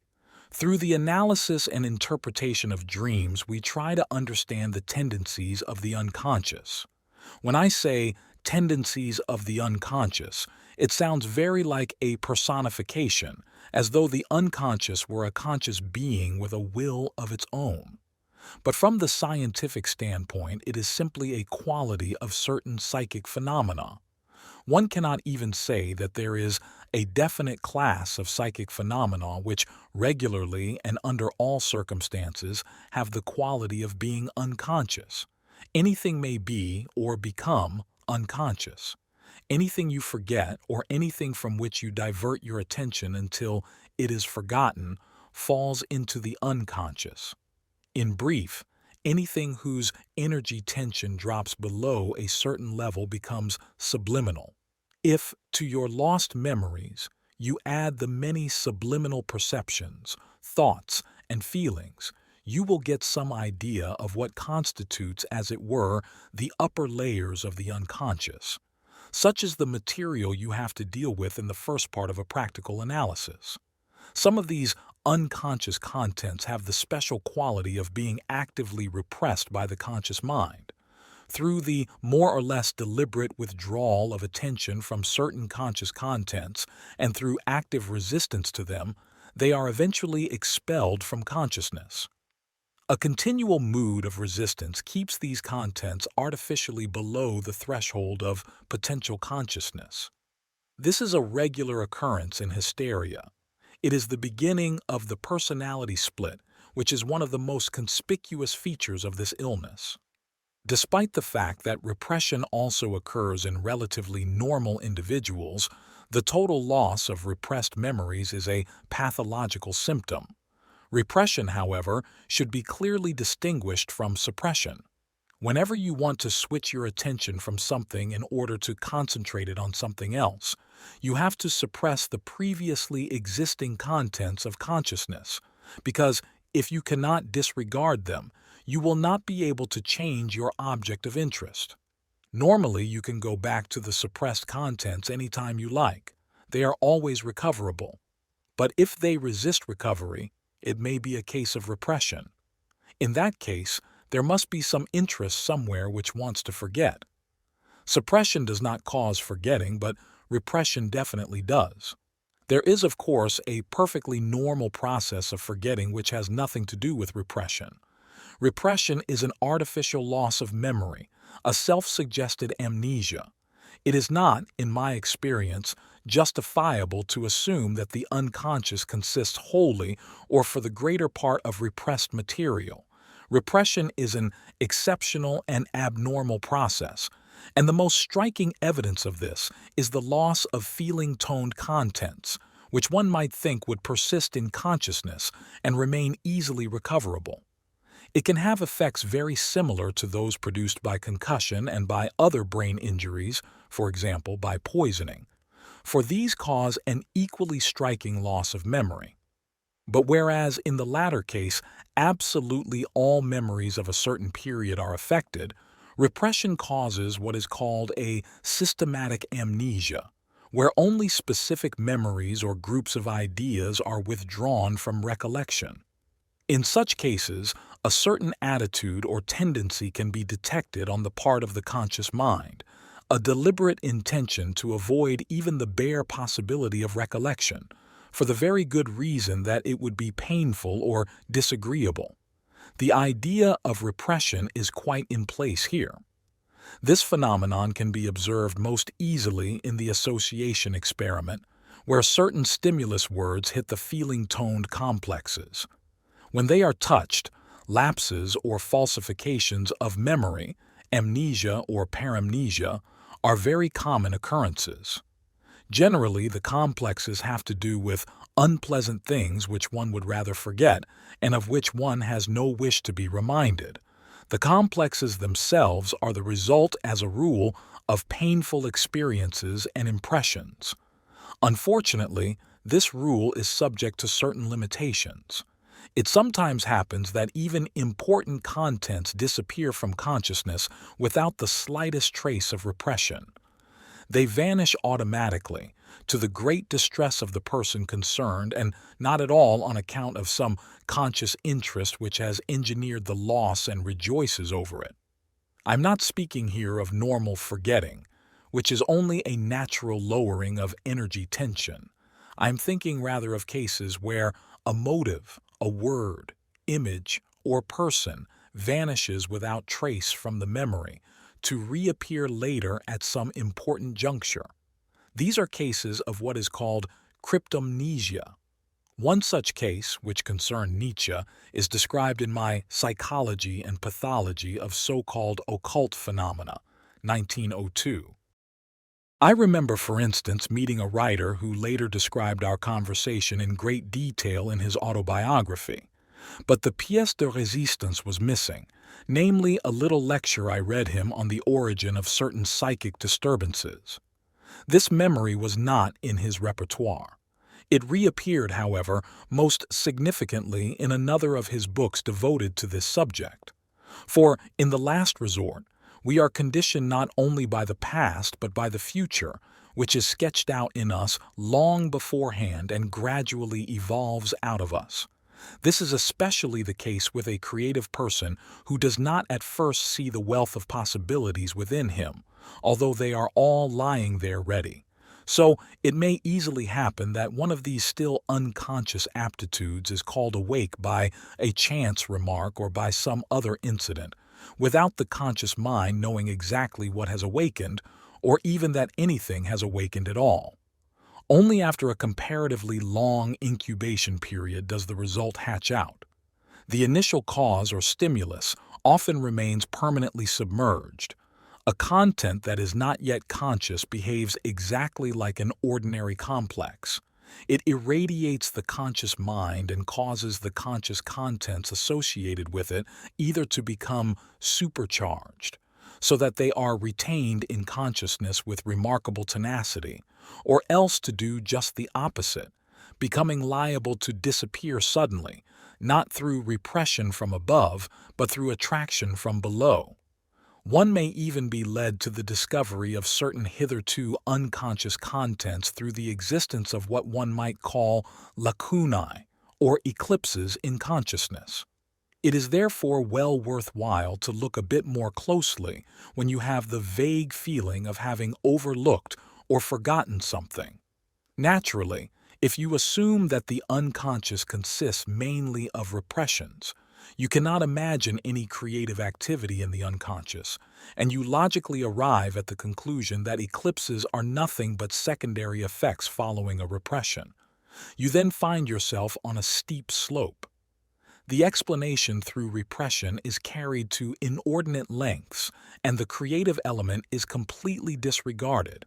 Through the analysis and interpretation of dreams, we try to understand the tendencies of the unconscious. When I say tendencies of the unconscious, it sounds very like a personification, as though the unconscious were a conscious being with a will of its own. But from the scientific standpoint, it is simply a quality of certain psychic phenomena. One cannot even say that there is a definite class of psychic phenomena which regularly and under all circumstances have the quality of being unconscious. Anything may be or become unconscious. Anything you forget or anything from which you divert your attention until it is forgotten falls into the unconscious. In brief, anything whose energy tension drops below a certain level becomes subliminal. If, to your lost memories, you add the many subliminal perceptions, thoughts, and feelings, you will get some idea of what constitutes, as it were, the upper layers of the unconscious. Such is the material you have to deal with in the first part of a practical analysis. Some of these unconscious contents have the special quality of being actively repressed by the conscious mind. Through the more or less deliberate withdrawal of attention from certain conscious contents and through active resistance to them, they are eventually expelled from consciousness. A continual mood of resistance keeps these contents artificially below the threshold of potential consciousness. This is a regular occurrence in hysteria. It is the beginning of the personality split, which is one of the most conspicuous features of this illness. Despite the fact that repression also occurs in relatively normal individuals, the total loss of repressed memories is a pathological symptom. Repression, however, should be clearly distinguished from suppression. Whenever you want to switch your attention from something in order to concentrate it on something else, you have to suppress the previously existing contents of consciousness, because if you cannot disregard them, you will not be able to change your object of interest. Normally, you can go back to the suppressed contents anytime you like. They are always recoverable. But if they resist recovery, it may be a case of repression. In that case, there must be some interest somewhere which wants to forget. Suppression does not cause forgetting, but repression definitely does. There is, of course, a perfectly normal process of forgetting which has nothing to do with repression. Repression is an artificial loss of memory, a self-suggested amnesia. It is not, in my experience, justifiable to assume that the unconscious consists wholly or for the greater part of repressed material. Repression is an exceptional and abnormal process, and the most striking evidence of this is the loss of feeling-toned contents, which one might think would persist in consciousness and remain easily recoverable. It can have effects very similar to those produced by concussion and by other brain injuries, for example, by poisoning, for these cause an equally striking loss of memory. But whereas in the latter case, absolutely all memories of a certain period are affected, repression causes what is called a systematic amnesia, where only specific memories or groups of ideas are withdrawn from recollection. In such cases, a certain attitude or tendency can be detected on the part of the conscious mind, a deliberate intention to avoid even the bare possibility of recollection, for the very good reason that it would be painful or disagreeable. The idea of repression is quite in place here. This phenomenon can be observed most easily in the association experiment, where certain stimulus words hit the feeling-toned complexes. When they are touched, lapses or falsifications of memory, amnesia or paramnesia, are very common occurrences. Generally, the complexes have to do with unpleasant things which one would rather forget and of which one has no wish to be reminded. The complexes themselves are the result, as a rule, of painful experiences and impressions. Unfortunately, this rule is subject to certain limitations. It sometimes happens that even important contents disappear from consciousness without the slightest trace of repression. They vanish automatically, to the great distress of the person concerned, and not at all on account of some conscious interest which has engineered the loss and rejoices over it. I'm not speaking here of normal forgetting, which is only a natural lowering of energy tension. I'm thinking rather of cases where a motive, a word, image, or person vanishes without trace from the memory, to reappear later at some important juncture. These are cases of what is called cryptomnesia. One such case, which concerned Nietzsche, is described in my Psychology and Pathology of So-Called Occult Phenomena, 1902. I remember, for instance, meeting a writer who later described our conversation in great detail in his autobiography. But the pièce de résistance was missing, namely a little lecture I read him on the origin of certain psychic disturbances. This memory was not in his repertoire. It reappeared, however, most significantly in another of his books devoted to this subject. For, in the last resort, we are conditioned not only by the past but by the future, which is sketched out in us long beforehand and gradually evolves out of us. This is especially the case with a creative person who does not at first see the wealth of possibilities within him, although they are all lying there ready. So it may easily happen that one of these still unconscious aptitudes is called awake by a chance remark or by some other incident, without the conscious mind knowing exactly what has awakened, or even that anything has awakened at all. Only after a comparatively long incubation period does the result hatch out. The initial cause or stimulus often remains permanently submerged. A content that is not yet conscious behaves exactly like an ordinary complex. It irradiates the conscious mind and causes the conscious contents associated with it either to become supercharged, so that they are retained in consciousness with remarkable tenacity, or else to do just the opposite, becoming liable to disappear suddenly, not through repression from above, but through attraction from below. One may even be led to the discovery of certain hitherto unconscious contents through the existence of what one might call lacunae, or eclipses in consciousness. It is therefore well worthwhile to look a bit more closely when you have the vague feeling of having overlooked or forgotten something. Naturally, if you assume that the unconscious consists mainly of repressions, you cannot imagine any creative activity in the unconscious, and you logically arrive at the conclusion that eclipses are nothing but secondary effects following a repression. You then find yourself on a steep slope. The explanation through repression is carried to inordinate lengths, and the creative element is completely disregarded.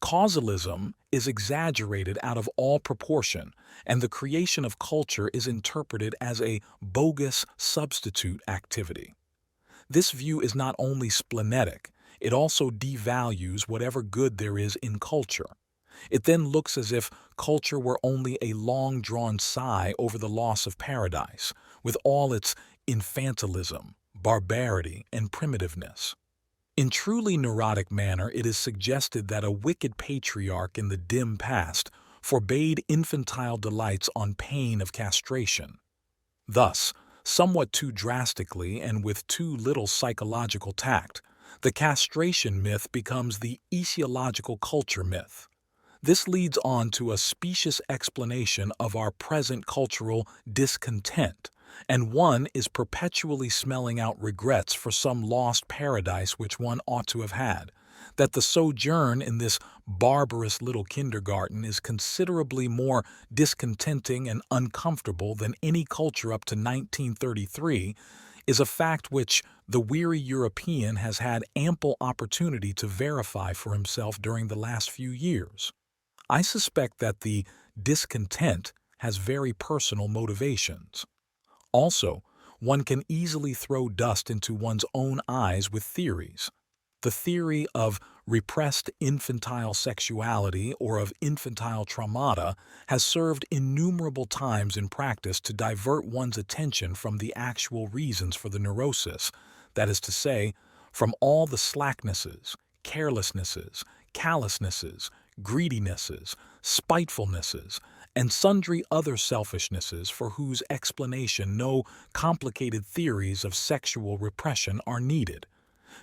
Causalism is exaggerated out of all proportion, and the creation of culture is interpreted as a bogus substitute activity. This view is not only splenetic, it also devalues whatever good there is in culture. It then looks as if culture were only a long-drawn sigh over the loss of paradise, with all its infantilism, barbarity, and primitiveness. In truly neurotic manner, it is suggested that a wicked patriarch in the dim past forbade infantile delights on pain of castration. Thus, somewhat too drastically and with too little psychological tact, the castration myth becomes the etiological culture myth. This leads on to a specious explanation of our present cultural discontent, and one is perpetually smelling out regrets for some lost paradise which one ought to have had, that the sojourn in this barbarous little kindergarten is considerably more discontenting and uncomfortable than any culture up to 1933, is a fact which the weary European has had ample opportunity to verify for himself during the last few years. I suspect that the discontent has very personal motivations. Also, one can easily throw dust into one's own eyes with theories. The theory of repressed infantile sexuality or of infantile traumata has served innumerable times in practice to divert one's attention from the actual reasons for the neurosis, that is to say, from all the slacknesses, carelessnesses, callousnesses, greedinesses, spitefulnesses, and sundry other selfishnesses for whose explanation no complicated theories of sexual repression are needed.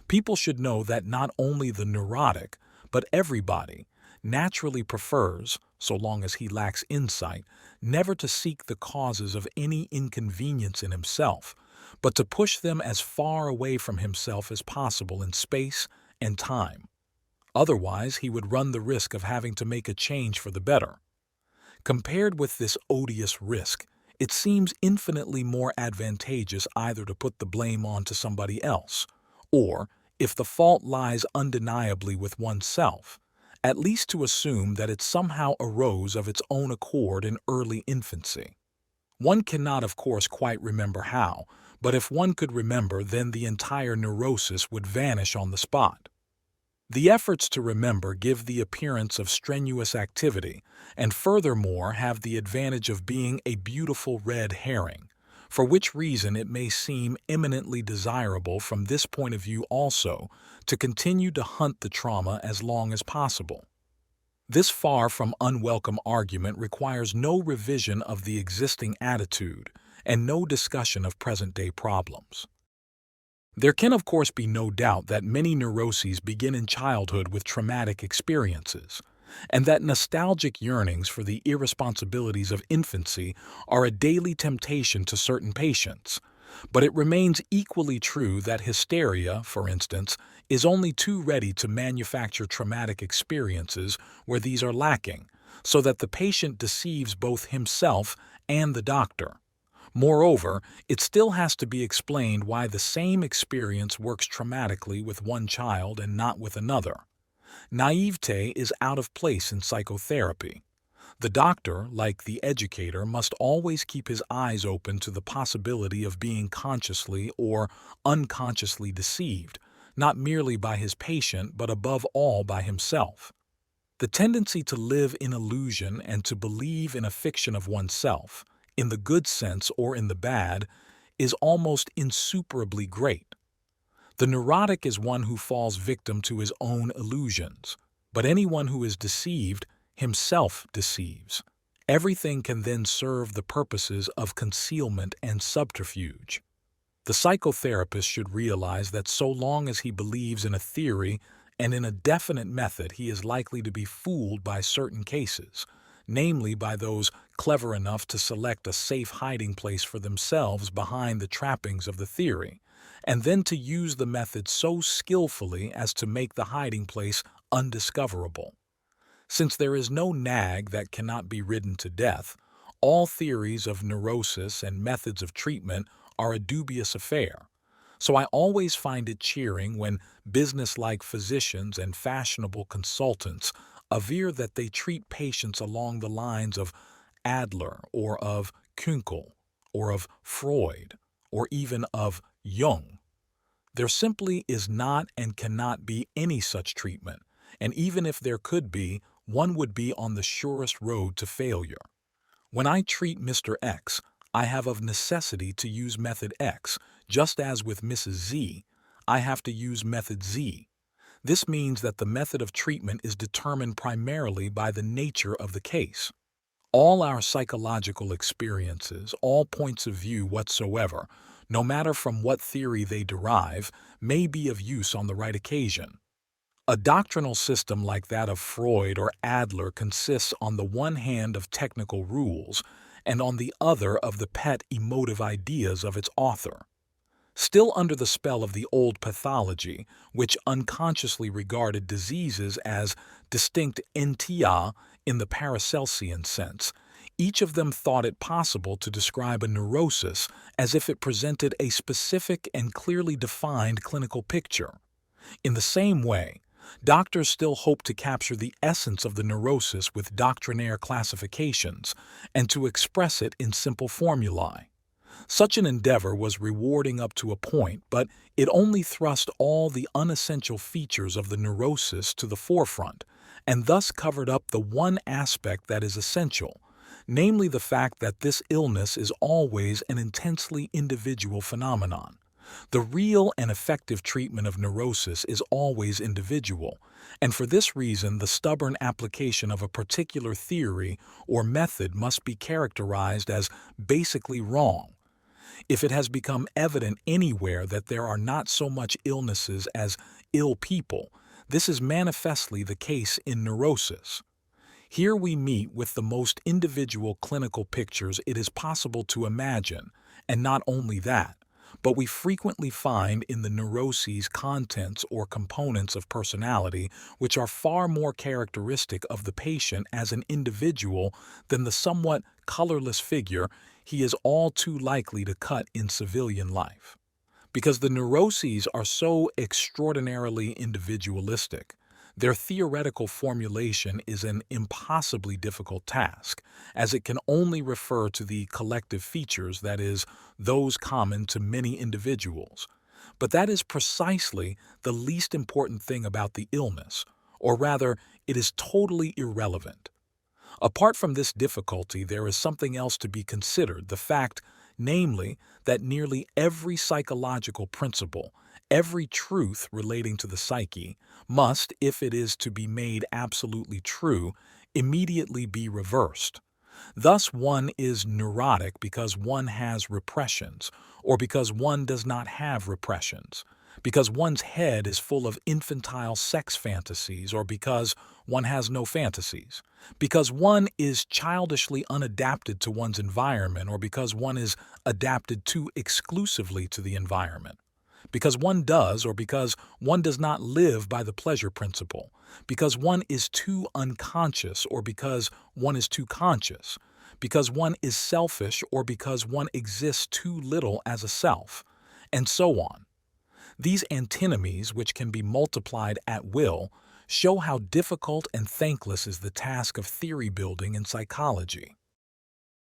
People should know that not only the neurotic, but everybody, naturally prefers, so long as he lacks insight, never to seek the causes of any inconvenience in himself, but to push them as far away from himself as possible in space and time. Otherwise, he would run the risk of having to make a change for the better. Compared with this odious risk, it seems infinitely more advantageous either to put the blame on to somebody else, or, if the fault lies undeniably with oneself, at least to assume that it somehow arose of its own accord in early infancy. One cannot, of course, quite remember how, but if one could remember, then the entire neurosis would vanish on the spot. The efforts to remember give the appearance of strenuous activity, and furthermore have the advantage of being a beautiful red herring, for which reason it may seem eminently desirable from this point of view also to continue to hunt the trauma as long as possible. This far from unwelcome argument requires no revision of the existing attitude and no discussion of present-day problems. There can, of course, be no doubt that many neuroses begin in childhood with traumatic experiences, and that nostalgic yearnings for the irresponsibilities of infancy are a daily temptation to certain patients. But it remains equally true that hysteria, for instance, is only too ready to manufacture traumatic experiences where these are lacking, so that the patient deceives both himself and the doctor. Moreover, it still has to be explained why the same experience works traumatically with one child and not with another. Naivete is out of place in psychotherapy. The doctor, like the educator, must always keep his eyes open to the possibility of being consciously or unconsciously deceived, not merely by his patient but above all by himself. The tendency to live in illusion and to believe in a fiction of oneself, in the good sense or in the bad, is almost insuperably great. The neurotic is one who falls victim to his own illusions, but anyone who is deceived himself deceives. Everything can then serve the purposes of concealment and subterfuge. The psychotherapist should realize that so long as he believes in a theory and in a definite method, he is likely to be fooled by certain cases, namely by those clever enough to select a safe hiding place for themselves behind the trappings of the theory, and then to use the method so skillfully as to make the hiding place undiscoverable. Since there is no nag that cannot be ridden to death, all theories of neurosis and methods of treatment are a dubious affair. So I always find it cheering when businesslike physicians and fashionable consultants aver that they treat patients along the lines of Adler or of Kunkel or of Freud or even of Jung. There simply is not and cannot be any such treatment, and even if there could be, one would be on the surest road to failure. When I treat Mr. X, I have of necessity to use method X, just as with Mrs. Z, I have to use method Z. This means that the method of treatment is determined primarily by the nature of the case. All our psychological experiences, all points of view whatsoever, no matter from what theory they derive, may be of use on the right occasion. A doctrinal system like that of Freud or Adler consists on the one hand of technical rules and on the other of the pet emotive ideas of its author. Still under the spell of the old pathology, which unconsciously regarded diseases as distinct entia in the Paracelsian sense, each of them thought it possible to describe a neurosis as if it presented a specific and clearly defined clinical picture. In the same way, doctors still hope to capture the essence of the neurosis with doctrinaire classifications and to express it in simple formulae. Such an endeavor was rewarding up to a point, but it only thrust all the unessential features of the neurosis to the forefront, and thus covered up the one aspect that is essential, namely the fact that this illness is always an intensely individual phenomenon. The real and effective treatment of neurosis is always individual, and for this reason the stubborn application of a particular theory or method must be characterized as basically wrong. If it has become evident anywhere that there are not so much illnesses as ill people, this is manifestly the case in neurosis. Here we meet with the most individual clinical pictures it is possible to imagine, and not only that, but we frequently find in the neuroses contents or components of personality which are far more characteristic of the patient as an individual than the somewhat colorless figure he is all too likely to cut in civilian life. Because the neuroses are so extraordinarily individualistic, their theoretical formulation is an impossibly difficult task, as it can only refer to the collective features, that is, those common to many individuals. But that is precisely the least important thing about the illness, or rather, it is totally irrelevant. Apart from this difficulty, there is something else to be considered, the fact, namely, that nearly every psychological principle, every truth relating to the psyche, must, if it is to be made absolutely true, immediately be reversed. Thus one is neurotic because one has repressions, or because one does not have repressions, because one's head is full of infantile sex fantasies, or because one has no fantasies, because one is childishly unadapted to one's environment, or because one is adapted too exclusively to the environment, because one does or because one does not live by the pleasure principle, because one is too unconscious or because one is too conscious, because one is selfish or because one exists too little as a self, and so on. These antinomies, which can be multiplied at will, show how difficult and thankless is the task of theory building in psychology.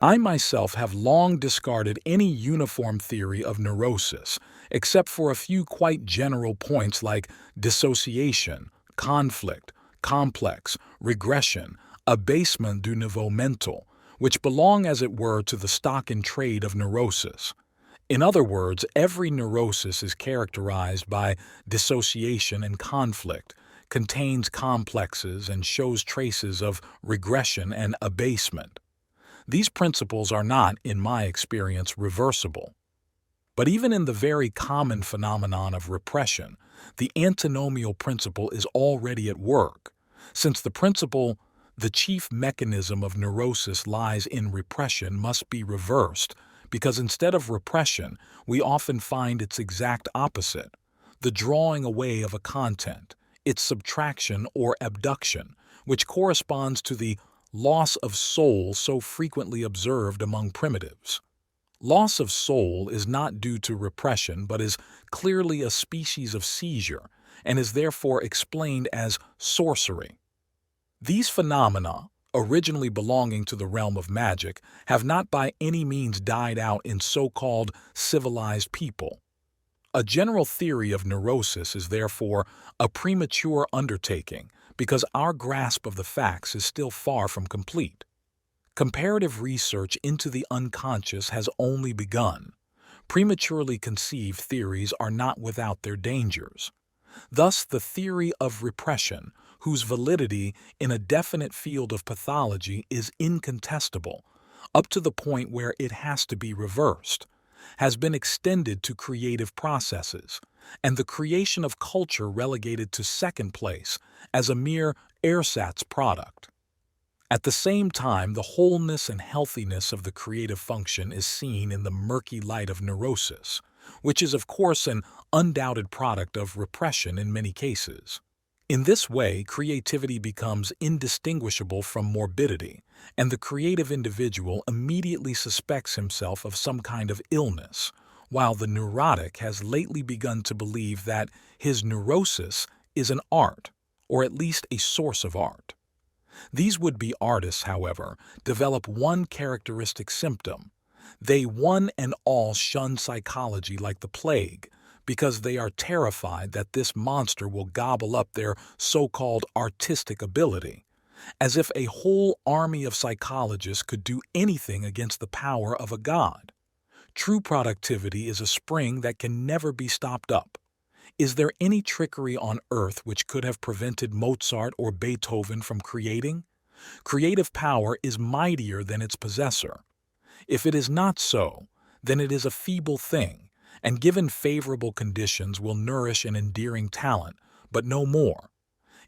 I myself have long discarded any uniform theory of neurosis, except for a few quite general points like dissociation, conflict, complex, regression, abasement du niveau mental, which belong as it were to the stock in trade of neurosis. In other words, every neurosis is characterized by dissociation and conflict, contains complexes, and shows traces of regression and abasement. These principles are not, in my experience, reversible. But even in the very common phenomenon of repression, the antinomial principle is already at work, since the chief mechanism of neurosis lies in repression must be reversed, because instead of repression, we often find its exact opposite, the drawing away of a content, its subtraction or abduction, which corresponds to the loss of soul so frequently observed among primitives. Loss of soul is not due to repression but is clearly a species of seizure and is therefore explained as sorcery. These phenomena, originally belonging to the realm of magic, have not by any means died out in so-called civilized people. A general theory of neurosis is therefore a premature undertaking because our grasp of the facts is still far from complete. Comparative research into the unconscious has only begun. Prematurely conceived theories are not without their dangers. Thus, the theory of repression, whose validity in a definite field of pathology is incontestable, up to the point where it has to be reversed, has been extended to creative processes, and the creation of culture relegated to second place as a mere ersatz product. At the same time, the wholeness and healthiness of the creative function is seen in the murky light of neurosis, which is of course an undoubted product of repression in many cases. In this way, creativity becomes indistinguishable from morbidity, and the creative individual immediately suspects himself of some kind of illness, while the neurotic has lately begun to believe that his neurosis is an art, or at least a source of art. These would-be artists, however, develop one characteristic symptom. They one and all shun psychology like the plague, because they are terrified that this monster will gobble up their so-called artistic ability, as if a whole army of psychologists could do anything against the power of a god. True productivity is a spring that can never be stopped up. Is there any trickery on earth which could have prevented Mozart or Beethoven from creating? Creative power is mightier than its possessor. If it is not so, then it is a feeble thing, and given favorable conditions will nourish an endearing talent, but no more.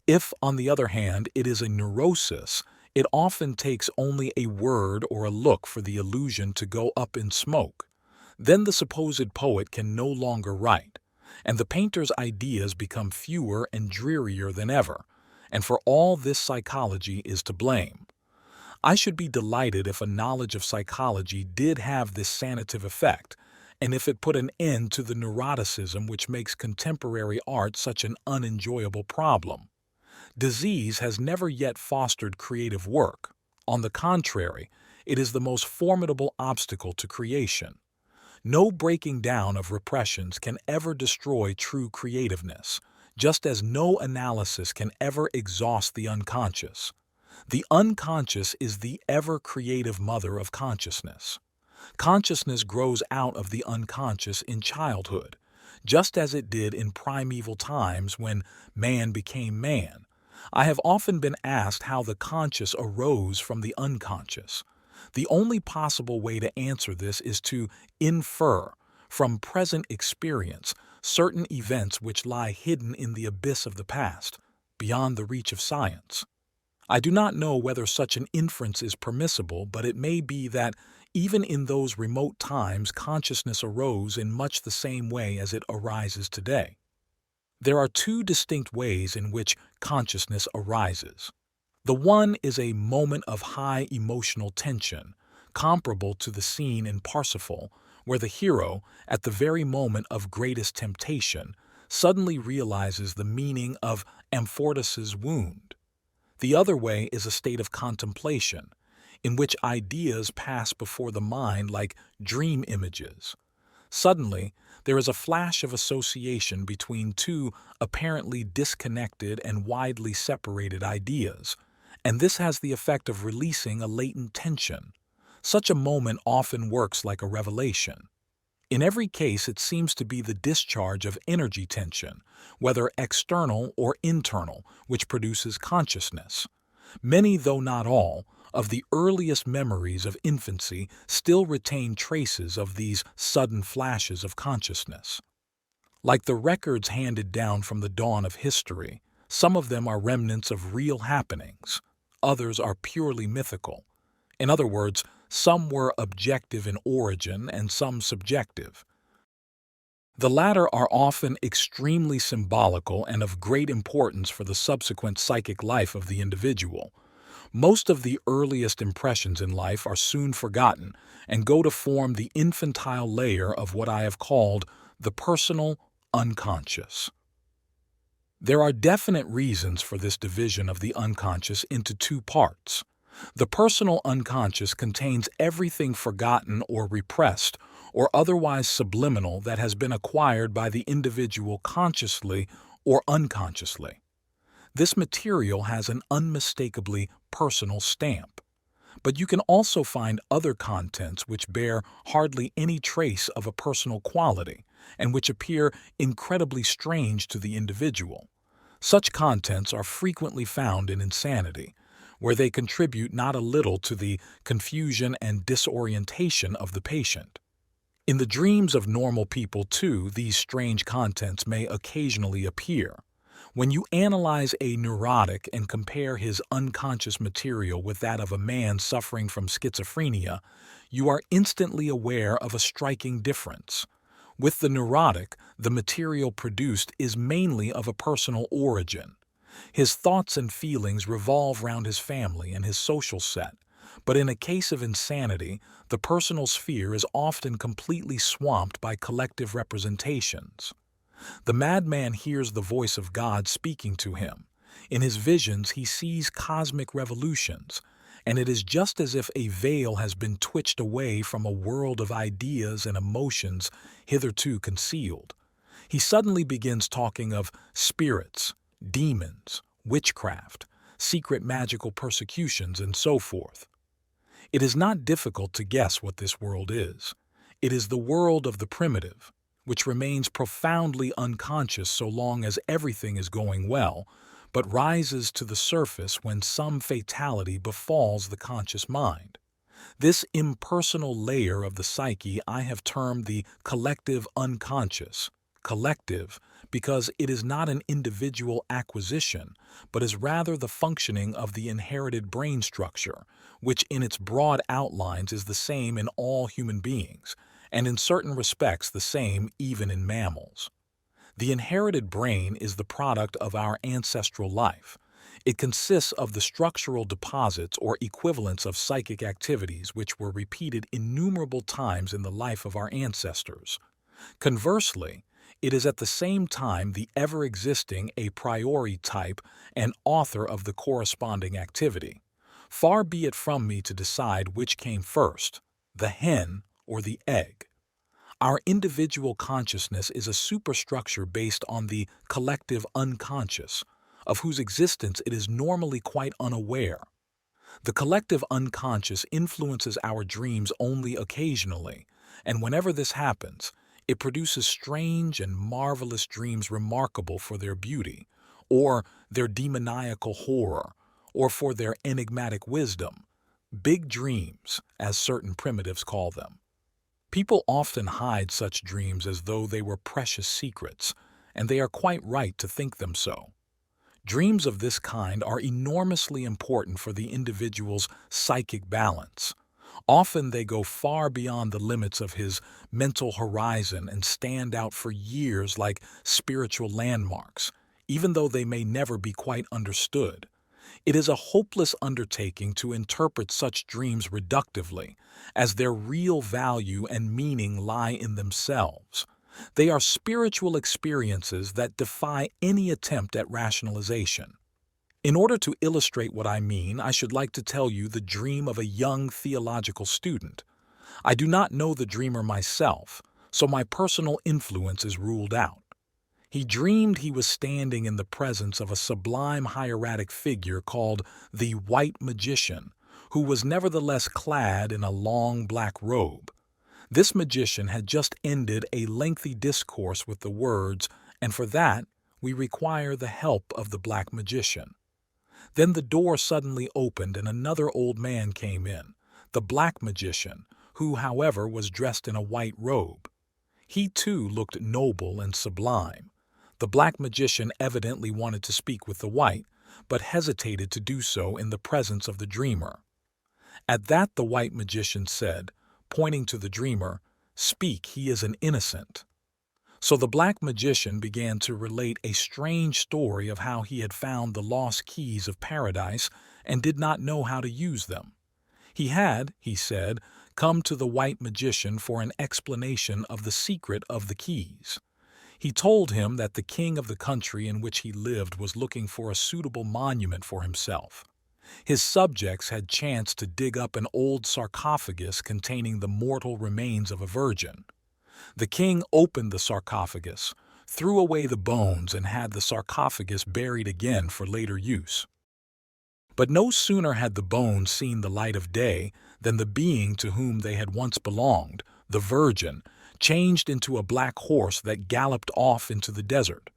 If, on the other hand, it is a neurosis, it often takes only a word or a look for the illusion to go up in smoke. Then the supposed poet can no longer write, and the painter's ideas become fewer and drearier than ever, and for all this psychology is to blame. I should be delighted if a knowledge of psychology did have this sanative effect, and if it put an end to the neuroticism which makes contemporary art such an unenjoyable problem. Disease has never yet fostered creative work. On the contrary, it is the most formidable obstacle to creation. No breaking down of repressions can ever destroy true creativeness, just as no analysis can ever exhaust the unconscious. The unconscious is the ever-creative mother of consciousness. Consciousness grows out of the unconscious in childhood, just as it did in primeval times when man became man. I have often been asked how the conscious arose from the unconscious. The only possible way to answer this is to infer, from present experience, certain events which lie hidden in the abyss of the past, beyond the reach of science. I do not know whether such an inference is permissible, but it may be that even in those remote times consciousness arose in much the same way as it arises today. There are two distinct ways in which consciousness arises. The one is a moment of high emotional tension, comparable to the scene in Parsifal, where the hero, at the very moment of greatest temptation, suddenly realizes the meaning of Amfortas's wound. The other way is a state of contemplation, in which ideas pass before the mind like dream images. Suddenly, there is a flash of association between two apparently disconnected and widely separated ideas, and this has the effect of releasing a latent tension. Such a moment often works like a revelation. In every case, it seems to be the discharge of energy tension, whether external or internal, which produces consciousness. Many, though not all, of the earliest memories of infancy still retain traces of these sudden flashes of consciousness. Like the records handed down from the dawn of history, some of them are remnants of real happenings, others are purely mythical. In other words, some were objective in origin and some subjective. The latter are often extremely symbolical and of great importance for the subsequent psychic life of the individual. Most of the earliest impressions in life are soon forgotten and go to form the infantile layer of what I have called the personal unconscious. There are definite reasons for this division of the unconscious into two parts. The personal unconscious contains everything forgotten or repressed or otherwise subliminal that has been acquired by the individual consciously or unconsciously. This material has an unmistakably personal stamp. But you can also find other contents which bear hardly any trace of a personal quality and which appear incredibly strange to the individual. Such contents are frequently found in insanity, where they contribute not a little to the confusion and disorientation of the patient. In the dreams of normal people, too, these strange contents may occasionally appear. When you analyze a neurotic and compare his unconscious material with that of a man suffering from schizophrenia, you are instantly aware of a striking difference. With the neurotic, the material produced is mainly of a personal origin. His thoughts and feelings revolve round his family and his social set, but in a case of insanity, the personal sphere is often completely swamped by collective representations. The madman hears the voice of God speaking to him. In his visions, he sees cosmic revolutions, and it is just as if a veil has been twitched away from a world of ideas and emotions hitherto concealed. He suddenly begins talking of spirits, demons, witchcraft, secret magical persecutions, and so forth. It is not difficult to guess what this world is. It is the world of the primitive, which remains profoundly unconscious so long as everything is going well, but rises to the surface when some fatality befalls the conscious mind. This impersonal layer of the psyche I have termed the collective unconscious. Collective because it is not an individual acquisition, but is rather the functioning of the inherited brain structure, which in its broad outlines is the same in all human beings, and in certain respects the same even in mammals. The inherited brain is the product of our ancestral life. It consists of the structural deposits or equivalents of psychic activities which were repeated innumerable times in the life of our ancestors. Conversely, it is at the same time the ever-existing a priori type and author of the corresponding activity. Far be it from me to decide which came first, the hen or the egg. Our individual consciousness is a superstructure based on the collective unconscious, of whose existence it is normally quite unaware. The collective unconscious influences our dreams only occasionally, and whenever this happens, it produces strange and marvelous dreams remarkable for their beauty, or their demoniacal horror, or for their enigmatic wisdom. Big dreams, as certain primitives call them. People often hide such dreams as though they were precious secrets, and they are quite right to think them so. Dreams of this kind are enormously important for the individual's psychic balance. Often they go far beyond the limits of his mental horizon and stand out for years like spiritual landmarks, even though they may never be quite understood. It is a hopeless undertaking to interpret such dreams reductively, as their real value and meaning lie in themselves. They are spiritual experiences that defy any attempt at rationalization. In order to illustrate what I mean, I should like to tell you the dream of a young theological student. I do not know the dreamer myself, so my personal influence is ruled out. He dreamed he was standing in the presence of a sublime hieratic figure called the White Magician, who was nevertheless clad in a long black robe. This magician had just ended a lengthy discourse with the words, "And for that, we require the help of the black magician." Then the door suddenly opened and another old man came in, the black magician, who, however, was dressed in a white robe. He too looked noble and sublime. The black magician evidently wanted to speak with the white, but hesitated to do so in the presence of the dreamer. At that the white magician said, pointing to the dreamer, "Speak, he is an innocent." So the black magician began to relate a strange story of how he had found the lost keys of paradise and did not know how to use them. He had, he said, come to the white magician for an explanation of the secret of the keys. He told him that the king of the country in which he lived was looking for a suitable monument for himself. His subjects had chanced to dig up an old sarcophagus containing the mortal remains of a virgin. The king opened the sarcophagus, threw away the bones, and had the sarcophagus buried again for later use. But no sooner had the bones seen the light of day than the being to whom they had once belonged, the virgin, changed into a black horse that galloped off into the desert.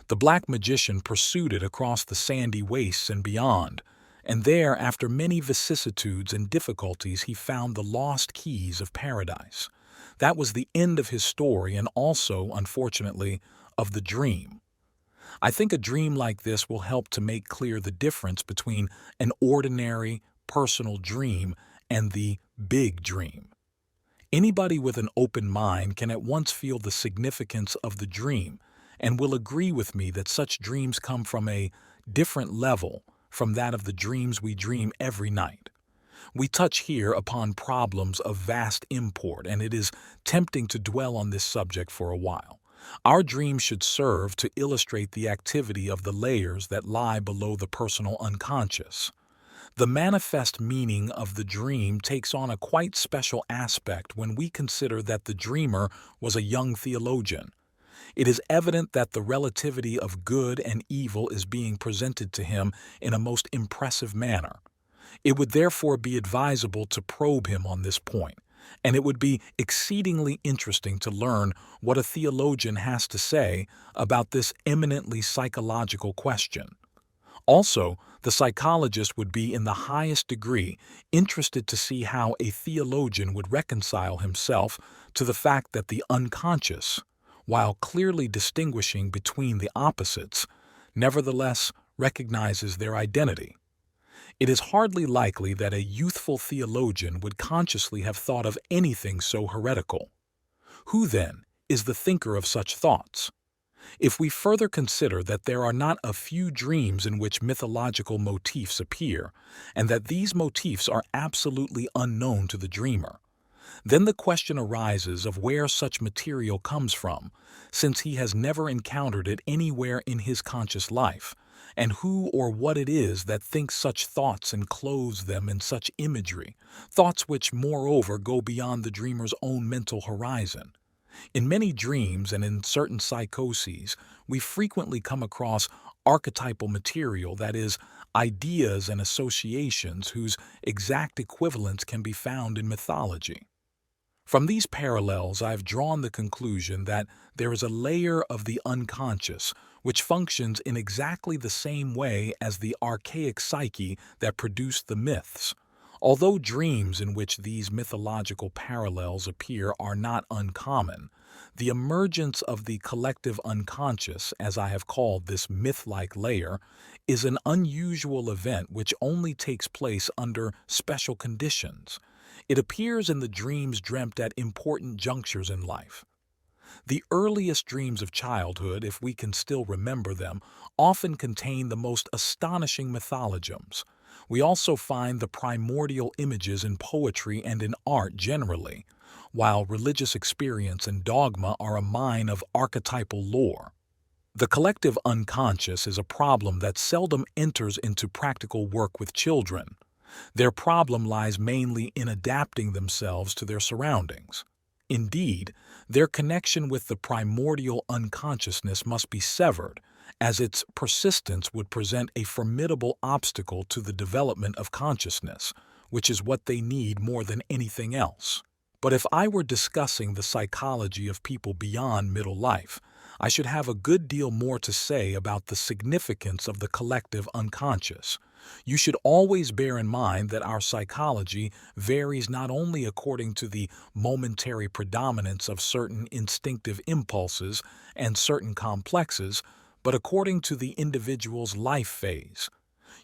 The black magician pursued it across the sandy wastes and beyond, and there, after many vicissitudes and difficulties, he found the lost keys of paradise. That was the end of his story and also, unfortunately, of the dream. I think a dream like this will help to make clear the difference between an ordinary, personal dream and the big dream. Anybody with an open mind can at once feel the significance of the dream and will agree with me that such dreams come from a different level from that of the dreams we dream every night. We touch here upon problems of vast import, and it is tempting to dwell on this subject for a while. Our dreams should serve to illustrate the activity of the layers that lie below the personal unconscious. The manifest meaning of the dream takes on a quite special aspect when we consider that the dreamer was a young theologian. It is evident that the relativity of good and evil is being presented to him in a most impressive manner. It would therefore be advisable to probe him on this point, and it would be exceedingly interesting to learn what a theologian has to say about this eminently psychological question. Also, the psychologist would be in the highest degree interested to see how a theologian would reconcile himself to the fact that the unconscious, while clearly distinguishing between the opposites, nevertheless recognizes their identity. It is hardly likely that a youthful theologian would consciously have thought of anything so heretical. Who, then, is the thinker of such thoughts? If we further consider that there are not a few dreams in which mythological motifs appear, and that these motifs are absolutely unknown to the dreamer, then the question arises of where such material comes from, since he has never encountered it anywhere in his conscious life, and who or what it is that thinks such thoughts and clothes them in such imagery, thoughts which, moreover, go beyond the dreamer's own mental horizon. In many dreams and in certain psychoses, we frequently come across archetypal material, that is, ideas and associations whose exact equivalents can be found in mythology. From these parallels, I've drawn the conclusion that there is a layer of the unconscious which functions in exactly the same way as the archaic psyche that produced the myths. Although dreams in which these mythological parallels appear are not uncommon, the emergence of the collective unconscious, as I have called this myth-like layer, is an unusual event which only takes place under special conditions. It appears in the dreams dreamt at important junctures in life. The earliest dreams of childhood, if we can still remember them, often contain the most astonishing mythologisms. We also find the primordial images in poetry and in art generally, while religious experience and dogma are a mine of archetypal lore. The collective unconscious is a problem that seldom enters into practical work with children. Their problem lies mainly in adapting themselves to their surroundings. Indeed, their connection with the primordial unconsciousness must be severed, as its persistence would present a formidable obstacle to the development of consciousness, which is what they need more than anything else. But if I were discussing the psychology of people beyond middle life, I should have a good deal more to say about the significance of the collective unconscious. You should always bear in mind that our psychology varies not only according to the momentary predominance of certain instinctive impulses and certain complexes, but according to the individual's life phase.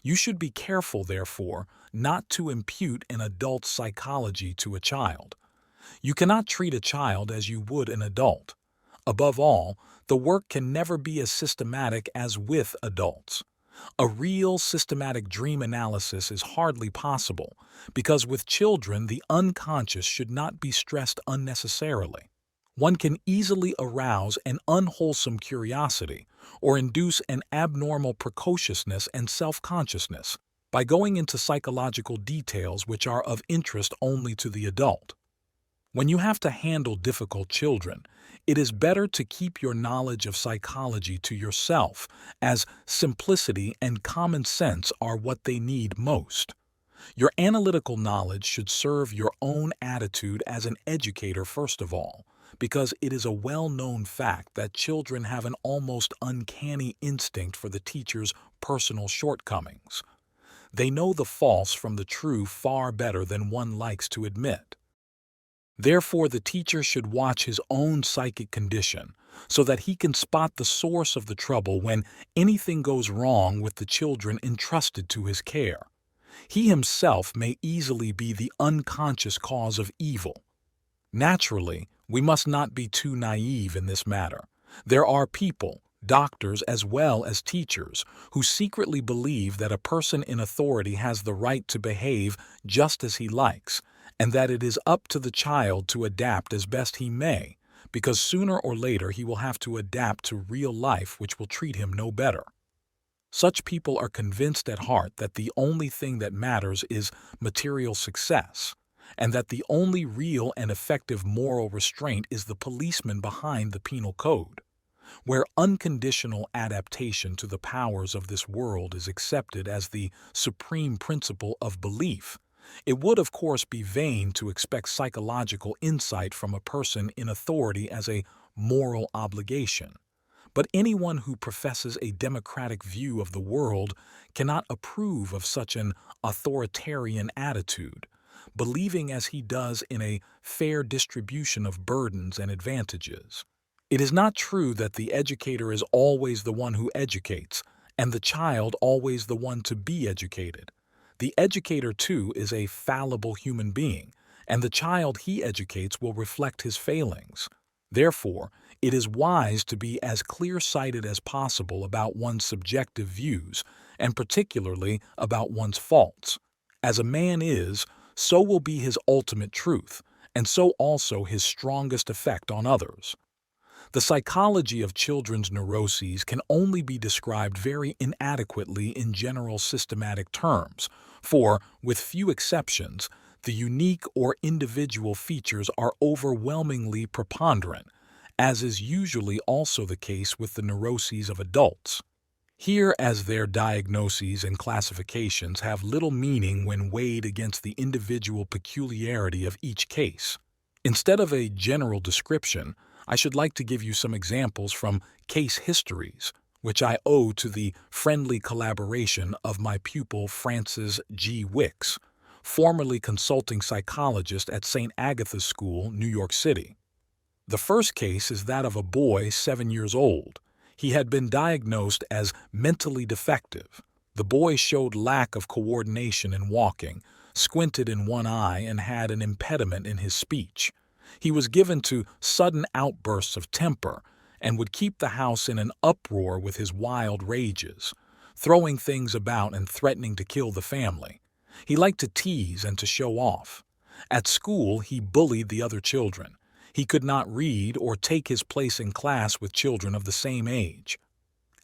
You should be careful, therefore, not to impute an adult's psychology to a child. You cannot treat a child as you would an adult. Above all, the work can never be as systematic as with adults. A real systematic dream analysis is hardly possible, because with children the unconscious should not be stressed unnecessarily. One can easily arouse an unwholesome curiosity or induce an abnormal precociousness and self-consciousness by going into psychological details which are of interest only to the adult. When you have to handle difficult children, it is better to keep your knowledge of psychology to yourself, as simplicity and common sense are what they need most. Your analytical knowledge should serve your own attitude as an educator first of all, because it is a well-known fact that children have an almost uncanny instinct for the teacher's personal shortcomings. They know the false from the true far better than one likes to admit. Therefore, the teacher should watch his own psychic condition so that he can spot the source of the trouble when anything goes wrong with the children entrusted to his care. He himself may easily be the unconscious cause of evil. Naturally, we must not be too naive in this matter. There are people, doctors as well as teachers, who secretly believe that a person in authority has the right to behave just as he likes, and that it is up to the child to adapt as best he may, because sooner or later he will have to adapt to real life, which will treat him no better. Such people are convinced at heart that the only thing that matters is material success, and that the only real and effective moral restraint is the policeman behind the penal code. Where unconditional adaptation to the powers of this world is accepted as the supreme principle of belief, it would of course be vain to expect psychological insight from a person in authority as a moral obligation. But anyone who professes a democratic view of the world cannot approve of such an authoritarian attitude, believing as he does in a fair distribution of burdens and advantages. It is not true that the educator is always the one who educates, and the child always the one to be educated. The educator, too, is a fallible human being, and the child he educates will reflect his failings. Therefore, it is wise to be as clear-sighted as possible about one's subjective views, and particularly about one's faults. As a man is, so will be his ultimate truth, and so also his strongest effect on others. The psychology of children's neuroses can only be described very inadequately in general systematic terms, for, with few exceptions, the unique or individual features are overwhelmingly preponderant, as is usually also the case with the neuroses of adults. Here, as their diagnoses and classifications have little meaning when weighed against the individual peculiarity of each case. Instead of a general description, I should like to give you some examples from case histories, which I owe to the friendly collaboration of my pupil Francis G. Wicks, formerly consulting psychologist at St. Agatha's School, New York City. The first case is that of a boy 7 years old. He had been diagnosed as mentally defective. The boy showed lack of coordination in walking, squinted in one eye, and had an impediment in his speech. He was given to sudden outbursts of temper and would keep the house in an uproar with his wild rages, throwing things about and threatening to kill the family. He liked to tease and to show off. At school, he bullied the other children. He could not read or take his place in class with children of the same age.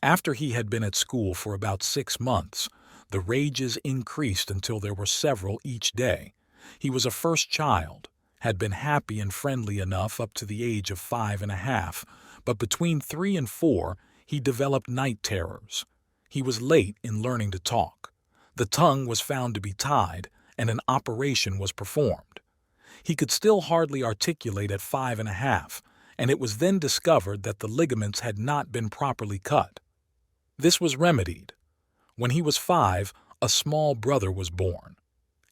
After he had been at school for about 6 months, the rages increased until there were several each day. He was a first child, had been happy and friendly enough up to the age of 5.5, but between 3 and 4, he developed night terrors. He was late in learning to talk. The tongue was found to be tied, and an operation was performed. He could still hardly articulate at 5.5, and it was then discovered that the ligaments had not been properly cut. This was remedied. When he was 5, a small brother was born.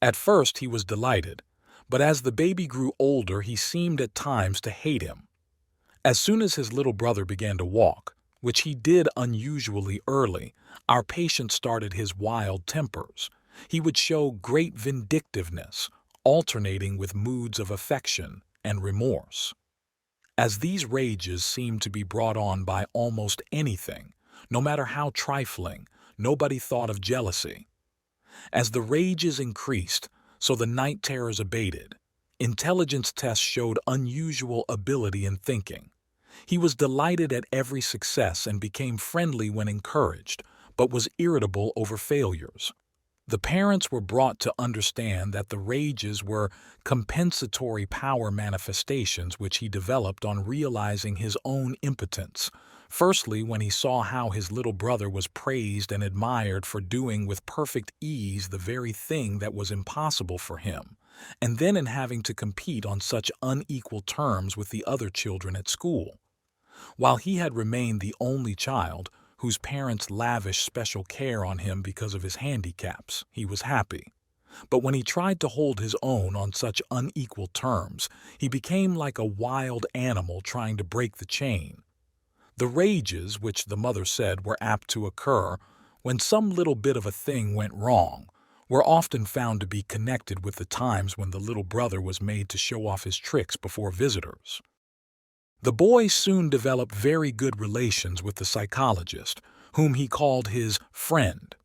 At first he was delighted, but as the baby grew older he seemed at times to hate him. As soon as his little brother began to walk, which he did unusually early, our patient started his wild tempers. He would show great vindictiveness, alternating with moods of affection and remorse. As these rages seemed to be brought on by almost anything, no matter how trifling, nobody thought of jealousy. As the rages increased, so the night terrors abated. Intelligence tests showed unusual ability in thinking. He was delighted at every success and became friendly when encouraged, but was irritable over failures. The parents were brought to understand that the rages were compensatory power manifestations which he developed on realizing his own impotence. Firstly, when he saw how his little brother was praised and admired for doing with perfect ease the very thing that was impossible for him, and then in having to compete on such unequal terms with the other children at school. While he had remained the only child, whose parents lavished special care on him because of his handicaps, he was happy. But when he tried to hold his own on such unequal terms, he became like a wild animal trying to break the chain. The rages, which the mother said were apt to occur when some little bit of a thing went wrong, were often found to be connected with the times when the little brother was made to show off his tricks before visitors. The boy soon developed very good relations with the psychologist, whom he called his friend.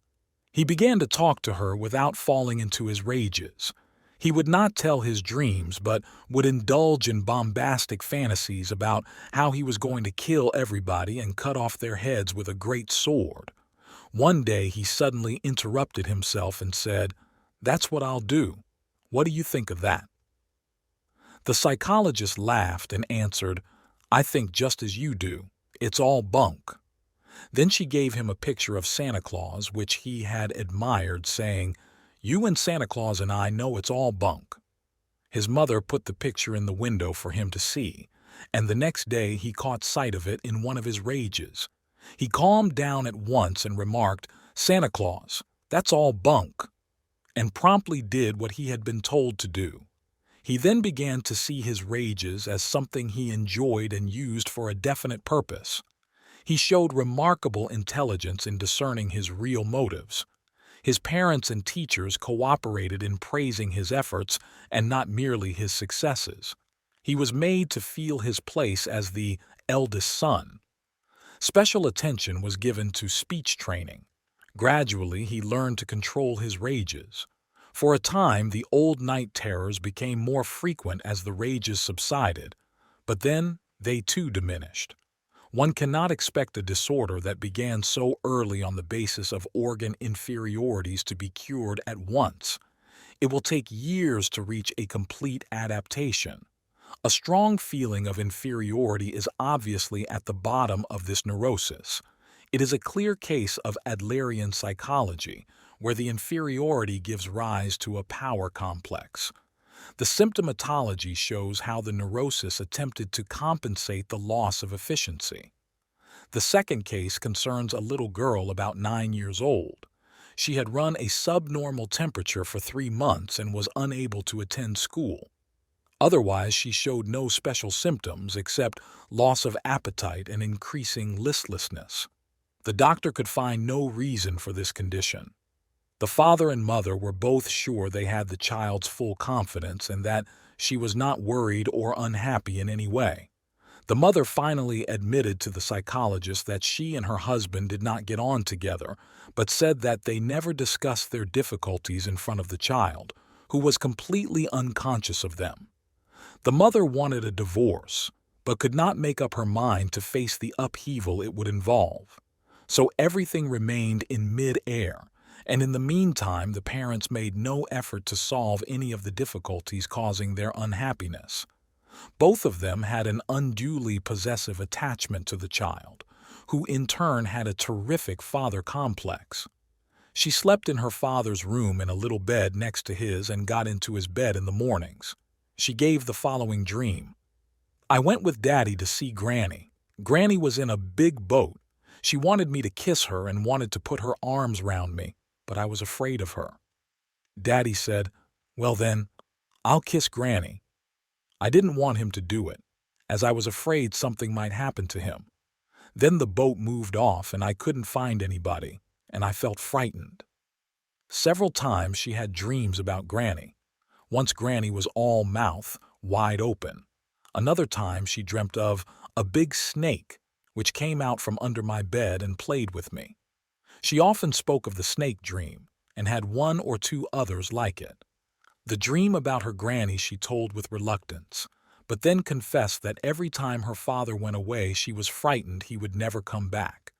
He began to talk to her without falling into his rages. He would not tell his dreams, but would indulge in bombastic fantasies about how he was going to kill everybody and cut off their heads with a great sword. One day he suddenly interrupted himself and said, "That's what I'll do. What do you think of that?" The psychologist laughed and answered, "I think just as you do. It's all bunk." Then she gave him a picture of Santa Claus, which he had admired, saying, "You and Santa Claus and I know it's all bunk." His mother put the picture in the window for him to see, and the next day he caught sight of it in one of his rages. He calmed down at once and remarked, "Santa Claus, that's all bunk," and promptly did what he had been told to do. He then began to see his rages as something he enjoyed and used for a definite purpose. He showed remarkable intelligence in discerning his real motives. His parents and teachers cooperated in praising his efforts and not merely his successes. He was made to feel his place as the eldest son. Special attention was given to speech training. Gradually, he learned to control his rages. For a time, the old night terrors became more frequent as the rages subsided, but then they too diminished. One cannot expect a disorder that began so early on the basis of organ inferiorities to be cured at once. It will take years to reach a complete adaptation. A strong feeling of inferiority is obviously at the bottom of this neurosis. It is a clear case of Adlerian psychology, where the inferiority gives rise to a power complex. The symptomatology shows how the neurosis attempted to compensate the loss of efficiency. The second case concerns a little girl about 9 years old. She had run a subnormal temperature for 3 months and was unable to attend school. Otherwise, she showed no special symptoms except loss of appetite and increasing listlessness. The doctor could find no reason for this condition. The father and mother were both sure they had the child's full confidence and that she was not worried or unhappy in any way. The mother finally admitted to the psychologist that she and her husband did not get on together, but said that they never discussed their difficulties in front of the child, who was completely unconscious of them. The mother wanted a divorce, but could not make up her mind to face the upheaval it would involve. So everything remained in mid-air, and in the meantime the parents made no effort to solve any of the difficulties causing their unhappiness. Both of them had an unduly possessive attachment to the child, who in turn had a terrific father complex. She slept in her father's room in a little bed next to his and got into his bed in the mornings. She gave the following dream. I went with Daddy to see Granny. Granny was in a big boat. She wanted me to kiss her and wanted to put her arms round me, but I was afraid of her. Daddy said, "Well then, I'll kiss Granny." I didn't want him to do it, as I was afraid something might happen to him. Then the boat moved off and I couldn't find anybody, and I felt frightened. Several times she had dreams about Granny. Once Granny was all mouth, wide open. Another time she dreamt of a big snake, which came out from under my bed and played with me. She often spoke of the snake dream, and had one or two others like it. The dream about her Granny she told with reluctance, but then confessed that every time her father went away she was frightened he would never come back.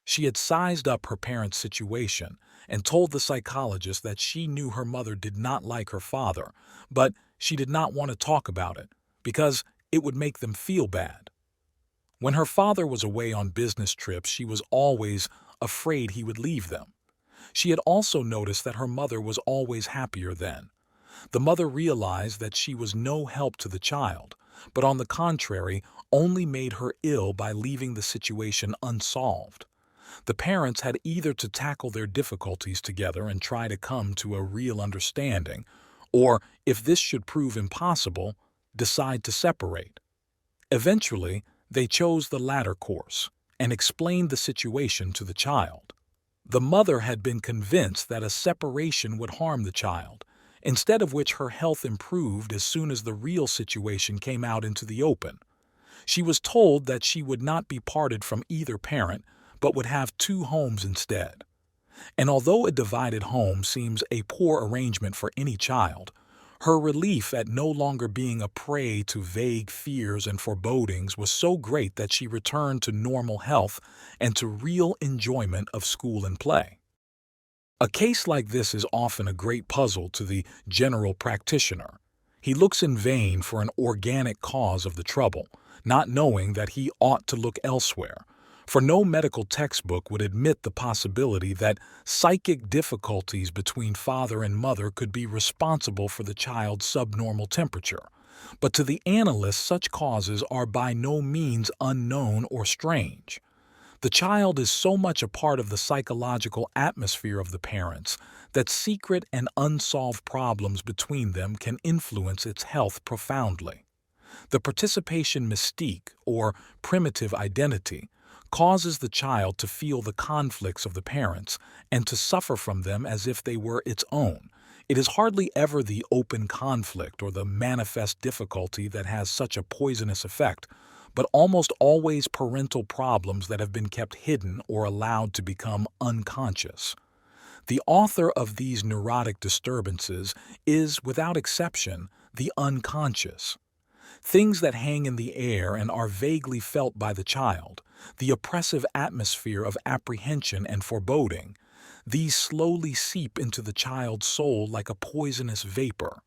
She had sized up her parents' situation and told the psychologist that she knew her mother did not like her father, but she did not want to talk about it because it would make them feel bad. When her father was away on business trips, she was always afraid he would leave them. She had also noticed that her mother was always happier then. The mother realized that she was no help to the child, but on the contrary, only made her ill by leaving the situation unsolved. The parents had either to tackle their difficulties together and try to come to a real understanding, or, if this should prove impossible, decide to separate. Eventually, they chose the latter course and explained the situation to the child. The mother had been convinced that a separation would harm the child, instead of which her health improved as soon as the real situation came out into the open. She was told that she would not be parted from either parent, but would have two homes instead. And although a divided home seems a poor arrangement for any child, her relief at no longer being a prey to vague fears and forebodings was so great that she returned to normal health and to real enjoyment of school and play. A case like this is often a great puzzle to the general practitioner. He looks in vain for an organic cause of the trouble, not knowing that he ought to look elsewhere, for no medical textbook would admit the possibility that psychic difficulties between father and mother could be responsible for the child's subnormal temperature. But to the analyst, such causes are by no means unknown or strange. The child is so much a part of the psychological atmosphere of the parents that secret and unsolved problems between them can influence its health profoundly. The participation mystique, or primitive identity, causes the child to feel the conflicts of the parents and to suffer from them as if they were its own. It is hardly ever the open conflict or the manifest difficulty that has such a poisonous effect, but almost always parental problems that have been kept hidden or allowed to become unconscious. The author of these neurotic disturbances is, without exception, the unconscious. Things that hang in the air and are vaguely felt by the child, the oppressive atmosphere of apprehension and foreboding, these slowly seep into the child's soul like a poisonous vapor.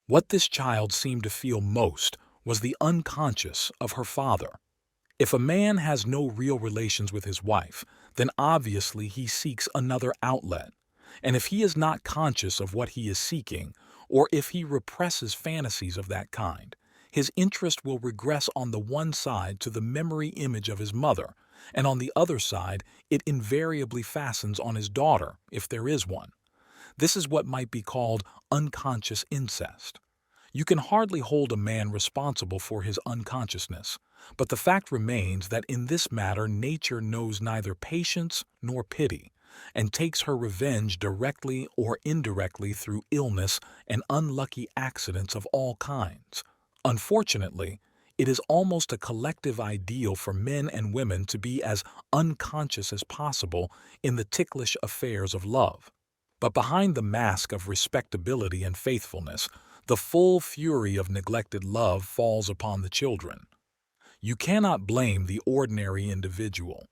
What this child seemed to feel most was the unconscious of her father. If a man has no real relations with his wife, then obviously he seeks another outlet. And if he is not conscious of what he is seeking, or if he represses fantasies of that kind, his interest will regress on the one side to the memory image of his mother, and on the other side it invariably fastens on his daughter, if there is one. This is what might be called unconscious incest. You can hardly hold a man responsible for his unconsciousness, but the fact remains that in this matter nature knows neither patience nor pity, and takes her revenge directly or indirectly through illness and unlucky accidents of all kinds. Unfortunately, it is almost a collective ideal for men and women to be as unconscious as possible in the ticklish affairs of love. But behind the mask of respectability and faithfulness, the full fury of neglected love falls upon the children. You cannot blame the ordinary individual,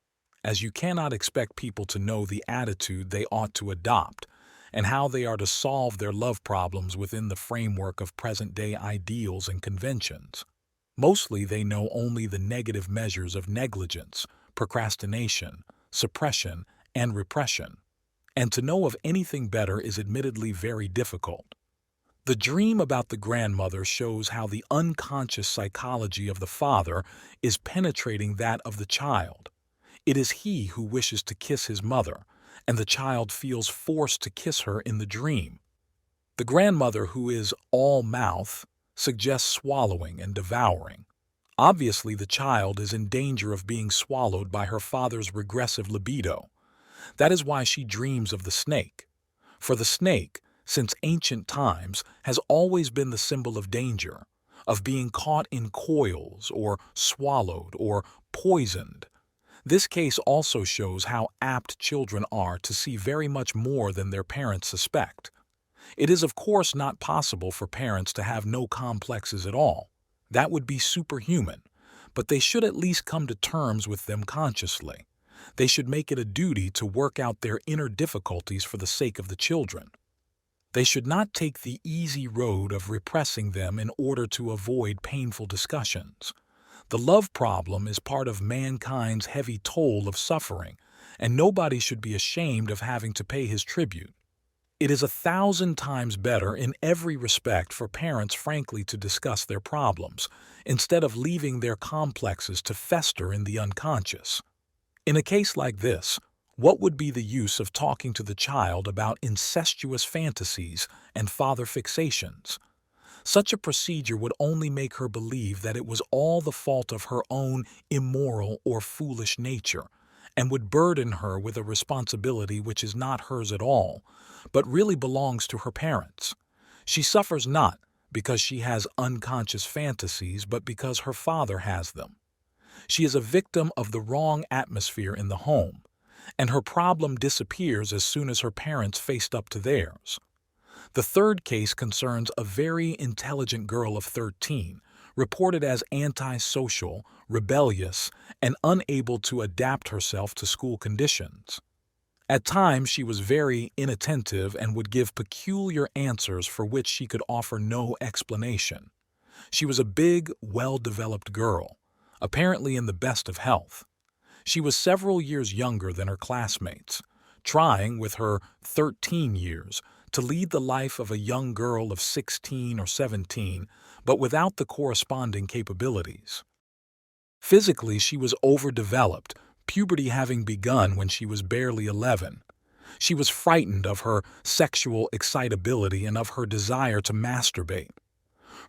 as you cannot expect people to know the attitude they ought to adopt and how they are to solve their love problems within the framework of present-day ideals and conventions. Mostly they know only the negative measures of negligence, procrastination, suppression, and repression, and to know of anything better is admittedly very difficult. The dream about the grandmother shows how the unconscious psychology of the father is penetrating that of the child. It is he who wishes to kiss his mother, and the child feels forced to kiss her in the dream. The grandmother, who is all mouth, suggests swallowing and devouring. Obviously, the child is in danger of being swallowed by her father's regressive libido. That is why she dreams of the snake. For the snake, since ancient times, has always been the symbol of danger, of being caught in coils or swallowed or poisoned. This case also shows how apt children are to see very much more than their parents suspect. It is of course not possible for parents to have no complexes at all. That would be superhuman, but they should at least come to terms with them consciously. They should make it a duty to work out their inner difficulties for the sake of the children. They should not take the easy road of repressing them in order to avoid painful discussions. The love problem is part of mankind's heavy toll of suffering, and nobody should be ashamed of having to pay his tribute. It is 1,000 times better in every respect for parents frankly to discuss their problems, instead of leaving their complexes to fester in the unconscious. In a case like this, what would be the use of talking to the child about incestuous fantasies and father fixations? Such a procedure would only make her believe that it was all the fault of her own immoral or foolish nature, and would burden her with a responsibility which is not hers at all, but really belongs to her parents. She suffers not because she has unconscious fantasies, but because her father has them. She is a victim of the wrong atmosphere in the home, and her problem disappears as soon as her parents faced up to theirs. The third case concerns a very intelligent girl of 13, reported as antisocial, rebellious, and unable to adapt herself to school conditions. At times she was very inattentive and would give peculiar answers for which she could offer no explanation. She was a big, well-developed girl, apparently in the best of health. She was several years younger than her classmates, trying, with her 13 years, to lead the life of a young girl of 16 or 17, but without the corresponding capabilities. Physically, she was overdeveloped, puberty having begun when she was barely 11. She was frightened of her sexual excitability and of her desire to masturbate.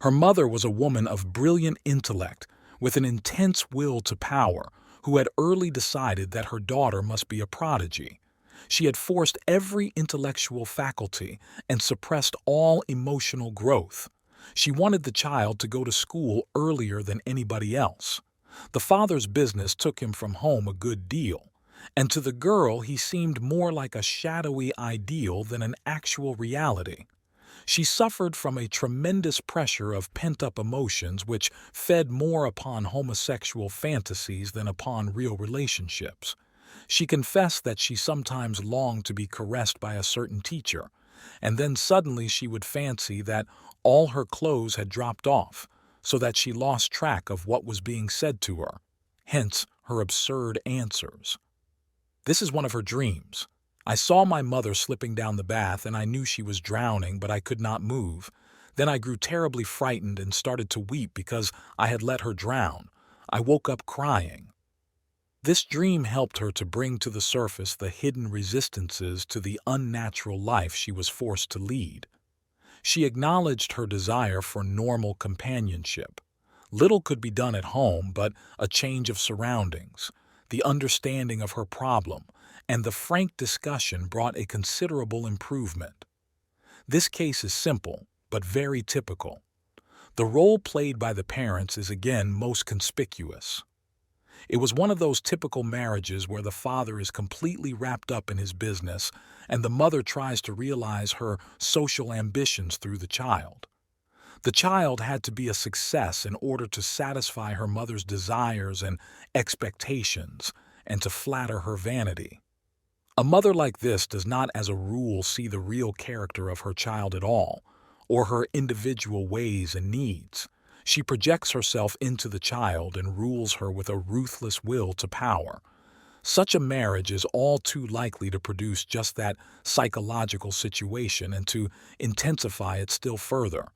Her mother was a woman of brilliant intellect, with an intense will to power, who had early decided that her daughter must be a prodigy. She had forced every intellectual faculty and suppressed all emotional growth. She wanted the child to go to school earlier than anybody else. The father's business took him from home a good deal, and to the girl he seemed more like a shadowy ideal than an actual reality. She suffered from a tremendous pressure of pent-up emotions which fed more upon homosexual fantasies than upon real relationships. She confessed that she sometimes longed to be caressed by a certain teacher, and then suddenly she would fancy that all her clothes had dropped off, so that she lost track of what was being said to her, hence her absurd answers. This is one of her dreams. I saw my mother slipping down the bath and I knew she was drowning, but I could not move. Then I grew terribly frightened and started to weep because I had let her drown. I woke up crying. This dream helped her to bring to the surface the hidden resistances to the unnatural life she was forced to lead. She acknowledged her desire for normal companionship. Little could be done at home, but a change of surroundings, the understanding of her problem, and the frank discussion brought a considerable improvement. This case is simple, but very typical. The role played by the parents is again most conspicuous. It was one of those typical marriages where the father is completely wrapped up in his business and the mother tries to realize her social ambitions through the child. The child had to be a success in order to satisfy her mother's desires and expectations and to flatter her vanity. A mother like this does not, as a rule, see the real character of her child at all, or her individual ways and needs. She projects herself into the child and rules her with a ruthless will to power. Such a marriage is all too likely to produce just that psychological situation and to intensify it still further.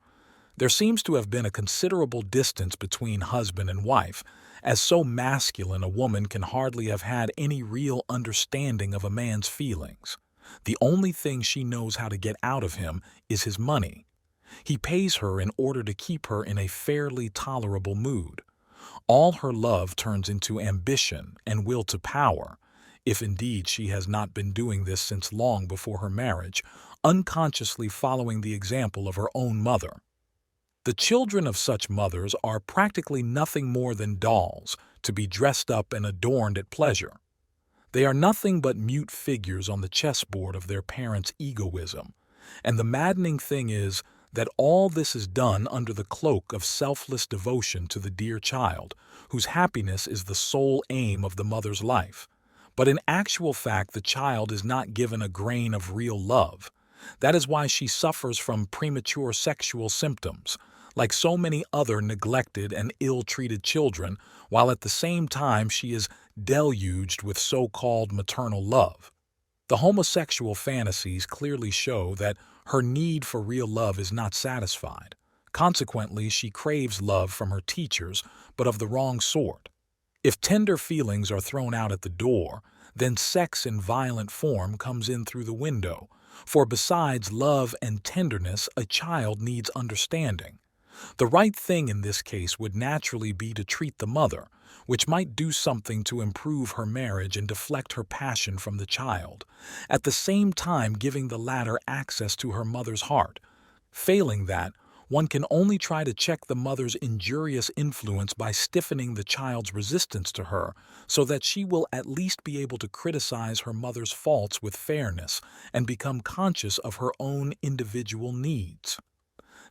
There seems to have been a considerable distance between husband and wife, as so masculine a woman can hardly have had any real understanding of a man's feelings. The only thing she knows how to get out of him is his money. He pays her in order to keep her in a fairly tolerable mood. All her love turns into ambition and will to power, if indeed she has not been doing this since long before her marriage, unconsciously following the example of her own mother. The children of such mothers are practically nothing more than dolls to be dressed up and adorned at pleasure. They are nothing but mute figures on the chessboard of their parents' egoism, and the maddening thing is that all this is done under the cloak of selfless devotion to the dear child, whose happiness is the sole aim of the mother's life. But in actual fact, the child is not given a grain of real love. That is why she suffers from premature sexual symptoms, like so many other neglected and ill-treated children, while at the same time she is deluged with so-called maternal love. The homosexual fantasies clearly show that her need for real love is not satisfied. Consequently, she craves love from her teachers, but of the wrong sort. If tender feelings are thrown out at the door, then sex in violent form comes in through the window, for besides love and tenderness, a child needs understanding. The right thing in this case would naturally be to treat the mother, which might do something to improve her marriage and deflect her passion from the child, at the same time giving the latter access to her mother's heart. Failing that, one can only try to check the mother's injurious influence by stiffening the child's resistance to her, so that she will at least be able to criticize her mother's faults with fairness and become conscious of her own individual needs.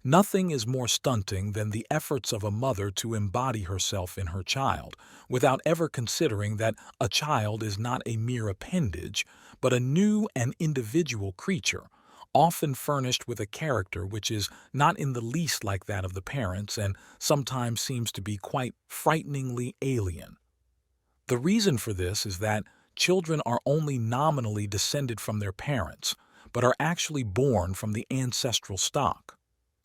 Nothing is more stunting than the efforts of a mother to embody herself in her child, without ever considering that a child is not a mere appendage, but a new and individual creature, often furnished with a character which is not in the least like that of the parents and sometimes seems to be quite frighteningly alien. The reason for this is that children are only nominally descended from their parents, but are actually born from the ancestral stock.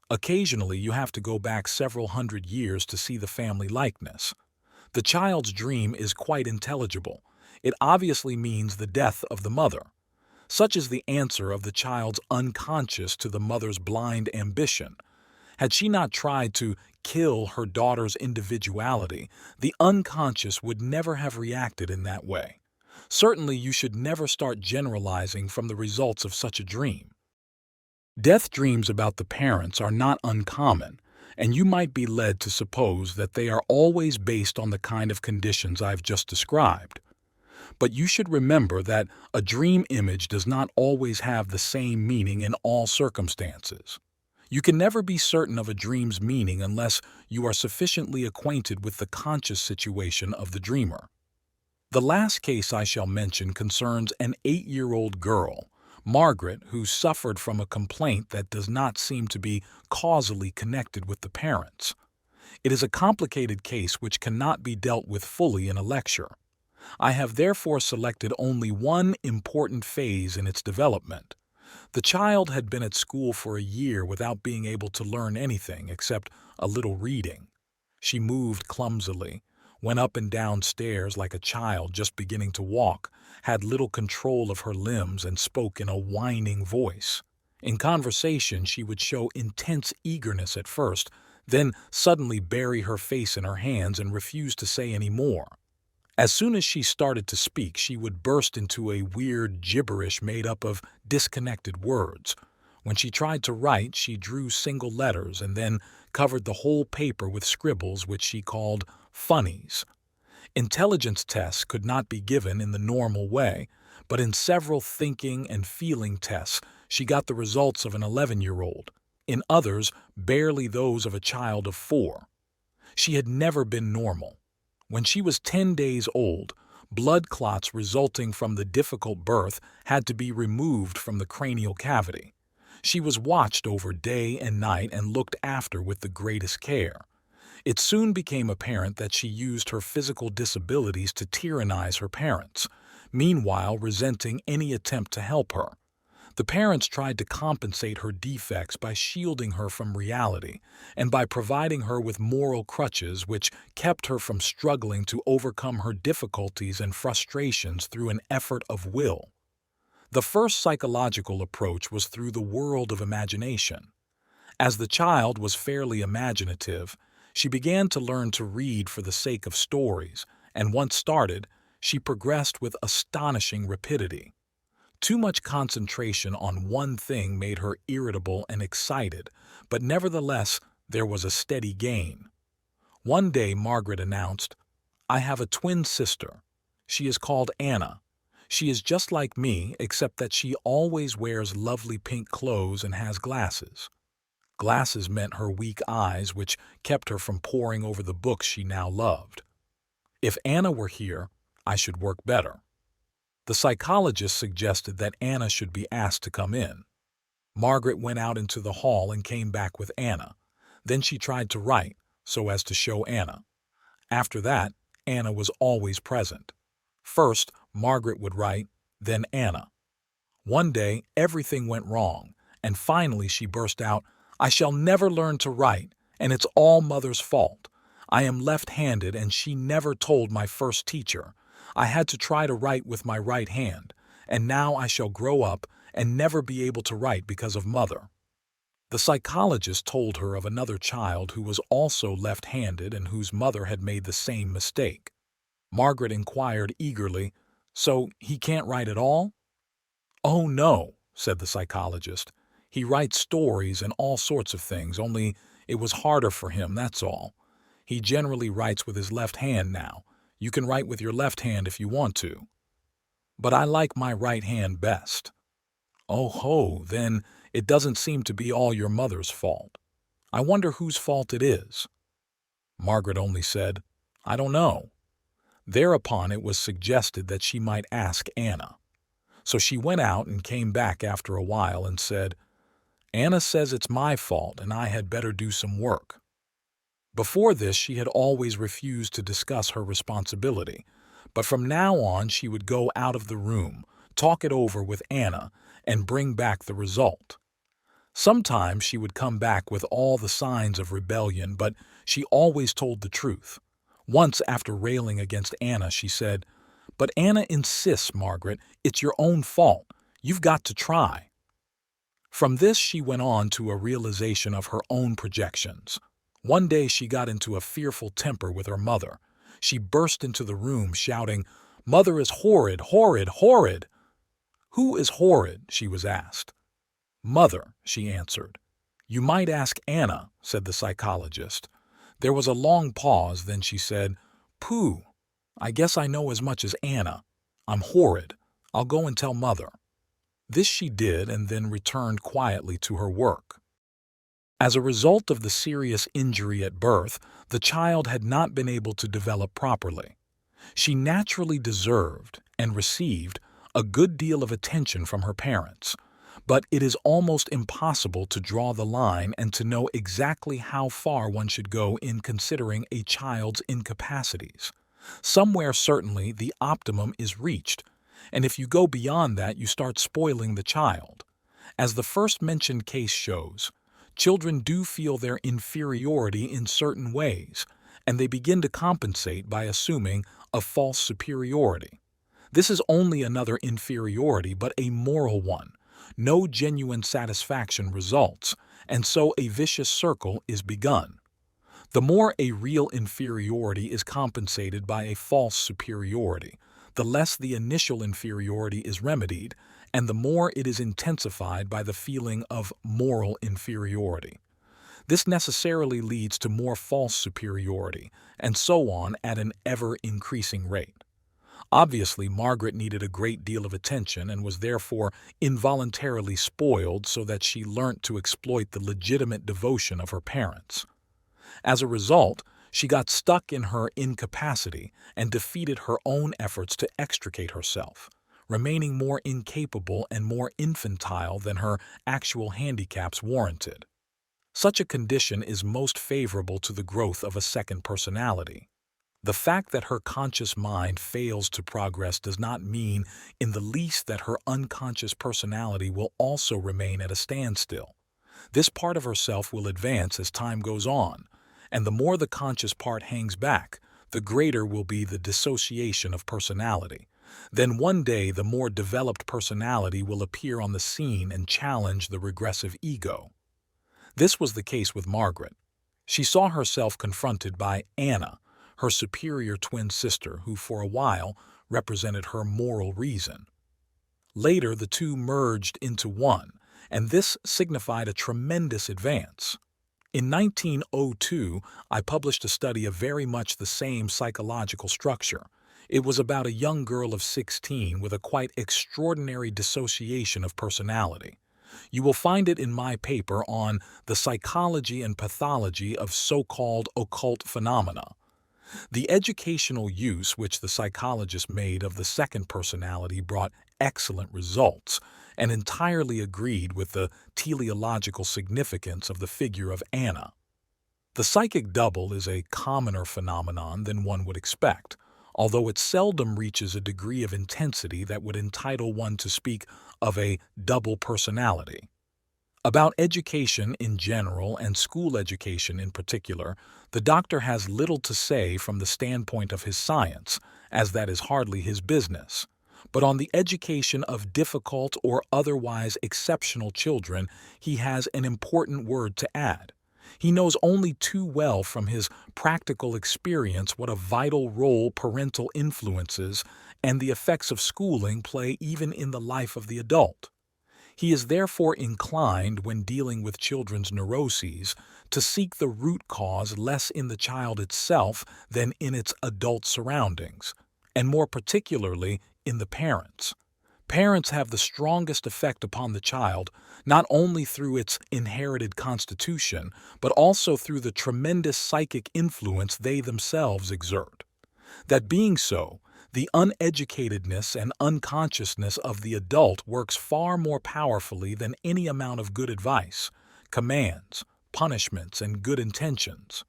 Occasionally, you have to go back several hundred years to see the family likeness. The child's dream is quite intelligible. It obviously means the death of the mother. Such is the answer of the child's unconscious to the mother's blind ambition. Had she not tried to kill her daughter's individuality, the unconscious would never have reacted in that way. Certainly, you should never start generalizing from the results of such a dream. Death dreams about the parents are not uncommon, and you might be led to suppose that they are always based on the kind of conditions I've just described. But you should remember that a dream image does not always have the same meaning in all circumstances. You can never be certain of a dream's meaning unless you are sufficiently acquainted with the conscious situation of the dreamer. The last case I shall mention concerns an 8-year-old girl, Margaret, who suffered from a complaint that does not seem to be causally connected with the parents. It is a complicated case which cannot be dealt with fully in a lecture. I have therefore selected only one important phase in its development. The child had been at school for a year without being able to learn anything except a little reading. She moved clumsily, went up and down stairs like a child just beginning to walk, had little control of her limbs, and spoke in a whining voice. In conversation, she would show intense eagerness at first, then suddenly bury her face in her hands and refuse to say any more. As soon as she started to speak, she would burst into a weird gibberish made up of disconnected words. When she tried to write, she drew single letters and then covered the whole paper with scribbles which she called funnies. Intelligence tests could not be given in the normal way, but in several thinking and feeling tests, she got the results of an 11-year-old. In others, barely those of a child of 4. She had never been normal. When she was 10 days old, blood clots resulting from the difficult birth had to be removed from the cranial cavity. She was watched over day and night and looked after with the greatest care. It soon became apparent that she used her physical disabilities to tyrannize her parents, meanwhile resenting any attempt to help her. The parents tried to compensate her defects by shielding her from reality and by providing her with moral crutches which kept her from struggling to overcome her difficulties and frustrations through an effort of will. The first psychological approach was through the world of imagination. As the child was fairly imaginative, she began to learn to read for the sake of stories, and once started, she progressed with astonishing rapidity. Too much concentration on one thing made her irritable and excited, but nevertheless there was a steady gain. One day Margaret announced, "I have a twin sister. She is called Anna. She is just like me, except that she always wears lovely pink clothes and has glasses." Glasses meant her weak eyes, which kept her from poring over the books she now loved. If Anna were here, I should work better. The psychologist suggested that Anna should be asked to come in. Margaret went out into the hall and came back with Anna. Then she tried to write, so as to show Anna. After that, Anna was always present. First, Margaret would write, then Anna. One day, everything went wrong, and finally she burst out, "I shall never learn to write, and it's all Mother's fault. I am left-handed, and she never told my first teacher. I had to try to write with my right hand, and now I shall grow up and never be able to write because of Mother." The psychologist told her of another child who was also left-handed and whose mother had made the same mistake. Margaret inquired eagerly, "So he can't write at all?" "Oh, no," said the psychologist. "He writes stories and all sorts of things, only it was harder for him, that's all. He generally writes with his left hand now. You can write with your left hand if you want to." "But I like my right hand best." "Oh ho, then it doesn't seem to be all your mother's fault. I wonder whose fault it is." Margaret only said, "I don't know." Thereupon it was suggested that she might ask Anna. So she went out and came back after a while and said, "Anna says it's my fault and I had better do some work." Before this she had always refused to discuss her responsibility, but from now on she would go out of the room, talk it over with Anna, and bring back the result. Sometimes she would come back with all the signs of rebellion, but she always told the truth. Once, after railing against Anna, she said, "But Anna insists, Margaret, it's your own fault. You've got to try." From this she went on to a realization of her own projections. One day she got into a fearful temper with her mother. She burst into the room shouting, "Mother is horrid, horrid, horrid!" "Who is horrid?" she was asked. "Mother," she answered. "You might ask Anna," said the psychologist. There was a long pause, then she said, "Pooh, I guess I know as much as Anna. I'm horrid. I'll go and tell Mother." This she did and then returned quietly to her work. As a result of the serious injury at birth, the child had not been able to develop properly. She naturally deserved and received a good deal of attention from her parents, but it is almost impossible to draw the line and to know exactly how far one should go in considering a child's incapacities. Somewhere certainly the optimum is reached, and if you go beyond that you start spoiling the child. As the first mentioned case shows, children do feel their inferiority in certain ways, and they begin to compensate by assuming a false superiority. This is only another inferiority, but a moral one. No genuine satisfaction results, and so a vicious circle is begun. The more a real inferiority is compensated by a false superiority, the less the initial inferiority is remedied, and the more it is intensified by the feeling of moral inferiority. This necessarily leads to more false superiority, and so on at an ever-increasing rate. Obviously, Margaret needed a great deal of attention and was therefore involuntarily spoiled so that she learnt to exploit the legitimate devotion of her parents. As a result, she got stuck in her incapacity and defeated her own efforts to extricate herself, remaining more incapable and more infantile than her actual handicaps warranted. Such a condition is most favorable to the growth of a second personality. The fact that her conscious mind fails to progress does not mean in the least that her unconscious personality will also remain at a standstill. This part of herself will advance as time goes on, and the more the conscious part hangs back, the greater will be the dissociation of personality. Then one day the more developed personality will appear on the scene and challenge the regressive ego. This was the case with Margaret. She saw herself confronted by Anna, her superior twin sister, who for a while represented her moral reason. Later, the two merged into one, and this signified a tremendous advance. In 1902, I published a study of very much the same psychological structure. It was about a young girl of 16 with a quite extraordinary dissociation of personality. You will find it in my paper on the psychology and pathology of so-called occult phenomena. The educational use which the psychologist made of the second personality brought excellent results and entirely agreed with the teleological significance of the figure of Anna. The psychic double is a commoner phenomenon than one would expect, although it seldom reaches a degree of intensity that would entitle one to speak of a double personality. About education in general and school education in particular, the doctor has little to say from the standpoint of his science, as that is hardly his business. But on the education of difficult or otherwise exceptional children, he has an important word to add. He knows only too well from his practical experience what a vital role parental influences and the effects of schooling play even in the life of the adult. He is therefore inclined, when dealing with children's neuroses, to seek the root cause less in the child itself than in its adult surroundings, and more particularly in the parents. Parents have the strongest effect upon the child, not only through its inherited constitution, but also through the tremendous psychic influence they themselves exert. That being so, the uneducatedness and unconsciousness of the adult works far more powerfully than any amount of good advice, commands, punishments, and good intentions.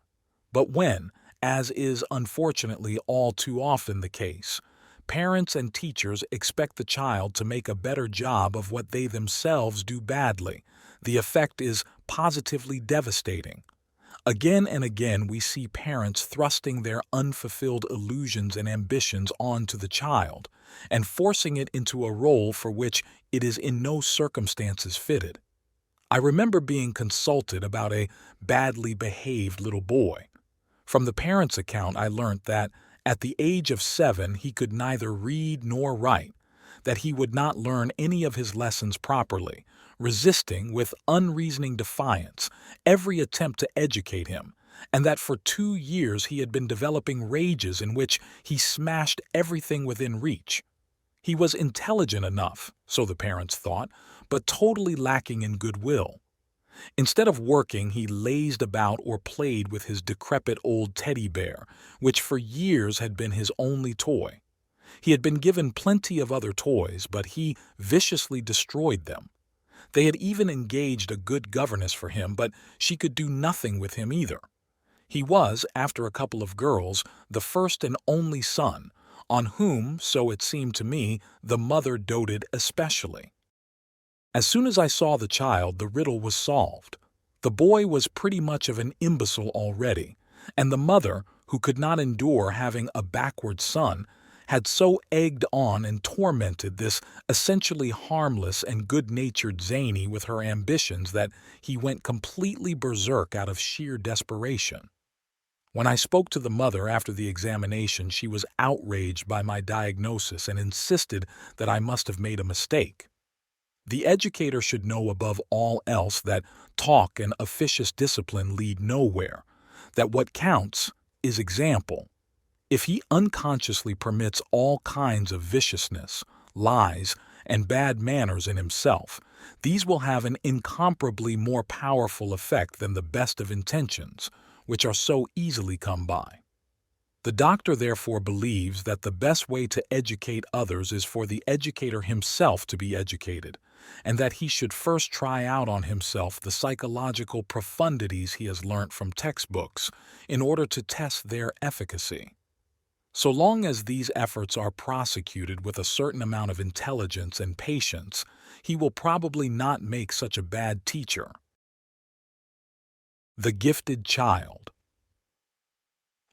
But when, as is unfortunately all too often the case, parents and teachers expect the child to make a better job of what they themselves do badly, the effect is positively devastating. Again and again we see parents thrusting their unfulfilled illusions and ambitions onto the child, and forcing it into a role for which it is in no circumstances fitted. I remember being consulted about a badly behaved little boy. From the parent's account I learnt that, at the age of 7, he could neither read nor write, that he would not learn any of his lessons properly, resisting with unreasoning defiance every attempt to educate him, and that for 2 years he had been developing rages in which he smashed everything within reach. He was intelligent enough, so the parents thought, but totally lacking in goodwill. Instead of working, he lazed about or played with his decrepit old teddy bear, which for years had been his only toy. He had been given plenty of other toys, but he viciously destroyed them. They had even engaged a good governess for him, but she could do nothing with him either. He was, after a couple of girls, the first and only son, on whom, so it seemed to me, the mother doted especially. As soon as I saw the child, the riddle was solved. The boy was pretty much of an imbecile already, and the mother, who could not endure having a backward son, had so egged on and tormented this essentially harmless and good-natured zany with her ambitions that he went completely berserk out of sheer desperation. When I spoke to the mother after the examination, she was outraged by my diagnosis and insisted that I must have made a mistake. The educator should know above all else that talk and officious discipline lead nowhere, that what counts is example. If he unconsciously permits all kinds of viciousness, lies, and bad manners in himself, these will have an incomparably more powerful effect than the best of intentions, which are so easily come by. The doctor therefore believes that the best way to educate others is for the educator himself to be educated, and that he should first try out on himself the psychological profundities he has learnt from textbooks in order to test their efficacy. So long as these efforts are prosecuted with a certain amount of intelligence and patience, he will probably not make such a bad teacher. The gifted child.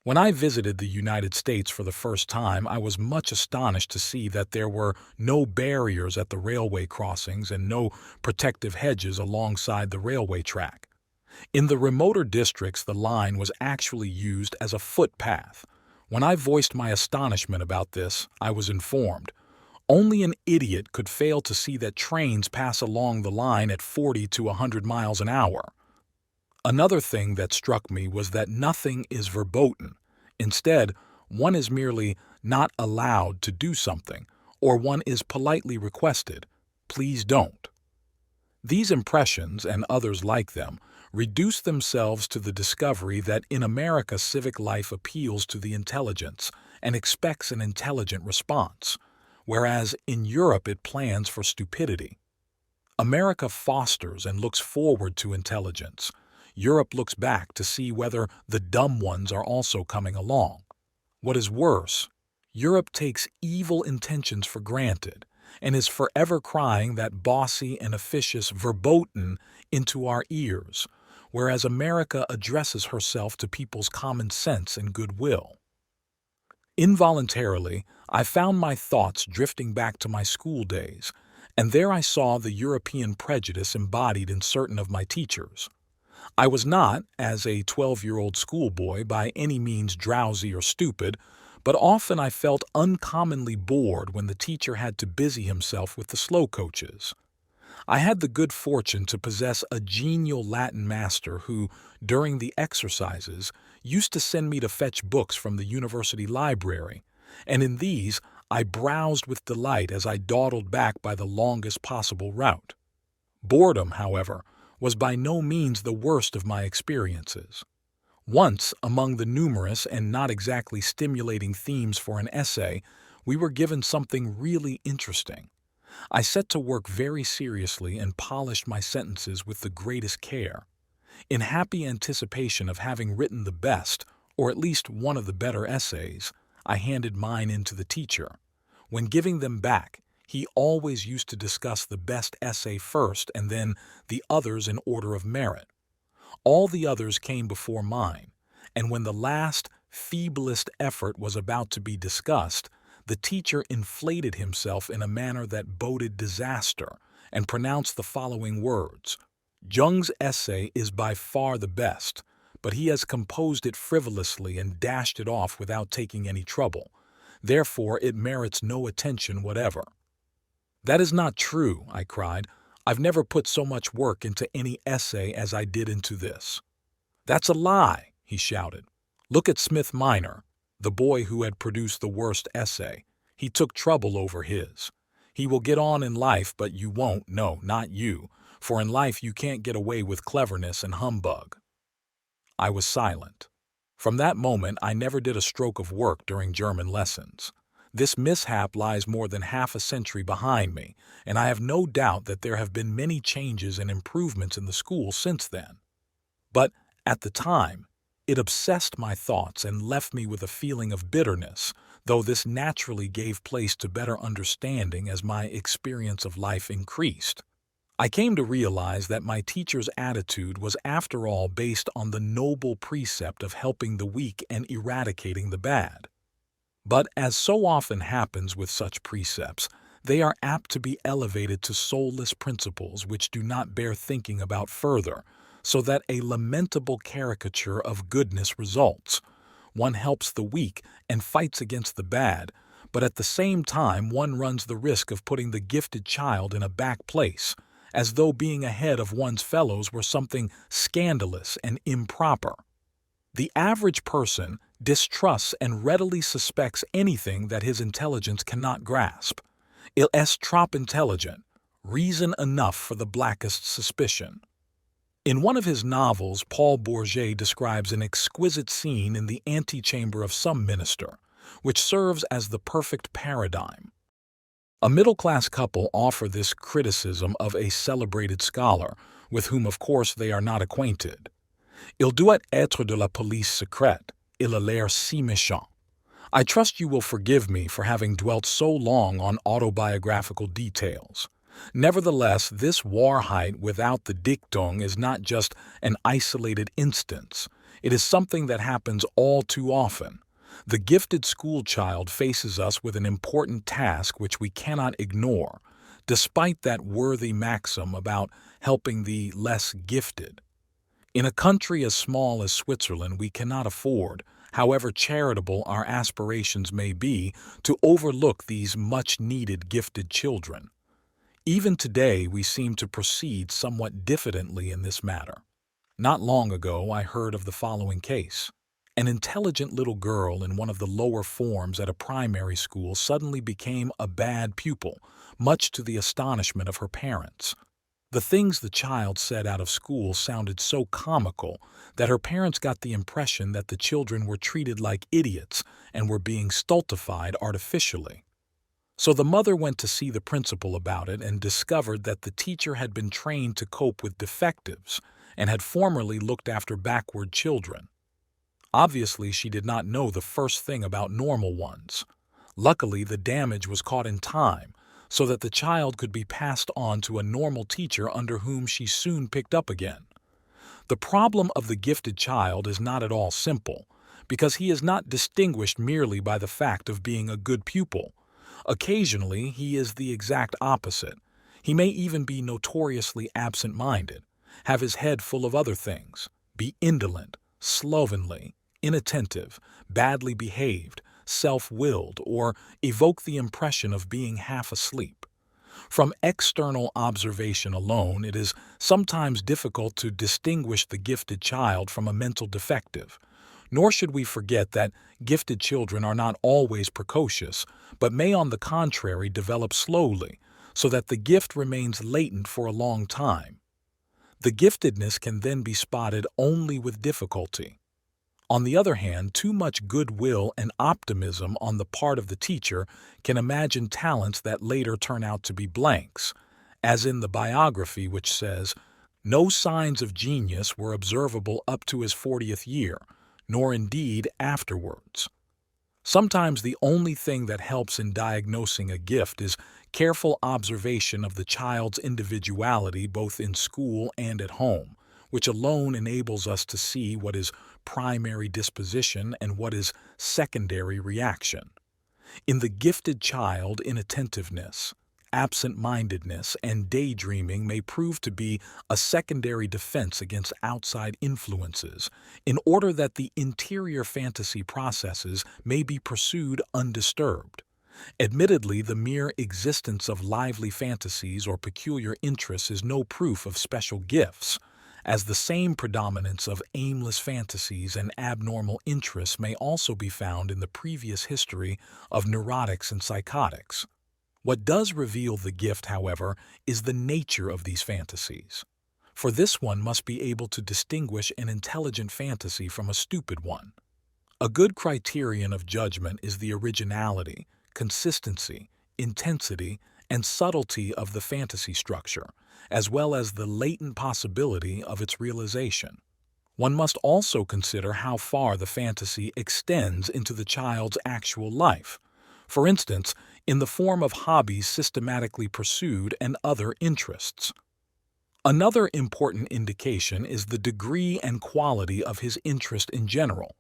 When I visited the United States for the first time, I was much astonished to see that there were no barriers at the railway crossings and no protective hedges alongside the railway track. In the remoter districts, the line was actually used as a footpath. When I voiced my astonishment about this, I was informed. Only an idiot could fail to see that trains pass along the line at 40 to 100 miles an hour. Another thing that struck me was that nothing is verboten. Instead, one is merely not allowed to do something, or one is politely requested, "Please don't." These impressions, and others like them, reduce themselves to the discovery that in America civic life appeals to the intelligence and expects an intelligent response, whereas in Europe it plans for stupidity. America fosters and looks forward to intelligence. Europe looks back to see whether the dumb ones are also coming along. What is worse, Europe takes evil intentions for granted and is forever crying that bossy and officious verboten into our ears, whereas America addresses herself to people's common sense and goodwill. Involuntarily, I found my thoughts drifting back to my school days, and there I saw the European prejudice embodied in certain of my teachers. I was not, as a 12-year-old schoolboy, by any means drowsy or stupid, but often I felt uncommonly bored when the teacher had to busy himself with the slow coaches. I had the good fortune to possess a genial Latin master who, during the exercises, used to send me to fetch books from the university library, and in these I browsed with delight as I dawdled back by the longest possible route. Boredom, however, was by no means the worst of my experiences. Once, among the numerous and not exactly stimulating themes for an essay, we were given something really interesting. I set to work very seriously and polished my sentences with the greatest care. In happy anticipation of having written the best, or at least one of the better essays, I handed mine in to the teacher. When giving them back, he always used to discuss the best essay first and then the others in order of merit. All the others came before mine, and when the last, feeblest effort was about to be discussed, the teacher inflated himself in a manner that boded disaster and pronounced the following words: "Jung's essay is by far the best, but he has composed it frivolously and dashed it off without taking any trouble. Therefore, it merits no attention whatever." "That is not true," I cried. "I've never put so much work into any essay as I did into this." "That's a lie," he shouted. "Look at Smith Minor, the boy who had produced the worst essay. He took trouble over his. He will get on in life, but you won't, no, not you, for in life you can't get away with cleverness and humbug." I was silent. From that moment I never did a stroke of work during German lessons. This mishap lies more than half a century behind me, and I have no doubt that there have been many changes and improvements in the school since then. But, at the time, it obsessed my thoughts and left me with a feeling of bitterness, though this naturally gave place to better understanding as my experience of life increased. I came to realize that my teacher's attitude was after all based on the noble precept of helping the weak and eradicating the bad. But as so often happens with such precepts, they are apt to be elevated to soulless principles which do not bear thinking about further, so that a lamentable caricature of goodness results. One helps the weak and fights against the bad, but at the same time one runs the risk of putting the gifted child in a back place, as though being ahead of one's fellows were something scandalous and improper. The average person distrusts and readily suspects anything that his intelligence cannot grasp. Il est trop intelligent, reason enough for the blackest suspicion. In one of his novels, Paul Bourget describes an exquisite scene in the antechamber of some minister, which serves as the perfect paradigm. A middle-class couple offer this criticism of a celebrated scholar, with whom of course they are not acquainted. Il doit être de la police secrète, il a l'air si méchant. I trust you will forgive me for having dwelt so long on autobiographical details. Nevertheless, this Wahrheit without the Dichtung is not just an isolated instance. It is something that happens all too often. The gifted schoolchild faces us with an important task which we cannot ignore, despite that worthy maxim about helping the less gifted. In a country as small as Switzerland, we cannot afford, however charitable our aspirations may be, to overlook these much-needed gifted children. Even today, we seem to proceed somewhat diffidently in this matter. Not long ago, I heard of the following case. An intelligent little girl in one of the lower forms at a primary school suddenly became a bad pupil, much to the astonishment of her parents. The things the child said out of school sounded so comical that her parents got the impression that the children were treated like idiots and were being stultified artificially. So the mother went to see the principal about it and discovered that the teacher had been trained to cope with defectives and had formerly looked after backward children. Obviously, she did not know the first thing about normal ones. Luckily, the damage was caught in time, so that the child could be passed on to a normal teacher under whom she soon picked up again. The problem of the gifted child is not at all simple, because he is not distinguished merely by the fact of being a good pupil. Occasionally, he is the exact opposite. He may even be notoriously absent-minded, have his head full of other things, be indolent, slovenly, inattentive, badly behaved, self-willed, or evoke the impression of being half asleep. From external observation alone, it is sometimes difficult to distinguish the gifted child from a mental defective. Nor should we forget that gifted children are not always precocious, but may on the contrary develop slowly, so that the gift remains latent for a long time. The giftedness can then be spotted only with difficulty. On the other hand, too much goodwill and optimism on the part of the teacher can imagine talents that later turn out to be blanks, as in the biography which says, "No signs of genius were observable up to his 40th year, nor indeed afterwards." Sometimes the only thing that helps in diagnosing a gift is careful observation of the child's individuality both in school and at home, which alone enables us to see what is primary disposition and what is secondary reaction. In the gifted child, inattentiveness, absent-mindedness, and daydreaming may prove to be a secondary defense against outside influences, in order that the interior fantasy processes may be pursued undisturbed. Admittedly, the mere existence of lively fantasies or peculiar interests is no proof of special gifts, as the same predominance of aimless fantasies and abnormal interests may also be found in the previous history of neurotics and psychotics. What does reveal the gift, however, is the nature of these fantasies. For this one must be able to distinguish an intelligent fantasy from a stupid one. A good criterion of judgment is the originality, consistency, intensity, and subtlety of the fantasy structure, as well as the latent possibility of its realization. One must also consider how far the fantasy extends into the child's actual life, for instance, in the form of hobbies systematically pursued and other interests. Another important indication is the degree and quality of his interest in general.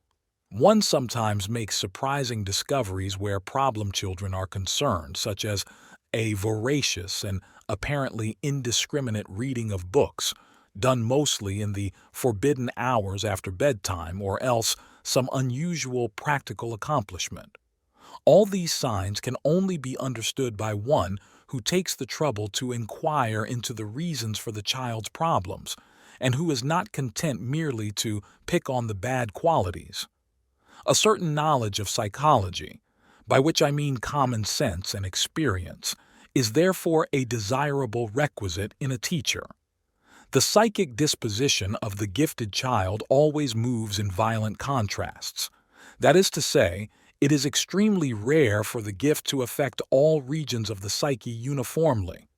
One sometimes makes surprising discoveries where problem children are concerned, such as a voracious and apparently indiscriminate reading of books, done mostly in the forbidden hours after bedtime, or else some unusual practical accomplishment. All these signs can only be understood by one who takes the trouble to inquire into the reasons for the child's problems, and who is not content merely to pick on the bad qualities. A certain knowledge of psychology, by which I mean common sense and experience, is therefore a desirable requisite in a teacher. The psychic disposition of the gifted child always moves in violent contrasts. That is to say, it is extremely rare for the gift to affect all regions of the psyche uniformly.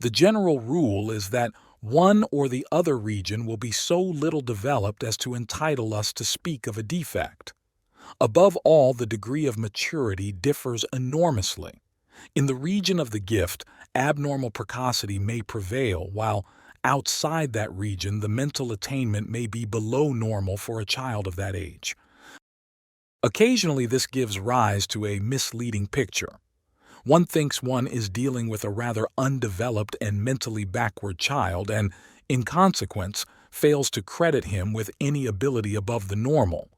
The general rule is that one or the other region will be so little developed as to entitle us to speak of a defect. Above all, the degree of maturity differs enormously. In the region of the gift, abnormal precocity may prevail, while outside that region, the mental attainment may be below normal for a child of that age. Occasionally, this gives rise to a misleading picture. One thinks one is dealing with a rather undeveloped and mentally backward child and, in consequence, fails to credit him with any ability above the normal.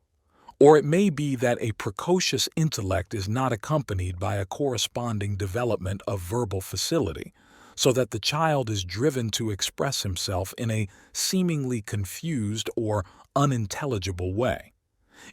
Or it may be that a precocious intellect is not accompanied by a corresponding development of verbal facility, so that the child is driven to express himself in a seemingly confused or unintelligible way.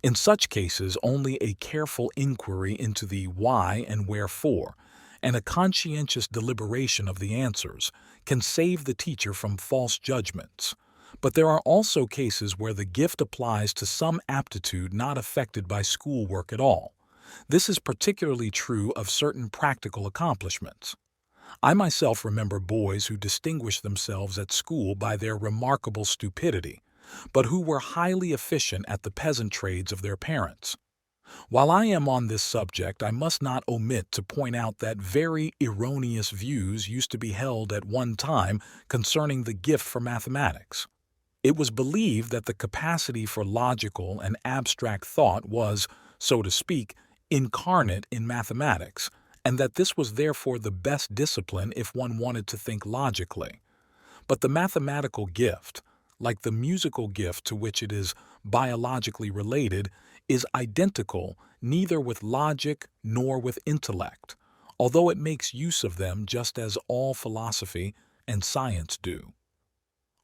In such cases, only a careful inquiry into the why and wherefore, and a conscientious deliberation of the answers, can save the teacher from false judgments. But there are also cases where the gift applies to some aptitude not affected by schoolwork at all. This is particularly true of certain practical accomplishments. I myself remember boys who distinguished themselves at school by their remarkable stupidity, but who were highly efficient at the peasant trades of their parents. While I am on this subject, I must not omit to point out that very erroneous views used to be held at one time concerning the gift for mathematics. It was believed that the capacity for logical and abstract thought was, so to speak, incarnate in mathematics, and that this was therefore the best discipline if one wanted to think logically. But the mathematical gift, like the musical gift to which it is biologically related, is identical neither with logic nor with intellect, although it makes use of them just as all philosophy and science do.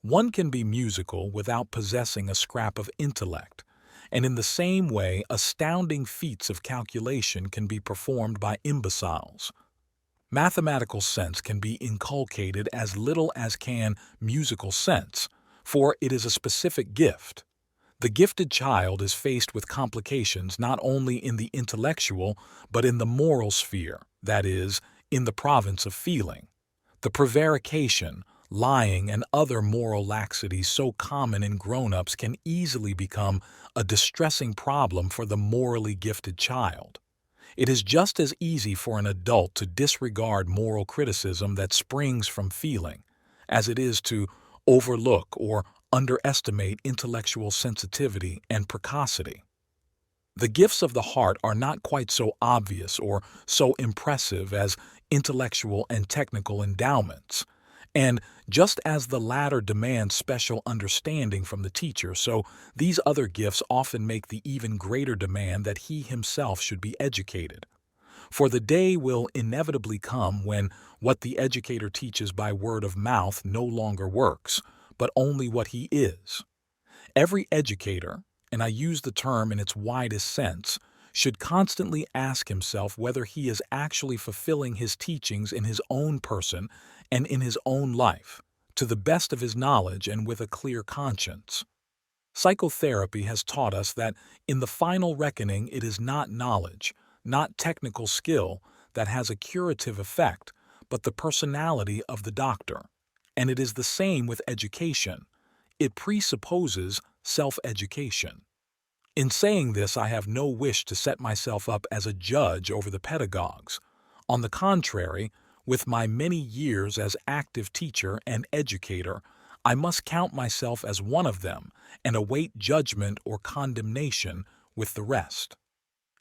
One can be musical without possessing a scrap of intellect, and in the same way astounding feats of calculation can be performed by imbeciles. Mathematical sense can be inculcated as little as can musical sense, for it is a specific gift. The gifted child is faced with complications not only in the intellectual but in the moral sphere, that is, in the province of feeling. The prevarication, lying, and other moral laxities so common in grown-ups can easily become a distressing problem for the morally gifted child. It is just as easy for an adult to disregard moral criticism that springs from feeling, as it is to overlook or underestimate intellectual sensitivity and precocity. The gifts of the heart are not quite so obvious or so impressive as intellectual and technical endowments, and just as the latter demand special understanding from the teacher, so these other gifts often make the even greater demand that he himself should be educated. For the day will inevitably come when what the educator teaches by word of mouth no longer works, but only what he is. Every educator, and I use the term in its widest sense, should constantly ask himself whether he is actually fulfilling his teachings in his own person and in his own life, to the best of his knowledge and with a clear conscience. Psychotherapy has taught us that in the final reckoning it is not knowledge, not technical skill, that has a curative effect, but the personality of the doctor. And it is the same with education. It presupposes self-education. In saying this, I have no wish to set myself up as a judge over the pedagogues. On the contrary, with my many years as active teacher and educator, I must count myself as one of them and await judgment or condemnation with the rest.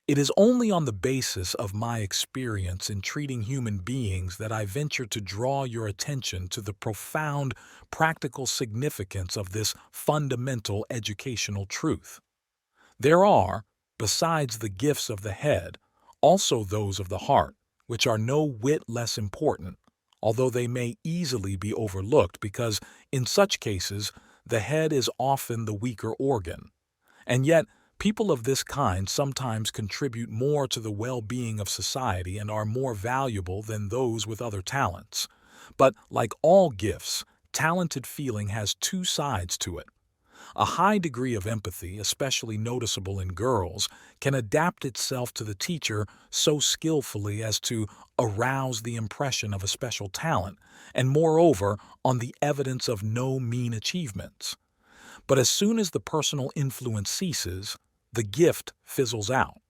It is only on the basis of my experience in treating human beings that I venture to draw your attention to the profound practical significance of this fundamental educational truth. There are, besides the gifts of the head, Also those of the heart, which are no whit less important, although they may easily be overlooked because, in such cases, the head is often the weaker organ. And yet, people of this kind sometimes contribute more to the well-being of society and are more valuable than those with other talents. But, like all gifts, talented feeling has two sides to it. A high degree of empathy, especially noticeable in girls, can adapt itself to the teacher so skillfully as to arouse the impression of a special talent, and moreover, on the evidence of no mean achievements. But as soon as the personal influence ceases, the gift fizzles out.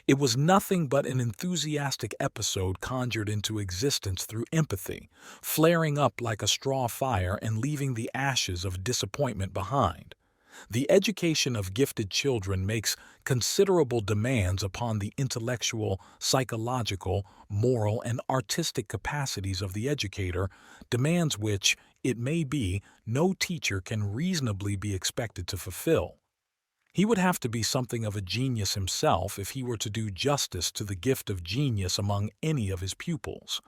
It was nothing but an enthusiastic episode conjured into existence through empathy, flaring up like a straw fire and leaving the ashes of disappointment behind. The education of gifted children makes considerable demands upon the intellectual, psychological, moral, and artistic capacities of the educator, demands which, it may be, no teacher can reasonably be expected to fulfill. He would have to be something of a genius himself if he were to do justice to the gift of genius among any of his pupils.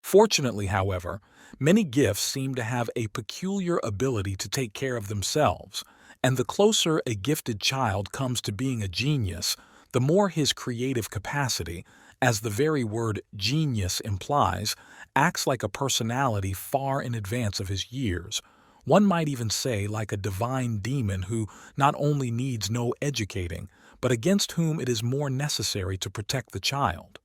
Fortunately, however, many gifts seem to have a peculiar ability to take care of themselves, and the closer a gifted child comes to being a genius, the more his creative capacity, as the very word genius implies, acts like a personality far in advance of his years. One might even say like a divine demon who not only needs no educating, but against whom it is more necessary to protect the child.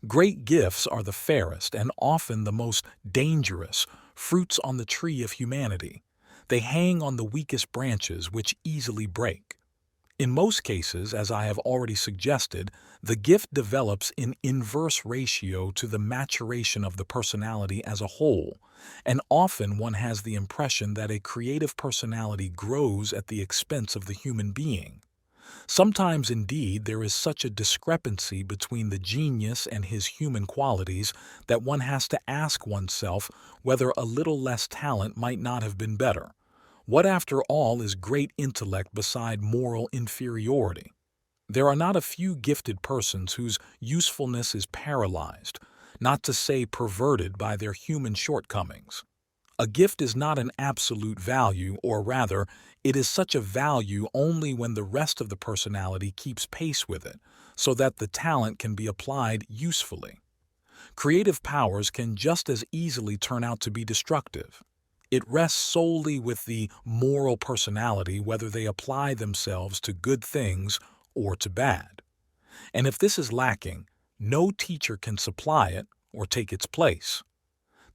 Great gifts are the fairest and often the most dangerous fruits on the tree of humanity. They hang on the weakest branches which easily break. In most cases, as I have already suggested, the gift develops in inverse ratio to the maturation of the personality as a whole, and often one has the impression that a creative personality grows at the expense of the human being. Sometimes, indeed, there is such a discrepancy between the genius and his human qualities that one has to ask oneself whether a little less talent might not have been better. What, after all, is great intellect beside moral inferiority? There are not a few gifted persons whose usefulness is paralyzed, not to say perverted by their human shortcomings. A gift is not an absolute value, or rather, it is such a value only when the rest of the personality keeps pace with it, so that the talent can be applied usefully. Creative powers can just as easily turn out to be destructive. It rests solely with the moral personality whether they apply themselves to good things or to bad. And if this is lacking, no teacher can supply it or take its place.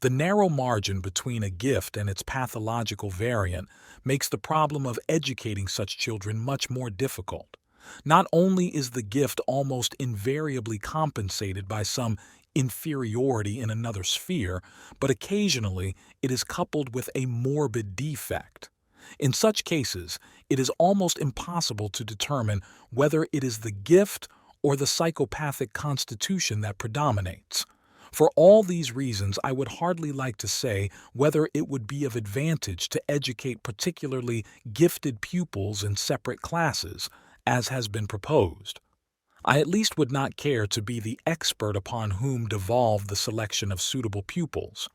The narrow margin between a gift and its pathological variant makes the problem of educating such children much more difficult. Not only is the gift almost invariably compensated by some inferiority in another sphere, but occasionally it is coupled with a morbid defect. In such cases, it is almost impossible to determine whether it is the gift or the psychopathic constitution that predominates. For all these reasons, I would hardly like to say whether it would be of advantage to educate particularly gifted pupils in separate classes, as has been proposed. I at least would not care to be the expert upon whom devolve the selection of suitable pupils.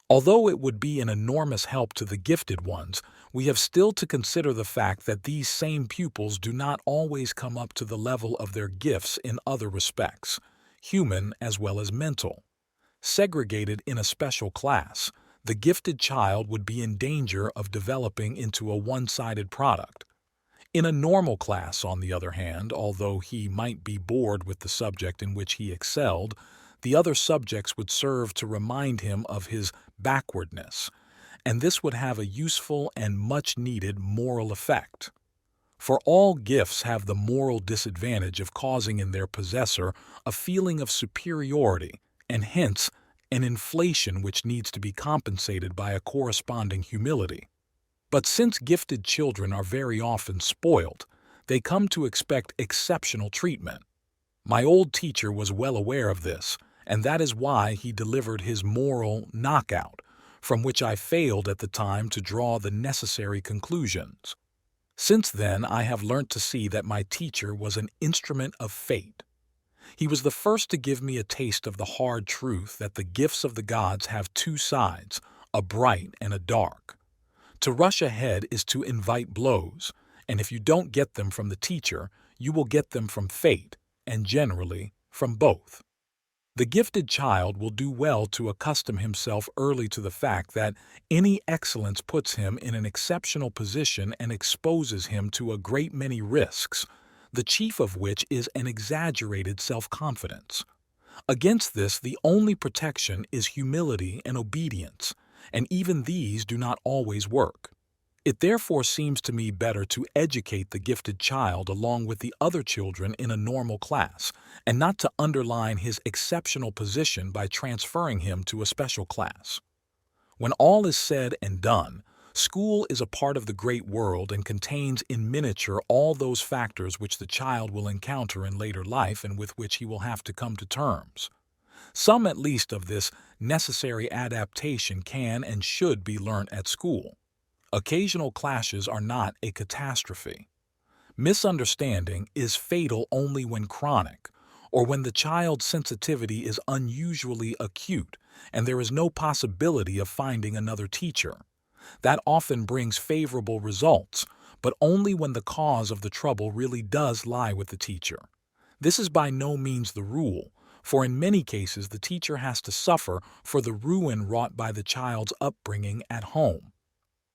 Although it would be an enormous help to the gifted ones, we have still to consider the fact that these same pupils do not always come up to the level of their gifts in other respects, human as well as mental. Segregated in a special class, the gifted child would be in danger of developing into a one-sided product. In a normal class, on the other hand, although he might be bored with the subject in which he excelled, the other subjects would serve to remind him of his backwardness, and this would have a useful and much-needed moral effect. For all gifts have the moral disadvantage of causing in their possessor a feeling of superiority, and hence an inflation which needs to be compensated by a corresponding humility. But since gifted children are very often spoilt, they come to expect exceptional treatment. My old teacher was well aware of this, and that is why he delivered his moral knockout, from which I failed at the time to draw the necessary conclusions. Since then I have learnt to see that my teacher was an instrument of fate. He was the first to give me a taste of the hard truth that the gifts of the gods have two sides, a bright and a dark. To rush ahead is to invite blows, and if you don't get them from the teacher, you will get them from fate, and generally from both. The gifted child will do well to accustom himself early to the fact that any excellence puts him in an exceptional position and exposes him to a great many risks, the chief of which is an exaggerated self-confidence. Against this, the only protection is humility and obedience, and even these do not always work. It therefore seems to me better to educate the gifted child along with the other children in a normal class, and not to underline his exceptional position by transferring him to a special class. When all is said and done, school is a part of the great world and contains in miniature all those factors which the child will encounter in later life and with which he will have to come to terms. Some at least of this necessary adaptation can and should be learnt at school. Occasional clashes are not a catastrophe. Misunderstanding is fatal only when chronic, or when the child's sensitivity is unusually acute and there is no possibility of finding another teacher. That often brings favorable results, but only when the cause of the trouble really does lie with the teacher. This is by no means the rule, for in many cases the teacher has to suffer for the ruin wrought by the child's upbringing at home.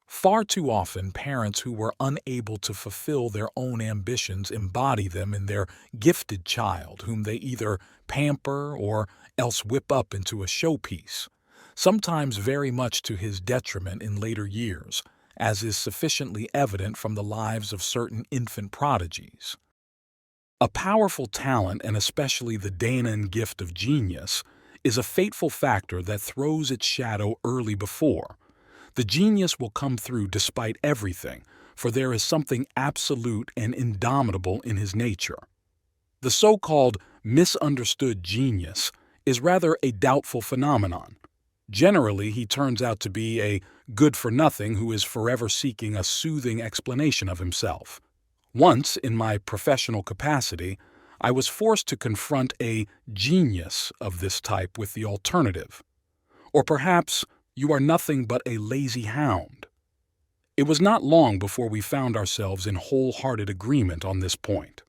Far too often, parents who were unable to fulfill their own ambitions embody them in their gifted child, whom they either pamper or else whip up into a showpiece, sometimes very much to his detriment in later years, as is sufficiently evident from the lives of certain infant prodigies. A powerful talent, and especially the Danaan gift of genius, is a fateful factor that throws its shadow early before. The genius will come through despite everything, for there is something absolute and indomitable in his nature. The so-called misunderstood genius is rather a doubtful phenomenon. Generally, he turns out to be a good-for-nothing who is forever seeking a soothing explanation of himself. Once, in my professional capacity, I was forced to confront a genius of this type with the alternative. Or perhaps, you are nothing but a lazy hound. It was not long before we found ourselves in wholehearted agreement on this point.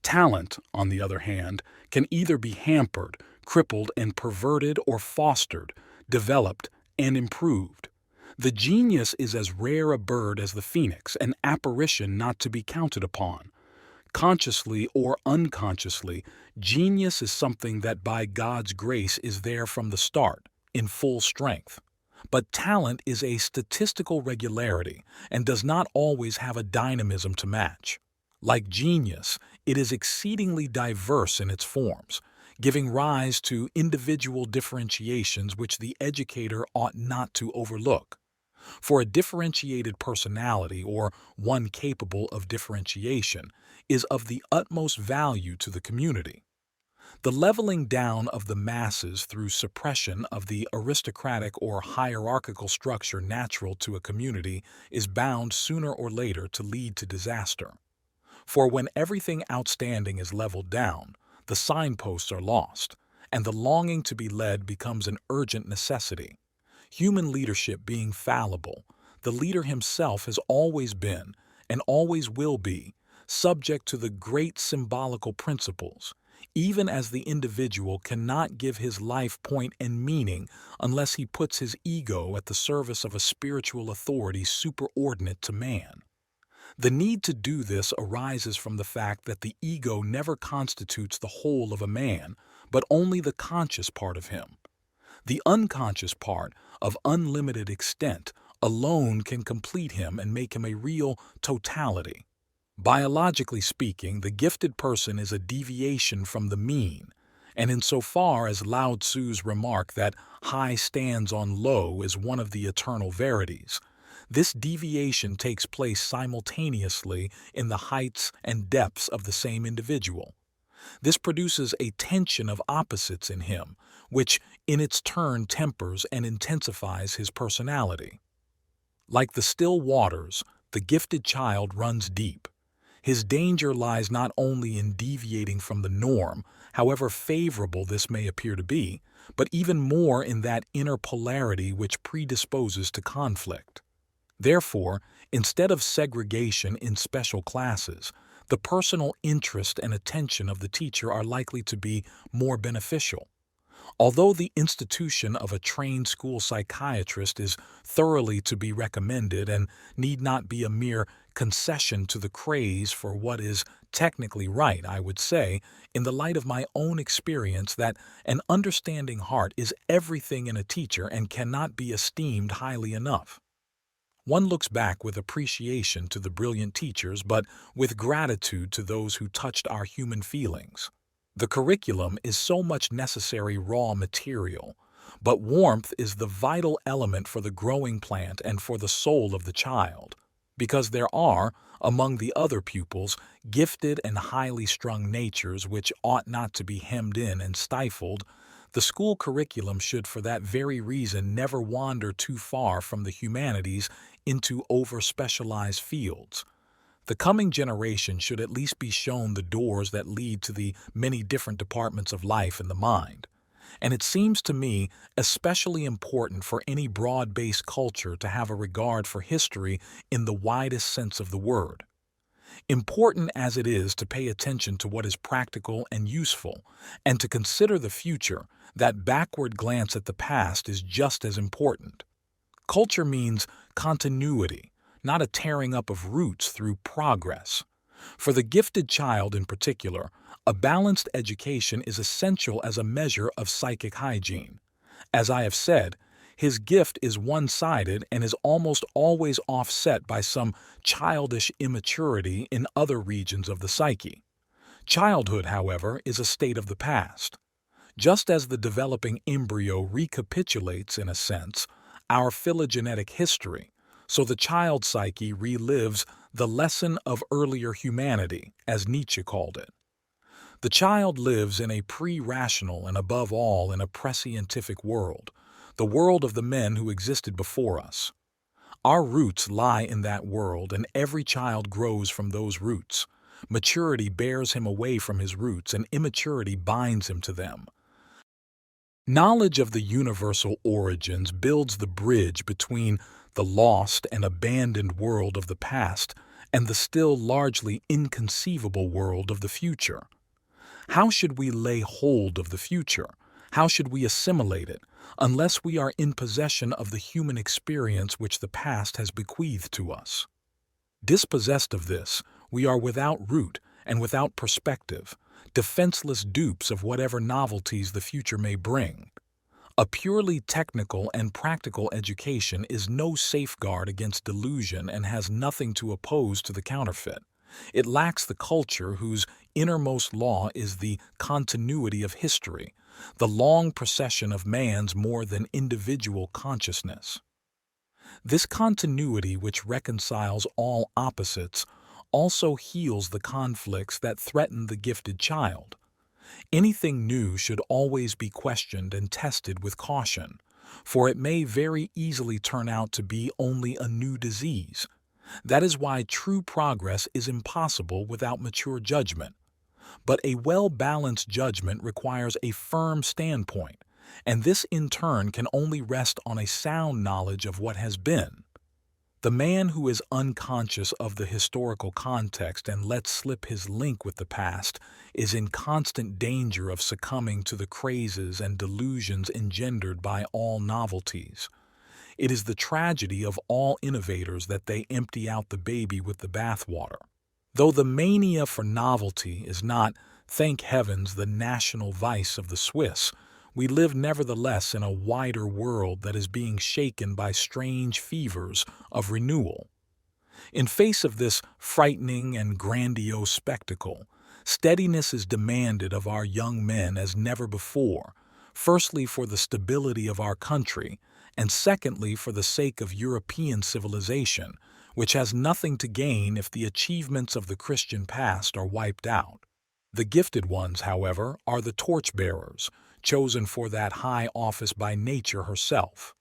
Talent, on the other hand, can either be hampered, crippled, and perverted, or fostered, developed, and improved. The genius is as rare a bird as the phoenix, an apparition not to be counted upon. Consciously or unconsciously, genius is something that by God's grace is there from the start, in full strength. But talent is a statistical regularity and does not always have a dynamism to match. Like genius, it is exceedingly diverse in its forms, giving rise to individual differentiations which the educator ought not to overlook. For a differentiated personality, or one capable of differentiation, is of the utmost value to the community. The leveling down of the masses through suppression of the aristocratic or hierarchical structure natural to a community is bound sooner or later to lead to disaster. For when everything outstanding is leveled down, the signposts are lost, and the longing to be led becomes an urgent necessity. Human leadership being fallible, the leader himself has always been, and always will be, subject to the great symbolical principles, even as the individual cannot give his life point and meaning unless he puts his ego at the service of a spiritual authority superordinate to man. The need to do this arises from the fact that the ego never constitutes the whole of a man, but only the conscious part of him. The unconscious part, of unlimited extent, alone can complete him and make him a real totality. Biologically speaking, the gifted person is a deviation from the mean, and insofar as Lao Tzu's remark that high stands on low is one of the eternal verities, this deviation takes place simultaneously in the heights and depths of the same individual. This produces a tension of opposites in him, which in its turn tempers and intensifies his personality. Like the still waters, the gifted child runs deep. His danger lies not only in deviating from the norm, however favorable this may appear to be, but even more in that inner polarity which predisposes to conflict. Therefore, instead of segregation in special classes, the personal interest and attention of the teacher are likely to be more beneficial. Although the institution of a trained school psychiatrist is thoroughly to be recommended and need not be a mere concession to the craze for what is technically right, I would say, in the light of my own experience, that an understanding heart is everything in a teacher and cannot be esteemed highly enough. One looks back with appreciation to the brilliant teachers, but with gratitude to those who touched our human feelings. The curriculum is so much necessary raw material, but warmth is the vital element for the growing plant and for the soul of the child, because there are, among the other pupils, gifted and highly strung natures which ought not to be hemmed in and stifled. The school curriculum should for that very reason never wander too far from the humanities into over-specialized fields. The coming generation should at least be shown the doors that lead to the many different departments of life and the mind. And it seems to me especially important for any broad-based culture to have a regard for history in the widest sense of the word. Important as it is to pay attention to what is practical and useful, and to consider the future, that backward glance at the past is just as important. Culture means continuity, not a tearing up of roots through progress. For the gifted child in particular, a balanced education is essential as a measure of psychic hygiene. As I have said, his gift is one-sided and is almost always offset by some childish immaturity in other regions of the psyche. Childhood, however, is a state of the past. Just as the developing embryo recapitulates, in a sense, our phylogenetic history, so the child psyche relives the lesson of earlier humanity, as Nietzsche called it. The child lives in a pre-rational and above all in a prescientific world, the world of the men who existed before us. Our roots lie in that world, and every child grows from those roots. Maturity bears him away from his roots, and immaturity binds him to them. Knowledge of the universal origins builds the bridge between the lost and abandoned world of the past and the still largely inconceivable world of the future. How should we lay hold of the future? How should we assimilate it, unless we are in possession of the human experience which the past has bequeathed to us? Dispossessed of this, we are without root and without perspective, defenseless dupes of whatever novelties the future may bring. A purely technical and practical education is no safeguard against delusion and has nothing to oppose to the counterfeit. It lacks the culture whose innermost law is the continuity of history, the long procession of man's more than individual consciousness. This continuity which reconciles all opposites also heals the conflicts that threaten the gifted child. Anything new should always be questioned and tested with caution, for it may very easily turn out to be only a new disease. That is why true progress is impossible without mature judgment. But a well-balanced judgment requires a firm standpoint, and this in turn can only rest on a sound knowledge of what has been. The man who is unconscious of the historical context and lets slip his link with the past is in constant danger of succumbing to the crazes and delusions engendered by all novelties. It is the tragedy of all innovators that they empty out the baby with the bathwater. Though the mania for novelty is not, thank heavens, the national vice of the Swiss, we live nevertheless in a wider world that is being shaken by strange fevers of renewal. In face of this frightening and grandiose spectacle, steadiness is demanded of our young men as never before, firstly for the stability of our country, and secondly for the sake of European civilization, which has nothing to gain if the achievements of the Christian past are wiped out. The gifted ones, however, are the torchbearers, chosen for that high office by nature herself.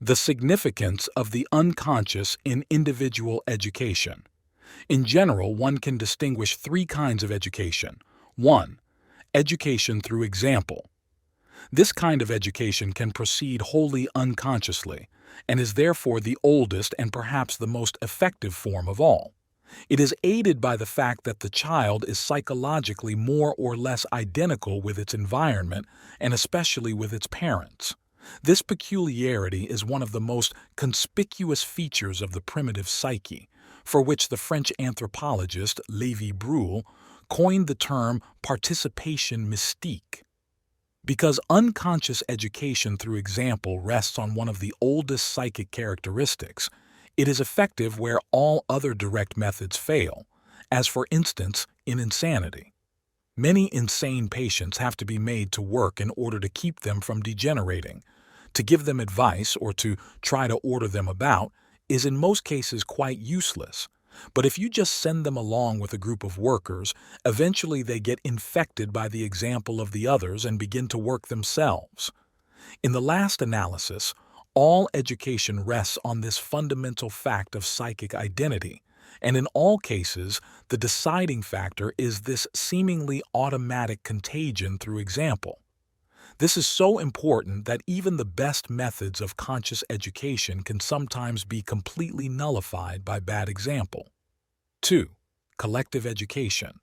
The significance of the unconscious in individual education. In general, one can distinguish three kinds of education. 1. Education through example. This kind of education can proceed wholly unconsciously and is therefore the oldest and perhaps the most effective form of all. It is aided by the fact that the child is psychologically more or less identical with its environment and especially with its parents. This peculiarity is one of the most conspicuous features of the primitive psyche, for which the French anthropologist Lévi-Breuil coined the term participation mystique. Because unconscious education through example rests on one of the oldest psychic characteristics, it is effective where all other direct methods fail, as for instance in insanity. Many insane patients have to be made to work in order to keep them from degenerating. To give them advice or to try to order them about is in most cases quite useless. But if you just send them along with a group of workers, eventually they get infected by the example of the others and begin to work themselves. In the last analysis, all education rests on this fundamental fact of psychic identity, and in all cases, the deciding factor is this seemingly automatic contagion through example. This is so important that even the best methods of conscious education can sometimes be completely nullified by bad example. 2. Collective education.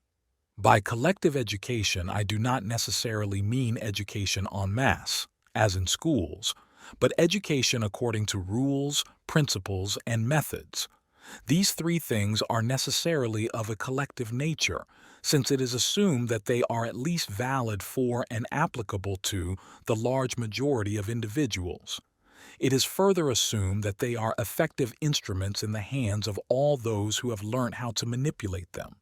By collective education, I do not necessarily mean education en masse, as in schools, but education according to rules, principles, and methods. These three things are necessarily of a collective nature, since it is assumed that they are at least valid for and applicable to the large majority of individuals. It is further assumed that they are effective instruments in the hands of all those who have learned how to manipulate them.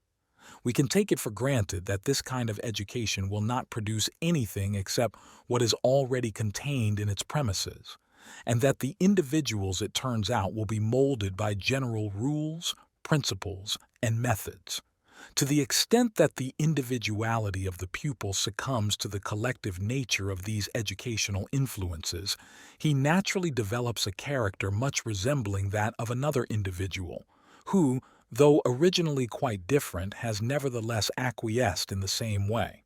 We can take it for granted that this kind of education will not produce anything except what is already contained in its premises, and that the individuals, it turns out, will be molded by general rules, principles, and methods. To the extent that the individuality of the pupil succumbs to the collective nature of these educational influences, he naturally develops a character much resembling that of another individual, who, though originally quite different, has nevertheless acquiesced in the same way.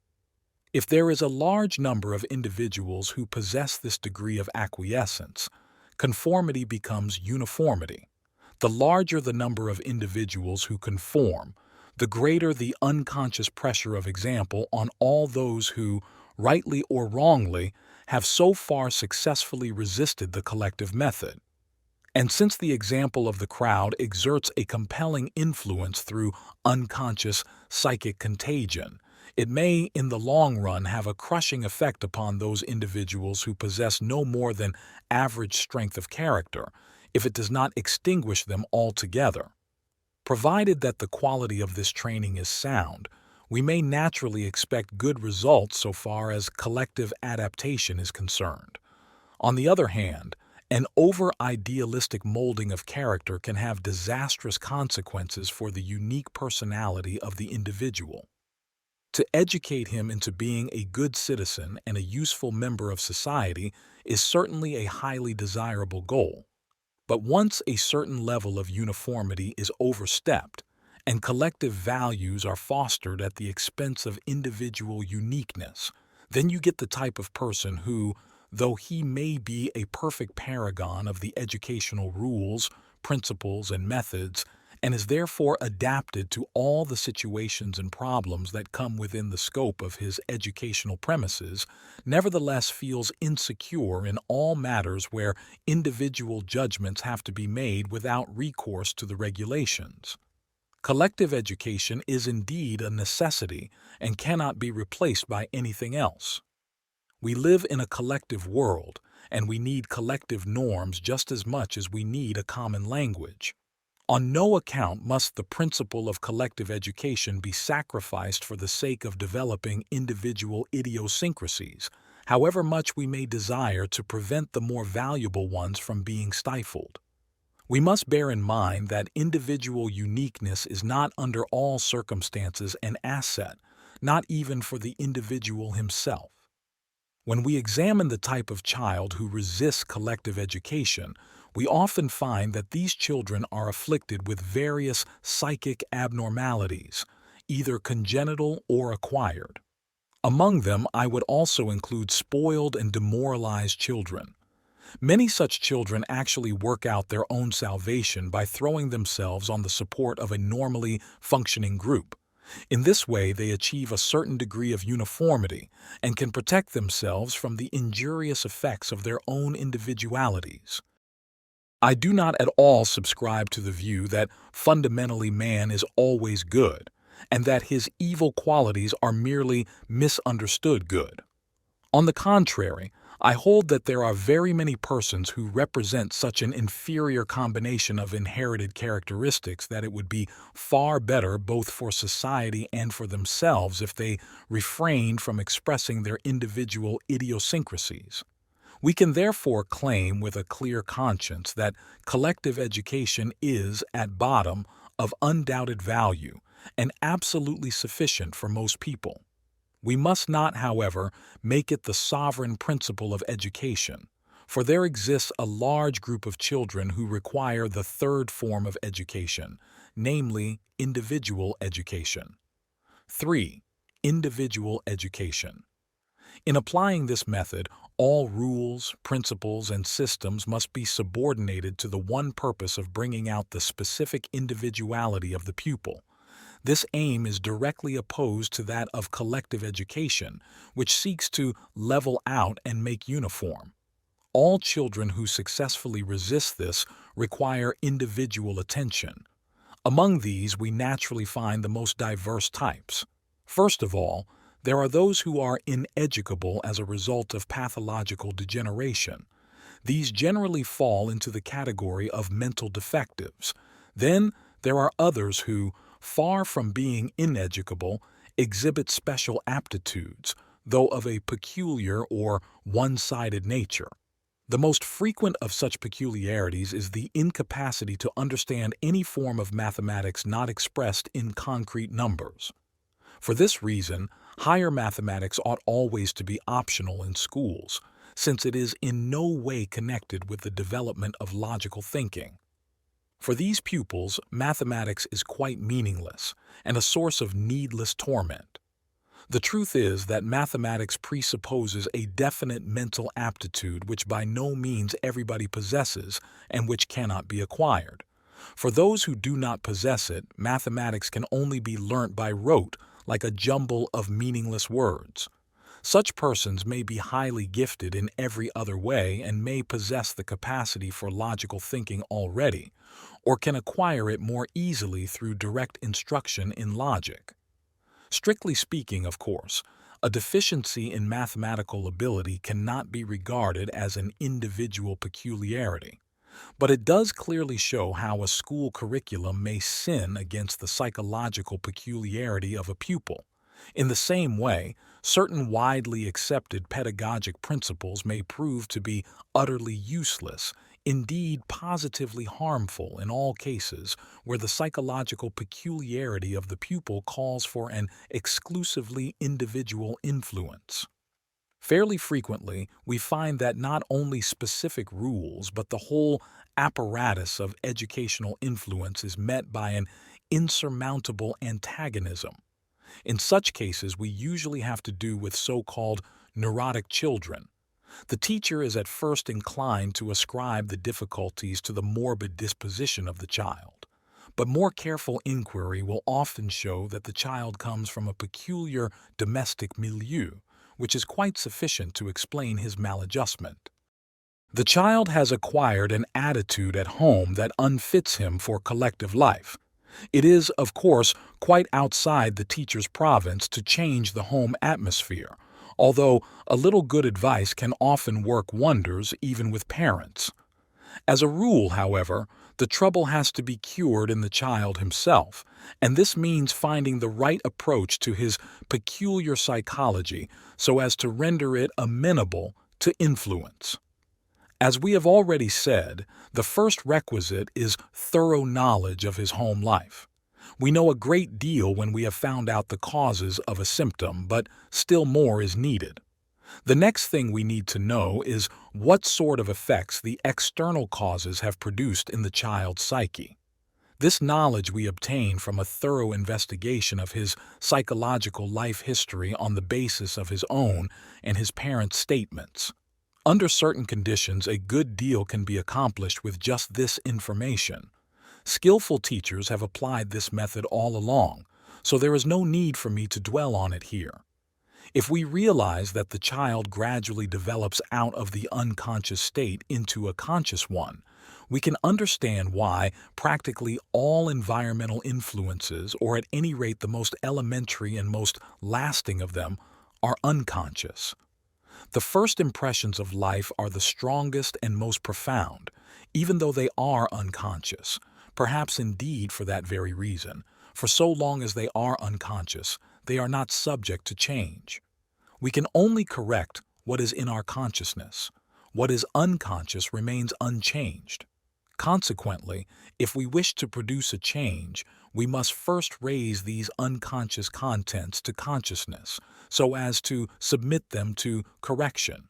If there is a large number of individuals who possess this degree of acquiescence, conformity becomes uniformity. The larger the number of individuals who conform, the greater the unconscious pressure of example on all those who, rightly or wrongly, have so far successfully resisted the collective method. And since the example of the crowd exerts a compelling influence through unconscious psychic contagion, it may, in the long run, have a crushing effect upon those individuals who possess no more than average strength of character, if it does not extinguish them altogether. Provided that the quality of this training is sound, we may naturally expect good results so far as collective adaptation is concerned. On the other hand, an over-idealistic molding of character can have disastrous consequences for the unique personality of the individual. To educate him into being a good citizen and a useful member of society is certainly a highly desirable goal. But once a certain level of uniformity is overstepped and collective values are fostered at the expense of individual uniqueness, then you get the type of person who, though he may be a perfect paragon of the educational rules, principles, and methods, and is therefore adapted to all the situations and problems that come within the scope of his educational premises, nevertheless feels insecure in all matters where individual judgments have to be made without recourse to the regulations. Collective education is indeed a necessity and cannot be replaced by anything else. We live in a collective world, and we need collective norms just as much as we need a common language. On no account must the principle of collective education be sacrificed for the sake of developing individual idiosyncrasies, however much we may desire to prevent the more valuable ones from being stifled. We must bear in mind that individual uniqueness is not under all circumstances an asset, not even for the individual himself. When we examine the type of child who resists collective education, we often find that these children are afflicted with various psychic abnormalities, either congenital or acquired. Among them, I would also include spoiled and demoralized children. Many such children actually work out their own salvation by throwing themselves on the support of a normally functioning group. In this way, they achieve a certain degree of uniformity and can protect themselves from the injurious effects of their own individualities. I do not at all subscribe to the view that fundamentally man is always good, and that his evil qualities are merely misunderstood good. On the contrary, I hold that there are very many persons who represent such an inferior combination of inherited characteristics that it would be far better both for society and for themselves if they refrained from expressing their individual idiosyncrasies. We can therefore claim with a clear conscience that collective education is, at bottom, of undoubted value and absolutely sufficient for most people. We must not, however, make it the sovereign principle of education, for there exists a large group of children who require the third form of education, namely individual education. 3. Individual education. In applying this method, all rules, principles, and systems must be subordinated to the one purpose of bringing out the specific individuality of the pupil. This aim is directly opposed to that of collective education, which seeks to level out and make uniform. All children who successfully resist this require individual attention. Among these, we naturally find the most diverse types. First of all, there are those who are ineducable as a result of pathological degeneration. These generally fall into the category of mental defectives. Then there are others who, far from being ineducable, exhibit special aptitudes, though of a peculiar or one-sided nature. The most frequent of such peculiarities is the incapacity to understand any form of mathematics not expressed in concrete numbers. For this reason, higher mathematics ought always to be optional in schools, since it is in no way connected with the development of logical thinking. For these pupils, mathematics is quite meaningless and a source of needless torment. The truth is that mathematics presupposes a definite mental aptitude which by no means everybody possesses and which cannot be acquired. For those who do not possess it, mathematics can only be learnt by rote, like a jumble of meaningless words. Such persons may be highly gifted in every other way and may possess the capacity for logical thinking already, or can acquire it more easily through direct instruction in logic. Strictly speaking, of course, a deficiency in mathematical ability cannot be regarded as an individual peculiarity, but it does clearly show how a school curriculum may sin against the psychological peculiarity of a pupil. In the same way, certain widely accepted pedagogic principles may prove to be utterly useless, indeed positively harmful in all cases where the psychological peculiarity of the pupil calls for an exclusively individual influence. Fairly frequently, we find that not only specific rules, but the whole apparatus of educational influence is met by an insurmountable antagonism. In such cases, we usually have to do with so-called neurotic children. The teacher is at first inclined to ascribe the difficulties to the morbid disposition of the child, but more careful inquiry will often show that the child comes from a peculiar domestic milieu, which is quite sufficient to explain his maladjustment. The child has acquired an attitude at home that unfits him for collective life. It is, of course, quite outside the teacher's province to change the home atmosphere, although a little good advice can often work wonders even with parents. As a rule, however, the trouble has to be cured in the child himself, and this means finding the right approach to his peculiar psychology so as to render it amenable to influence. As we have already said, the first requisite is thorough knowledge of his home life. We know a great deal when we have found out the causes of a symptom, but still more is needed. The next thing we need to know is what sort of effects the external causes have produced in the child's psyche. This knowledge we obtain from a thorough investigation of his psychological life history on the basis of his own and his parents' statements. Under certain conditions, a good deal can be accomplished with just this information. Skillful teachers have applied this method all along, so there is no need for me to dwell on it here. If we realize that the child gradually develops out of the unconscious state into a conscious one, we can understand why practically all environmental influences, or at any rate the most elementary and most lasting of them, are unconscious. The first impressions of life are the strongest and most profound, even though they are unconscious, perhaps indeed for that very reason. For so long as they are unconscious, they are not subject to change. We can only correct what is in our consciousness. What is unconscious remains unchanged. Consequently, if we wish to produce a change, we must first raise these unconscious contents to consciousness, so as to submit them to correction.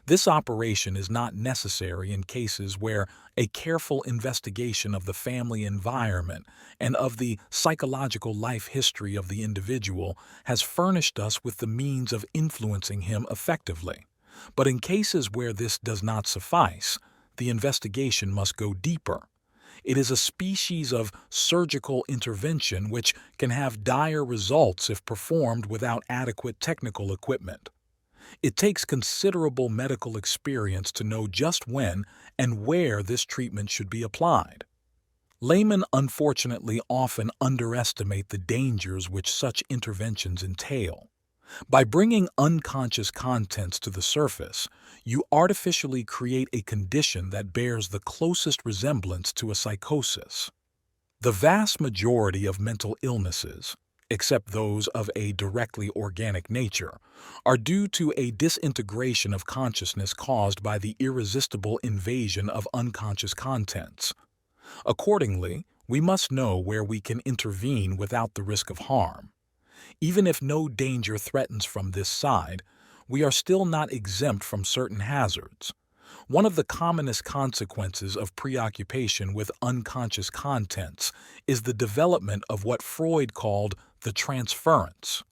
This operation is not necessary in cases where a careful investigation of the family environment and of the psychological life history of the individual has furnished us with the means of influencing him effectively. But in cases where this does not suffice, the investigation must go deeper. It is a species of surgical intervention which can have dire results if performed without adequate technical equipment. It takes considerable medical experience to know just when and where this treatment should be applied. Laymen unfortunately often underestimate the dangers which such interventions entail. By bringing unconscious contents to the surface, you artificially create a condition that bears the closest resemblance to a psychosis. The vast majority of mental illnesses, except those of a directly organic nature, are due to a disintegration of consciousness caused by the irresistible invasion of unconscious contents. Accordingly, we must know where we can intervene without the risk of harm. Even if no danger threatens from this side, we are still not exempt from certain hazards. One of the commonest consequences of preoccupation with unconscious contents is the development of what Freud called the transference.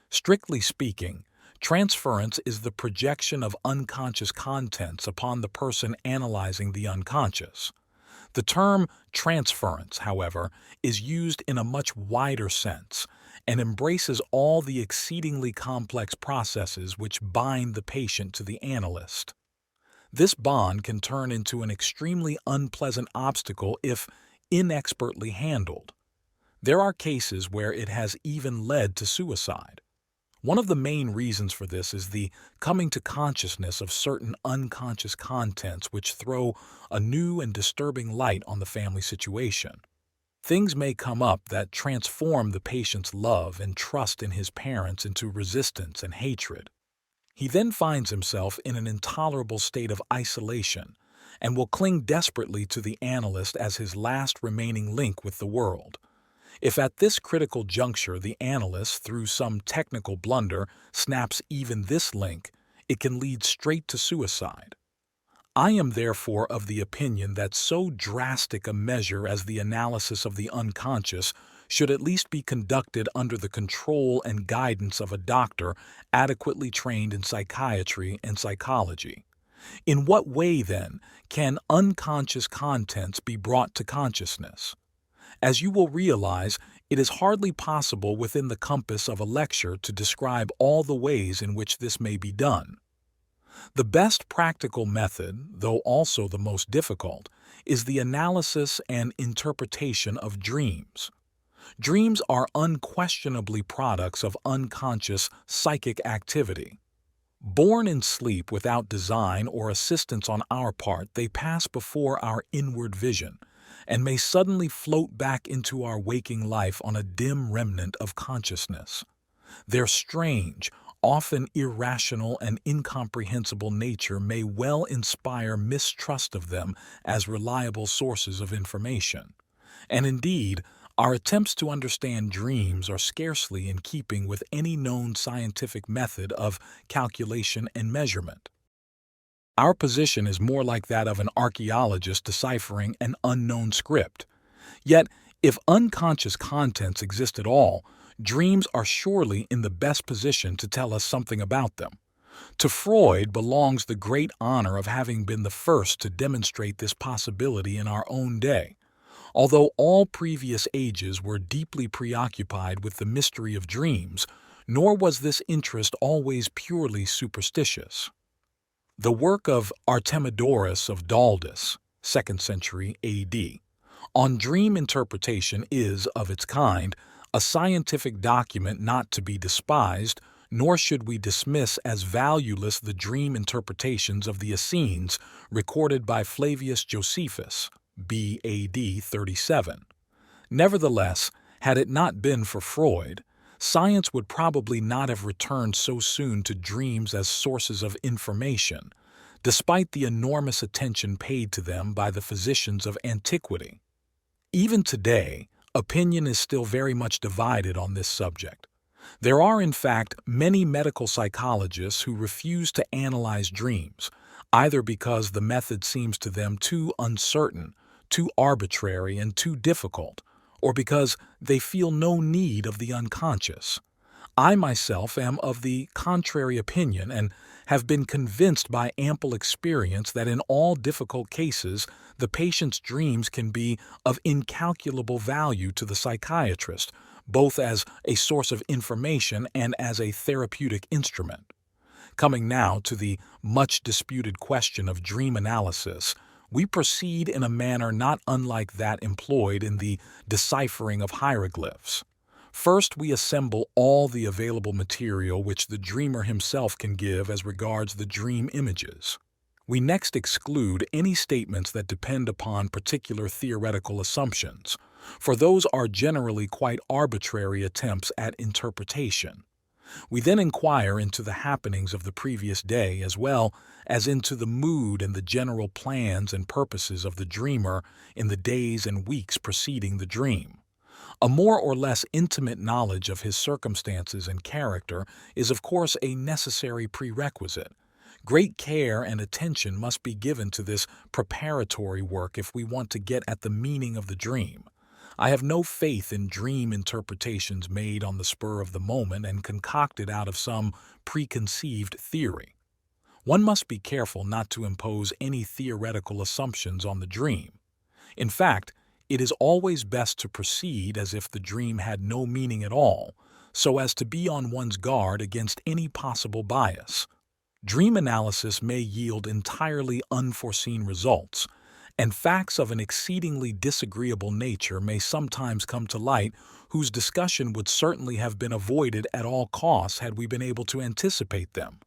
Strictly speaking, transference is the projection of unconscious contents upon the person analyzing the unconscious. The term transference, however, is used in a much wider sense and embraces all the exceedingly complex processes which bind the patient to the analyst. This bond can turn into an extremely unpleasant obstacle if inexpertly handled. There are cases where it has even led to suicide. One of the main reasons for this is the coming to consciousness of certain unconscious contents which throw a new and disturbing light on the family situation. Things may come up that transform the patient's love and trust in his parents into resistance and hatred. He then finds himself in an intolerable state of isolation and will cling desperately to the analyst as his last remaining link with the world. If at this critical juncture the analyst, through some technical blunder, snaps even this link, it can lead straight to suicide. I am therefore of the opinion that so drastic a measure as the analysis of the unconscious should at least be conducted under the control and guidance of a doctor adequately trained in psychiatry and psychology. In what way, then, can unconscious contents be brought to consciousness? As you will realize, it is hardly possible within the compass of a lecture to describe all the ways in which this may be done. The best practical method, though also the most difficult, is the analysis and interpretation of dreams. Dreams are unquestionably products of unconscious psychic activity. Born in sleep without design or assistance on our part, they pass before our inward vision and may suddenly float back into our waking life on a dim remnant of consciousness. Their strange, often irrational and incomprehensible nature may well inspire mistrust of them as reliable sources of information. And indeed, our attempts to understand dreams are scarcely in keeping with any known scientific method of calculation and measurement. Our position is more like that of an archaeologist deciphering an unknown script. Yet, if unconscious contents exist at all, dreams are surely in the best position to tell us something about them. To Freud belongs the great honor of having been the first to demonstrate this possibility in our own day. Although all previous ages were deeply preoccupied with the mystery of dreams, nor was this interest always purely superstitious. The work of Artemidorus of Daldis, 2nd century A.D., on dream interpretation is, of its kind, a scientific document not to be despised, nor should we dismiss as valueless the dream interpretations of the Essenes recorded by Flavius Josephus, b.A.D. 37. Nevertheless, had it not been for Freud, science would probably not have returned so soon to dreams as sources of information, despite the enormous attention paid to them by the physicians of antiquity. Even today, opinion is still very much divided on this subject. There are, in fact, many medical psychologists who refuse to analyze dreams, either because the method seems to them too uncertain, too arbitrary, and too difficult, or because they feel no need of the unconscious. I myself am of the contrary opinion and have been convinced by ample experience that in all difficult cases the patient's dreams can be of incalculable value to the psychiatrist, both as a source of information and as a therapeutic instrument. Coming now to the much disputed question of dream analysis, we proceed in a manner not unlike that employed in the deciphering of hieroglyphs. First, we assemble all the available material which the dreamer himself can give as regards the dream images. We next exclude any statements that depend upon particular theoretical assumptions, for those are generally quite arbitrary attempts at interpretation. We then inquire into the happenings of the previous day as well as into the mood and the general plans and purposes of the dreamer in the days and weeks preceding the dream. A more or less intimate knowledge of his circumstances and character is of course a necessary prerequisite. Great care and attention must be given to this preparatory work if we want to get at the meaning of the dream. I have no faith in dream interpretations made on the spur of the moment and concocted out of some preconceived theory. One must be careful not to impose any theoretical assumptions on the dream. In fact, it is always best to proceed as if the dream had no meaning at all, so as to be on one's guard against any possible bias. Dream analysis may yield entirely unforeseen results, and facts of an exceedingly disagreeable nature may sometimes come to light whose discussion would certainly have been avoided at all costs had we been able to anticipate them.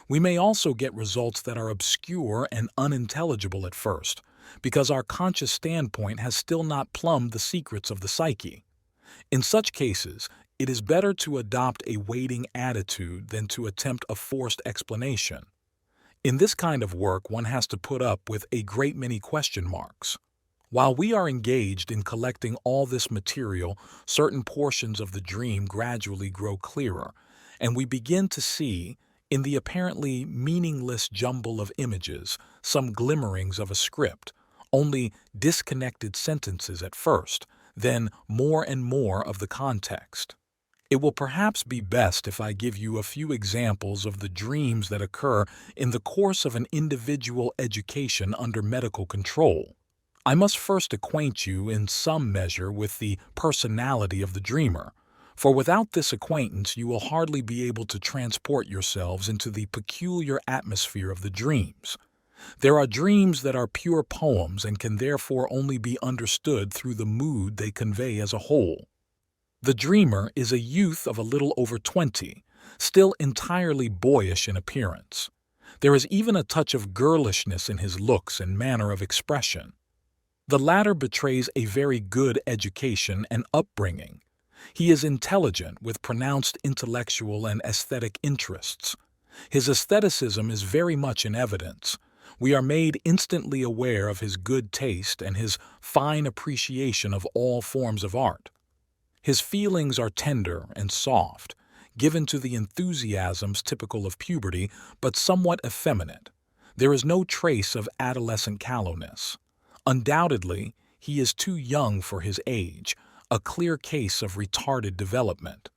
We may also get results that are obscure and unintelligible at first, because our conscious standpoint has still not plumbed the secrets of the psyche. In such cases, it is better to adopt a waiting attitude than to attempt a forced explanation. In this kind of work, one has to put up with a great many question marks. While we are engaged in collecting all this material, certain portions of the dream gradually grow clearer, and we begin to see, in the apparently meaningless jumble of images, some glimmerings of a script, only disconnected sentences at first, then more and more of the context. It will perhaps be best if I give you a few examples of the dreams that occur in the course of an individual education under medical control. I must first acquaint you in some measure with the personality of the dreamer, for without this acquaintance you will hardly be able to transport yourselves into the peculiar atmosphere of the dreams. There are dreams that are pure poems and can therefore only be understood through the mood they convey as a whole. The dreamer is a youth of a little over 20, still entirely boyish in appearance. There is even a touch of girlishness in his looks and manner of expression. The latter betrays a very good education and upbringing. He is intelligent with pronounced intellectual and aesthetic interests. His aestheticism is very much in evidence. We are made instantly aware of his good taste and his fine appreciation of all forms of art. His feelings are tender and soft, given to the enthusiasms typical of puberty, but somewhat effeminate. There is no trace of adolescent callowness. Undoubtedly, He is too young for his age, a clear case of retarded development.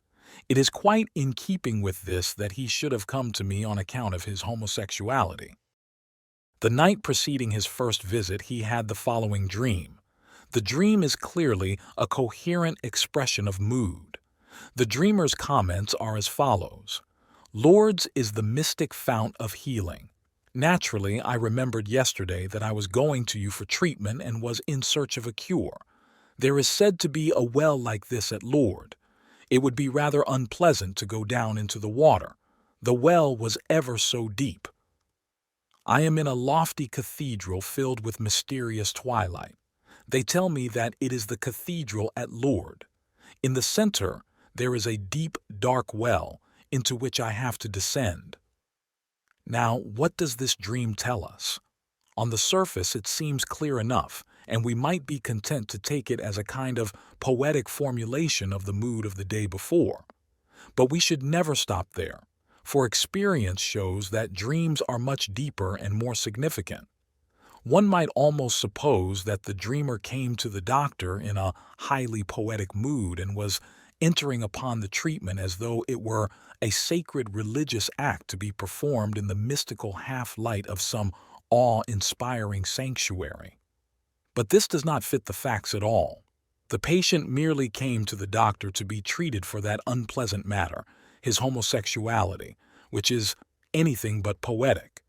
It is quite in keeping with this that he should have come to me on account of his homosexuality. The night preceding his first visit, he had the following dream. The dream is clearly a coherent expression of mood. The dreamer's comments are as follows. Lourdes is the mystic fount of healing. Naturally, I remembered yesterday that I was going to you for treatment and was in search of a cure. There is said to be a well like this at Lourdes. It would be rather unpleasant to go down into the water. The well was ever so deep. I am in a lofty cathedral filled with mysterious twilight. They tell me that it is the cathedral at Lourdes. In the center, there is a deep, dark well into which I have to descend. Now, what does this dream tell us? On the surface, it seems clear enough, and we might be content to take it as a kind of poetic formulation of the mood of the day before. But we should never stop there, for experience shows that dreams are much deeper and more significant. One might almost suppose that the dreamer came to the doctor in a highly poetic mood and was entering upon the treatment as though it were a sacred religious act to be performed in the mystical half-light of some awe-inspiring sanctuary. But this does not fit the facts at all. The patient merely came to the doctor to be treated for that unpleasant matter, his homosexuality, which is anything but poetic.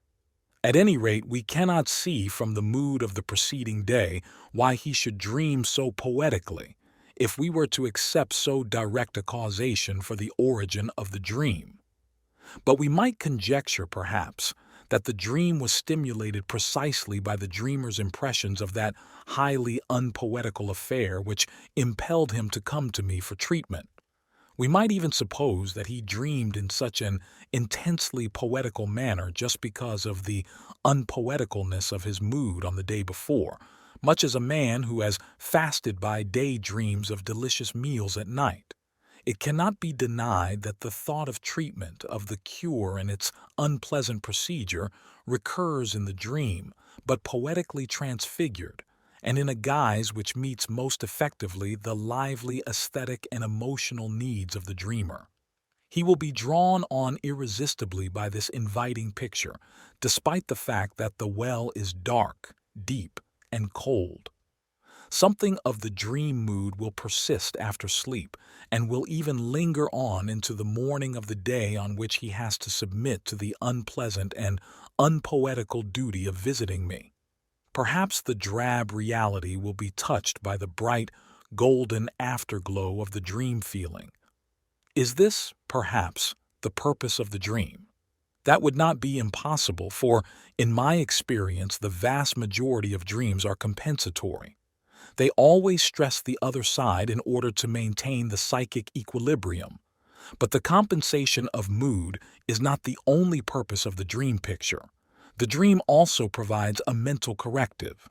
At any rate, we cannot see from the mood of the preceding day why he should dream so poetically, if we were to accept so direct a causation for the origin of the dream. But we might conjecture, perhaps, that the dream was stimulated precisely by the dreamer's impressions of that highly unpoetical affair which impelled him to come to me for treatment. We might even suppose that he dreamed in such an intensely poetical manner just because of the unpoeticalness of his mood on the day before, much as a man who has fasted by day dreams of delicious meals at night. It cannot be denied that the thought of treatment, of the cure and its unpleasant procedure, recurs in the dream, but poetically transfigured, and in a guise which meets most effectively the lively aesthetic and emotional needs of the dreamer. He will be drawn on irresistibly by this inviting picture, despite the fact that the well is dark, deep, and cold. Something of the dream mood will persist after sleep, and will even linger on into the morning of the day on which he has to submit to the unpleasant and unpoetical duty of visiting me. Perhaps the drab reality will be touched by the bright, golden afterglow of the dream feeling. Is this, perhaps, the purpose of the dream? That would not be impossible, for, in my experience, the vast majority of dreams are compensatory. They always stress the other side in order to maintain the psychic equilibrium. But the compensation of mood is not the only purpose of the dream picture. The dream also provides a mental corrective.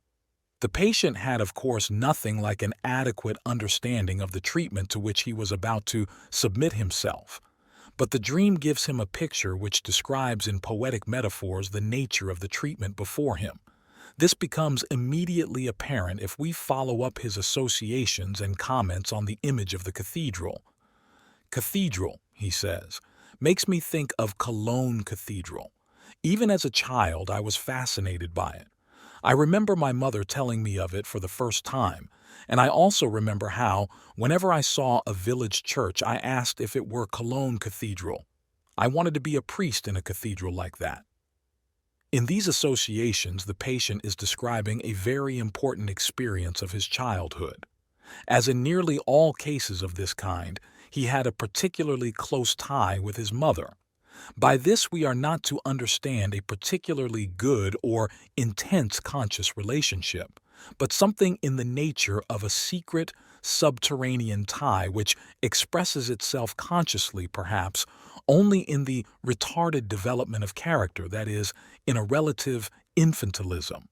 The patient had, of course, nothing like an adequate understanding of the treatment to which he was about to submit himself. But the dream gives him a picture which describes in poetic metaphors the nature of the treatment before him. This becomes immediately apparent if we follow up his associations and comments on the image of the cathedral. Cathedral, he says, makes me think of Cologne Cathedral. Even as a child, I was fascinated by it. I remember my mother telling me of it for the first time, and I also remember how, whenever I saw a village church, I asked if it were Cologne Cathedral. I wanted to be a priest in a cathedral like that. In these associations, the patient is describing a very important experience of his childhood. As in nearly all cases of this kind, he had a particularly close tie with his mother. By this we are not to understand a particularly good or intense conscious relationship, but something in the nature of a secret, subterranean tie which expresses itself consciously, perhaps, only in the retarded development of character, that is, in a relative infantilism.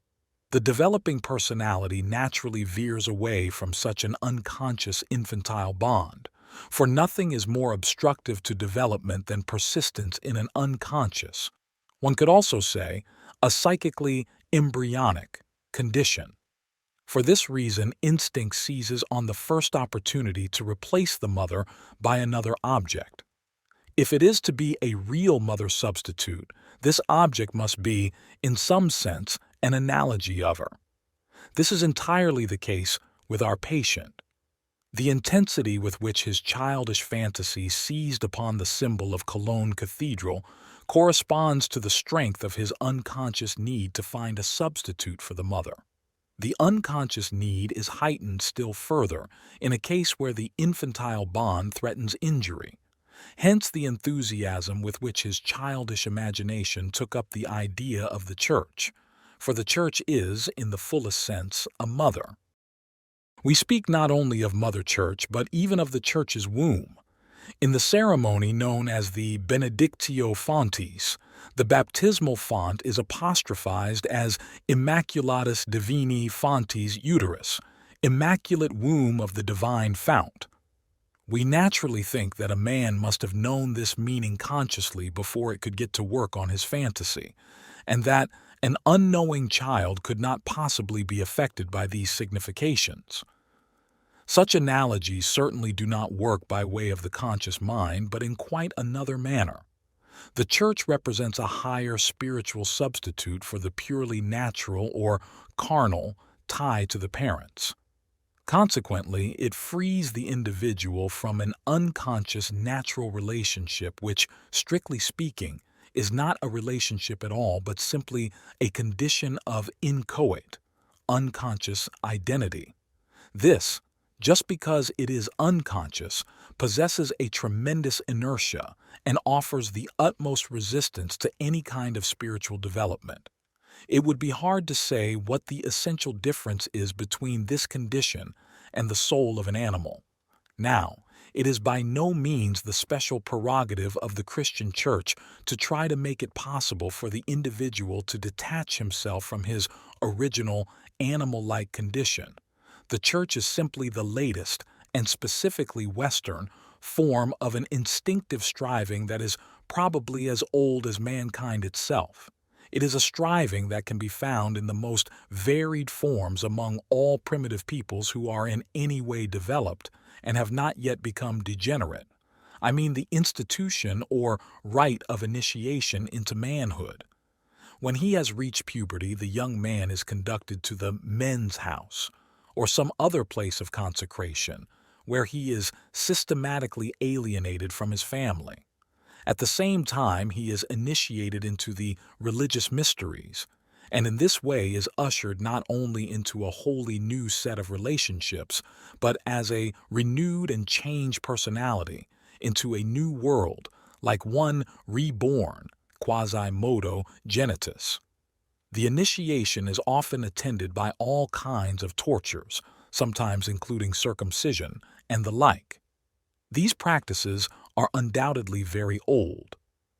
The developing personality naturally veers away from such an unconscious infantile bond, for nothing is more obstructive to development than persistence in an unconscious, one could also say, a psychically embryonic condition. For this reason, instinct seizes on the first opportunity to replace the mother by another object. If it is to be a real mother substitute, this object must be, in some sense, an analogy of her. This is entirely the case with our patient. The intensity with which his childish fantasy seized upon the symbol of Cologne Cathedral corresponds to the strength of his unconscious need to find a substitute for the mother. The unconscious need is heightened still further in a case where the infantile bond threatens injury. Hence the enthusiasm with which his childish imagination took up the idea of the church, for the church is, in the fullest sense, a mother. We speak not only of Mother Church, but even of the Church's womb. In the ceremony known as the Benedictio Fontis, the baptismal font is apostrophized as Immaculatus Divini Fontis Uterus, immaculate womb of the divine fount. We naturally think that a man must have known this meaning consciously before it could get to work on his fantasy, and that an unknowing child could not possibly be affected by these significations. Such analogies certainly do not work by way of the conscious mind, but in quite another manner. The church represents a higher spiritual substitute for the purely natural or carnal tie to the parents. Consequently, it frees the individual from an unconscious natural relationship which, strictly speaking, is not a relationship at all but simply a condition of inchoate, unconscious identity. This, just because it is unconscious, possesses a tremendous inertia and offers the utmost resistance to any kind of spiritual development. It would be hard to say what the essential difference is between this condition and the soul of an animal. Now, it is by no means the special prerogative of the Christian Church to try to make it possible for the individual to detach himself from his original animal-like condition. The Church is simply the latest, and specifically Western, form of an instinctive striving that is probably as old as mankind itself. It is a striving that can be found in the most varied forms among all primitive peoples who are in any way developed and have not yet become degenerate. I mean the institution or rite of initiation into manhood. When he has reached puberty, the young man is conducted to the men's house, or some other place of consecration, where he is systematically alienated from his family. At the same time, he is initiated into the religious mysteries, and in this way is ushered not only into a wholly new set of relationships, but as a renewed and changed personality, into a new world, like one reborn, quasi modo genitus. The initiation is often attended by all kinds of tortures, sometimes including circumcision and the like. These practices are undoubtedly very old.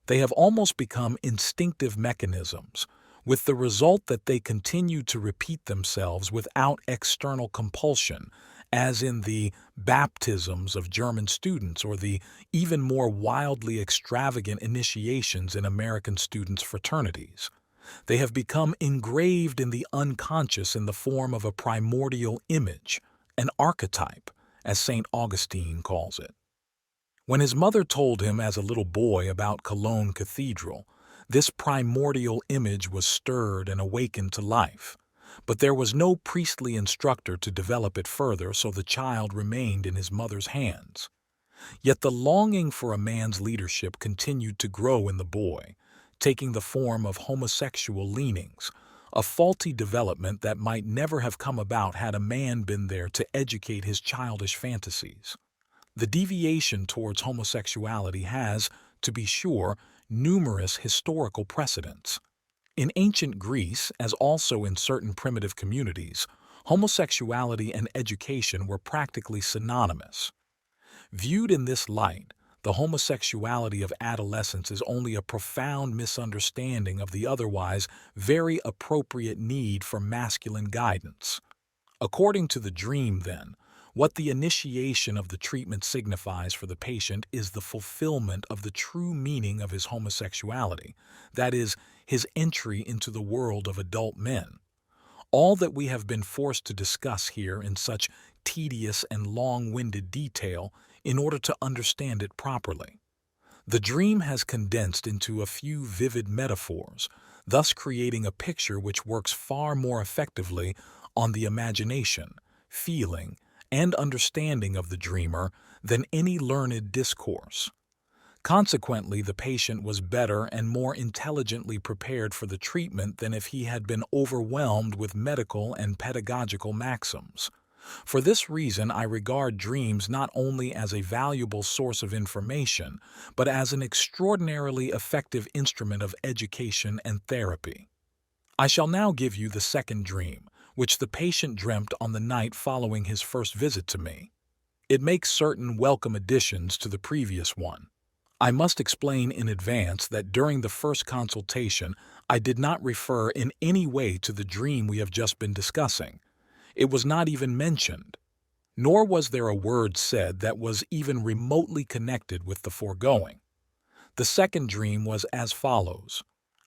They have almost become instinctive mechanisms, with the result that they continue to repeat themselves without external compulsion, as in the baptisms of German students or the even more wildly extravagant initiations in American students' fraternities. They have become engraved in the unconscious in the form of a primordial image, an archetype, as St. Augustine calls it. When his mother told him as a little boy about Cologne Cathedral, this primordial image was stirred and awakened to life, but there was no priestly instructor to develop it further, so the child remained in his mother's hands. Yet the longing for a man's leadership continued to grow in the boy, taking the form of homosexual leanings, a faulty development that might never have come about had a man been there to educate his childish fantasies. The deviation towards homosexuality has, to be sure, numerous historical precedents. In ancient Greece, as also in certain primitive communities, homosexuality and education were practically synonymous. Viewed in this light, the homosexuality of adolescence is only a profound misunderstanding of the otherwise very appropriate need for masculine guidance. According to the dream, then, what the initiation of the treatment signifies for the patient is the fulfillment of the true meaning of his homosexuality, that is, his entry into the world of adult men. all that we have been forced to discuss here in such tedious and long-winded detail in order to understand it properly. The dream has condensed into a few vivid metaphors, thus creating a picture which works far more effectively on the imagination, feeling, and understanding of the dreamer than any learned discourse. Consequently, the patient was better and more intelligently prepared for the treatment than if he had been overwhelmed with medical and pedagogical maxims. For this reason, I regard dreams not only as a valuable source of information, but as an extraordinarily effective instrument of education and therapy. I shall now give you the second dream, which the patient dreamt on the night following his first visit to me. It makes certain welcome additions to the previous one. I must explain in advance that during the first consultation, I did not refer in any way to the dream we have just been discussing. It was not even mentioned, nor was there a word said that was even remotely connected with the foregoing. The second dream was as follows.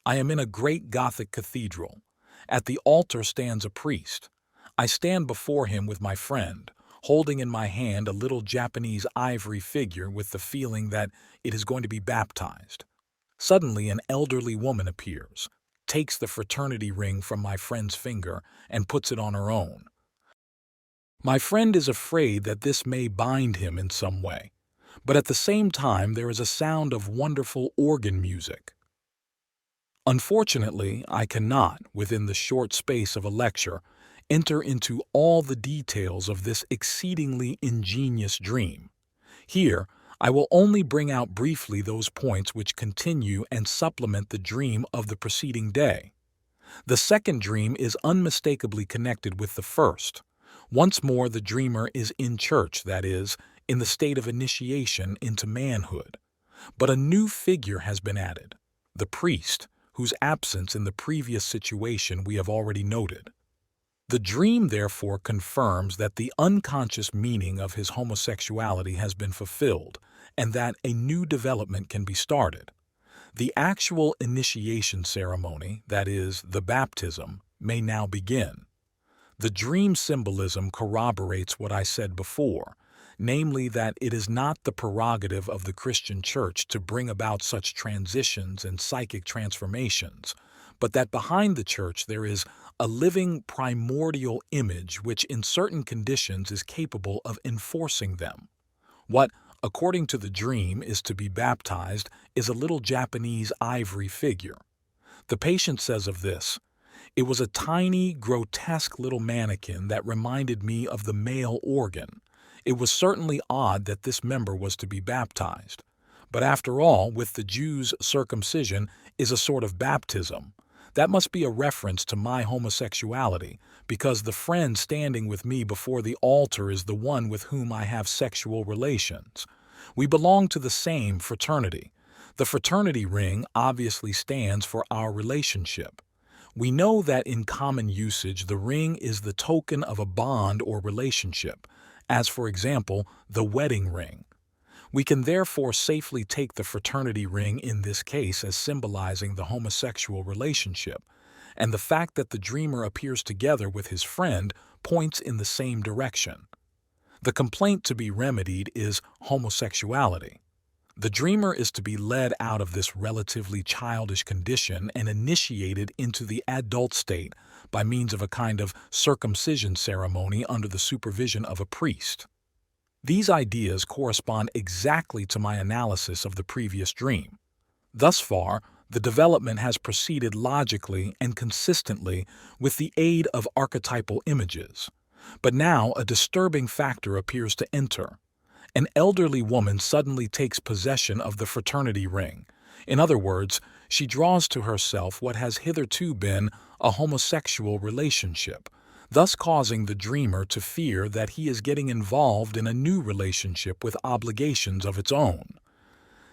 I am in a great Gothic cathedral. At the altar stands a priest. I stand before him with my friend, holding in my hand a little Japanese ivory figure with the feeling that it is going to be baptized. Suddenly, an elderly woman appears, takes the fraternity ring from my friend's finger, and puts it on her own. My friend is afraid that this may bind him in some way, but at the same time there is a sound of wonderful organ music. Unfortunately, I cannot, within the short space of a lecture, enter into all the details of this exceedingly ingenious dream. Here, I will only bring out briefly those points which continue and supplement the dream of the preceding day. The second dream is unmistakably connected with the first. Once more, the dreamer is in church, that is, in the state of initiation into manhood. But a new figure has been added, the priest, whose absence in the previous situation we have already noted. The dream therefore confirms that the unconscious meaning of his homosexuality has been fulfilled, and that a new development can be started. The actual initiation ceremony, that is, the baptism, may now begin. The dream symbolism corroborates what I said before, namely that it is not the prerogative of the Christian Church to bring about such transitions and psychic transformations, but that behind the Church there is a living primordial image which in certain conditions is capable of enforcing them. What, according to the dream, is to be baptized is a little Japanese ivory figure. The patient says of this, "It was a tiny, grotesque little mannequin that reminded me of the male organ. It was certainly odd that this member was to be baptized. But after all, with the Jews, circumcision is a sort of baptism. That must be a reference to my homosexuality, because the friend standing with me before the altar is the one with whom I have sexual relations. We belong to the same fraternity. The fraternity ring obviously stands for our relationship. We know that in common usage the ring is the token of a bond or relationship, as for example, the wedding ring. We can therefore safely take the fraternity ring in this case as symbolizing the homosexual relationship, and the fact that the dreamer appears together with his friend points in the same direction. The complaint to be remedied is homosexuality. The dreamer is to be led out of this relatively childish condition and initiated into the adult state by means of a kind of circumcision ceremony under the supervision of a priest. These ideas correspond exactly to my analysis of the previous dream. Thus far, the development has proceeded logically and consistently with the aid of archetypal images. But now a disturbing factor appears to enter. An elderly woman suddenly takes possession of the fraternity ring. In other words, she draws to herself what has hitherto been a homosexual relationship, thus causing the dreamer to fear that he is getting involved in a new relationship with obligations of its own.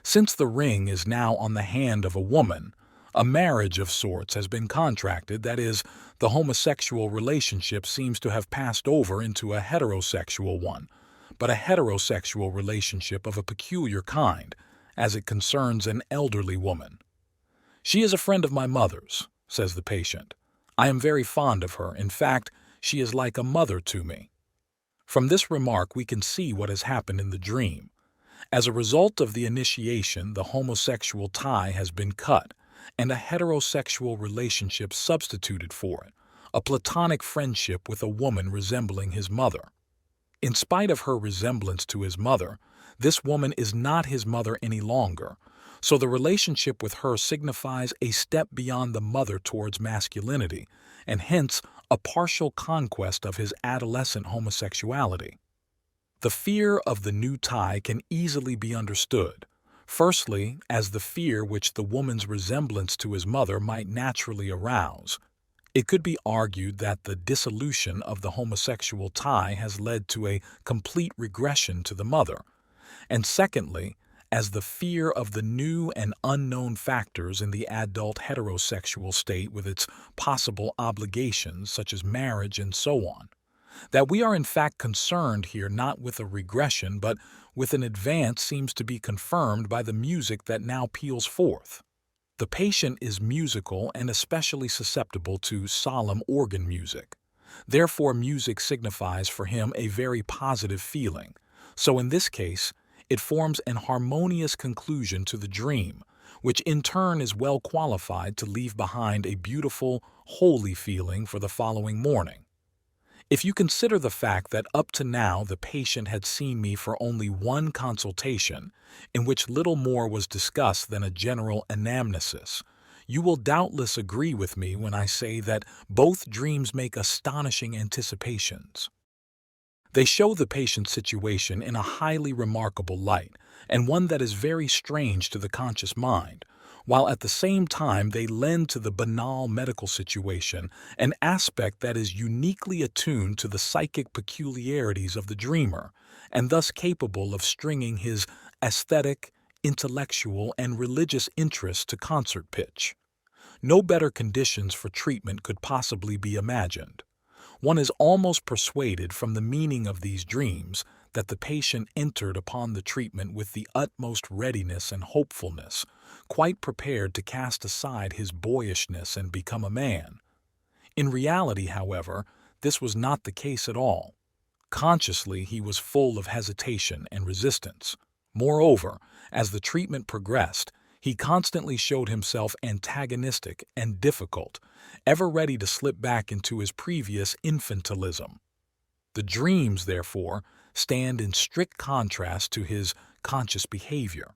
Since the ring is now on the hand of a woman, a marriage of sorts has been contracted, that is, the homosexual relationship seems to have passed over into a heterosexual one, but a heterosexual relationship of a peculiar kind, as it concerns an elderly woman. "She is a friend of my mother's," says the patient. I am very fond of her. In fact, she is like a mother to me. From this remark, we can see what has happened in the dream. As a result of the initiation, the homosexual tie has been cut, and a heterosexual relationship substituted for it, a platonic friendship with a woman resembling his mother. In spite of her resemblance to his mother, this woman is not his mother any longer, so the relationship with her signifies a step beyond the mother towards masculinity, and hence a partial conquest of his adolescent homosexuality. The fear of the new tie can easily be understood, firstly, as the fear which the woman's resemblance to his mother might naturally arouse. It could be argued that the dissolution of the homosexual tie has led to a complete regression to the mother, and secondly, as the fear of the new and unknown factors in the adult heterosexual state with its possible obligations such as marriage and so on. That we are in fact concerned here not with a regression but with an advance seems to be confirmed by the music that now peals forth. The patient is musical and especially susceptible to solemn organ music. Therefore, music signifies for him a very positive feeling. So in this case, it forms an harmonious conclusion to the dream, which in turn is well qualified to leave behind a beautiful, holy feeling for the following morning. If you consider the fact that up to now the patient had seen me for only one consultation, in which little more was discussed than a general anamnesis, you will doubtless agree with me when I say that both dreams make astonishing anticipations. They show the patient's situation in a highly remarkable light, and one that is very strange to the conscious mind, while at the same time they lend to the banal medical situation an aspect that is uniquely attuned to the psychic peculiarities of the dreamer, and thus capable of stringing his aesthetic, intellectual, and religious interests to concert pitch. No better conditions for treatment could possibly be imagined. One is almost persuaded from the meaning of these dreams that the patient entered upon the treatment with the utmost readiness and hopefulness, quite prepared to cast aside his boyishness and become a man. In reality, however, this was not the case at all. Consciously, he was full of hesitation and resistance. Moreover, as the treatment progressed, he constantly showed himself antagonistic and difficult, ever ready to slip back into his previous infantilism. The dreams, therefore, stand in strict contrast to his conscious behavior.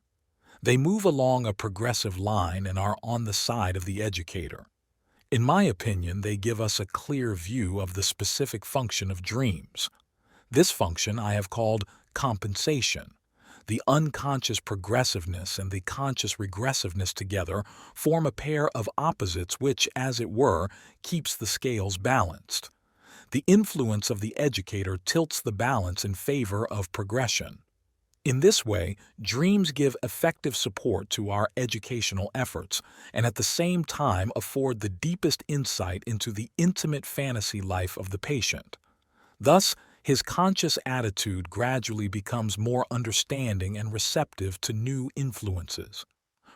They move along a progressive line and are on the side of the educator. In my opinion, they give us a clear view of the specific function of dreams. This function I have called compensation. The unconscious progressiveness and the conscious regressiveness together form a pair of opposites which, as it were, keeps the scales balanced. The influence of the educator tilts the balance in favor of progression. In this way, dreams give effective support to our educational efforts and at the same time afford the deepest insight into the intimate fantasy life of the patient. Thus, his conscious attitude gradually becomes more understanding and receptive to new influences.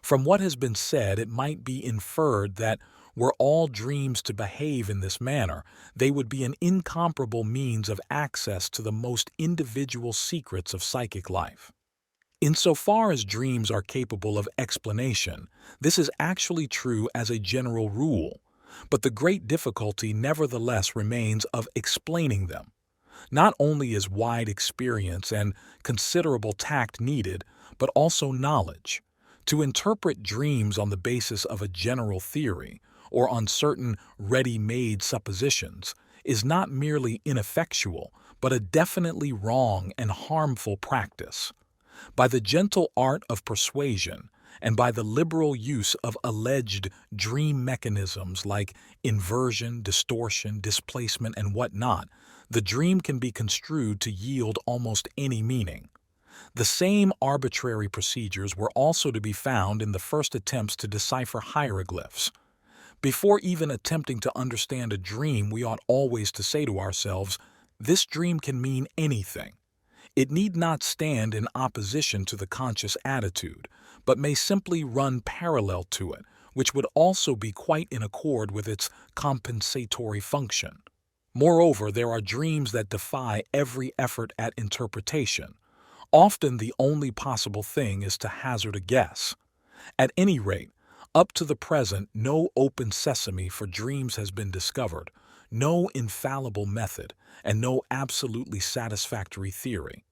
From what has been said, it might be inferred that were all dreams to behave in this manner, they would be an incomparable means of access to the most individual secrets of psychic life. Insofar as dreams are capable of explanation, this is actually true as a general rule, but the great difficulty nevertheless remains of explaining them. Not only is wide experience and considerable tact needed, but also knowledge. To interpret dreams on the basis of a general theory, or on certain ready-made suppositions, is not merely ineffectual, but a definitely wrong and harmful practice. By the gentle art of persuasion, and by the liberal use of alleged dream mechanisms like inversion, distortion, displacement, and whatnot, the dream can be construed to yield almost any meaning. The same arbitrary procedures were also to be found in the first attempts to decipher hieroglyphs. Before even attempting to understand a dream, we ought always to say to ourselves, "This dream can mean anything." It need not stand in opposition to the conscious attitude, but may simply run parallel to it, which would also be quite in accord with its compensatory function. Moreover, there are dreams that defy every effort at interpretation. Often the only possible thing is to hazard a guess. At any rate, up to the present, no open sesame for dreams has been discovered, no infallible method, and no absolutely satisfactory theory.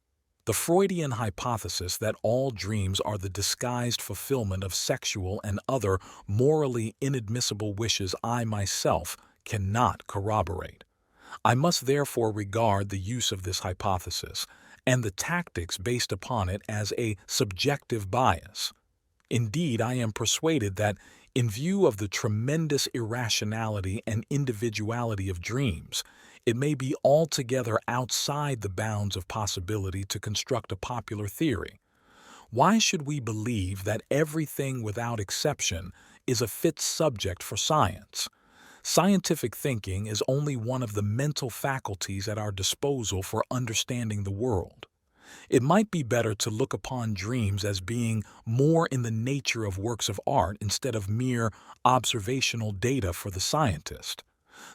The Freudian hypothesis that all dreams are the disguised fulfillment of sexual and other morally inadmissible wishes I myself cannot corroborate. I must therefore regard the use of this hypothesis and the tactics based upon it as a subjective bias. Indeed, I am persuaded that, in view of the tremendous irrationality and individuality of dreams, it may be altogether outside the bounds of possibility to construct a popular theory. Why should we believe that everything without exception is a fit subject for science? Scientific thinking is only one of the mental faculties at our disposal for understanding the world. It might be better to look upon dreams as being more in the nature of works of art instead of mere observational data for the scientist.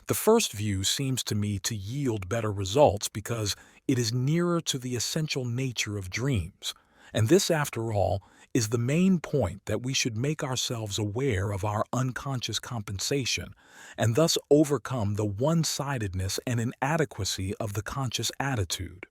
The first view seems to me to yield better results because it is nearer to the essential nature of dreams, and this, after all, is the main point, that we should make ourselves aware of our unconscious compensation and thus overcome the one-sidedness and inadequacy of the conscious attitude.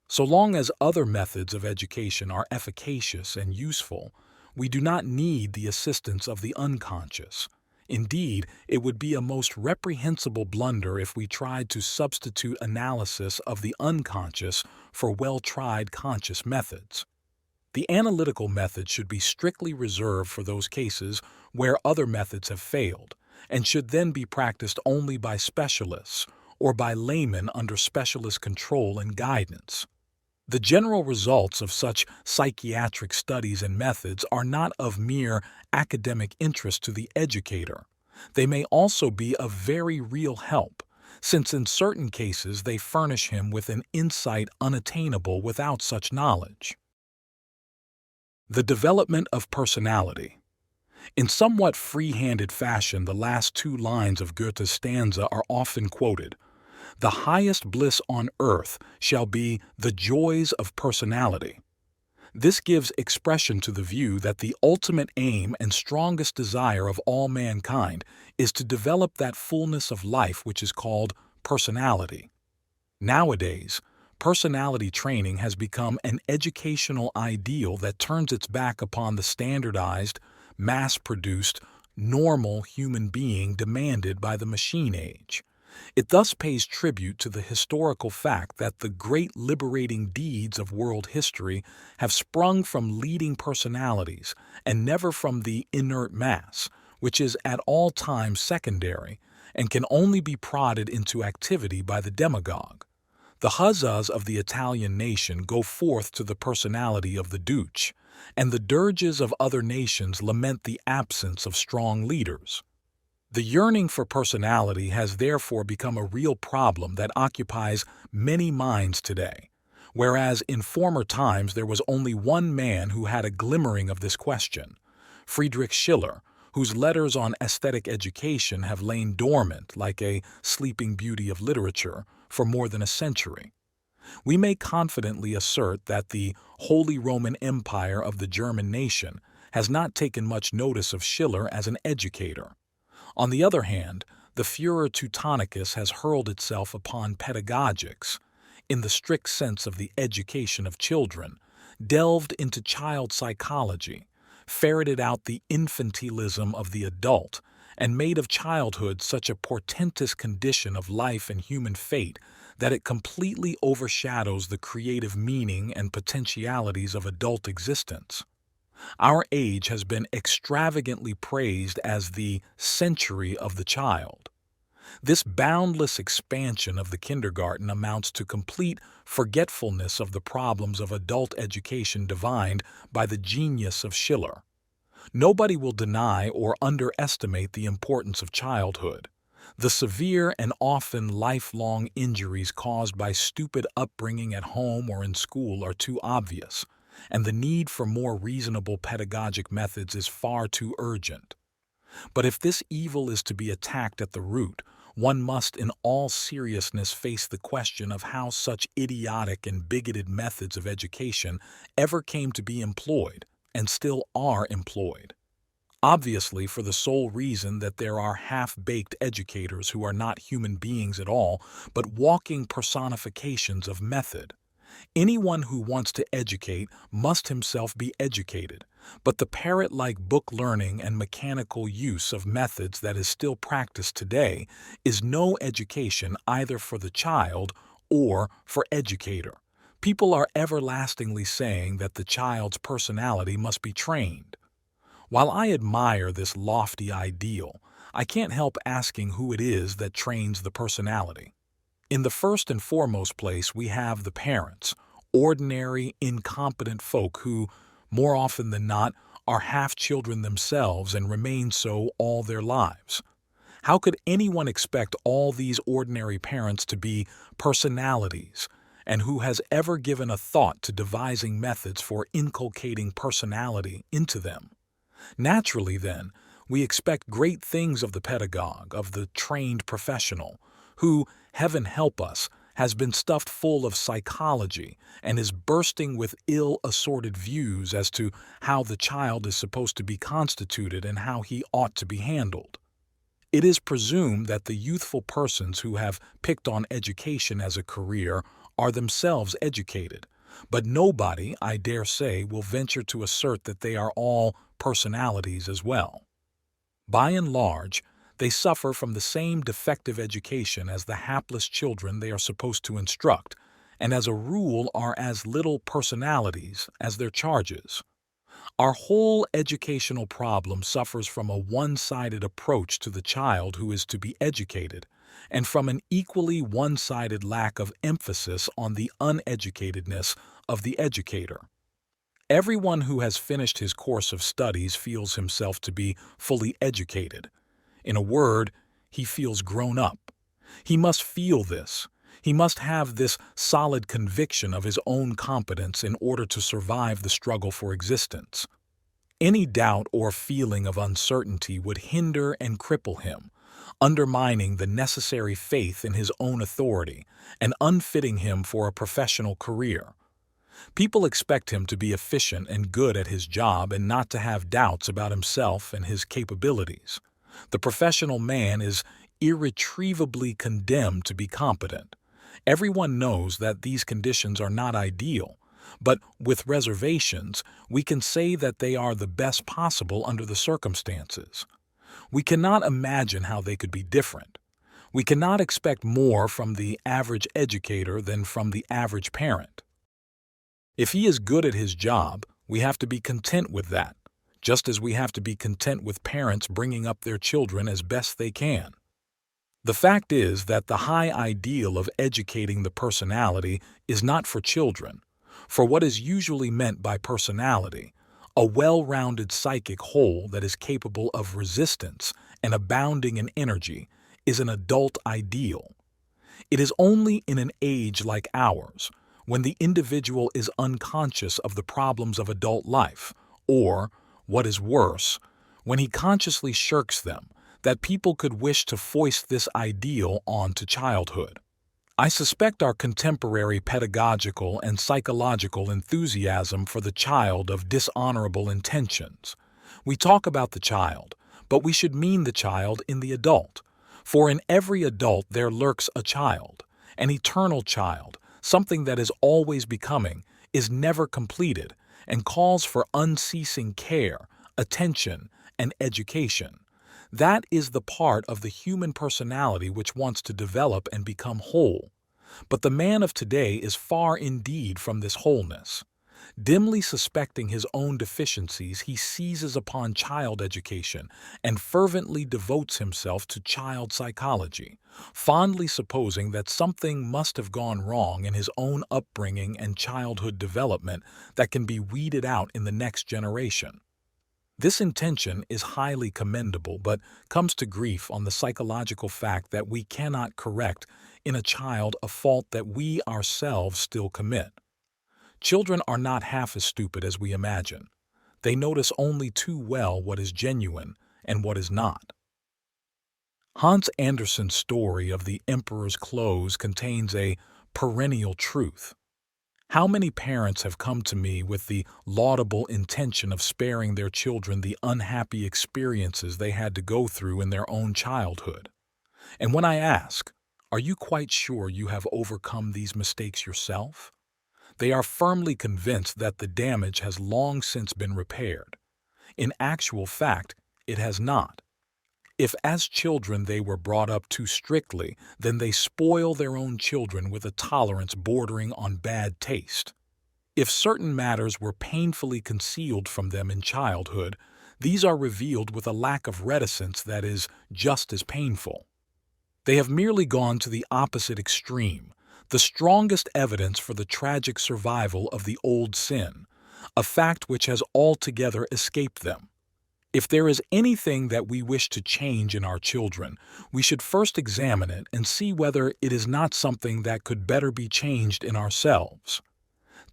So long as other methods of education are efficacious and useful, we do not need the assistance of the unconscious. Indeed, it would be a most reprehensible blunder if we tried to substitute analysis of the unconscious for well-tried conscious methods. The analytical method should be strictly reserved for those cases where other methods have failed, and should then be practiced only by specialists or by laymen under specialist control and guidance. The general results of such psychiatric studies and methods are not of mere academic interest to the educator. They may also be of very real help, since in certain cases they furnish him with an insight unattainable without such knowledge. The development of personality. In somewhat free-handed fashion, the last two lines of Goethe's stanza are often quoted. The highest bliss on earth shall be the joys of personality. This gives expression to the view that the ultimate aim and strongest desire of all mankind is to develop that fullness of life which is called personality. Nowadays, personality training has become an educational ideal that turns its back upon the standardized, mass-produced, normal human being demanded by the machine age. It thus pays tribute to the historical fact that the great liberating deeds of world history have sprung from leading personalities and never from the inert mass, which is at all times secondary and can only be prodded into activity by the demagogue. The huzzas of the Italian nation go forth to the personality of the Duce, and the dirges of other nations lament the absence of strong leaders. The yearning for personality has therefore become a real problem that occupies many minds today, whereas in former times there was only one man who had a glimmering of this question, Friedrich Schiller, whose letters on aesthetic education have lain dormant like a sleeping beauty of literature for more than a century. We may confidently assert that the Holy Roman Empire of the German nation has not taken much notice of Schiller as an educator. On the other hand, the furor Teutonicus has hurled itself upon pedagogics, in the strict sense of the education of children, delved into child psychology, ferreted out the infantilism of the adult, and made of childhood such a portentous condition of life and human fate that it completely overshadows the creative meaning and potentialities of adult existence. Our age has been extravagantly praised as the century of the child. This boundless expansion of the kindergarten amounts to complete forgetfulness of the problems of adult education divined by the genius of Schiller. Nobody will deny or underestimate the importance of childhood. The severe and often lifelong injuries caused by stupid upbringing at home or in school are too obvious, and the need for more reasonable pedagogic methods is far too urgent. But if this evil is to be attacked at the root, one must in all seriousness face the question of how such idiotic and bigoted methods of education ever came to be employed and still are employed. Obviously, for the sole reason that there are half-baked educators who are not human beings at all, but walking personifications of method. Anyone who wants to educate must himself be educated, but the parrot-like book learning and mechanical use of methods that is still practiced today is no education either for the child or for educator. People are everlastingly saying that the child's personality must be trained. While I admire this lofty ideal, I can't help asking who it is that trains the personality. In the first and foremost place, we have the parents, ordinary, incompetent folk who, more often than not, are half children themselves and remain so all their lives. How could anyone expect all these ordinary parents to be personalities, and who has ever given a thought to devising methods for inculcating personality into them? Naturally, then, we expect great things of the pedagogue, of the trained professional, who, heaven help us, has been stuffed full of psychology and is bursting with ill-assorted views as to how the child is supposed to be constituted and how he ought to be handled. It is presumed that the youthful persons who have picked on education as a career are themselves educated, but nobody, I dare say, will venture to assert that they are all personalities as well. By and large, they suffer from the same defective education as the hapless children they are supposed to instruct, and as a rule are as little personalities as their charges. Our whole educational problem suffers from a one-sided approach to the child who is to be educated, and from an equally one-sided lack of emphasis on the uneducatedness of the educator. Everyone who has finished his course of studies feels himself to be fully educated. In a word, he feels grown up. He must feel this. He must have this solid conviction of his own competence in order to survive the struggle for existence. Any doubt or feeling of uncertainty would hinder and cripple him, undermining the necessary faith in his own authority and unfitting him for a professional career. People expect him to be efficient and good at his job and not to have doubts about himself and his capabilities. The professional man is irretrievably condemned to be competent. Everyone knows that these conditions are not ideal, but with reservations, we can say that they are the best possible under the circumstances. We cannot imagine how they could be different. We cannot expect more from the average educator than from the average parent. If he is good at his job, we have to be content with that, just as we have to be content with parents bringing up their children as best they can. The fact is that the high ideal of educating the personality is not for children, for what is usually meant by personality, a well-rounded psychic whole that is capable of resistance and abounding in energy, is an adult ideal. It is only in an age like ours, when the individual is unconscious of the problems of adult life, or, what is worse, when he consciously shirks them, that people could wish to foist this ideal onto childhood. I suspect our contemporary pedagogical and psychological enthusiasm for the child of dishonorable intentions. We talk about the child, but we should mean the child in the adult, for in every adult there lurks a child, an eternal child, something that is always becoming, is never completed, and calls for unceasing care, attention, and education. That is the part of the human personality which wants to develop and become whole. But the man of today is far indeed from this wholeness. Dimly suspecting his own deficiencies, he seizes upon child education and fervently devotes himself to child psychology, fondly supposing that something must have gone wrong in his own upbringing and childhood development that can be weeded out in the next generation. This intention is highly commendable, but comes to grief on the psychological fact that we cannot correct in a child a fault that we ourselves still commit. Children are not half as stupid as we imagine. They notice only too well what is genuine and what is not. Hans Andersen's story of the Emperor's Clothes contains a perennial truth. How many parents have come to me with the laudable intention of sparing their children the unhappy experiences they had to go through in their own childhood? And when I ask, "Are you quite sure you have overcome these mistakes yourself?" they are firmly convinced that the damage has long since been repaired. In actual fact, it has not. If as children they were brought up too strictly, then they spoil their own children with a tolerance bordering on bad taste. If certain matters were painfully concealed from them in childhood, these are revealed with a lack of reticence that is just as painful. They have merely gone to the opposite extreme, the strongest evidence for the tragic survival of the old sin, a fact which has altogether escaped them. If there is anything that we wish to change in our children, we should first examine it and see whether it is not something that could better be changed in ourselves.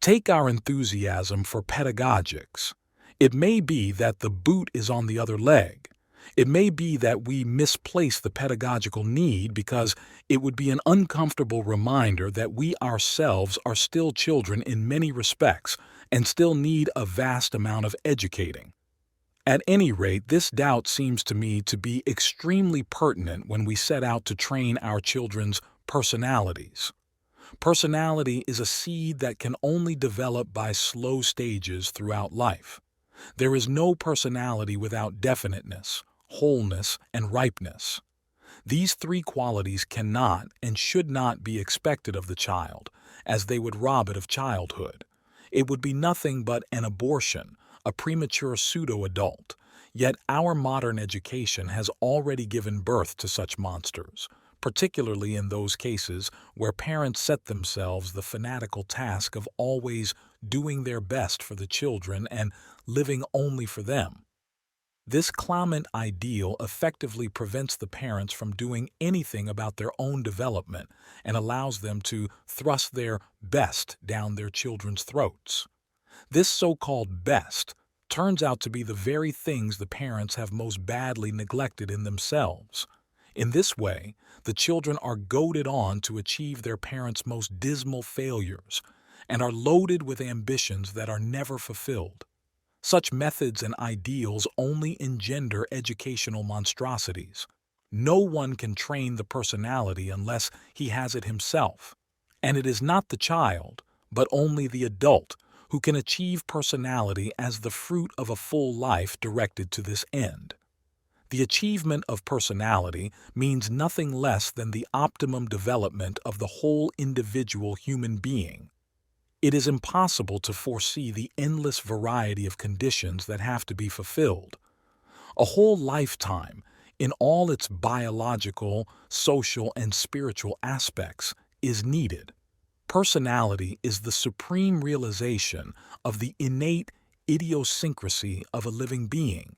Take our enthusiasm for pedagogics. It may be that the boot is on the other leg. It may be that we misplace the pedagogical need because it would be an uncomfortable reminder that we ourselves are still children in many respects and still need a vast amount of educating. At any rate, this doubt seems to me to be extremely pertinent when we set out to train our children's personalities. Personality is a seed that can only develop by slow stages throughout life. There is no personality without definiteness, wholeness, and ripeness. These three qualities cannot and should not be expected of the child, as they would rob it of childhood. It would be nothing but an abortion, a premature pseudo-adult. Yet our modern education has already given birth to such monsters, particularly in those cases where parents set themselves the fanatical task of always doing their best for the children and living only for them. This clamant ideal effectively prevents the parents from doing anything about their own development and allows them to thrust their best down their children's throats. This so-called best turns out to be the very things the parents have most badly neglected in themselves. In this way, the children are goaded on to achieve their parents' most dismal failures and are loaded with ambitions that are never fulfilled. Such methods and ideals only engender educational monstrosities. No one can train the personality unless he has it himself, and it is not the child, but only the adult who can achieve personality as the fruit of a full life directed to this end. The achievement of personality means nothing less than the optimum development of the whole individual human being. It is impossible to foresee the endless variety of conditions that have to be fulfilled. A whole lifetime, in all its biological, social, and spiritual aspects, is needed. Personality is the supreme realization of the innate idiosyncrasy of a living being.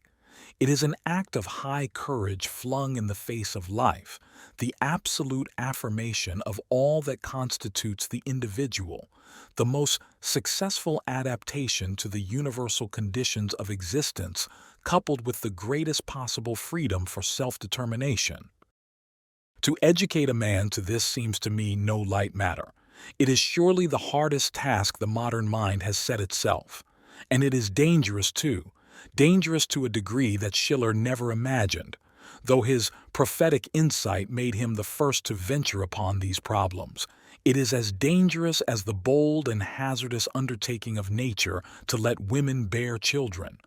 It is an act of high courage flung in the face of life, the absolute affirmation of all that constitutes the individual, the most successful adaptation to the universal conditions of existence, coupled with the greatest possible freedom for self-determination. To educate a man to this seems to me no light matter. It is surely the hardest task the modern mind has set itself. And it is dangerous too, dangerous to a degree that Schiller never imagined, though his prophetic insight made him the first to venture upon these problems. It is as dangerous as the bold and hazardous undertaking of nature to let women bear children.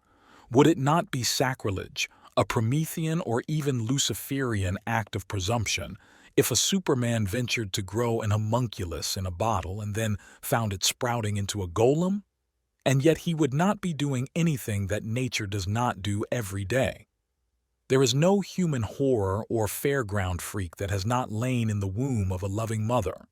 Would it not be sacrilege, a Promethean or even Luciferian act of presumption, if a Superman ventured to grow an homunculus in a bottle and then found it sprouting into a golem? And yet he would not be doing anything that nature does not do every day. There is no human horror or fairground freak that has not lain in the womb of a loving mother.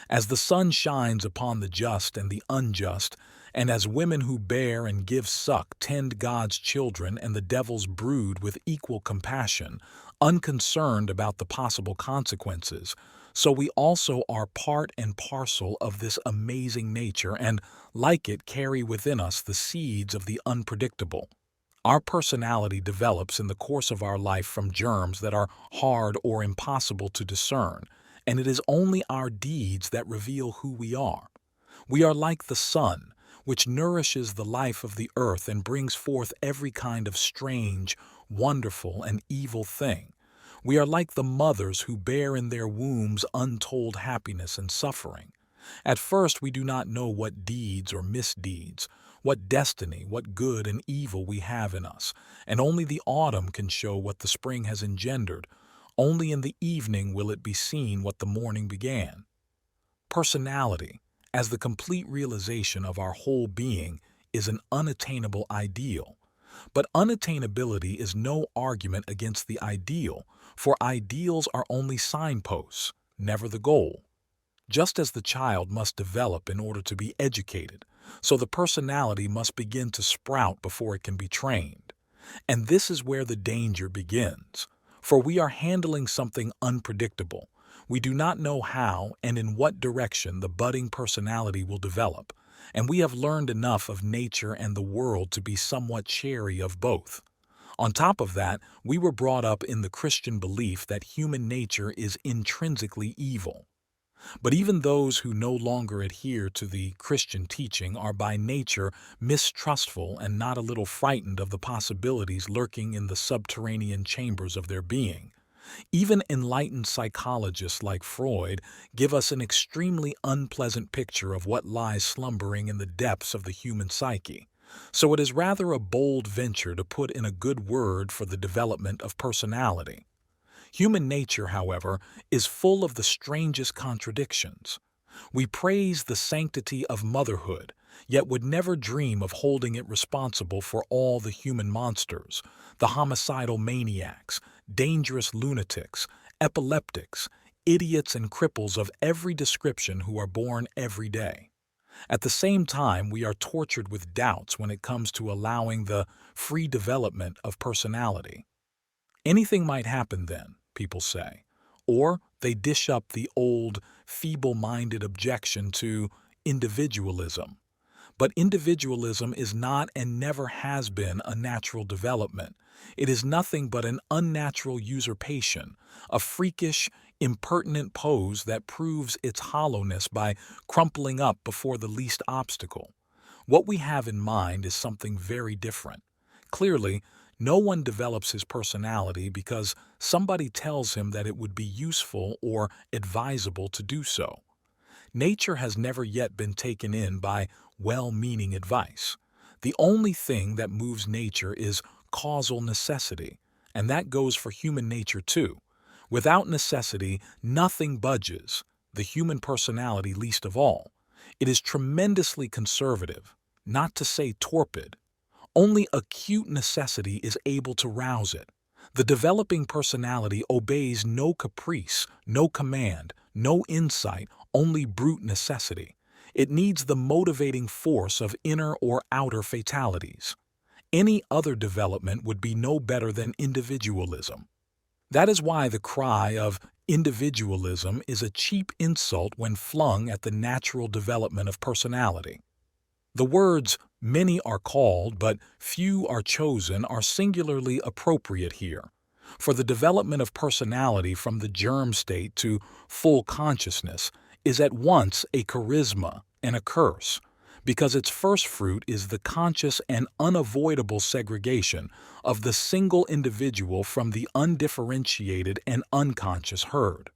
As the sun shines upon the just and the unjust, and as women who bear and give suck tend God's children and the devil's brood with equal compassion, unconcerned about the possible consequences, so we also are part and parcel of this amazing nature and, like it, carry within us the seeds of the unpredictable. Our personality develops in the course of our life from germs that are hard or impossible to discern, and it is only our deeds that reveal who we are. We are like the sun, which nourishes the life of the earth and brings forth every kind of strange, wonderful, and evil thing. We are like the mothers who bear in their wombs untold happiness and suffering. At first we do not know what deeds or misdeeds, what destiny, what good and evil we have in us, and only the autumn can show what the spring has engendered. Only in the evening will it be seen what the morning began. Personality, as the complete realization of our whole being, is an unattainable ideal. But unattainability is no argument against the ideal, for ideals are only signposts, never the goal. Just as the child must develop in order to be educated, so the personality must begin to sprout before it can be trained. And this is where the danger begins, for we are handling something unpredictable. We do not know how and in what direction the budding personality will develop, and we have learned enough of nature and the world to be somewhat chary of both. On top of that, we were brought up in the Christian belief that human nature is intrinsically evil. But even those who no longer adhere to the Christian teaching are by nature mistrustful and not a little frightened of the possibilities lurking in the subterranean chambers of their being. Even enlightened psychologists like Freud give us an extremely unpleasant picture of what lies slumbering in the depths of the human psyche. So it is rather a bold venture to put in a good word for the development of personality. Human nature, however, is full of the strangest contradictions. We praise the sanctity of motherhood, yet would never dream of holding it responsible for all the human monsters, the homicidal maniacs, dangerous lunatics, epileptics, idiots and cripples of every description who are born every day. At the same time, we are tortured with doubts when it comes to allowing the free development of personality. Anything might happen then, people say, or they dish up the old, feeble-minded objection to individualism. But individualism is not and never has been a natural development. It is nothing but an unnatural usurpation, a freakish, impertinent pose that proves its hollowness by crumpling up before the least obstacle. What we have in mind is something very different. Clearly, no one develops his personality because somebody tells him that it would be useful or advisable to do so. Nature has never yet been taken in by well-meaning advice. The only thing that moves nature is causal necessity, and that goes for human nature too. Without necessity, nothing budges, the human personality least of all. It is tremendously conservative, not to say torpid. Only acute necessity is able to rouse it. The developing personality obeys no caprice, no command, no insight, only brute necessity. It needs the motivating force of inner or outer fatalities. Any other development would be no better than individualism. That is why the cry of individualism is a cheap insult when flung at the natural development of personality. The words, "many are called, but few are chosen," are singularly appropriate here, for the development of personality from the germ state to full consciousness is at once a charisma and a curse, because its first fruit is the conscious and unavoidable segregation of the single individual from the undifferentiated and unconscious herd.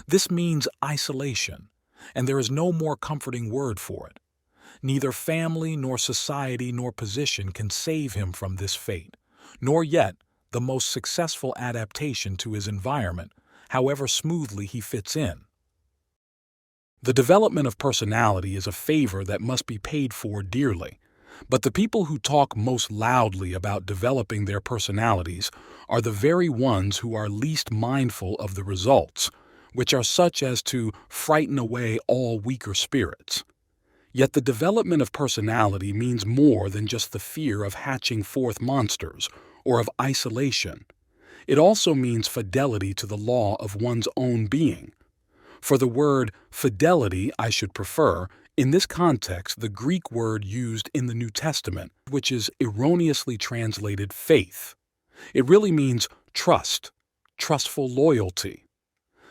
This means isolation, and there is no more comforting word for it. Neither family nor society nor position can save him from this fate, nor yet the most successful adaptation to his environment, however smoothly he fits in. The development of personality is a favor that must be paid for dearly, but the people who talk most loudly about developing their personalities are the very ones who are least mindful of the results, which are such as to frighten away all weaker spirits. Yet the development of personality means more than just the fear of hatching forth monsters or of isolation. It also means fidelity to the law of one's own being. For the word fidelity, I should prefer, In this context, the Greek word used in the New Testament, which is erroneously translated faith, it really means trust, trustful loyalty.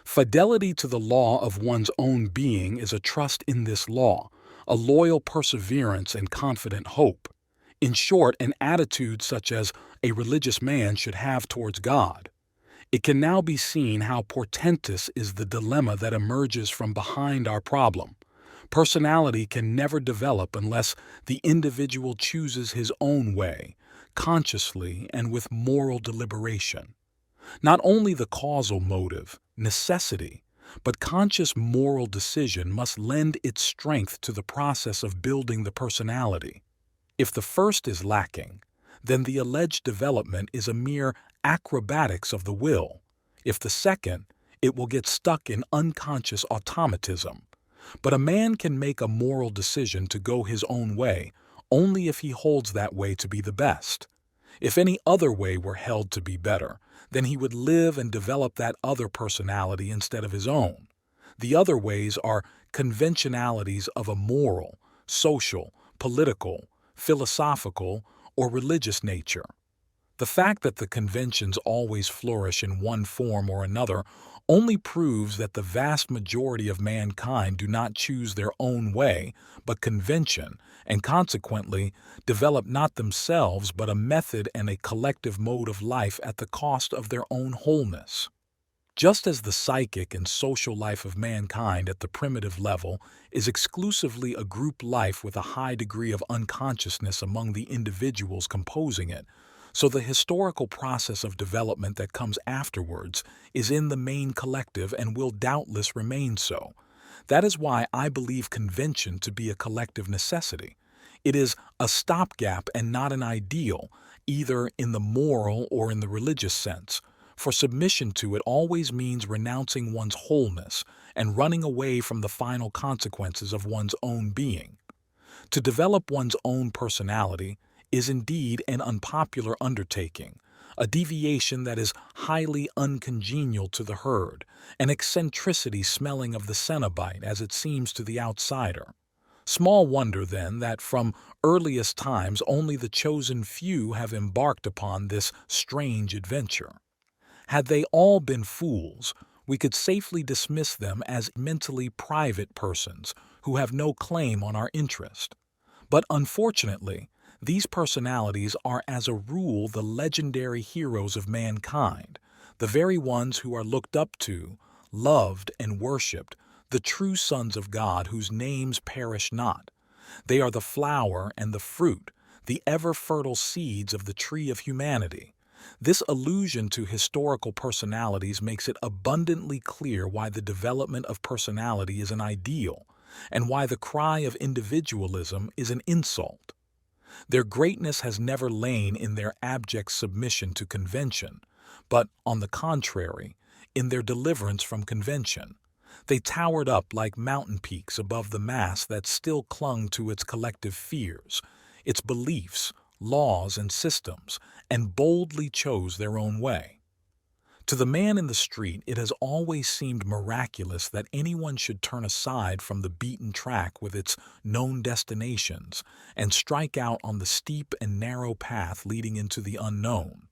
Fidelity to the law of one's own being is a trust in this law, a loyal perseverance and confident hope. In short, an attitude such as a religious man should have towards God. It can now be seen how portentous is the dilemma that emerges from behind our problem. Personality can never develop unless the individual chooses his own way, consciously and with moral deliberation. Not only the causal motive, necessity, but conscious moral decision must lend its strength to the process of building the personality. If the first is lacking, then the alleged development is a mere acrobatics of the will. If the second, it will get stuck in unconscious automatism. But a man can make a moral decision to go his own way only if he holds that way to be the best. If any other way were held to be better, then he would live and develop that other personality instead of his own. The other ways are conventionalities of a moral, social, political, philosophical, or religious nature. The fact that the conventions always flourish in one form or another only proves that the vast majority of mankind do not choose their own way, but convention, and consequently develop not themselves but a method and a collective mode of life at the cost of their own wholeness. Just as the psychic and social life of mankind at the primitive level is exclusively a group life with a high degree of unconsciousness among the individuals composing it, so the historical process of development that comes afterwards is in the main collective and will doubtless remain so. That is why I believe convention to be a collective necessity. It is a stopgap and not an ideal, either in the moral or in the religious sense. For submission to it always means renouncing one's wholeness and running away from the final consequences of one's own being. To develop one's own personality is indeed an unpopular undertaking, a deviation that is highly uncongenial to the herd, an eccentricity smelling of the Cenobite as it seems to the outsider. Small wonder, then, that from earliest times only the chosen few have embarked upon this strange adventure. Had they all been fools, we could safely dismiss them as mentally private persons who have no claim on our interest. But unfortunately, these personalities are as a rule the legendary heroes of mankind, the very ones who are looked up to, loved, and worshipped, the true sons of God whose names perish not. They are the flower and the fruit, the ever-fertile seeds of the tree of humanity. This allusion to historical personalities makes it abundantly clear why the development of personality is an ideal, and why the cry of individualism is an insult. Their greatness has never lain in their abject submission to convention, but, on the contrary, in their deliverance from convention. They towered up like mountain peaks above the mass that still clung to its collective fears, its beliefs, laws, and systems, and boldly chose their own way. To the man in the street, it has always seemed miraculous that anyone should turn aside from the beaten track with its known destinations and strike out on the steep and narrow path leading into the unknown.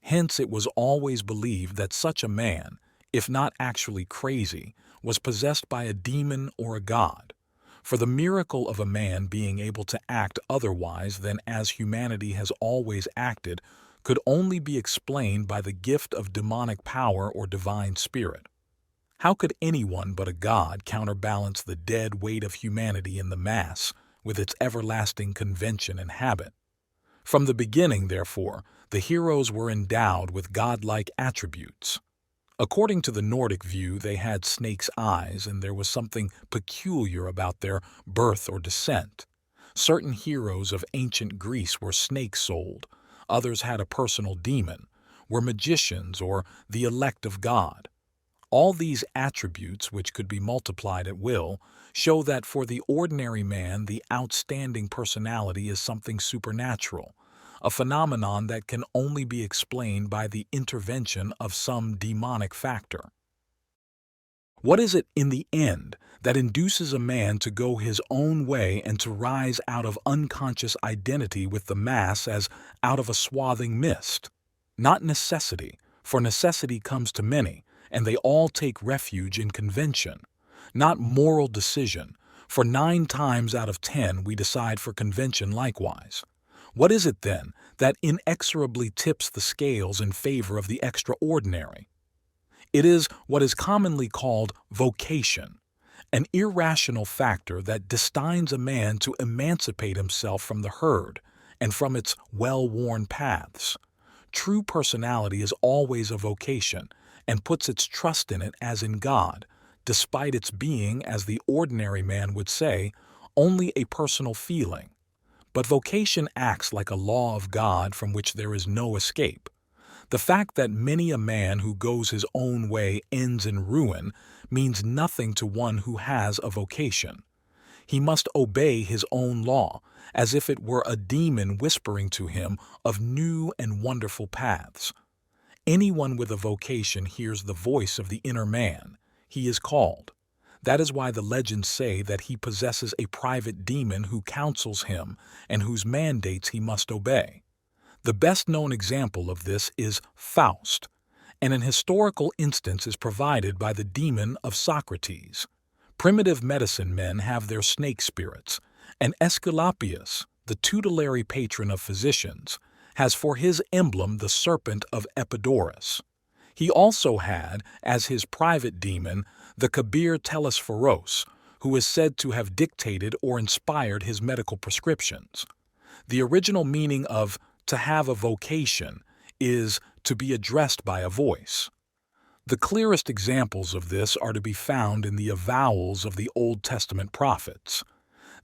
Hence, it was always believed that such a man, if not actually crazy, was possessed by a demon or a god. For the miracle of a man being able to act otherwise than as humanity has always acted could only be explained by the gift of demonic power or divine spirit. How could anyone but a god counterbalance the dead weight of humanity in the mass with its everlasting convention and habit? From the beginning, therefore, the heroes were endowed with godlike attributes. According to the Nordic view, they had snake's eyes, and there was something peculiar about their birth or descent. Certain heroes of ancient Greece were snake-souled, others had a personal demon, were magicians or the elect of God. All these attributes, which could be multiplied at will, show that for the ordinary man the outstanding personality is something supernatural, a phenomenon that can only be explained by the intervention of some demonic factor. What is it, in the end, that induces a man to go his own way and to rise out of unconscious identity with the mass as out of a swathing mist. Not necessity, for necessity comes to many, and they all take refuge in convention. Not moral decision, for 9 times out of 10 we decide for convention likewise. What is it, then, that inexorably tips the scales in favor of the extraordinary? It is what is commonly called vocation, an irrational factor that destines a man to emancipate himself from the herd and from its well-worn paths. True personality is always a vocation and puts its trust in it as in God, despite its being, as the ordinary man would say, only a personal feeling. But vocation acts like a law of God from which there is no escape. The fact that many a man who goes his own way ends in ruin means nothing to one who has a vocation. He must obey his own law, as if it were a demon whispering to him of new and wonderful paths. Anyone with a vocation hears the voice of the inner man. He is called. That is why the legends say that he possesses a private demon who counsels him and whose mandates he must obey. The best-known example of this is Faust, and an historical instance is provided by the demon of Socrates. Primitive medicine men have their snake spirits, and Aesculapius, the tutelary patron of physicians, has for his emblem the serpent of Epidaurus. He also had, as his private demon, the Kabir Telesphoros, who is said to have dictated or inspired his medical prescriptions. The original meaning of to have a vocation is to be addressed by a voice. The clearest examples of this are to be found in the avowals of the Old Testament prophets.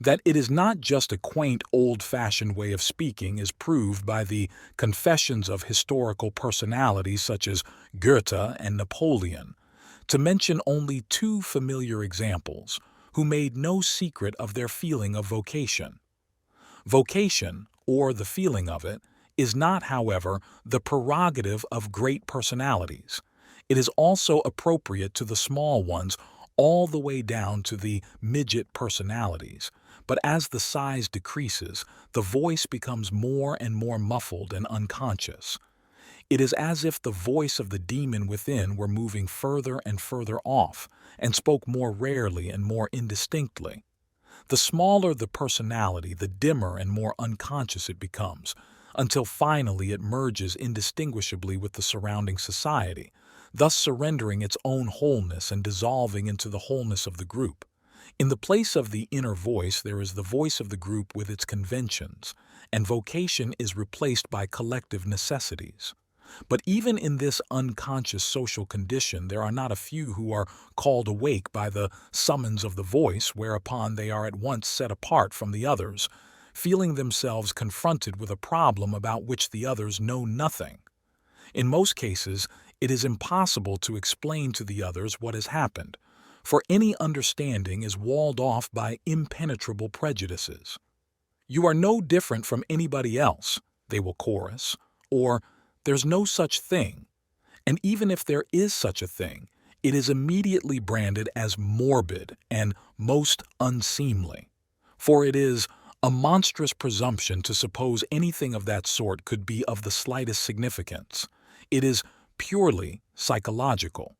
That it is not just a quaint, old-fashioned way of speaking is proved by the confessions of historical personalities such as Goethe and Napoleon, to mention only 2 familiar examples, who made no secret of their feeling of vocation. Vocation, or the feeling of it, is not, however, the prerogative of great personalities. It is also appropriate to the small ones all the way down to the midget personalities. But as the size decreases, the voice becomes more and more muffled and unconscious. It is as if the voice of the demon within were moving further and further off, and spoke more rarely and more indistinctly. The smaller the personality, the dimmer and more unconscious it becomes, until finally it merges indistinguishably with the surrounding society, thus surrendering its own wholeness and dissolving into the wholeness of the group. In the place of the inner voice, there is the voice of the group with its conventions, and vocation is replaced by collective necessities. But even in this unconscious social condition, there are not a few who are called awake by the summons of the voice, whereupon they are at once set apart from the others, feeling themselves confronted with a problem about which the others know nothing. In most cases, it is impossible to explain to the others what has happened, for any understanding is walled off by impenetrable prejudices. "You are no different from anybody else," they will chorus, or "there's no such thing." And even if there is such a thing, it is immediately branded as morbid and most unseemly, for it is a monstrous presumption to suppose anything of that sort could be of the slightest significance. It is purely psychological.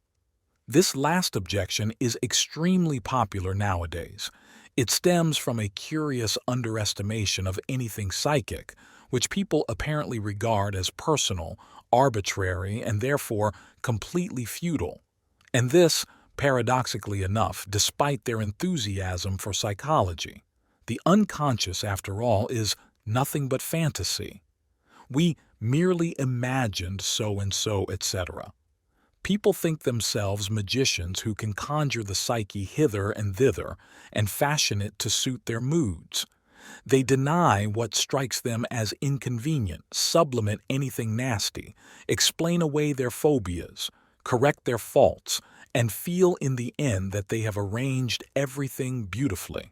This last objection is extremely popular nowadays. It stems from a curious underestimation of anything psychic, which people apparently regard as personal, arbitrary, and therefore completely futile. And this, paradoxically enough, despite their enthusiasm for psychology. The unconscious, after all, is nothing but fantasy. We merely imagined so-and-so, etc. People think themselves magicians who can conjure the psyche hither and thither and fashion it to suit their moods. They deny what strikes them as inconvenient, sublimate anything nasty, explain away their phobias, correct their faults, and feel in the end that they have arranged everything beautifully.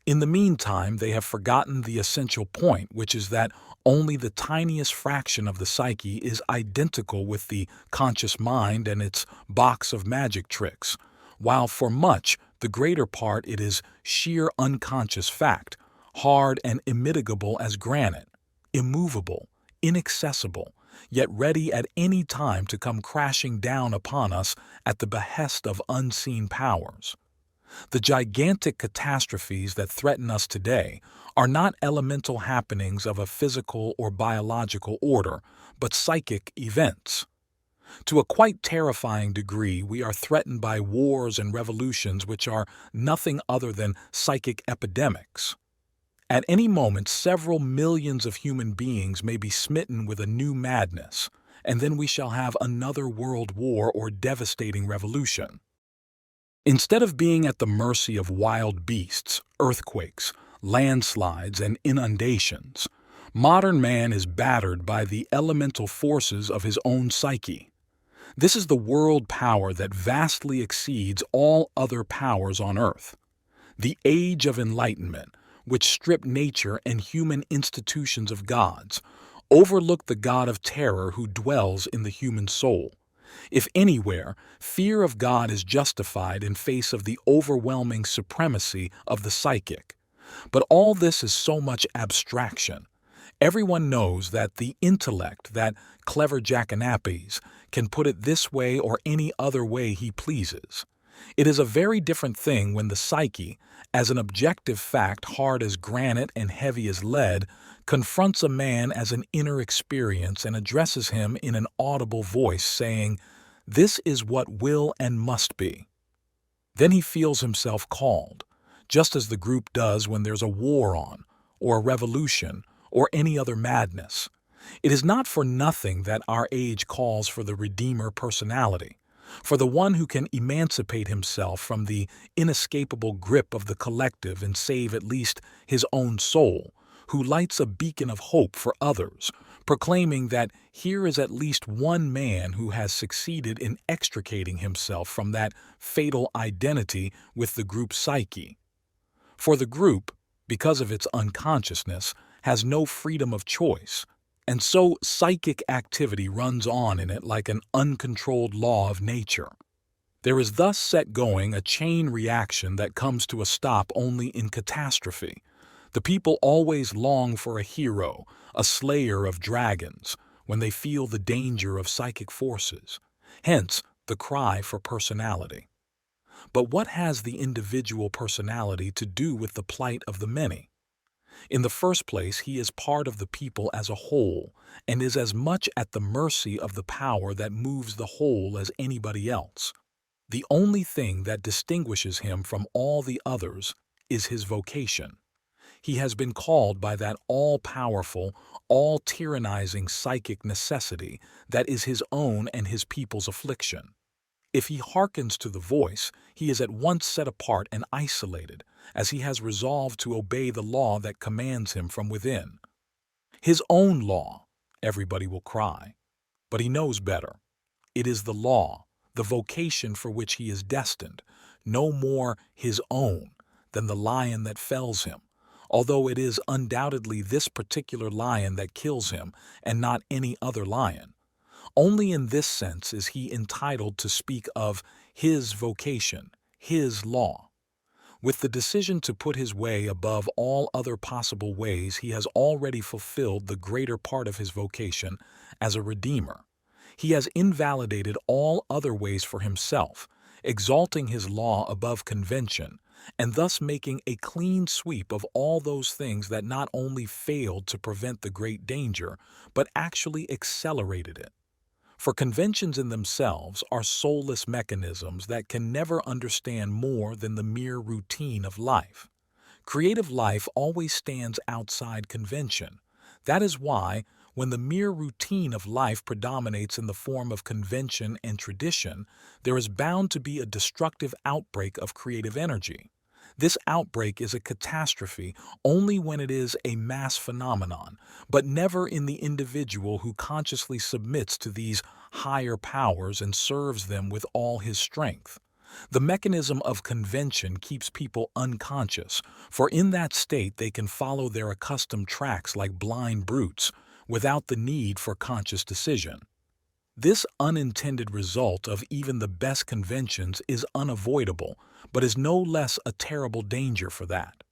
In the meantime, they have forgotten the essential point, which is that only the tiniest fraction of the psyche is identical with the conscious mind and its box of magic tricks, while for much, The greater part it is sheer unconscious fact, hard and immitigable as granite, immovable, inaccessible, yet ready at any time to come crashing down upon us at the behest of unseen powers. The gigantic catastrophes that threaten us today are not elemental happenings of a physical or biological order, but psychic events. To a quite terrifying degree, we are threatened by wars and revolutions which are nothing other than psychic epidemics. At any moment, several millions of human beings may be smitten with a new madness, and then we shall have another world war or devastating revolution. Instead of being at the mercy of wild beasts, earthquakes, landslides, and inundations, modern man is battered by the elemental forces of his own psyche. This is the world power that vastly exceeds all other powers on earth. The age of enlightenment, which stripped nature and human institutions of gods, overlooked the God of terror who dwells in the human soul. If anywhere, fear of God is justified in face of the overwhelming supremacy of the psychic. But all this is so much abstraction. Everyone knows that the intellect, that clever jackanapes, can put it this way or any other way he pleases. It is a very different thing when the psyche, as an objective fact hard as granite and heavy as lead, confronts a man as an inner experience and addresses him in an audible voice, saying, "This is what will and must be." Then he feels himself called, just as the group does when there's a war on, or a revolution, or any other madness. It is not for nothing that our age calls for the Redeemer personality, for the one who can emancipate himself from the inescapable grip of the collective and save at least his own soul, who lights a beacon of hope for others, proclaiming that here is at least one man who has succeeded in extricating himself from that fatal identity with the group psyche. For the group, because of its unconsciousness, has no freedom of choice, and so psychic activity runs on in it like an uncontrolled law of nature. There is thus set going a chain reaction that comes to a stop only in catastrophe. The people always long for a hero, a slayer of dragons, when they feel the danger of psychic forces. Hence, the cry for personality. But what has the individual personality to do with the plight of the many? In the first place, he is part of the people as a whole, and is as much at the mercy of the power that moves the whole as anybody else. The only thing that distinguishes him from all the others is his vocation. He has been called by that all-powerful, all-tyrannizing psychic necessity that is his own and his people's affliction. If he hearkens to the voice, he is at once set apart and isolated, as he has resolved to obey the law that commands him from within. His own law, everybody will cry. But he knows better. It is the law, the vocation for which he is destined, no more his own than the lion that fells him, although it is undoubtedly this particular lion that kills him and not any other lion. Only in this sense is he entitled to speak of his vocation, his law. With the decision to put his way above all other possible ways, he has already fulfilled the greater part of his vocation as a redeemer. He has invalidated all other ways for himself, exalting his law above convention, and thus making a clean sweep of all those things that not only failed to prevent the great danger, but actually accelerated it. For conventions in themselves are soulless mechanisms that can never understand more than the mere routine of life. Creative life always stands outside convention. That is why, when the mere routine of life predominates in the form of convention and tradition, there is bound to be a destructive outbreak of creative energy. This outbreak is a catastrophe only when it is a mass phenomenon, but never in the individual who consciously submits to these higher powers and serves them with all his strength. The mechanism of convention keeps people unconscious, for in that state they can follow their accustomed tracks like blind brutes, without the need for conscious decision. This unintended result of even the best conventions is unavoidable, but is no less a terrible danger for that.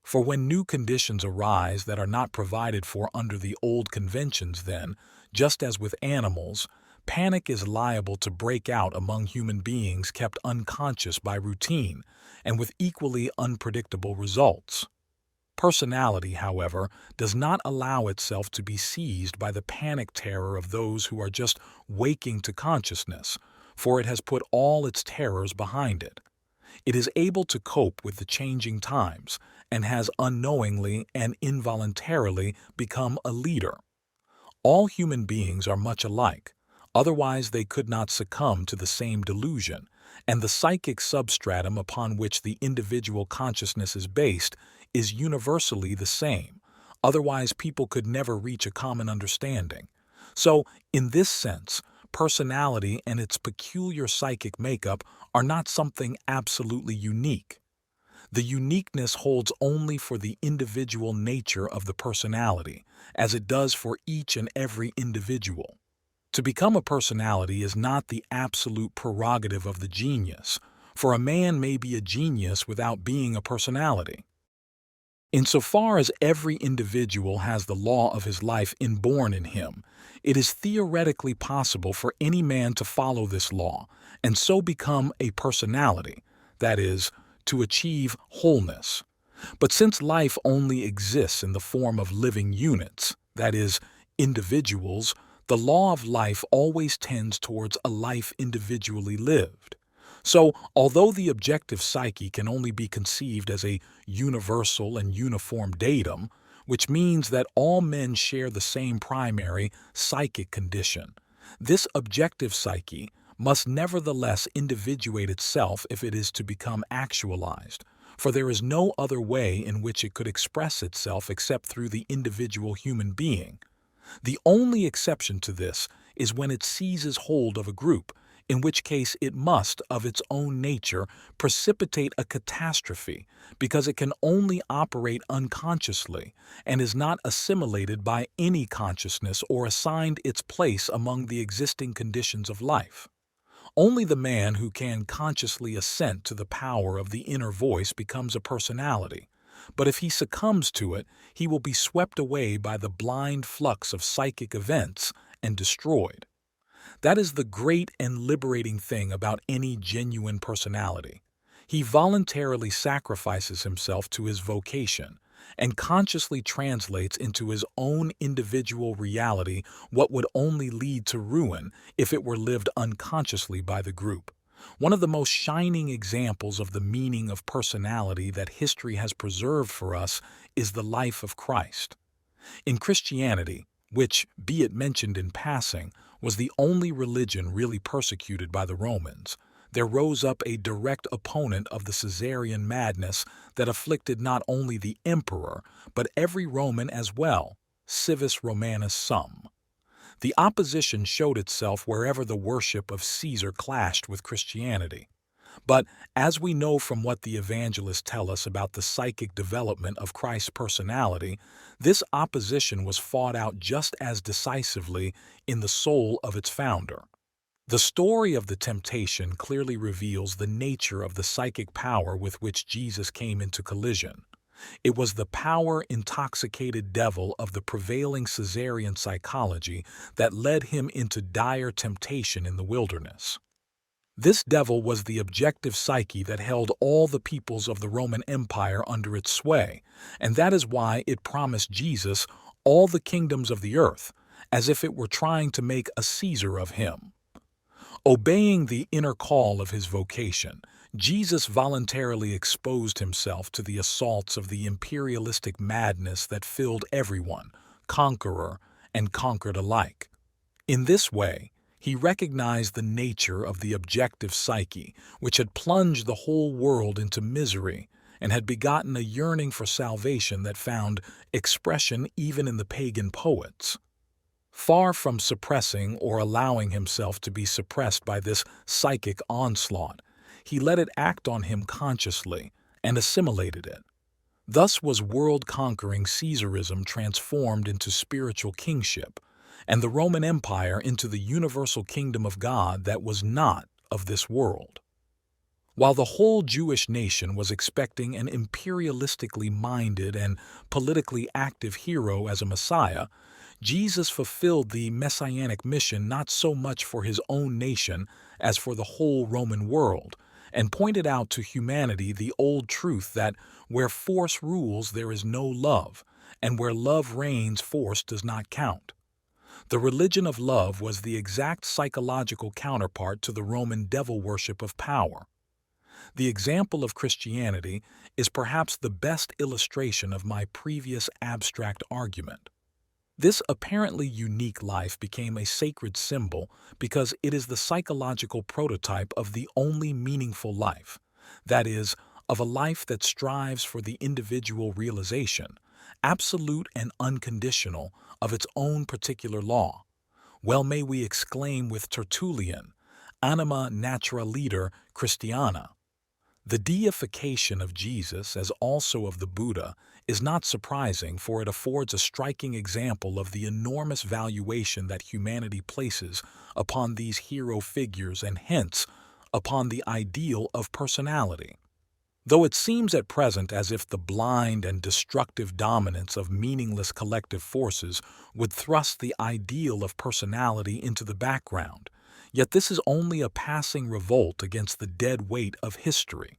For when new conditions arise that are not provided for under the old conventions, then, just as with animals, panic is liable to break out among human beings kept unconscious by routine, and with equally unpredictable results. Personality, however, does not allow itself to be seized by the panic terror of those who are just waking to consciousness, for it has put all its terrors behind it. It is able to cope with the changing times, and has unknowingly and involuntarily become a leader. All human beings are much alike, otherwise they could not succumb to the same delusion, and the psychic substratum upon which the individual consciousness is based is universally the same, otherwise people could never reach a common understanding. So, in this sense, personality and its peculiar psychic makeup are not something absolutely unique. The uniqueness holds only for the individual nature of the personality, as it does for each and every individual. To become a personality is not the absolute prerogative of the genius, for a man may be a genius without being a personality. Insofar as every individual has the law of his life inborn in him, it is theoretically possible for any man to follow this law and so become a personality, that is, to achieve wholeness. But since life only exists in the form of living units, that is, individuals, the law of life always tends towards a life individually lived. So, although the objective psyche can only be conceived as a universal and uniform datum, which means that all men share the same primary psychic condition, this objective psyche must nevertheless individuate itself if it is to become actualized, for there is no other way in which it could express itself except through the individual human being. The only exception to this is when it seizes hold of a group, in which case it must, of its own nature, precipitate a catastrophe, because it can only operate unconsciously, and is not assimilated by any consciousness or assigned its place among the existing conditions of life. Only the man who can consciously assent to the power of the inner voice becomes a personality, but if he succumbs to it, he will be swept away by the blind flux of psychic events and destroyed. That is the great and liberating thing about any genuine personality. He voluntarily sacrifices himself to his vocation and consciously translates into his own individual reality what would only lead to ruin if it were lived unconsciously by the group. One of the most shining examples of the meaning of personality that history has preserved for us is the life of Christ. In Christianity, which, be it mentioned in passing, was the only religion really persecuted by the Romans, there rose up a direct opponent of the Caesarean madness that afflicted not only the emperor, but every Roman as well, civis Romanus sum. The opposition showed itself wherever the worship of Caesar clashed with Christianity. But, as we know from what the evangelists tell us about the psychic development of Christ's personality, this opposition was fought out just as decisively in the soul of its founder. The story of the temptation clearly reveals the nature of the psychic power with which Jesus came into collision. It was the power-intoxicated devil of the prevailing Caesarean psychology that led him into dire temptation in the wilderness. This devil was the objective psyche that held all the peoples of the Roman Empire under its sway, and that is why it promised Jesus all the kingdoms of the earth, as if it were trying to make a Caesar of him. Obeying the inner call of his vocation, Jesus voluntarily exposed himself to the assaults of the imperialistic madness that filled everyone, conqueror and conquered alike. In this way, he recognized the nature of the objective psyche, which had plunged the whole world into misery and had begotten a yearning for salvation that found expression even in the pagan poets. Far from suppressing or allowing himself to be suppressed by this psychic onslaught, he let it act on him consciously and assimilated it. Thus was world-conquering Caesarism transformed into spiritual kingship, and the Roman Empire into the universal kingdom of God that was not of this world. While the whole Jewish nation was expecting an imperialistically minded and politically active hero as a Messiah, Jesus fulfilled the messianic mission not so much for his own nation as for the whole Roman world, and pointed out to humanity the old truth that where force rules there is no love, and where love reigns force does not count. The religion of love was the exact psychological counterpart to the Roman devil worship of power. The example of Christianity is perhaps the best illustration of my previous abstract argument. This apparently unique life became a sacred symbol because it is the psychological prototype of the only meaningful life, that is, of a life that strives for the individual realization, absolute and unconditional, of its own particular law. Well may we exclaim with Tertullian, anima naturaliter Christiana. The deification of Jesus, as also of the Buddha, is not surprising, for it affords a striking example of the enormous valuation that humanity places upon these hero figures and hence upon the ideal of personality. Though it seems at present as if the blind and destructive dominance of meaningless collective forces would thrust the ideal of personality into the background, yet this is only a passing revolt against the dead weight of history.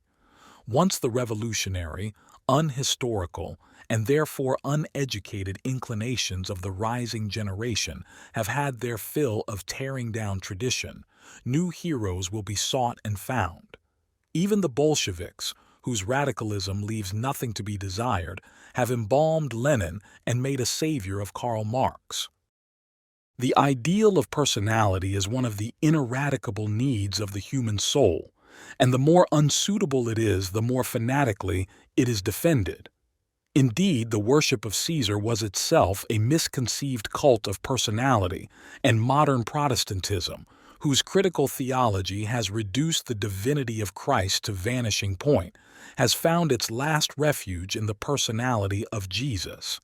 Once the revolutionary, unhistorical, and therefore uneducated inclinations of the rising generation have had their fill of tearing down tradition, new heroes will be sought and found. Even the Bolsheviks, whose radicalism leaves nothing to be desired, have embalmed Lenin and made a savior of Karl Marx. The ideal of personality is one of the ineradicable needs of the human soul, and the more unsuitable it is, the more fanatically it is defended. Indeed, the worship of Caesar was itself a misconceived cult of personality, and modern Protestantism, whose critical theology has reduced the divinity of Christ to vanishing point, has found its last refuge in the personality of Jesus.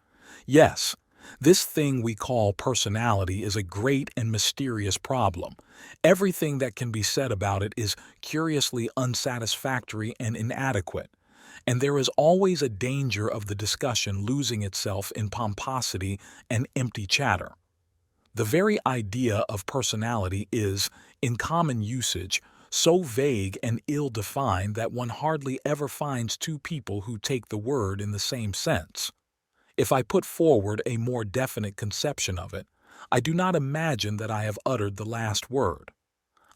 Yes, this thing we call personality is a great and mysterious problem. Everything that can be said about it is curiously unsatisfactory and inadequate, and there is always a danger of the discussion losing itself in pomposity and empty chatter. The very idea of personality is, in common usage, so vague and ill-defined that one hardly ever finds two people who take the word in the same sense. If I put forward a more definite conception of it, I do not imagine that I have uttered the last word.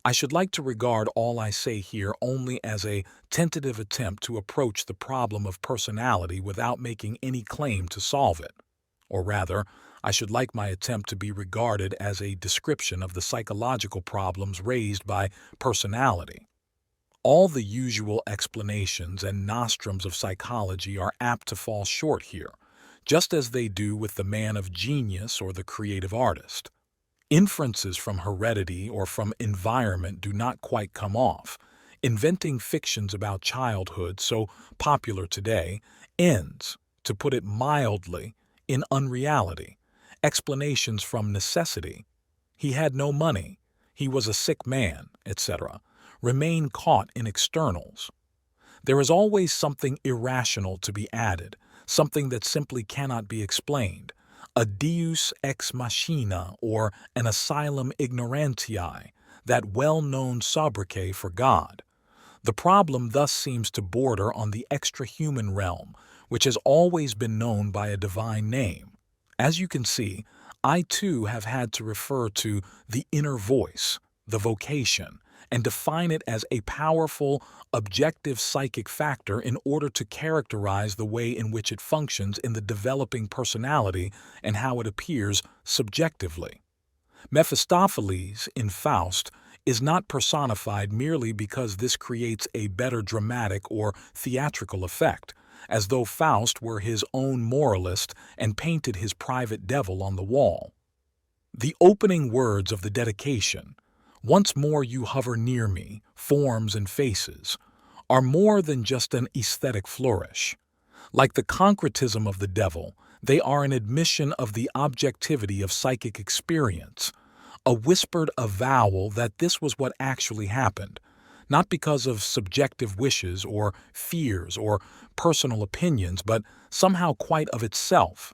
I should like to regard all I say here only as a tentative attempt to approach the problem of personality without making any claim to solve it. Or rather, I should like my attempt to be regarded as a description of the psychological problems raised by personality. All the usual explanations and nostrums of psychology are apt to fall short here, just as they do with the man of genius or the creative artist. Inferences from heredity or from environment do not quite come off. Inventing fictions about childhood, so popular today, ends, to put it mildly, in unreality. Explanations from necessity, he had no money, he was a sick man, etc., remain caught in externals. There is always something irrational to be added, something that simply cannot be explained, a deus ex machina or an asylum ignorantiae, that well-known sobriquet for God. The problem thus seems to border on the extra-human realm, which has always been known by a divine name. As you can see, I too have had to refer to the inner voice, the vocation, and define it as a powerful, objective psychic factor in order to characterize the way in which it functions in the developing personality and how it appears subjectively. Mephistopheles, in Faust, is not personified merely because this creates a better dramatic or theatrical effect, as though Faust were his own moralist and painted his private devil on the wall. The opening words of the dedication, "Once more you hover near me, forms and faces," are more than just an aesthetic flourish. Like the concretism of the devil, They are an admission of the objectivity of psychic experience, a whispered avowal that this was what actually happened, not because of subjective wishes or fears or personal opinions, but somehow quite of itself.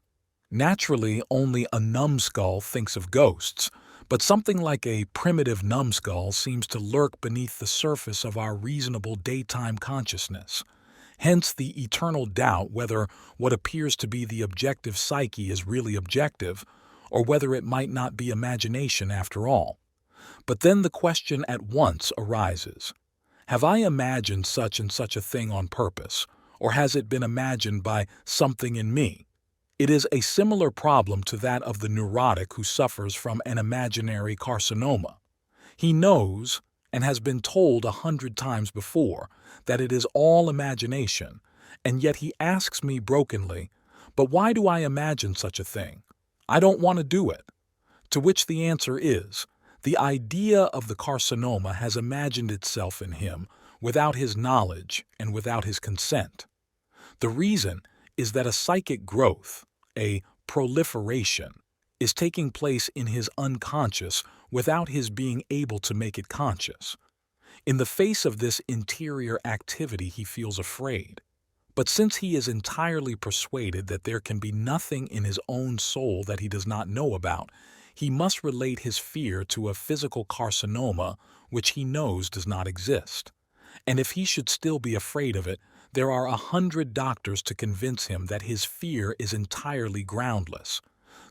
Naturally, only a numbskull thinks of ghosts, but something like a primitive numbskull seems to lurk beneath the surface of our reasonable daytime consciousness. Hence the eternal doubt whether what appears to be the objective psyche is really objective, or whether it might not be imagination after all. But then the question at once arises: have I imagined such and such a thing on purpose, or has it been imagined by something in me? It is a similar problem to that of the neurotic who suffers from an imaginary carcinoma. He knows, and has been told 100 times before, that it is all imagination, and yet he asks me brokenly, "But why do I imagine such a thing? I don't want to do it." To which the answer is, the idea of the carcinoma has imagined itself in him without his knowledge and without his consent. The reason is that a psychic growth, a proliferation, is taking place in his unconscious without his being able to make it conscious. In the face of this interior activity, he feels afraid. But since he is entirely persuaded that there can be nothing in his own soul that he does not know about, he must relate his fear to a physical carcinoma which he knows does not exist. And if he should still be afraid of it, there are 100 doctors to convince him that his fear is entirely groundless.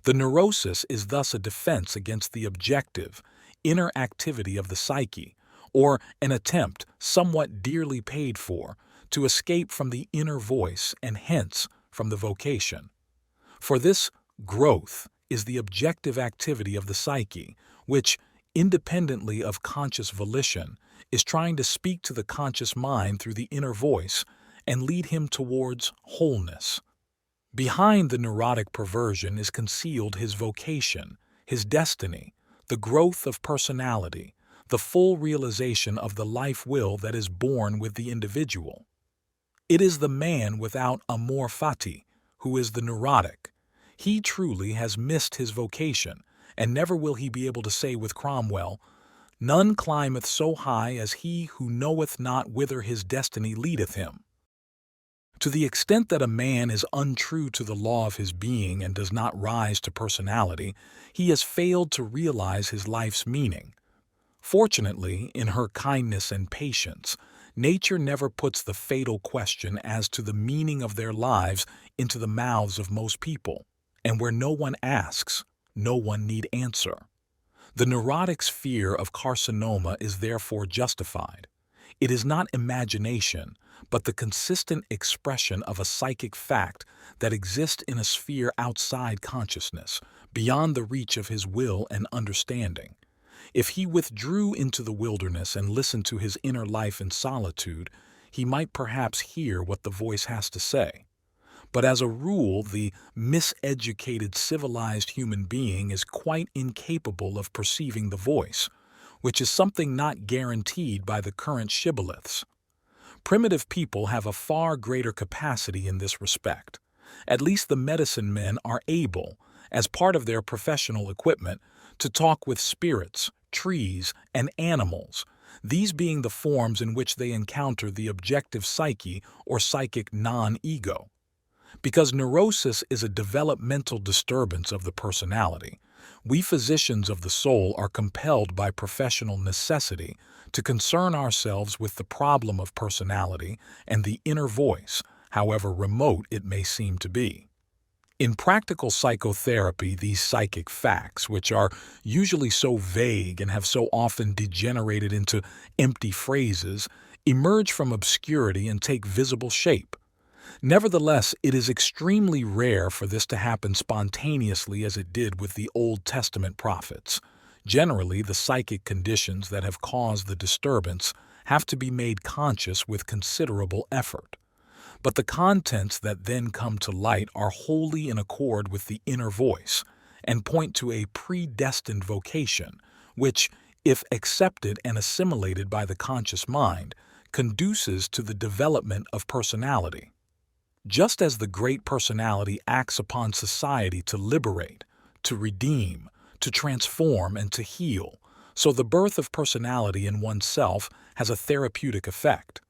The neurosis is thus a defense against the objective, inner activity of the psyche, or an attempt, somewhat dearly paid for, to escape from the inner voice and hence from the vocation. For this growth is the objective activity of the psyche, which, independently of conscious volition, is trying to speak to the conscious mind through the inner voice and lead him towards wholeness. Behind the neurotic perversion is concealed his vocation, his destiny, the growth of personality, the full realization of the life will that is born with the individual. It is the man without amor fati who is the neurotic. He truly has missed his vocation, and never will he be able to say with Cromwell, "None climbeth so high as he who knoweth not whither his destiny leadeth him." To the extent that a man is untrue to the law of his being and does not rise to personality, he has failed to realize his life's meaning. Fortunately, in her kindness and patience, nature never puts the fatal question as to the meaning of their lives into the mouths of most people, and where no one asks, no one need answer. The neurotic's fear of carcinoma is therefore justified. It is not imagination, but the consistent expression of a psychic fact that exists in a sphere outside consciousness, beyond the reach of his will and understanding. If he withdrew into the wilderness and listened to his inner life in solitude, he might perhaps hear what the voice has to say. But as a rule, the miseducated civilized human being is quite incapable of perceiving the voice, which is something not guaranteed by the current shibboleths. Primitive people have a far greater capacity in this respect. At least the medicine men are able, as part of their professional equipment, to talk with spirits, trees, and animals, these being the forms in which they encounter the objective psyche or psychic non-ego. Because neurosis is a developmental disturbance of the personality, we physicians of the soul are compelled by professional necessity to concern ourselves with the problem of personality and the inner voice, however remote it may seem to be. In practical psychotherapy, these psychic facts, which are usually so vague and have so often degenerated into empty phrases, emerge from obscurity and take visible shape. Nevertheless, it is extremely rare for this to happen spontaneously as it did with the Old Testament prophets. Generally, the psychic conditions that have caused the disturbance have to be made conscious with considerable effort. But the contents that then come to light are wholly in accord with the inner voice and point to a predestined vocation, which, if accepted and assimilated by the conscious mind, conduces to the development of personality. Just as the great personality acts upon society to liberate, to redeem, to transform, and to heal, so the birth of personality in oneself has a therapeutic effect.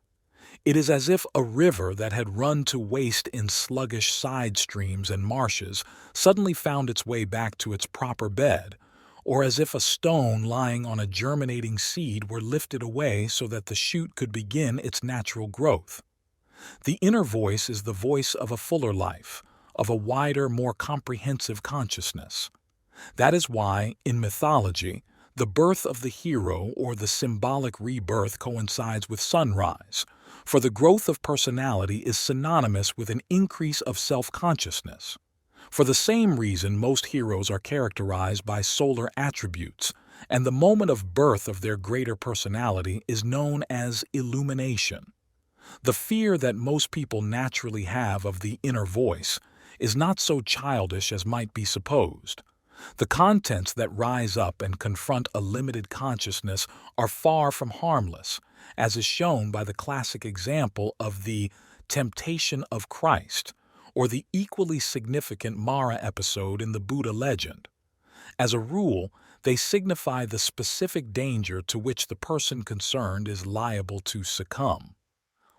It is as if a river that had run to waste in sluggish side streams and marshes suddenly found its way back to its proper bed, or as if a stone lying on a germinating seed were lifted away so that the shoot could begin its natural growth. The inner voice is the voice of a fuller life, of a wider, more comprehensive consciousness. That is why, in mythology, the birth of the hero or the symbolic rebirth coincides with sunrise, for the growth of personality is synonymous with an increase of self-consciousness. For the same reason, most heroes are characterized by solar attributes, and the moment of birth of their greater personality is known as illumination. The fear that most people naturally have of the inner voice is not so childish as might be supposed. The contents that rise up and confront a limited consciousness are far from harmless, as is shown by the classic example of the temptation of Christ, or the equally significant Mara episode in the Buddha legend. As a rule, they signify the specific danger to which the person concerned is liable to succumb.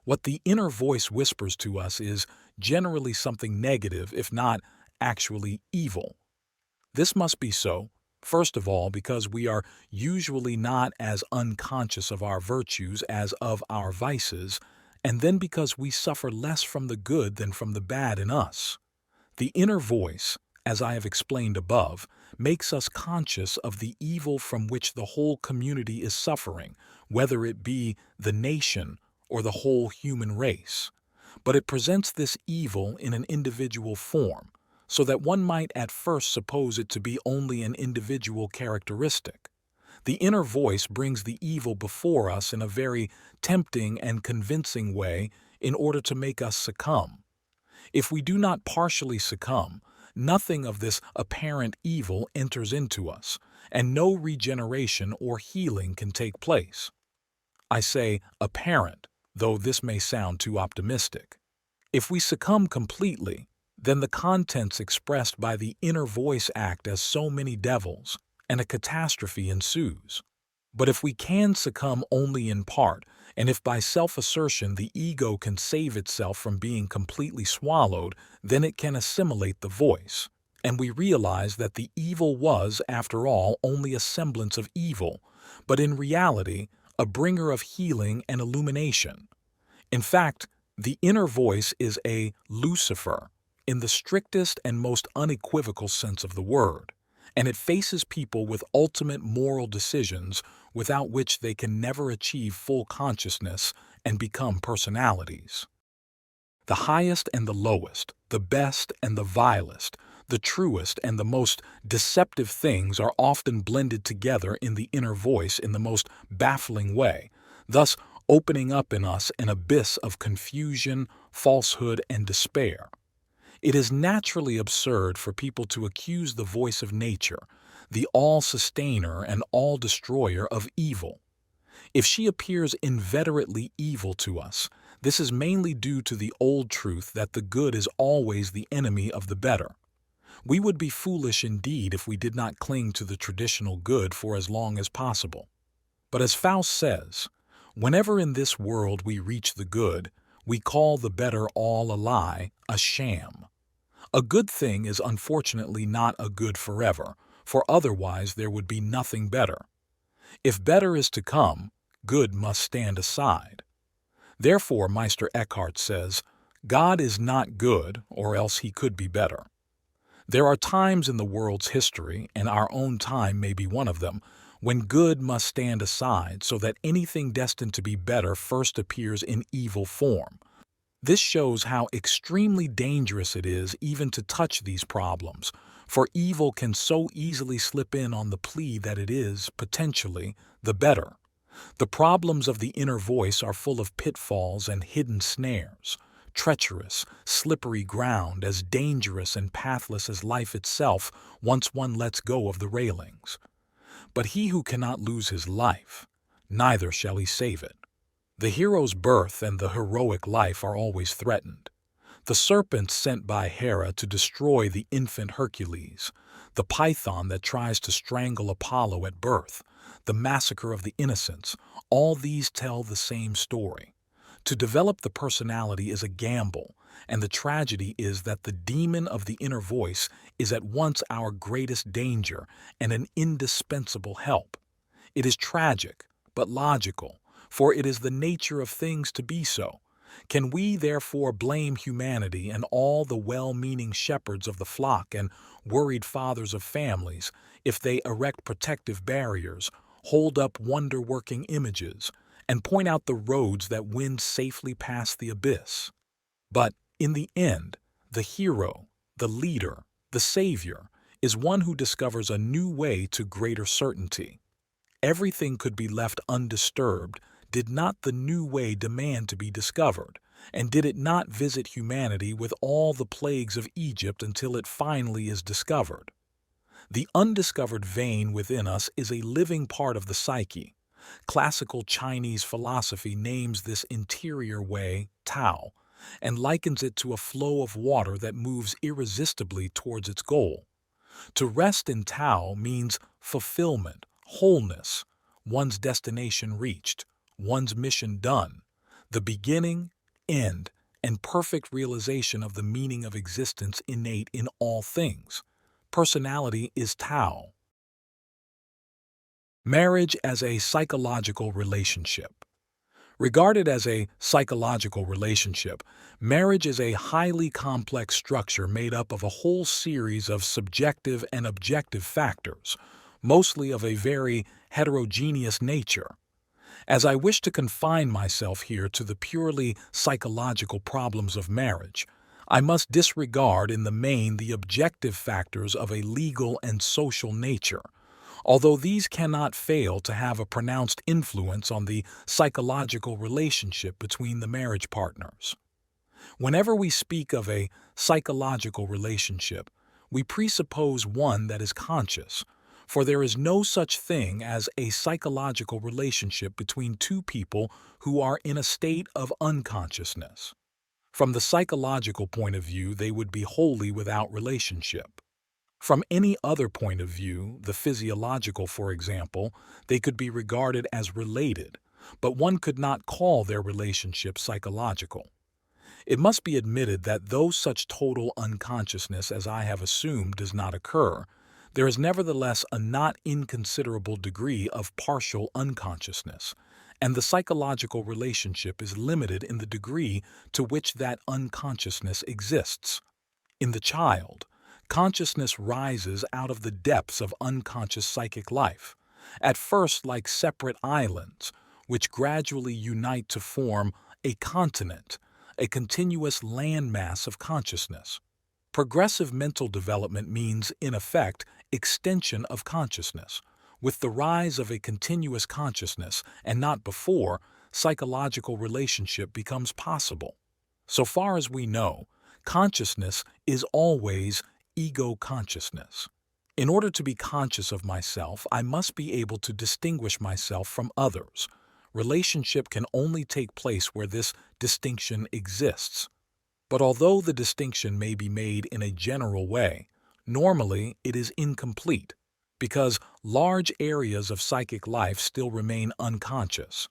What the inner voice whispers to us is generally something negative, if not actually evil. This must be so, first of all, because we are usually not as unconscious of our virtues as of our vices, and then because we suffer less from the good than from the bad in us. The inner voice, as I have explained above, makes us conscious of the evil from which the whole community is suffering, whether it be the nation or the whole human race. But it presents this evil in an individual form, so that one might at first suppose it to be only an individual characteristic. The inner voice brings the evil before us in a very tempting and convincing way in order to make us succumb. If we do not partially succumb, nothing of this apparent evil enters into us, and no regeneration or healing can take place. I say apparent, though this may sound too optimistic. If we succumb completely, then the contents expressed by the inner voice act as so many devils, and a catastrophe ensues. But if we can succumb only in part, and if by self-assertion the ego can save itself from being completely swallowed, then it can assimilate the voice, and we realize that the evil was, after all, only a semblance of evil, but in reality, a bringer of healing and illumination. In fact, the inner voice is a Lucifer, in the strictest and most unequivocal sense of the word, and it faces people with ultimate moral decisions without which they can never achieve full consciousness and become personalities. The highest and the lowest, the best and the vilest, the truest and the most deceptive things are often blended together in the inner voice in the most baffling way, thus opening up in us an abyss of confusion, falsehood, and despair. It is naturally absurd for people to accuse the voice of nature, the all-sustainer and all-destroyer, of evil. If she appears inveterately evil to us, this is mainly due to the old truth that the good is always the enemy of the better. We would be foolish indeed if we did not cling to the traditional good for as long as possible. But as Faust says, whenever in this world we reach the good, we call the better all a lie, a sham. A good thing is unfortunately not a good forever, for otherwise there would be nothing better. If better is to come, good must stand aside. Therefore, Meister Eckhart says, God is not good, or else he could be better. There are times in the world's history, and our own time may be one of them, when good must stand aside so that anything destined to be better first appears in evil form. This shows how extremely dangerous it is even to touch these problems, for evil can so easily slip in on the plea that it is, potentially, the better. The problems of the inner voice are full of pitfalls and hidden snares, treacherous, slippery ground, as dangerous and pathless as life itself once one lets go of the railings. But he who cannot lose his life, neither shall he save it. The hero's birth and the heroic life are always threatened. The serpent sent by Hera to destroy the infant Hercules, the python that tries to strangle Apollo at birth, the massacre of the innocents, all these tell the same story. To develop the personality is a gamble, and the tragedy is that the demon of the inner voice is at once our greatest danger and an indispensable help. It is tragic, but logical, for it is the nature of things to be so. Can we therefore blame humanity and all the well-meaning shepherds of the flock and worried fathers of families if they erect protective barriers, hold up wonder-working images, and point out the roads that win safely past the abyss? But in the end, the hero, the leader, the savior, is one who discovers a new way to greater certainty. Everything could be left undisturbed did not the new way demand to be discovered, and did it not visit humanity with all the plagues of Egypt until it finally is discovered. The undiscovered vein within us is a living part of the psyche. Classical Chinese philosophy names this interior way Tao, and likens it to a flow of water that moves irresistibly towards its goal. To rest in Tao means fulfillment, wholeness, one's destination reached, one's mission done, the beginning, end, and perfect realization of the meaning of existence innate in all things. Personality is Tao. Marriage as a psychological relationship. Regarded as a psychological relationship, marriage is a highly complex structure made up of a whole series of subjective and objective factors, mostly of a very heterogeneous nature. As I wish to confine myself here to the purely psychological problems of marriage, I must disregard in the main the objective factors of a legal and social nature, although these cannot fail to have a pronounced influence on the psychological relationship between the marriage partners. Whenever we speak of a psychological relationship, we presuppose one that is conscious, for there is no such thing as a psychological relationship between two people who are in a state of unconsciousness. From the psychological point of view, they would be wholly without relationship. From any other point of view, the physiological, for example, they could be regarded as related, but one could not call their relationship psychological. It must be admitted that though such total unconsciousness as I have assumed does not occur, there is nevertheless a not inconsiderable degree of partial unconsciousness, and the psychological relationship is limited in the degree to which that unconsciousness exists. In the child, consciousness rises out of the depths of unconscious psychic life, at first like separate islands, which gradually unite to form a continent, a continuous landmass of consciousness. Progressive mental development means, in effect, extension of consciousness. With the rise of a continuous consciousness, and not before, psychological relationship becomes possible. So far as we know, consciousness is always ego consciousness. In order to be conscious of myself, I must be able to distinguish myself from others. Relationship can only take place where this distinction exists. But although the distinction may be made in a general way, normally it is incomplete, because large areas of psychic life still remain unconscious.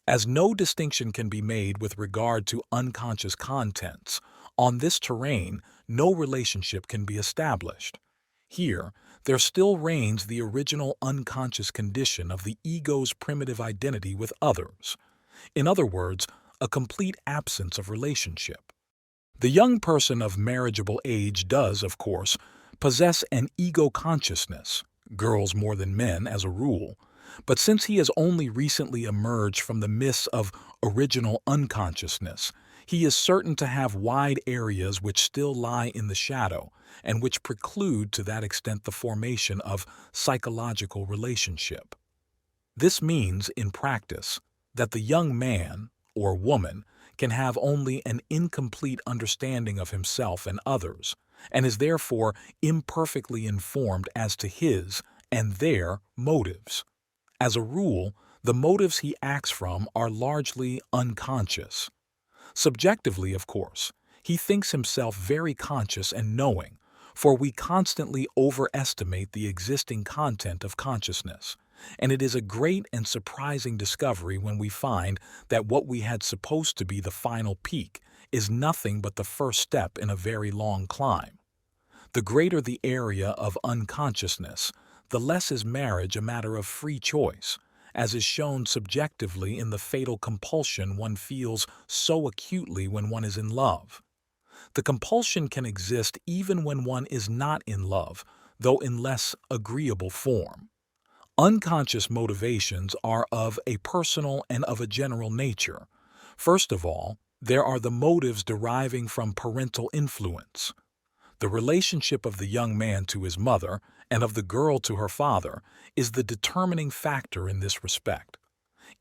As no distinction can be made with regard to unconscious contents, on this terrain no relationship can be established. Here, there still reigns the original unconscious condition of the ego's primitive identity with others. In other words, a complete absence of relationship. The young person of marriageable age does, of course, possess an ego consciousness, girls more than men as a rule, but since he has only recently emerged from the mists of original unconsciousness, he is certain to have wide areas which still lie in the shadow and which preclude to that extent the formation of psychological relationship. This means, in practice, that the young man, or woman, can have only an incomplete understanding of himself and others, and is therefore imperfectly informed as to his and their motives. As a rule, the motives he acts from are largely unconscious. Subjectively, of course, He thinks himself very conscious and knowing, for we constantly overestimate the existing content of consciousness, and it is a great and surprising discovery when we find that what we had supposed to be the final peak is nothing but the first step in a very long climb. The greater the area of unconsciousness, the less is marriage a matter of free choice, as is shown subjectively in the fatal compulsion one feels so acutely when one is in love. The compulsion can exist even when one is not in love, though in less agreeable form. Unconscious motivations are of a personal and of a general nature. First of all, there are the motives deriving from parental influence. The relationship of the young man to his mother and of the girl to her father is the determining factor in this respect.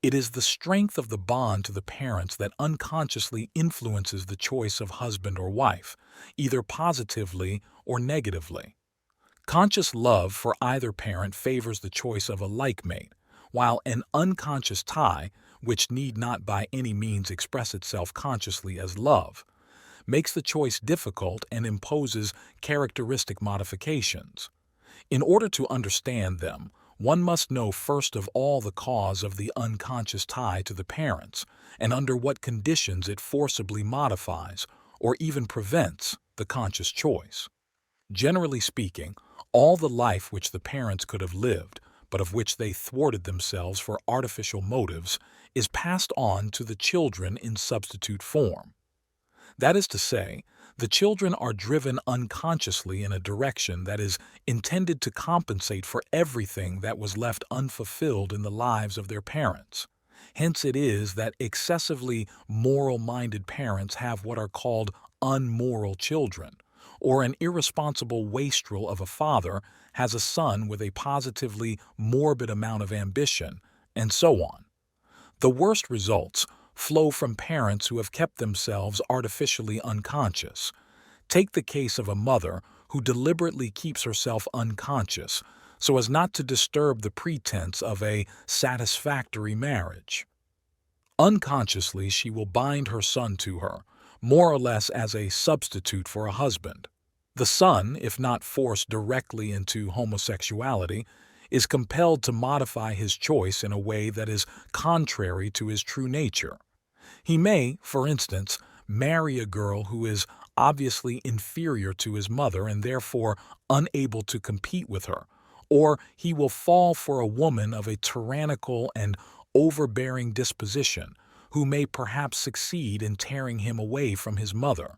It is the strength of the bond to the parents that unconsciously influences the choice of husband or wife, either positively or negatively. Conscious love for either parent favors the choice of a like mate, while an unconscious tie, which need not by any means express itself consciously as love, makes the choice difficult and imposes characteristic modifications. In order to understand them, one must know first of all the cause of the unconscious tie to the parents, and under what conditions it forcibly modifies, or even prevents, the conscious choice. Generally speaking, all the life which the parents could have lived, but of which they thwarted themselves for artificial motives, is passed on to the children in substitute form. That is to say, the children are driven unconsciously in a direction that is intended to compensate for everything that was left unfulfilled in the lives of their parents. Hence it is that excessively moral-minded parents have what are called unmoral children, or an irresponsible wastrel of a father has a son with a positively morbid amount of ambition, and so on. The worst results flow from parents who have kept themselves artificially unconscious. Take the case of a mother who deliberately keeps herself unconscious so as not to disturb the pretense of a satisfactory marriage. Unconsciously, she will bind her son to her, more or less as a substitute for a husband. The son, if not forced directly into homosexuality, is compelled to modify his choice in a way that is contrary to his true nature. He may, for instance, marry a girl who is obviously inferior to his mother and therefore unable to compete with her, or he will fall for a woman of a tyrannical and overbearing disposition who may perhaps succeed in tearing him away from his mother.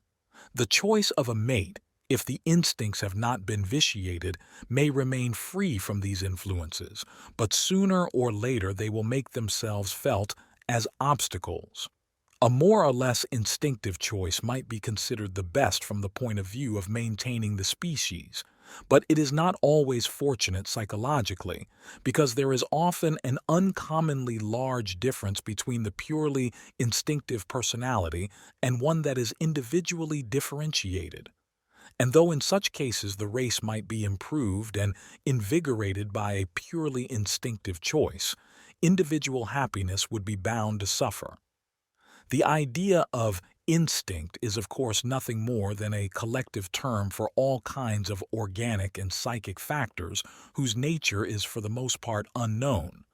The choice of a mate, if the instincts have not been vitiated, may remain free from these influences, but sooner or later they will make themselves felt as obstacles. A more or less instinctive choice might be considered the best from the point of view of maintaining the species, but it is not always fortunate psychologically, because there is often an uncommonly large difference between the purely instinctive personality and one that is individually differentiated. And though in such cases the race might be improved and invigorated by a purely instinctive choice, individual happiness would be bound to suffer. The idea of instinct is of course nothing more than a collective term for all kinds of organic and psychic factors whose nature is for the most part unknown.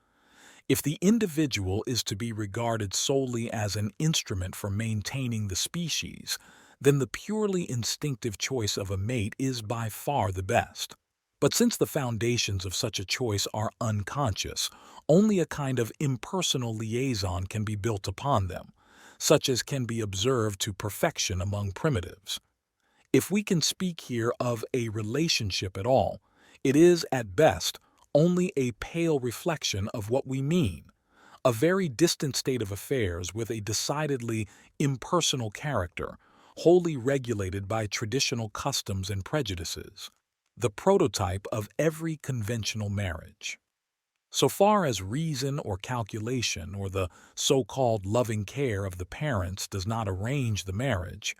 If the individual is to be regarded solely as an instrument for maintaining the species, then the purely instinctive choice of a mate is by far the best. But since the foundations of such a choice are unconscious, only a kind of impersonal liaison can be built upon them, such as can be observed to perfection among primitives. If we can speak here of a relationship at all, it is, at best, only a pale reflection of what we mean, a very distant state of affairs with a decidedly impersonal character, wholly regulated by traditional customs and prejudices, the prototype of every conventional marriage. So far as reason or calculation or the so-called loving care of the parents does not arrange the marriage,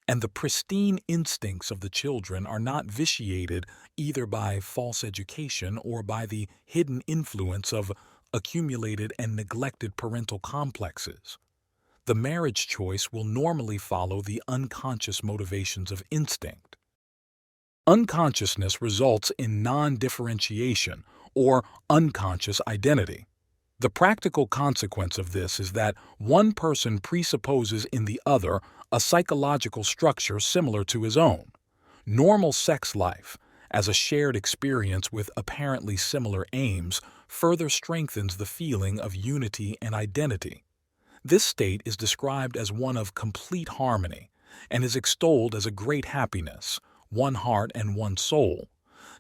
and the pristine instincts of the children are not vitiated either by false education or by the hidden influence of accumulated and neglected parental complexes, the marriage choice will normally follow the unconscious motivations of instinct. Unconsciousness results in non-differentiation or unconscious identity. The practical consequence of this is that one person presupposes in the other a psychological structure similar to his own. Normal sex life, as a shared experience with apparently similar aims, further strengthens the feeling of unity and identity. This state is described as one of complete harmony and is extolled as a great happiness, one heart and one soul,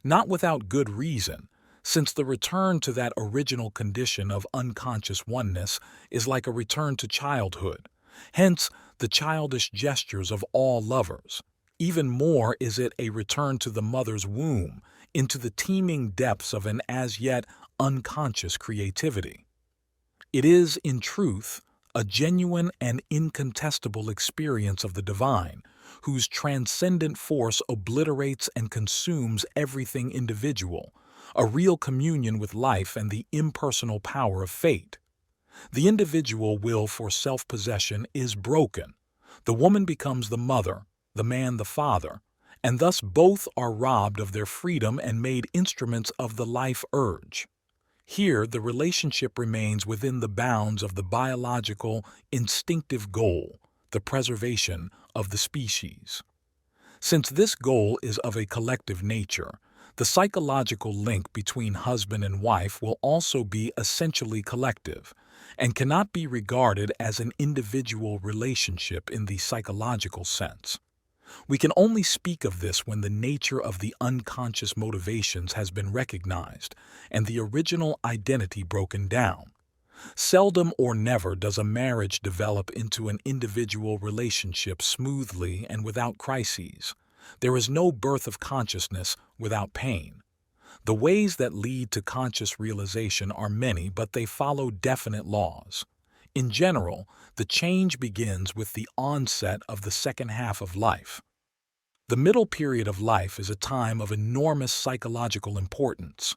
not without good reason, since the return to that original condition of unconscious oneness is like a return to childhood, hence the childish gestures of all lovers. Even more is it a return to the mother's womb, into the teeming depths of an as yet unconscious creativity. It is, in truth, a genuine and incontestable experience of the divine, whose transcendent force obliterates and consumes everything individual, a real communion with life and the impersonal power of fate. The individual will for self-possession is broken. The woman becomes the mother, the man the father, and thus both are robbed of their freedom and made instruments of the life urge. Here, the relationship remains within the bounds of the biological, instinctive goal, the preservation of the species. Since this goal is of a collective nature, the psychological link between husband and wife will also be essentially collective and cannot be regarded as an individual relationship in the psychological sense. We can only speak of this when the nature of the unconscious motivations has been recognized and the original identity broken down. Seldom or never does a marriage develop into an individual relationship smoothly and without crises. There is no birth of consciousness without pain. The ways that lead to conscious realization are many, but they follow definite laws. In general, the change begins with the onset of the second half of life. The middle period of life is a time of enormous psychological importance.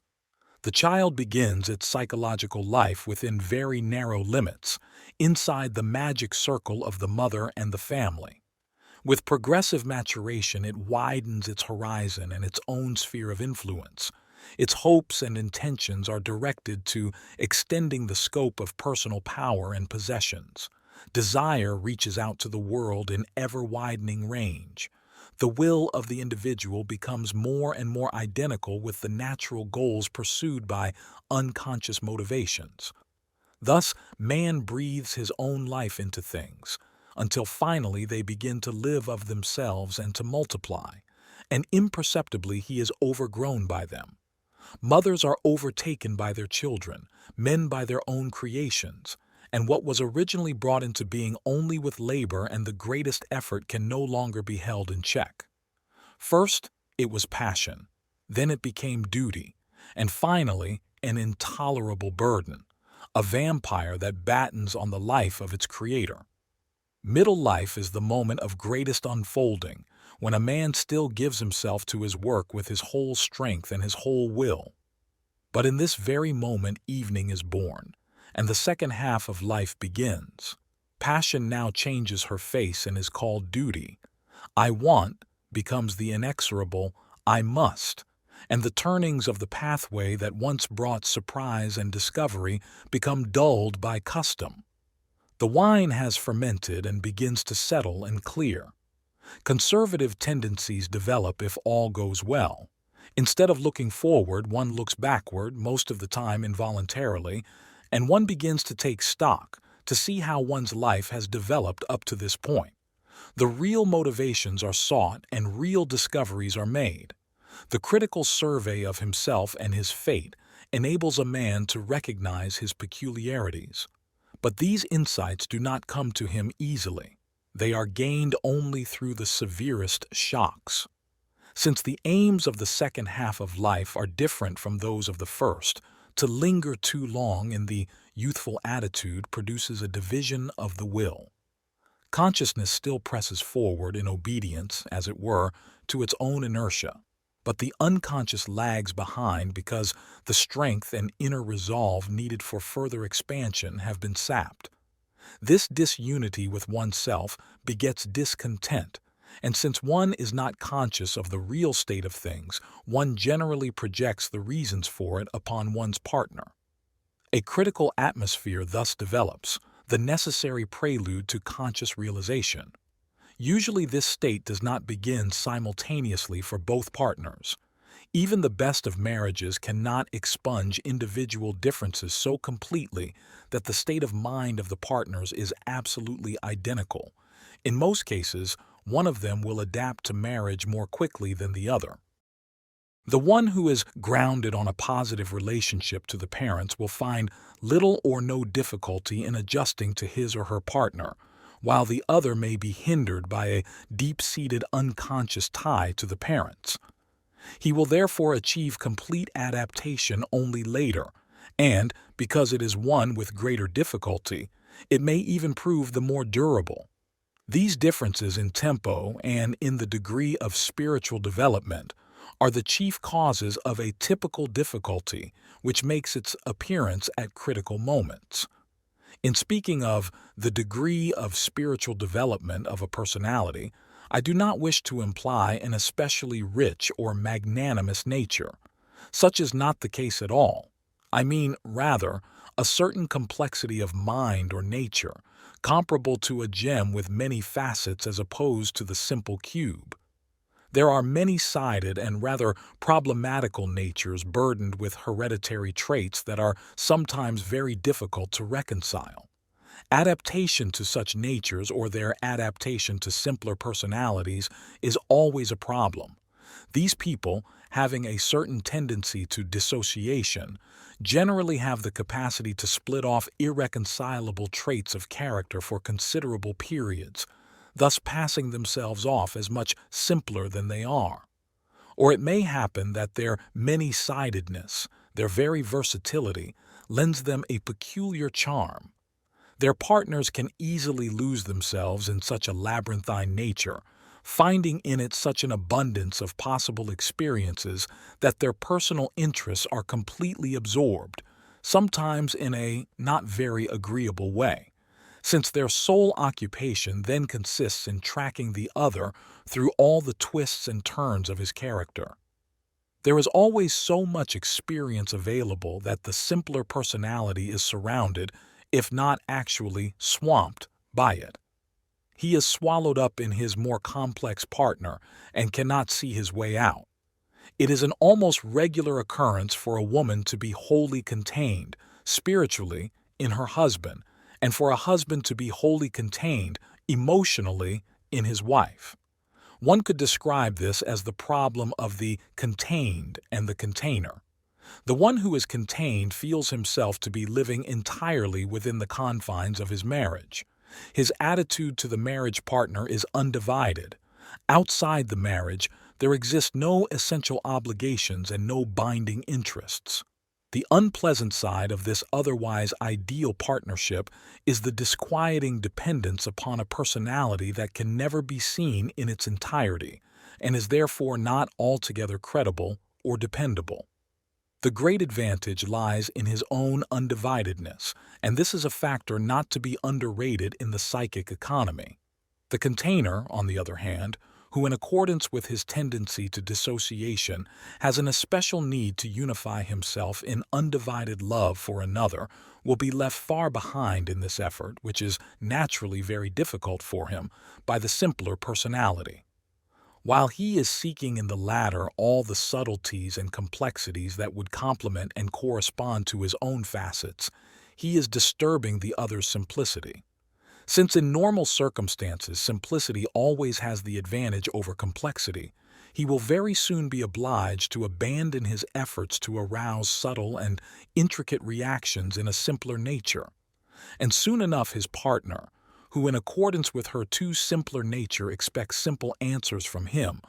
The child begins its psychological life within very narrow limits, inside the magic circle of the mother and the family. With progressive maturation, it widens its horizon and its own sphere of influence. Its hopes and intentions are directed to extending the scope of personal power and possessions. Desire reaches out to the world in ever-widening range. The will of the individual becomes more and more identical with the natural goals pursued by unconscious motivations. Thus, man breathes his own life into things, until finally they begin to live of themselves and to multiply, and imperceptibly he is overgrown by them. Mothers are overtaken by their children, men by their own creations, and what was originally brought into being only with labor and the greatest effort can no longer be held in check. First, it was passion, then it became duty, and finally, an intolerable burden, a vampire that battens on the life of its creator. Middle life is the moment of greatest unfolding, when a man still gives himself to his work with his whole strength and his whole will. But in this very moment, evening is born, and the second half of life begins. Passion now changes her face and is called duty. I want becomes the inexorable I must, and the turnings of the pathway that once brought surprise and discovery become dulled by custom. The wine has fermented and begins to settle and clear. Conservative tendencies develop if all goes well. Instead of looking forward, one looks backward, most of the time involuntarily, and one begins to take stock, to see how one's life has developed up to this point. The real motivations are sought and real discoveries are made. The critical survey of himself and his fate enables a man to recognize his peculiarities. But these insights do not come to him easily. They are gained only through the severest shocks. Since the aims of the second half of life are different from those of the first, to linger too long in the youthful attitude produces a division of the will. Consciousness still presses forward in obedience, as it were, to its own inertia, but the unconscious lags behind because the strength and inner resolve needed for further expansion have been sapped. This disunity with oneself begets discontent, and since one is not conscious of the real state of things, one generally projects the reasons for it upon one's partner. A critical atmosphere thus develops, the necessary prelude to conscious realization. Usually this state does not begin simultaneously for both partners. Even the best of marriages cannot expunge individual differences so completely that the state of mind of the partners is absolutely identical. In most cases, one of them will adapt to marriage more quickly than the other. The one who is grounded on a positive relationship to the parents will find little or no difficulty in adjusting to his or her partner, while the other may be hindered by a deep-seated unconscious tie to the parents. He will therefore achieve complete adaptation only later, and, because it is one with greater difficulty, it may even prove the more durable. These differences in tempo and in the degree of spiritual development are the chief causes of a typical difficulty which makes its appearance at critical moments. In speaking of the degree of spiritual development of a personality, I do not wish to imply an especially rich or magnanimous nature. Such is not the case at all. I mean, rather, a certain complexity of mind or nature, comparable to a gem with many facets as opposed to the simple cube. There are many-sided and rather problematical natures burdened with hereditary traits that are sometimes very difficult to reconcile. Adaptation to such natures or their adaptation to simpler personalities is always a problem. These people, having a certain tendency to dissociation, generally have the capacity to split off irreconcilable traits of character for considerable periods, thus passing themselves off as much simpler than they are. Or it may happen that their many-sidedness, their very versatility, lends them a peculiar charm. Their partners can easily lose themselves in such a labyrinthine nature, finding in it such an abundance of possible experiences that their personal interests are completely absorbed, sometimes in a not very agreeable way, since their sole occupation then consists in tracking the other through all the twists and turns of his character. There is always so much experience available that the simpler personality is surrounded, if not actually swamped, by it. He is swallowed up in his more complex partner and cannot see his way out. It is an almost regular occurrence for a woman to be wholly contained, spiritually, in her husband, and for a husband to be wholly contained, emotionally, in his wife. One could describe this as the problem of the contained and the container. The one who is contained feels himself to be living entirely within the confines of his marriage. His attitude to the marriage partner is undivided. Outside the marriage, there exist no essential obligations and no binding interests. The unpleasant side of this otherwise ideal partnership is the disquieting dependence upon a personality that can never be seen in its entirety, and is therefore not altogether credible or dependable. The great advantage lies in his own undividedness, and this is a factor not to be underrated in the psychic economy. The container, on the other hand, who in accordance with his tendency to dissociation has an especial need to unify himself in undivided love for another, will be left far behind in this effort, which is naturally very difficult for him, by the simpler personality. While he is seeking in the latter all the subtleties and complexities that would complement and correspond to his own facets, he is disturbing the other's simplicity. Since in normal circumstances simplicity always has the advantage over complexity, he will very soon be obliged to abandon his efforts to arouse subtle and intricate reactions in a simpler nature. And soon enough his partner, who in accordance with her too simpler nature expects simple answers from him,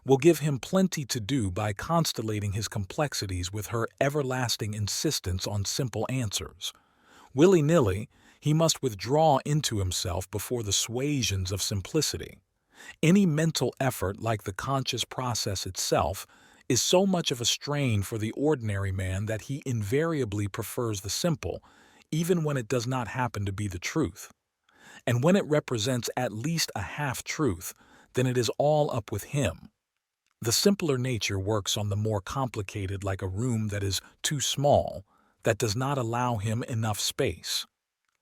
will give him plenty to do by constellating his complexities with her everlasting insistence on simple answers. Willy-nilly, he must withdraw into himself before the suasions of simplicity. Any mental effort, like the conscious process itself, is so much of a strain for the ordinary man that he invariably prefers the simple, even when it does not happen to be the truth. And when it represents at least a half-truth, then it is all up with him. The simpler nature works on the more complicated, like a room that is too small, that does not allow him enough space.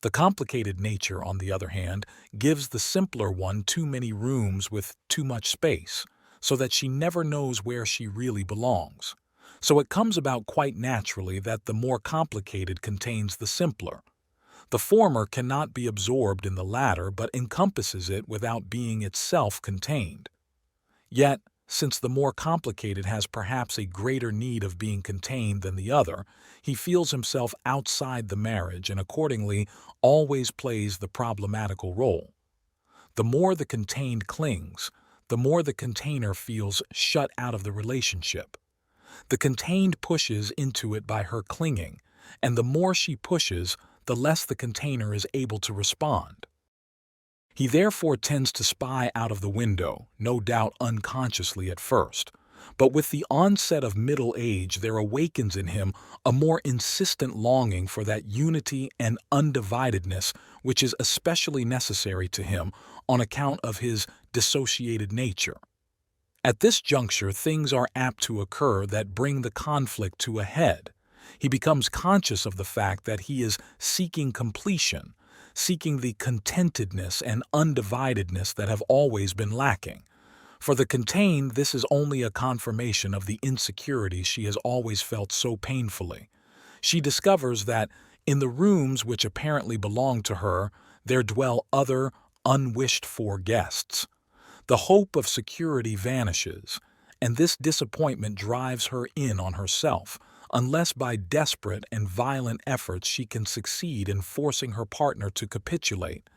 The complicated nature, on the other hand, gives the simpler one too many rooms with too much space, so that she never knows where she really belongs. So it comes about quite naturally that the more complicated contains the simpler. The former cannot be absorbed in the latter, but encompasses it without being itself contained. Yet, since the more complicated has perhaps a greater need of being contained than the other, he feels himself outside the marriage and accordingly always plays the problematical role. The more the contained clings, the more the container feels shut out of the relationship. The contained pushes into it by her clinging, and the more she pushes, the less the container is able to respond. He therefore tends to spy out of the window, no doubt unconsciously at first. But with the onset of middle age there awakens in him a more insistent longing for that unity and undividedness which is especially necessary to him on account of his dissociated nature. At this juncture things are apt to occur that bring the conflict to a head. He becomes conscious of the fact that he is seeking completion, seeking the contentedness and undividedness that have always been lacking. For the contained, this is only a confirmation of the insecurity she has always felt so painfully. She discovers that, in the rooms which apparently belong to her, there dwell other, unwished-for guests. The hope of security vanishes, and this disappointment drives her in on herself, unless by desperate and violent efforts she can succeed in forcing her partner to capitulate,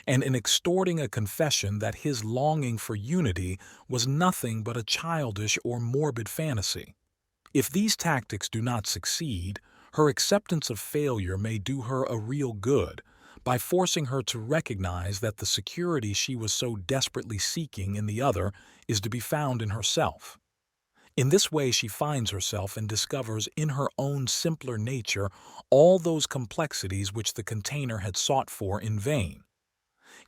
and in extorting a confession that his longing for unity was nothing but a childish or morbid fantasy. If these tactics do not succeed, her acceptance of failure may do her a real good, by forcing her to recognize that the security she was so desperately seeking in the other is to be found in herself. In this way she finds herself and discovers in her own simpler nature all those complexities which the container had sought for in vain.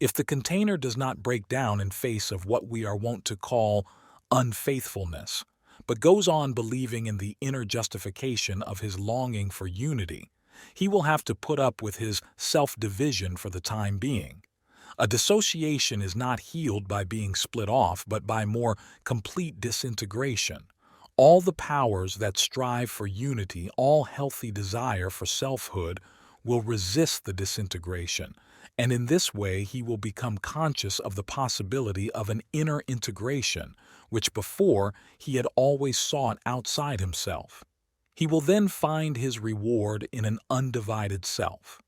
If the container does not break down in face of what we are wont to call unfaithfulness, but goes on believing in the inner justification of his longing for unity, he will have to put up with his self-division for the time being. A dissociation is not healed by being split off, but by more complete disintegration. All the powers that strive for unity, all healthy desire for selfhood, will resist the disintegration, and in this way he will become conscious of the possibility of an inner integration, which before he had always sought outside himself. He will then find his reward in an undivided self.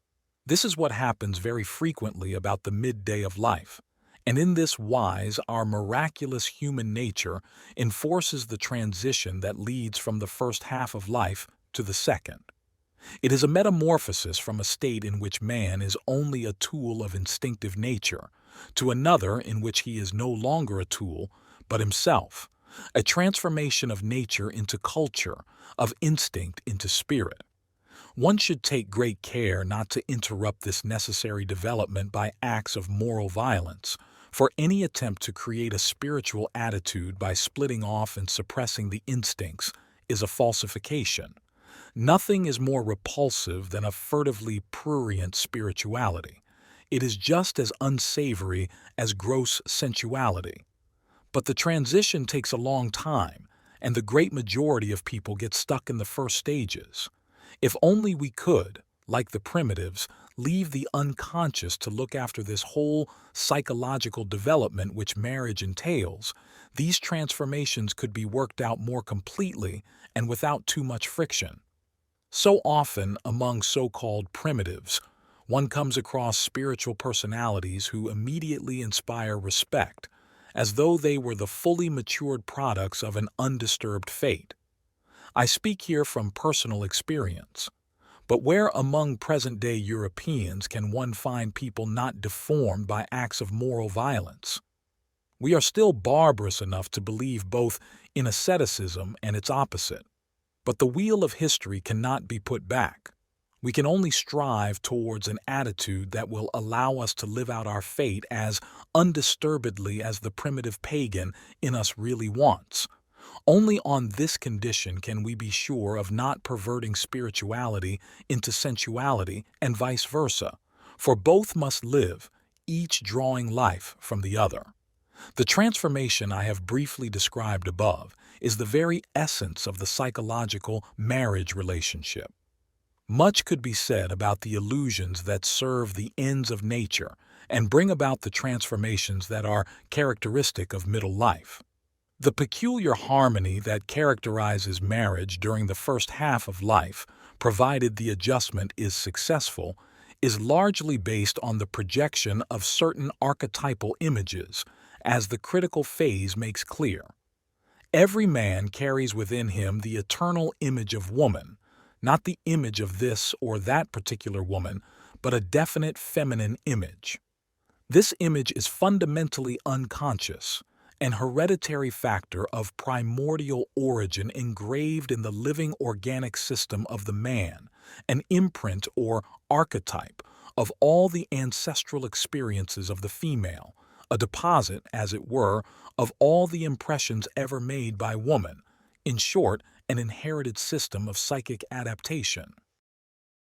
This is what happens very frequently about the midday of life, and in this wise our miraculous human nature enforces the transition that leads from the first half of life to the second. It is a metamorphosis from a state in which man is only a tool of instinctive nature to another in which he is no longer a tool, but himself, a transformation of nature into culture, of instinct into spirit. One should take great care not to interrupt this necessary development by acts of moral violence, for any attempt to create a spiritual attitude by splitting off and suppressing the instincts is a falsification. Nothing is more repulsive than a furtively prurient spirituality. It is just as unsavory as gross sensuality. But the transition takes a long time, and the great majority of people get stuck in the first stages. If only we could, like the primitives, leave the unconscious to look after this whole psychological development which marriage entails, these transformations could be worked out more completely and without too much friction. So often, among so-called primitives, one comes across spiritual personalities who immediately inspire respect, as though they were the fully matured products of an undisturbed fate. I speak here from personal experience. But where among present-day Europeans can one find people not deformed by acts of moral violence? We are still barbarous enough to believe both in asceticism and its opposite. But the wheel of history cannot be put back. We can only strive towards an attitude that will allow us to live out our fate as undisturbedly as the primitive pagan in us really wants. Only on this condition can we be sure of not perverting spirituality into sensuality and vice versa, for both must live, each drawing life from the other. The transformation I have briefly described above is the very essence of the psychological marriage relationship. Much could be said about the illusions that serve the ends of nature and bring about the transformations that are characteristic of middle life. The peculiar harmony that characterizes marriage during the first half of life, provided the adjustment is successful, is largely based on the projection of certain archetypal images, as the critical phase makes clear. Every man carries within him the eternal image of woman, not the image of this or that particular woman, but a definite feminine image. This image is fundamentally unconscious, an hereditary factor of primordial origin engraved in the living organic system of the man, an imprint or archetype of all the ancestral experiences of the female, a deposit, as it were, of all the impressions ever made by woman, in short, an inherited system of psychic adaptation.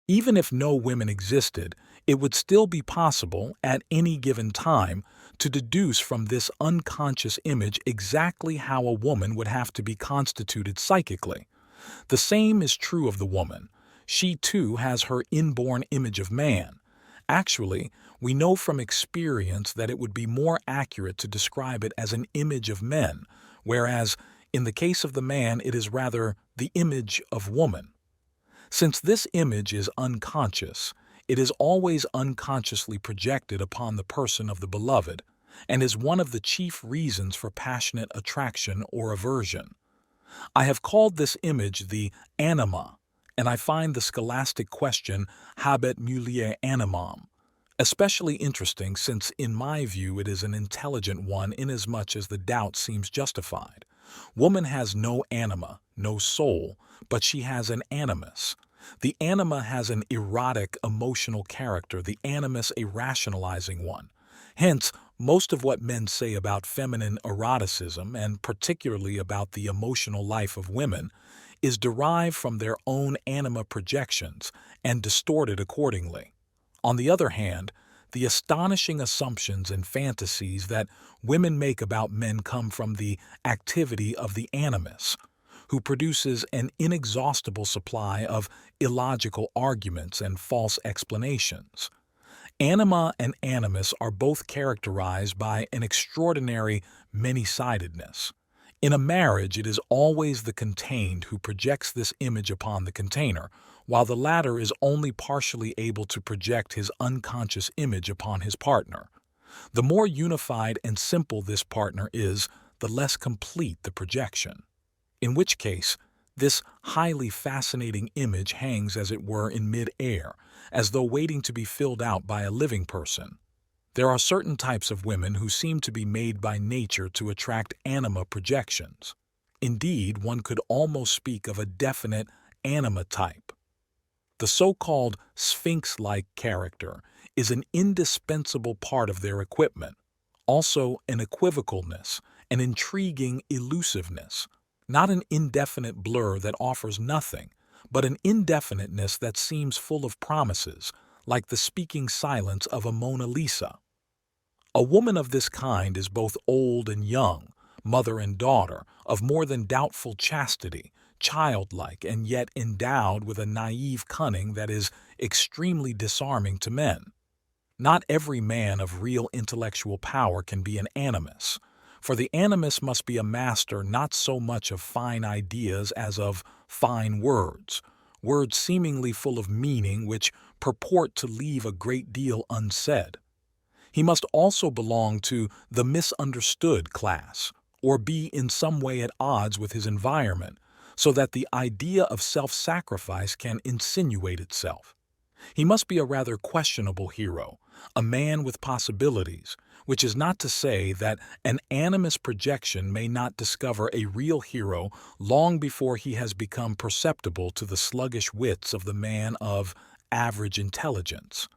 Even if no women existed, it would still be possible, at any given time, to deduce from this unconscious image exactly how a woman would have to be constituted psychically. The same is true of the woman. She too has her inborn image of man. Actually, we know from experience that it would be more accurate to describe it as an image of men, whereas, in the case of the man, it is rather the image of woman. Since this image is unconscious, it is always unconsciously projected upon the person of the beloved, and is one of the chief reasons for passionate attraction or aversion. I have called this image the anima, and I find the scholastic question habet mulier animam especially interesting since, in my view, it is an intelligent one inasmuch as the doubt seems justified. Woman has no anima, no soul, but she has an animus. The anima has an erotic, emotional character, the animus a rationalizing one. Hence, most of what men say about feminine eroticism, and particularly about the emotional life of women, is derived from their own anima projections and distorted accordingly. On the other hand, the astonishing assumptions and fantasies that women make about men come from the activity of the animus, who produces an inexhaustible supply of illogical arguments and false explanations. Anima and animus are both characterized by an extraordinary many-sidedness. In a marriage, it is always the contained who projects this image upon the container, while the latter is only partially able to project his unconscious image upon his partner. The more unified and simple this partner is, the less complete the projection. In which case, this highly fascinating image hangs as it were in mid-air, as though waiting to be filled out by a living person. There are certain types of women who seem to be made by nature to attract anima projections. Indeed, one could almost speak of a definite anima type. The so-called sphinx-like character is an indispensable part of their equipment, also an equivocalness, an intriguing elusiveness, not an indefinite blur that offers nothing, but an indefiniteness that seems full of promises, like the speaking silence of a Mona Lisa. A woman of this kind is both old and young, mother and daughter, of more than doubtful chastity, childlike and yet endowed with a naive cunning that is extremely disarming to men. Not every man of real intellectual power can be an animus, for the animus must be a master not so much of fine ideas as of fine words, words seemingly full of meaning which purport to leave a great deal unsaid. He must also belong to the misunderstood class, or be in some way at odds with his environment, so that the idea of self-sacrifice can insinuate itself. He must be a rather questionable hero, a man with possibilities, which is not to say that an animus projection may not discover a real hero long before he has become perceptible to the sluggish wits of the man of average intelligence.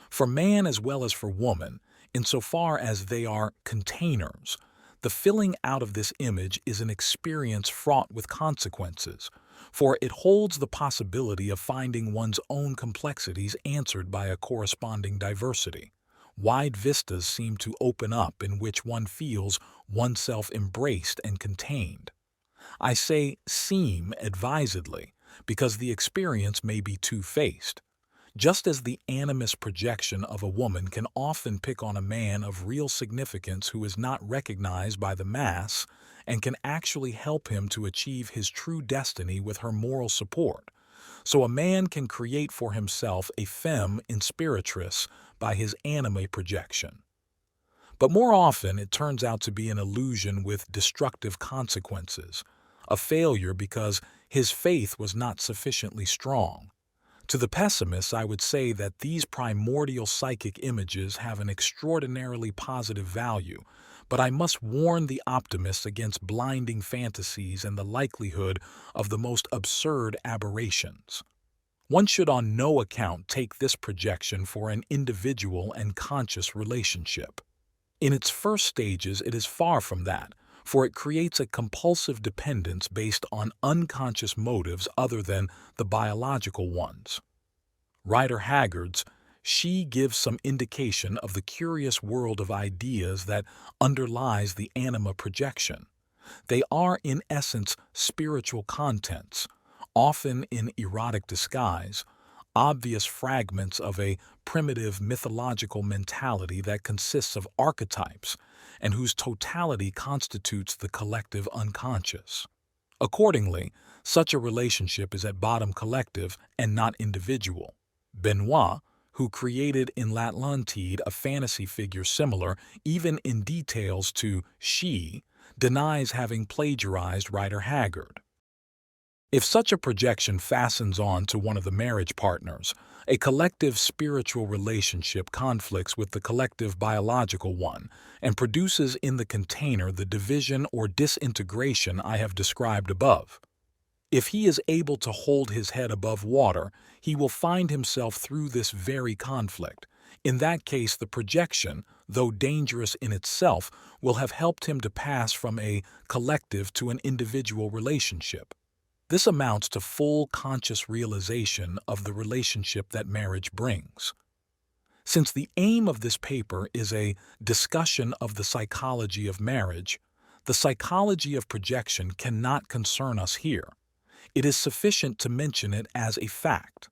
For man as well as for woman, insofar as they are containers, the filling out of this image is an experience fraught with consequences, for it holds the possibility of finding one's own complexities answered by a corresponding diversity. Wide vistas seem to open up in which one feels oneself embraced and contained. I say seem advisedly, because the experience may be two-faced. Just as the animus projection of a woman can often pick on a man of real significance who is not recognized by the mass and can actually help him to achieve his true destiny with her moral support, so a man can create for himself a femme inspiratrice by his anime projection. But more often it turns out to be an illusion with destructive consequences, a failure because his faith was not sufficiently strong. To the pessimists, I would say that these primordial psychic images have an extraordinarily positive value, but I must warn the optimists against blinding fantasies and the likelihood of the most absurd aberrations. One should on no account take this projection for an individual and conscious relationship. In its first stages, it is far from that, for it creates a compulsive dependence based on unconscious motives other than the biological ones. Rider Haggard's She gives some indication of the curious world of ideas that underlies the anima projection. They are in essence spiritual contents, often in erotic disguise, obvious fragments of a primitive mythological mentality that consists of archetypes and whose totality constitutes the collective unconscious. Accordingly, such a relationship is at bottom collective and not individual. Benoit, who created in L'Atlantide a fantasy figure similar, even in details, to She, denies having plagiarized Rider Haggard. If such a projection fastens on to one of the marriage partners, a collective spiritual relationship conflicts with the collective biological one and produces in the container the division or disintegration I have described above. If he is able to hold his head above water, he will find himself through this very conflict. In that case, the projection, though dangerous in itself, will have helped him to pass from a collective to an individual relationship. This amounts to full conscious realization of the relationship that marriage brings. Since the aim of this paper is a discussion of the psychology of marriage, the psychology of projection cannot concern us here. It is sufficient to mention it as a fact.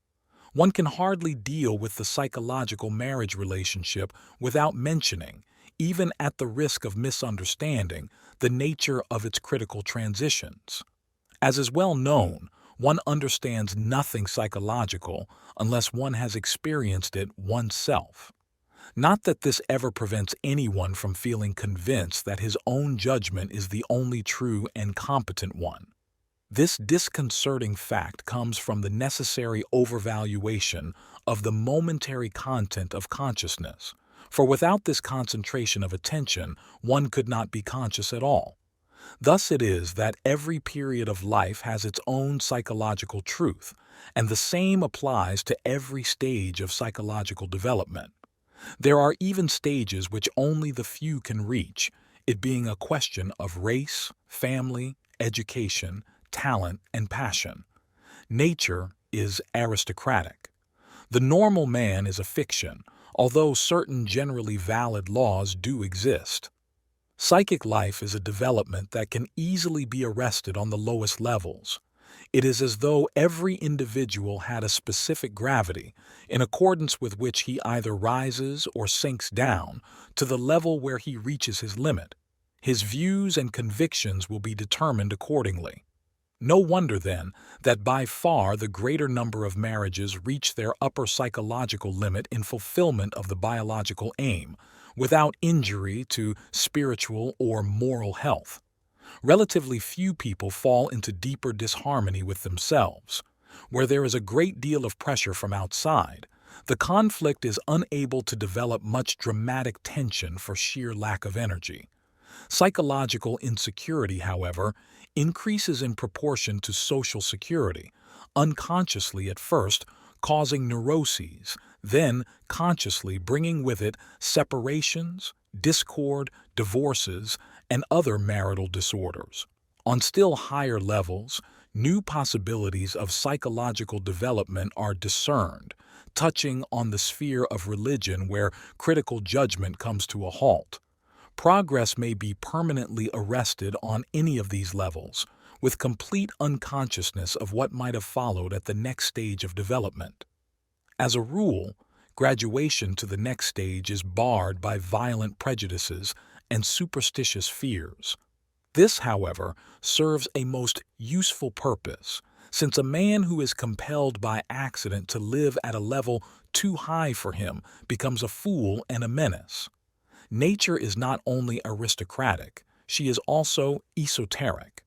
One can hardly deal with the psychological marriage relationship without mentioning, even at the risk of misunderstanding, the nature of its critical transitions. As is well known, one understands nothing psychological unless one has experienced it oneself. Not that this ever prevents anyone from feeling convinced that his own judgment is the only true and competent one. This disconcerting fact comes from the necessary overvaluation of the momentary content of consciousness, for without this concentration of attention, one could not be conscious at all. Thus it is that every period of life has its own psychological truth, and the same applies to every stage of psychological development. There are even stages which only the few can reach, it being a question of race, family, education, talent, and passion. Nature is aristocratic. The normal man is a fiction, although certain generally valid laws do exist. Psychic life is a development that can easily be arrested on the lowest levels. It is as though every individual had a specific gravity, in accordance with which he either rises or sinks down to the level where he reaches his limit. His views and convictions will be determined accordingly. No wonder, then, that by far the greater number of marriages reach their upper psychological limit in fulfillment of the biological aim, without injury to spiritual or moral health. Relatively few people fall into deeper disharmony with themselves. Where there is a great deal of pressure from outside, the conflict is unable to develop much dramatic tension for sheer lack of energy. Psychological insecurity, however, increases in proportion to social security, unconsciously at first, causing neuroses, then consciously bringing with it separations, discord, divorces, and other marital disorders. On still higher levels, new possibilities of psychological development are discerned, touching on the sphere of religion where critical judgment comes to a halt. Progress may be permanently arrested on any of these levels, with complete unconsciousness of what might have followed at the next stage of development. As a rule, graduation to the next stage is barred by violent prejudices and superstitious fears. This, however, serves a most useful purpose, since a man who is compelled by accident to live at a level too high for him becomes a fool and a menace. Nature is not only aristocratic, she is also esoteric.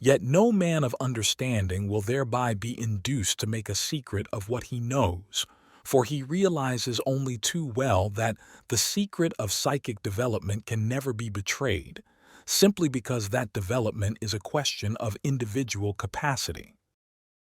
Yet no man of understanding will thereby be induced to make a secret of what he knows, for he realizes only too well that the secret of psychic development can never be betrayed, simply because that development is a question of individual capacity.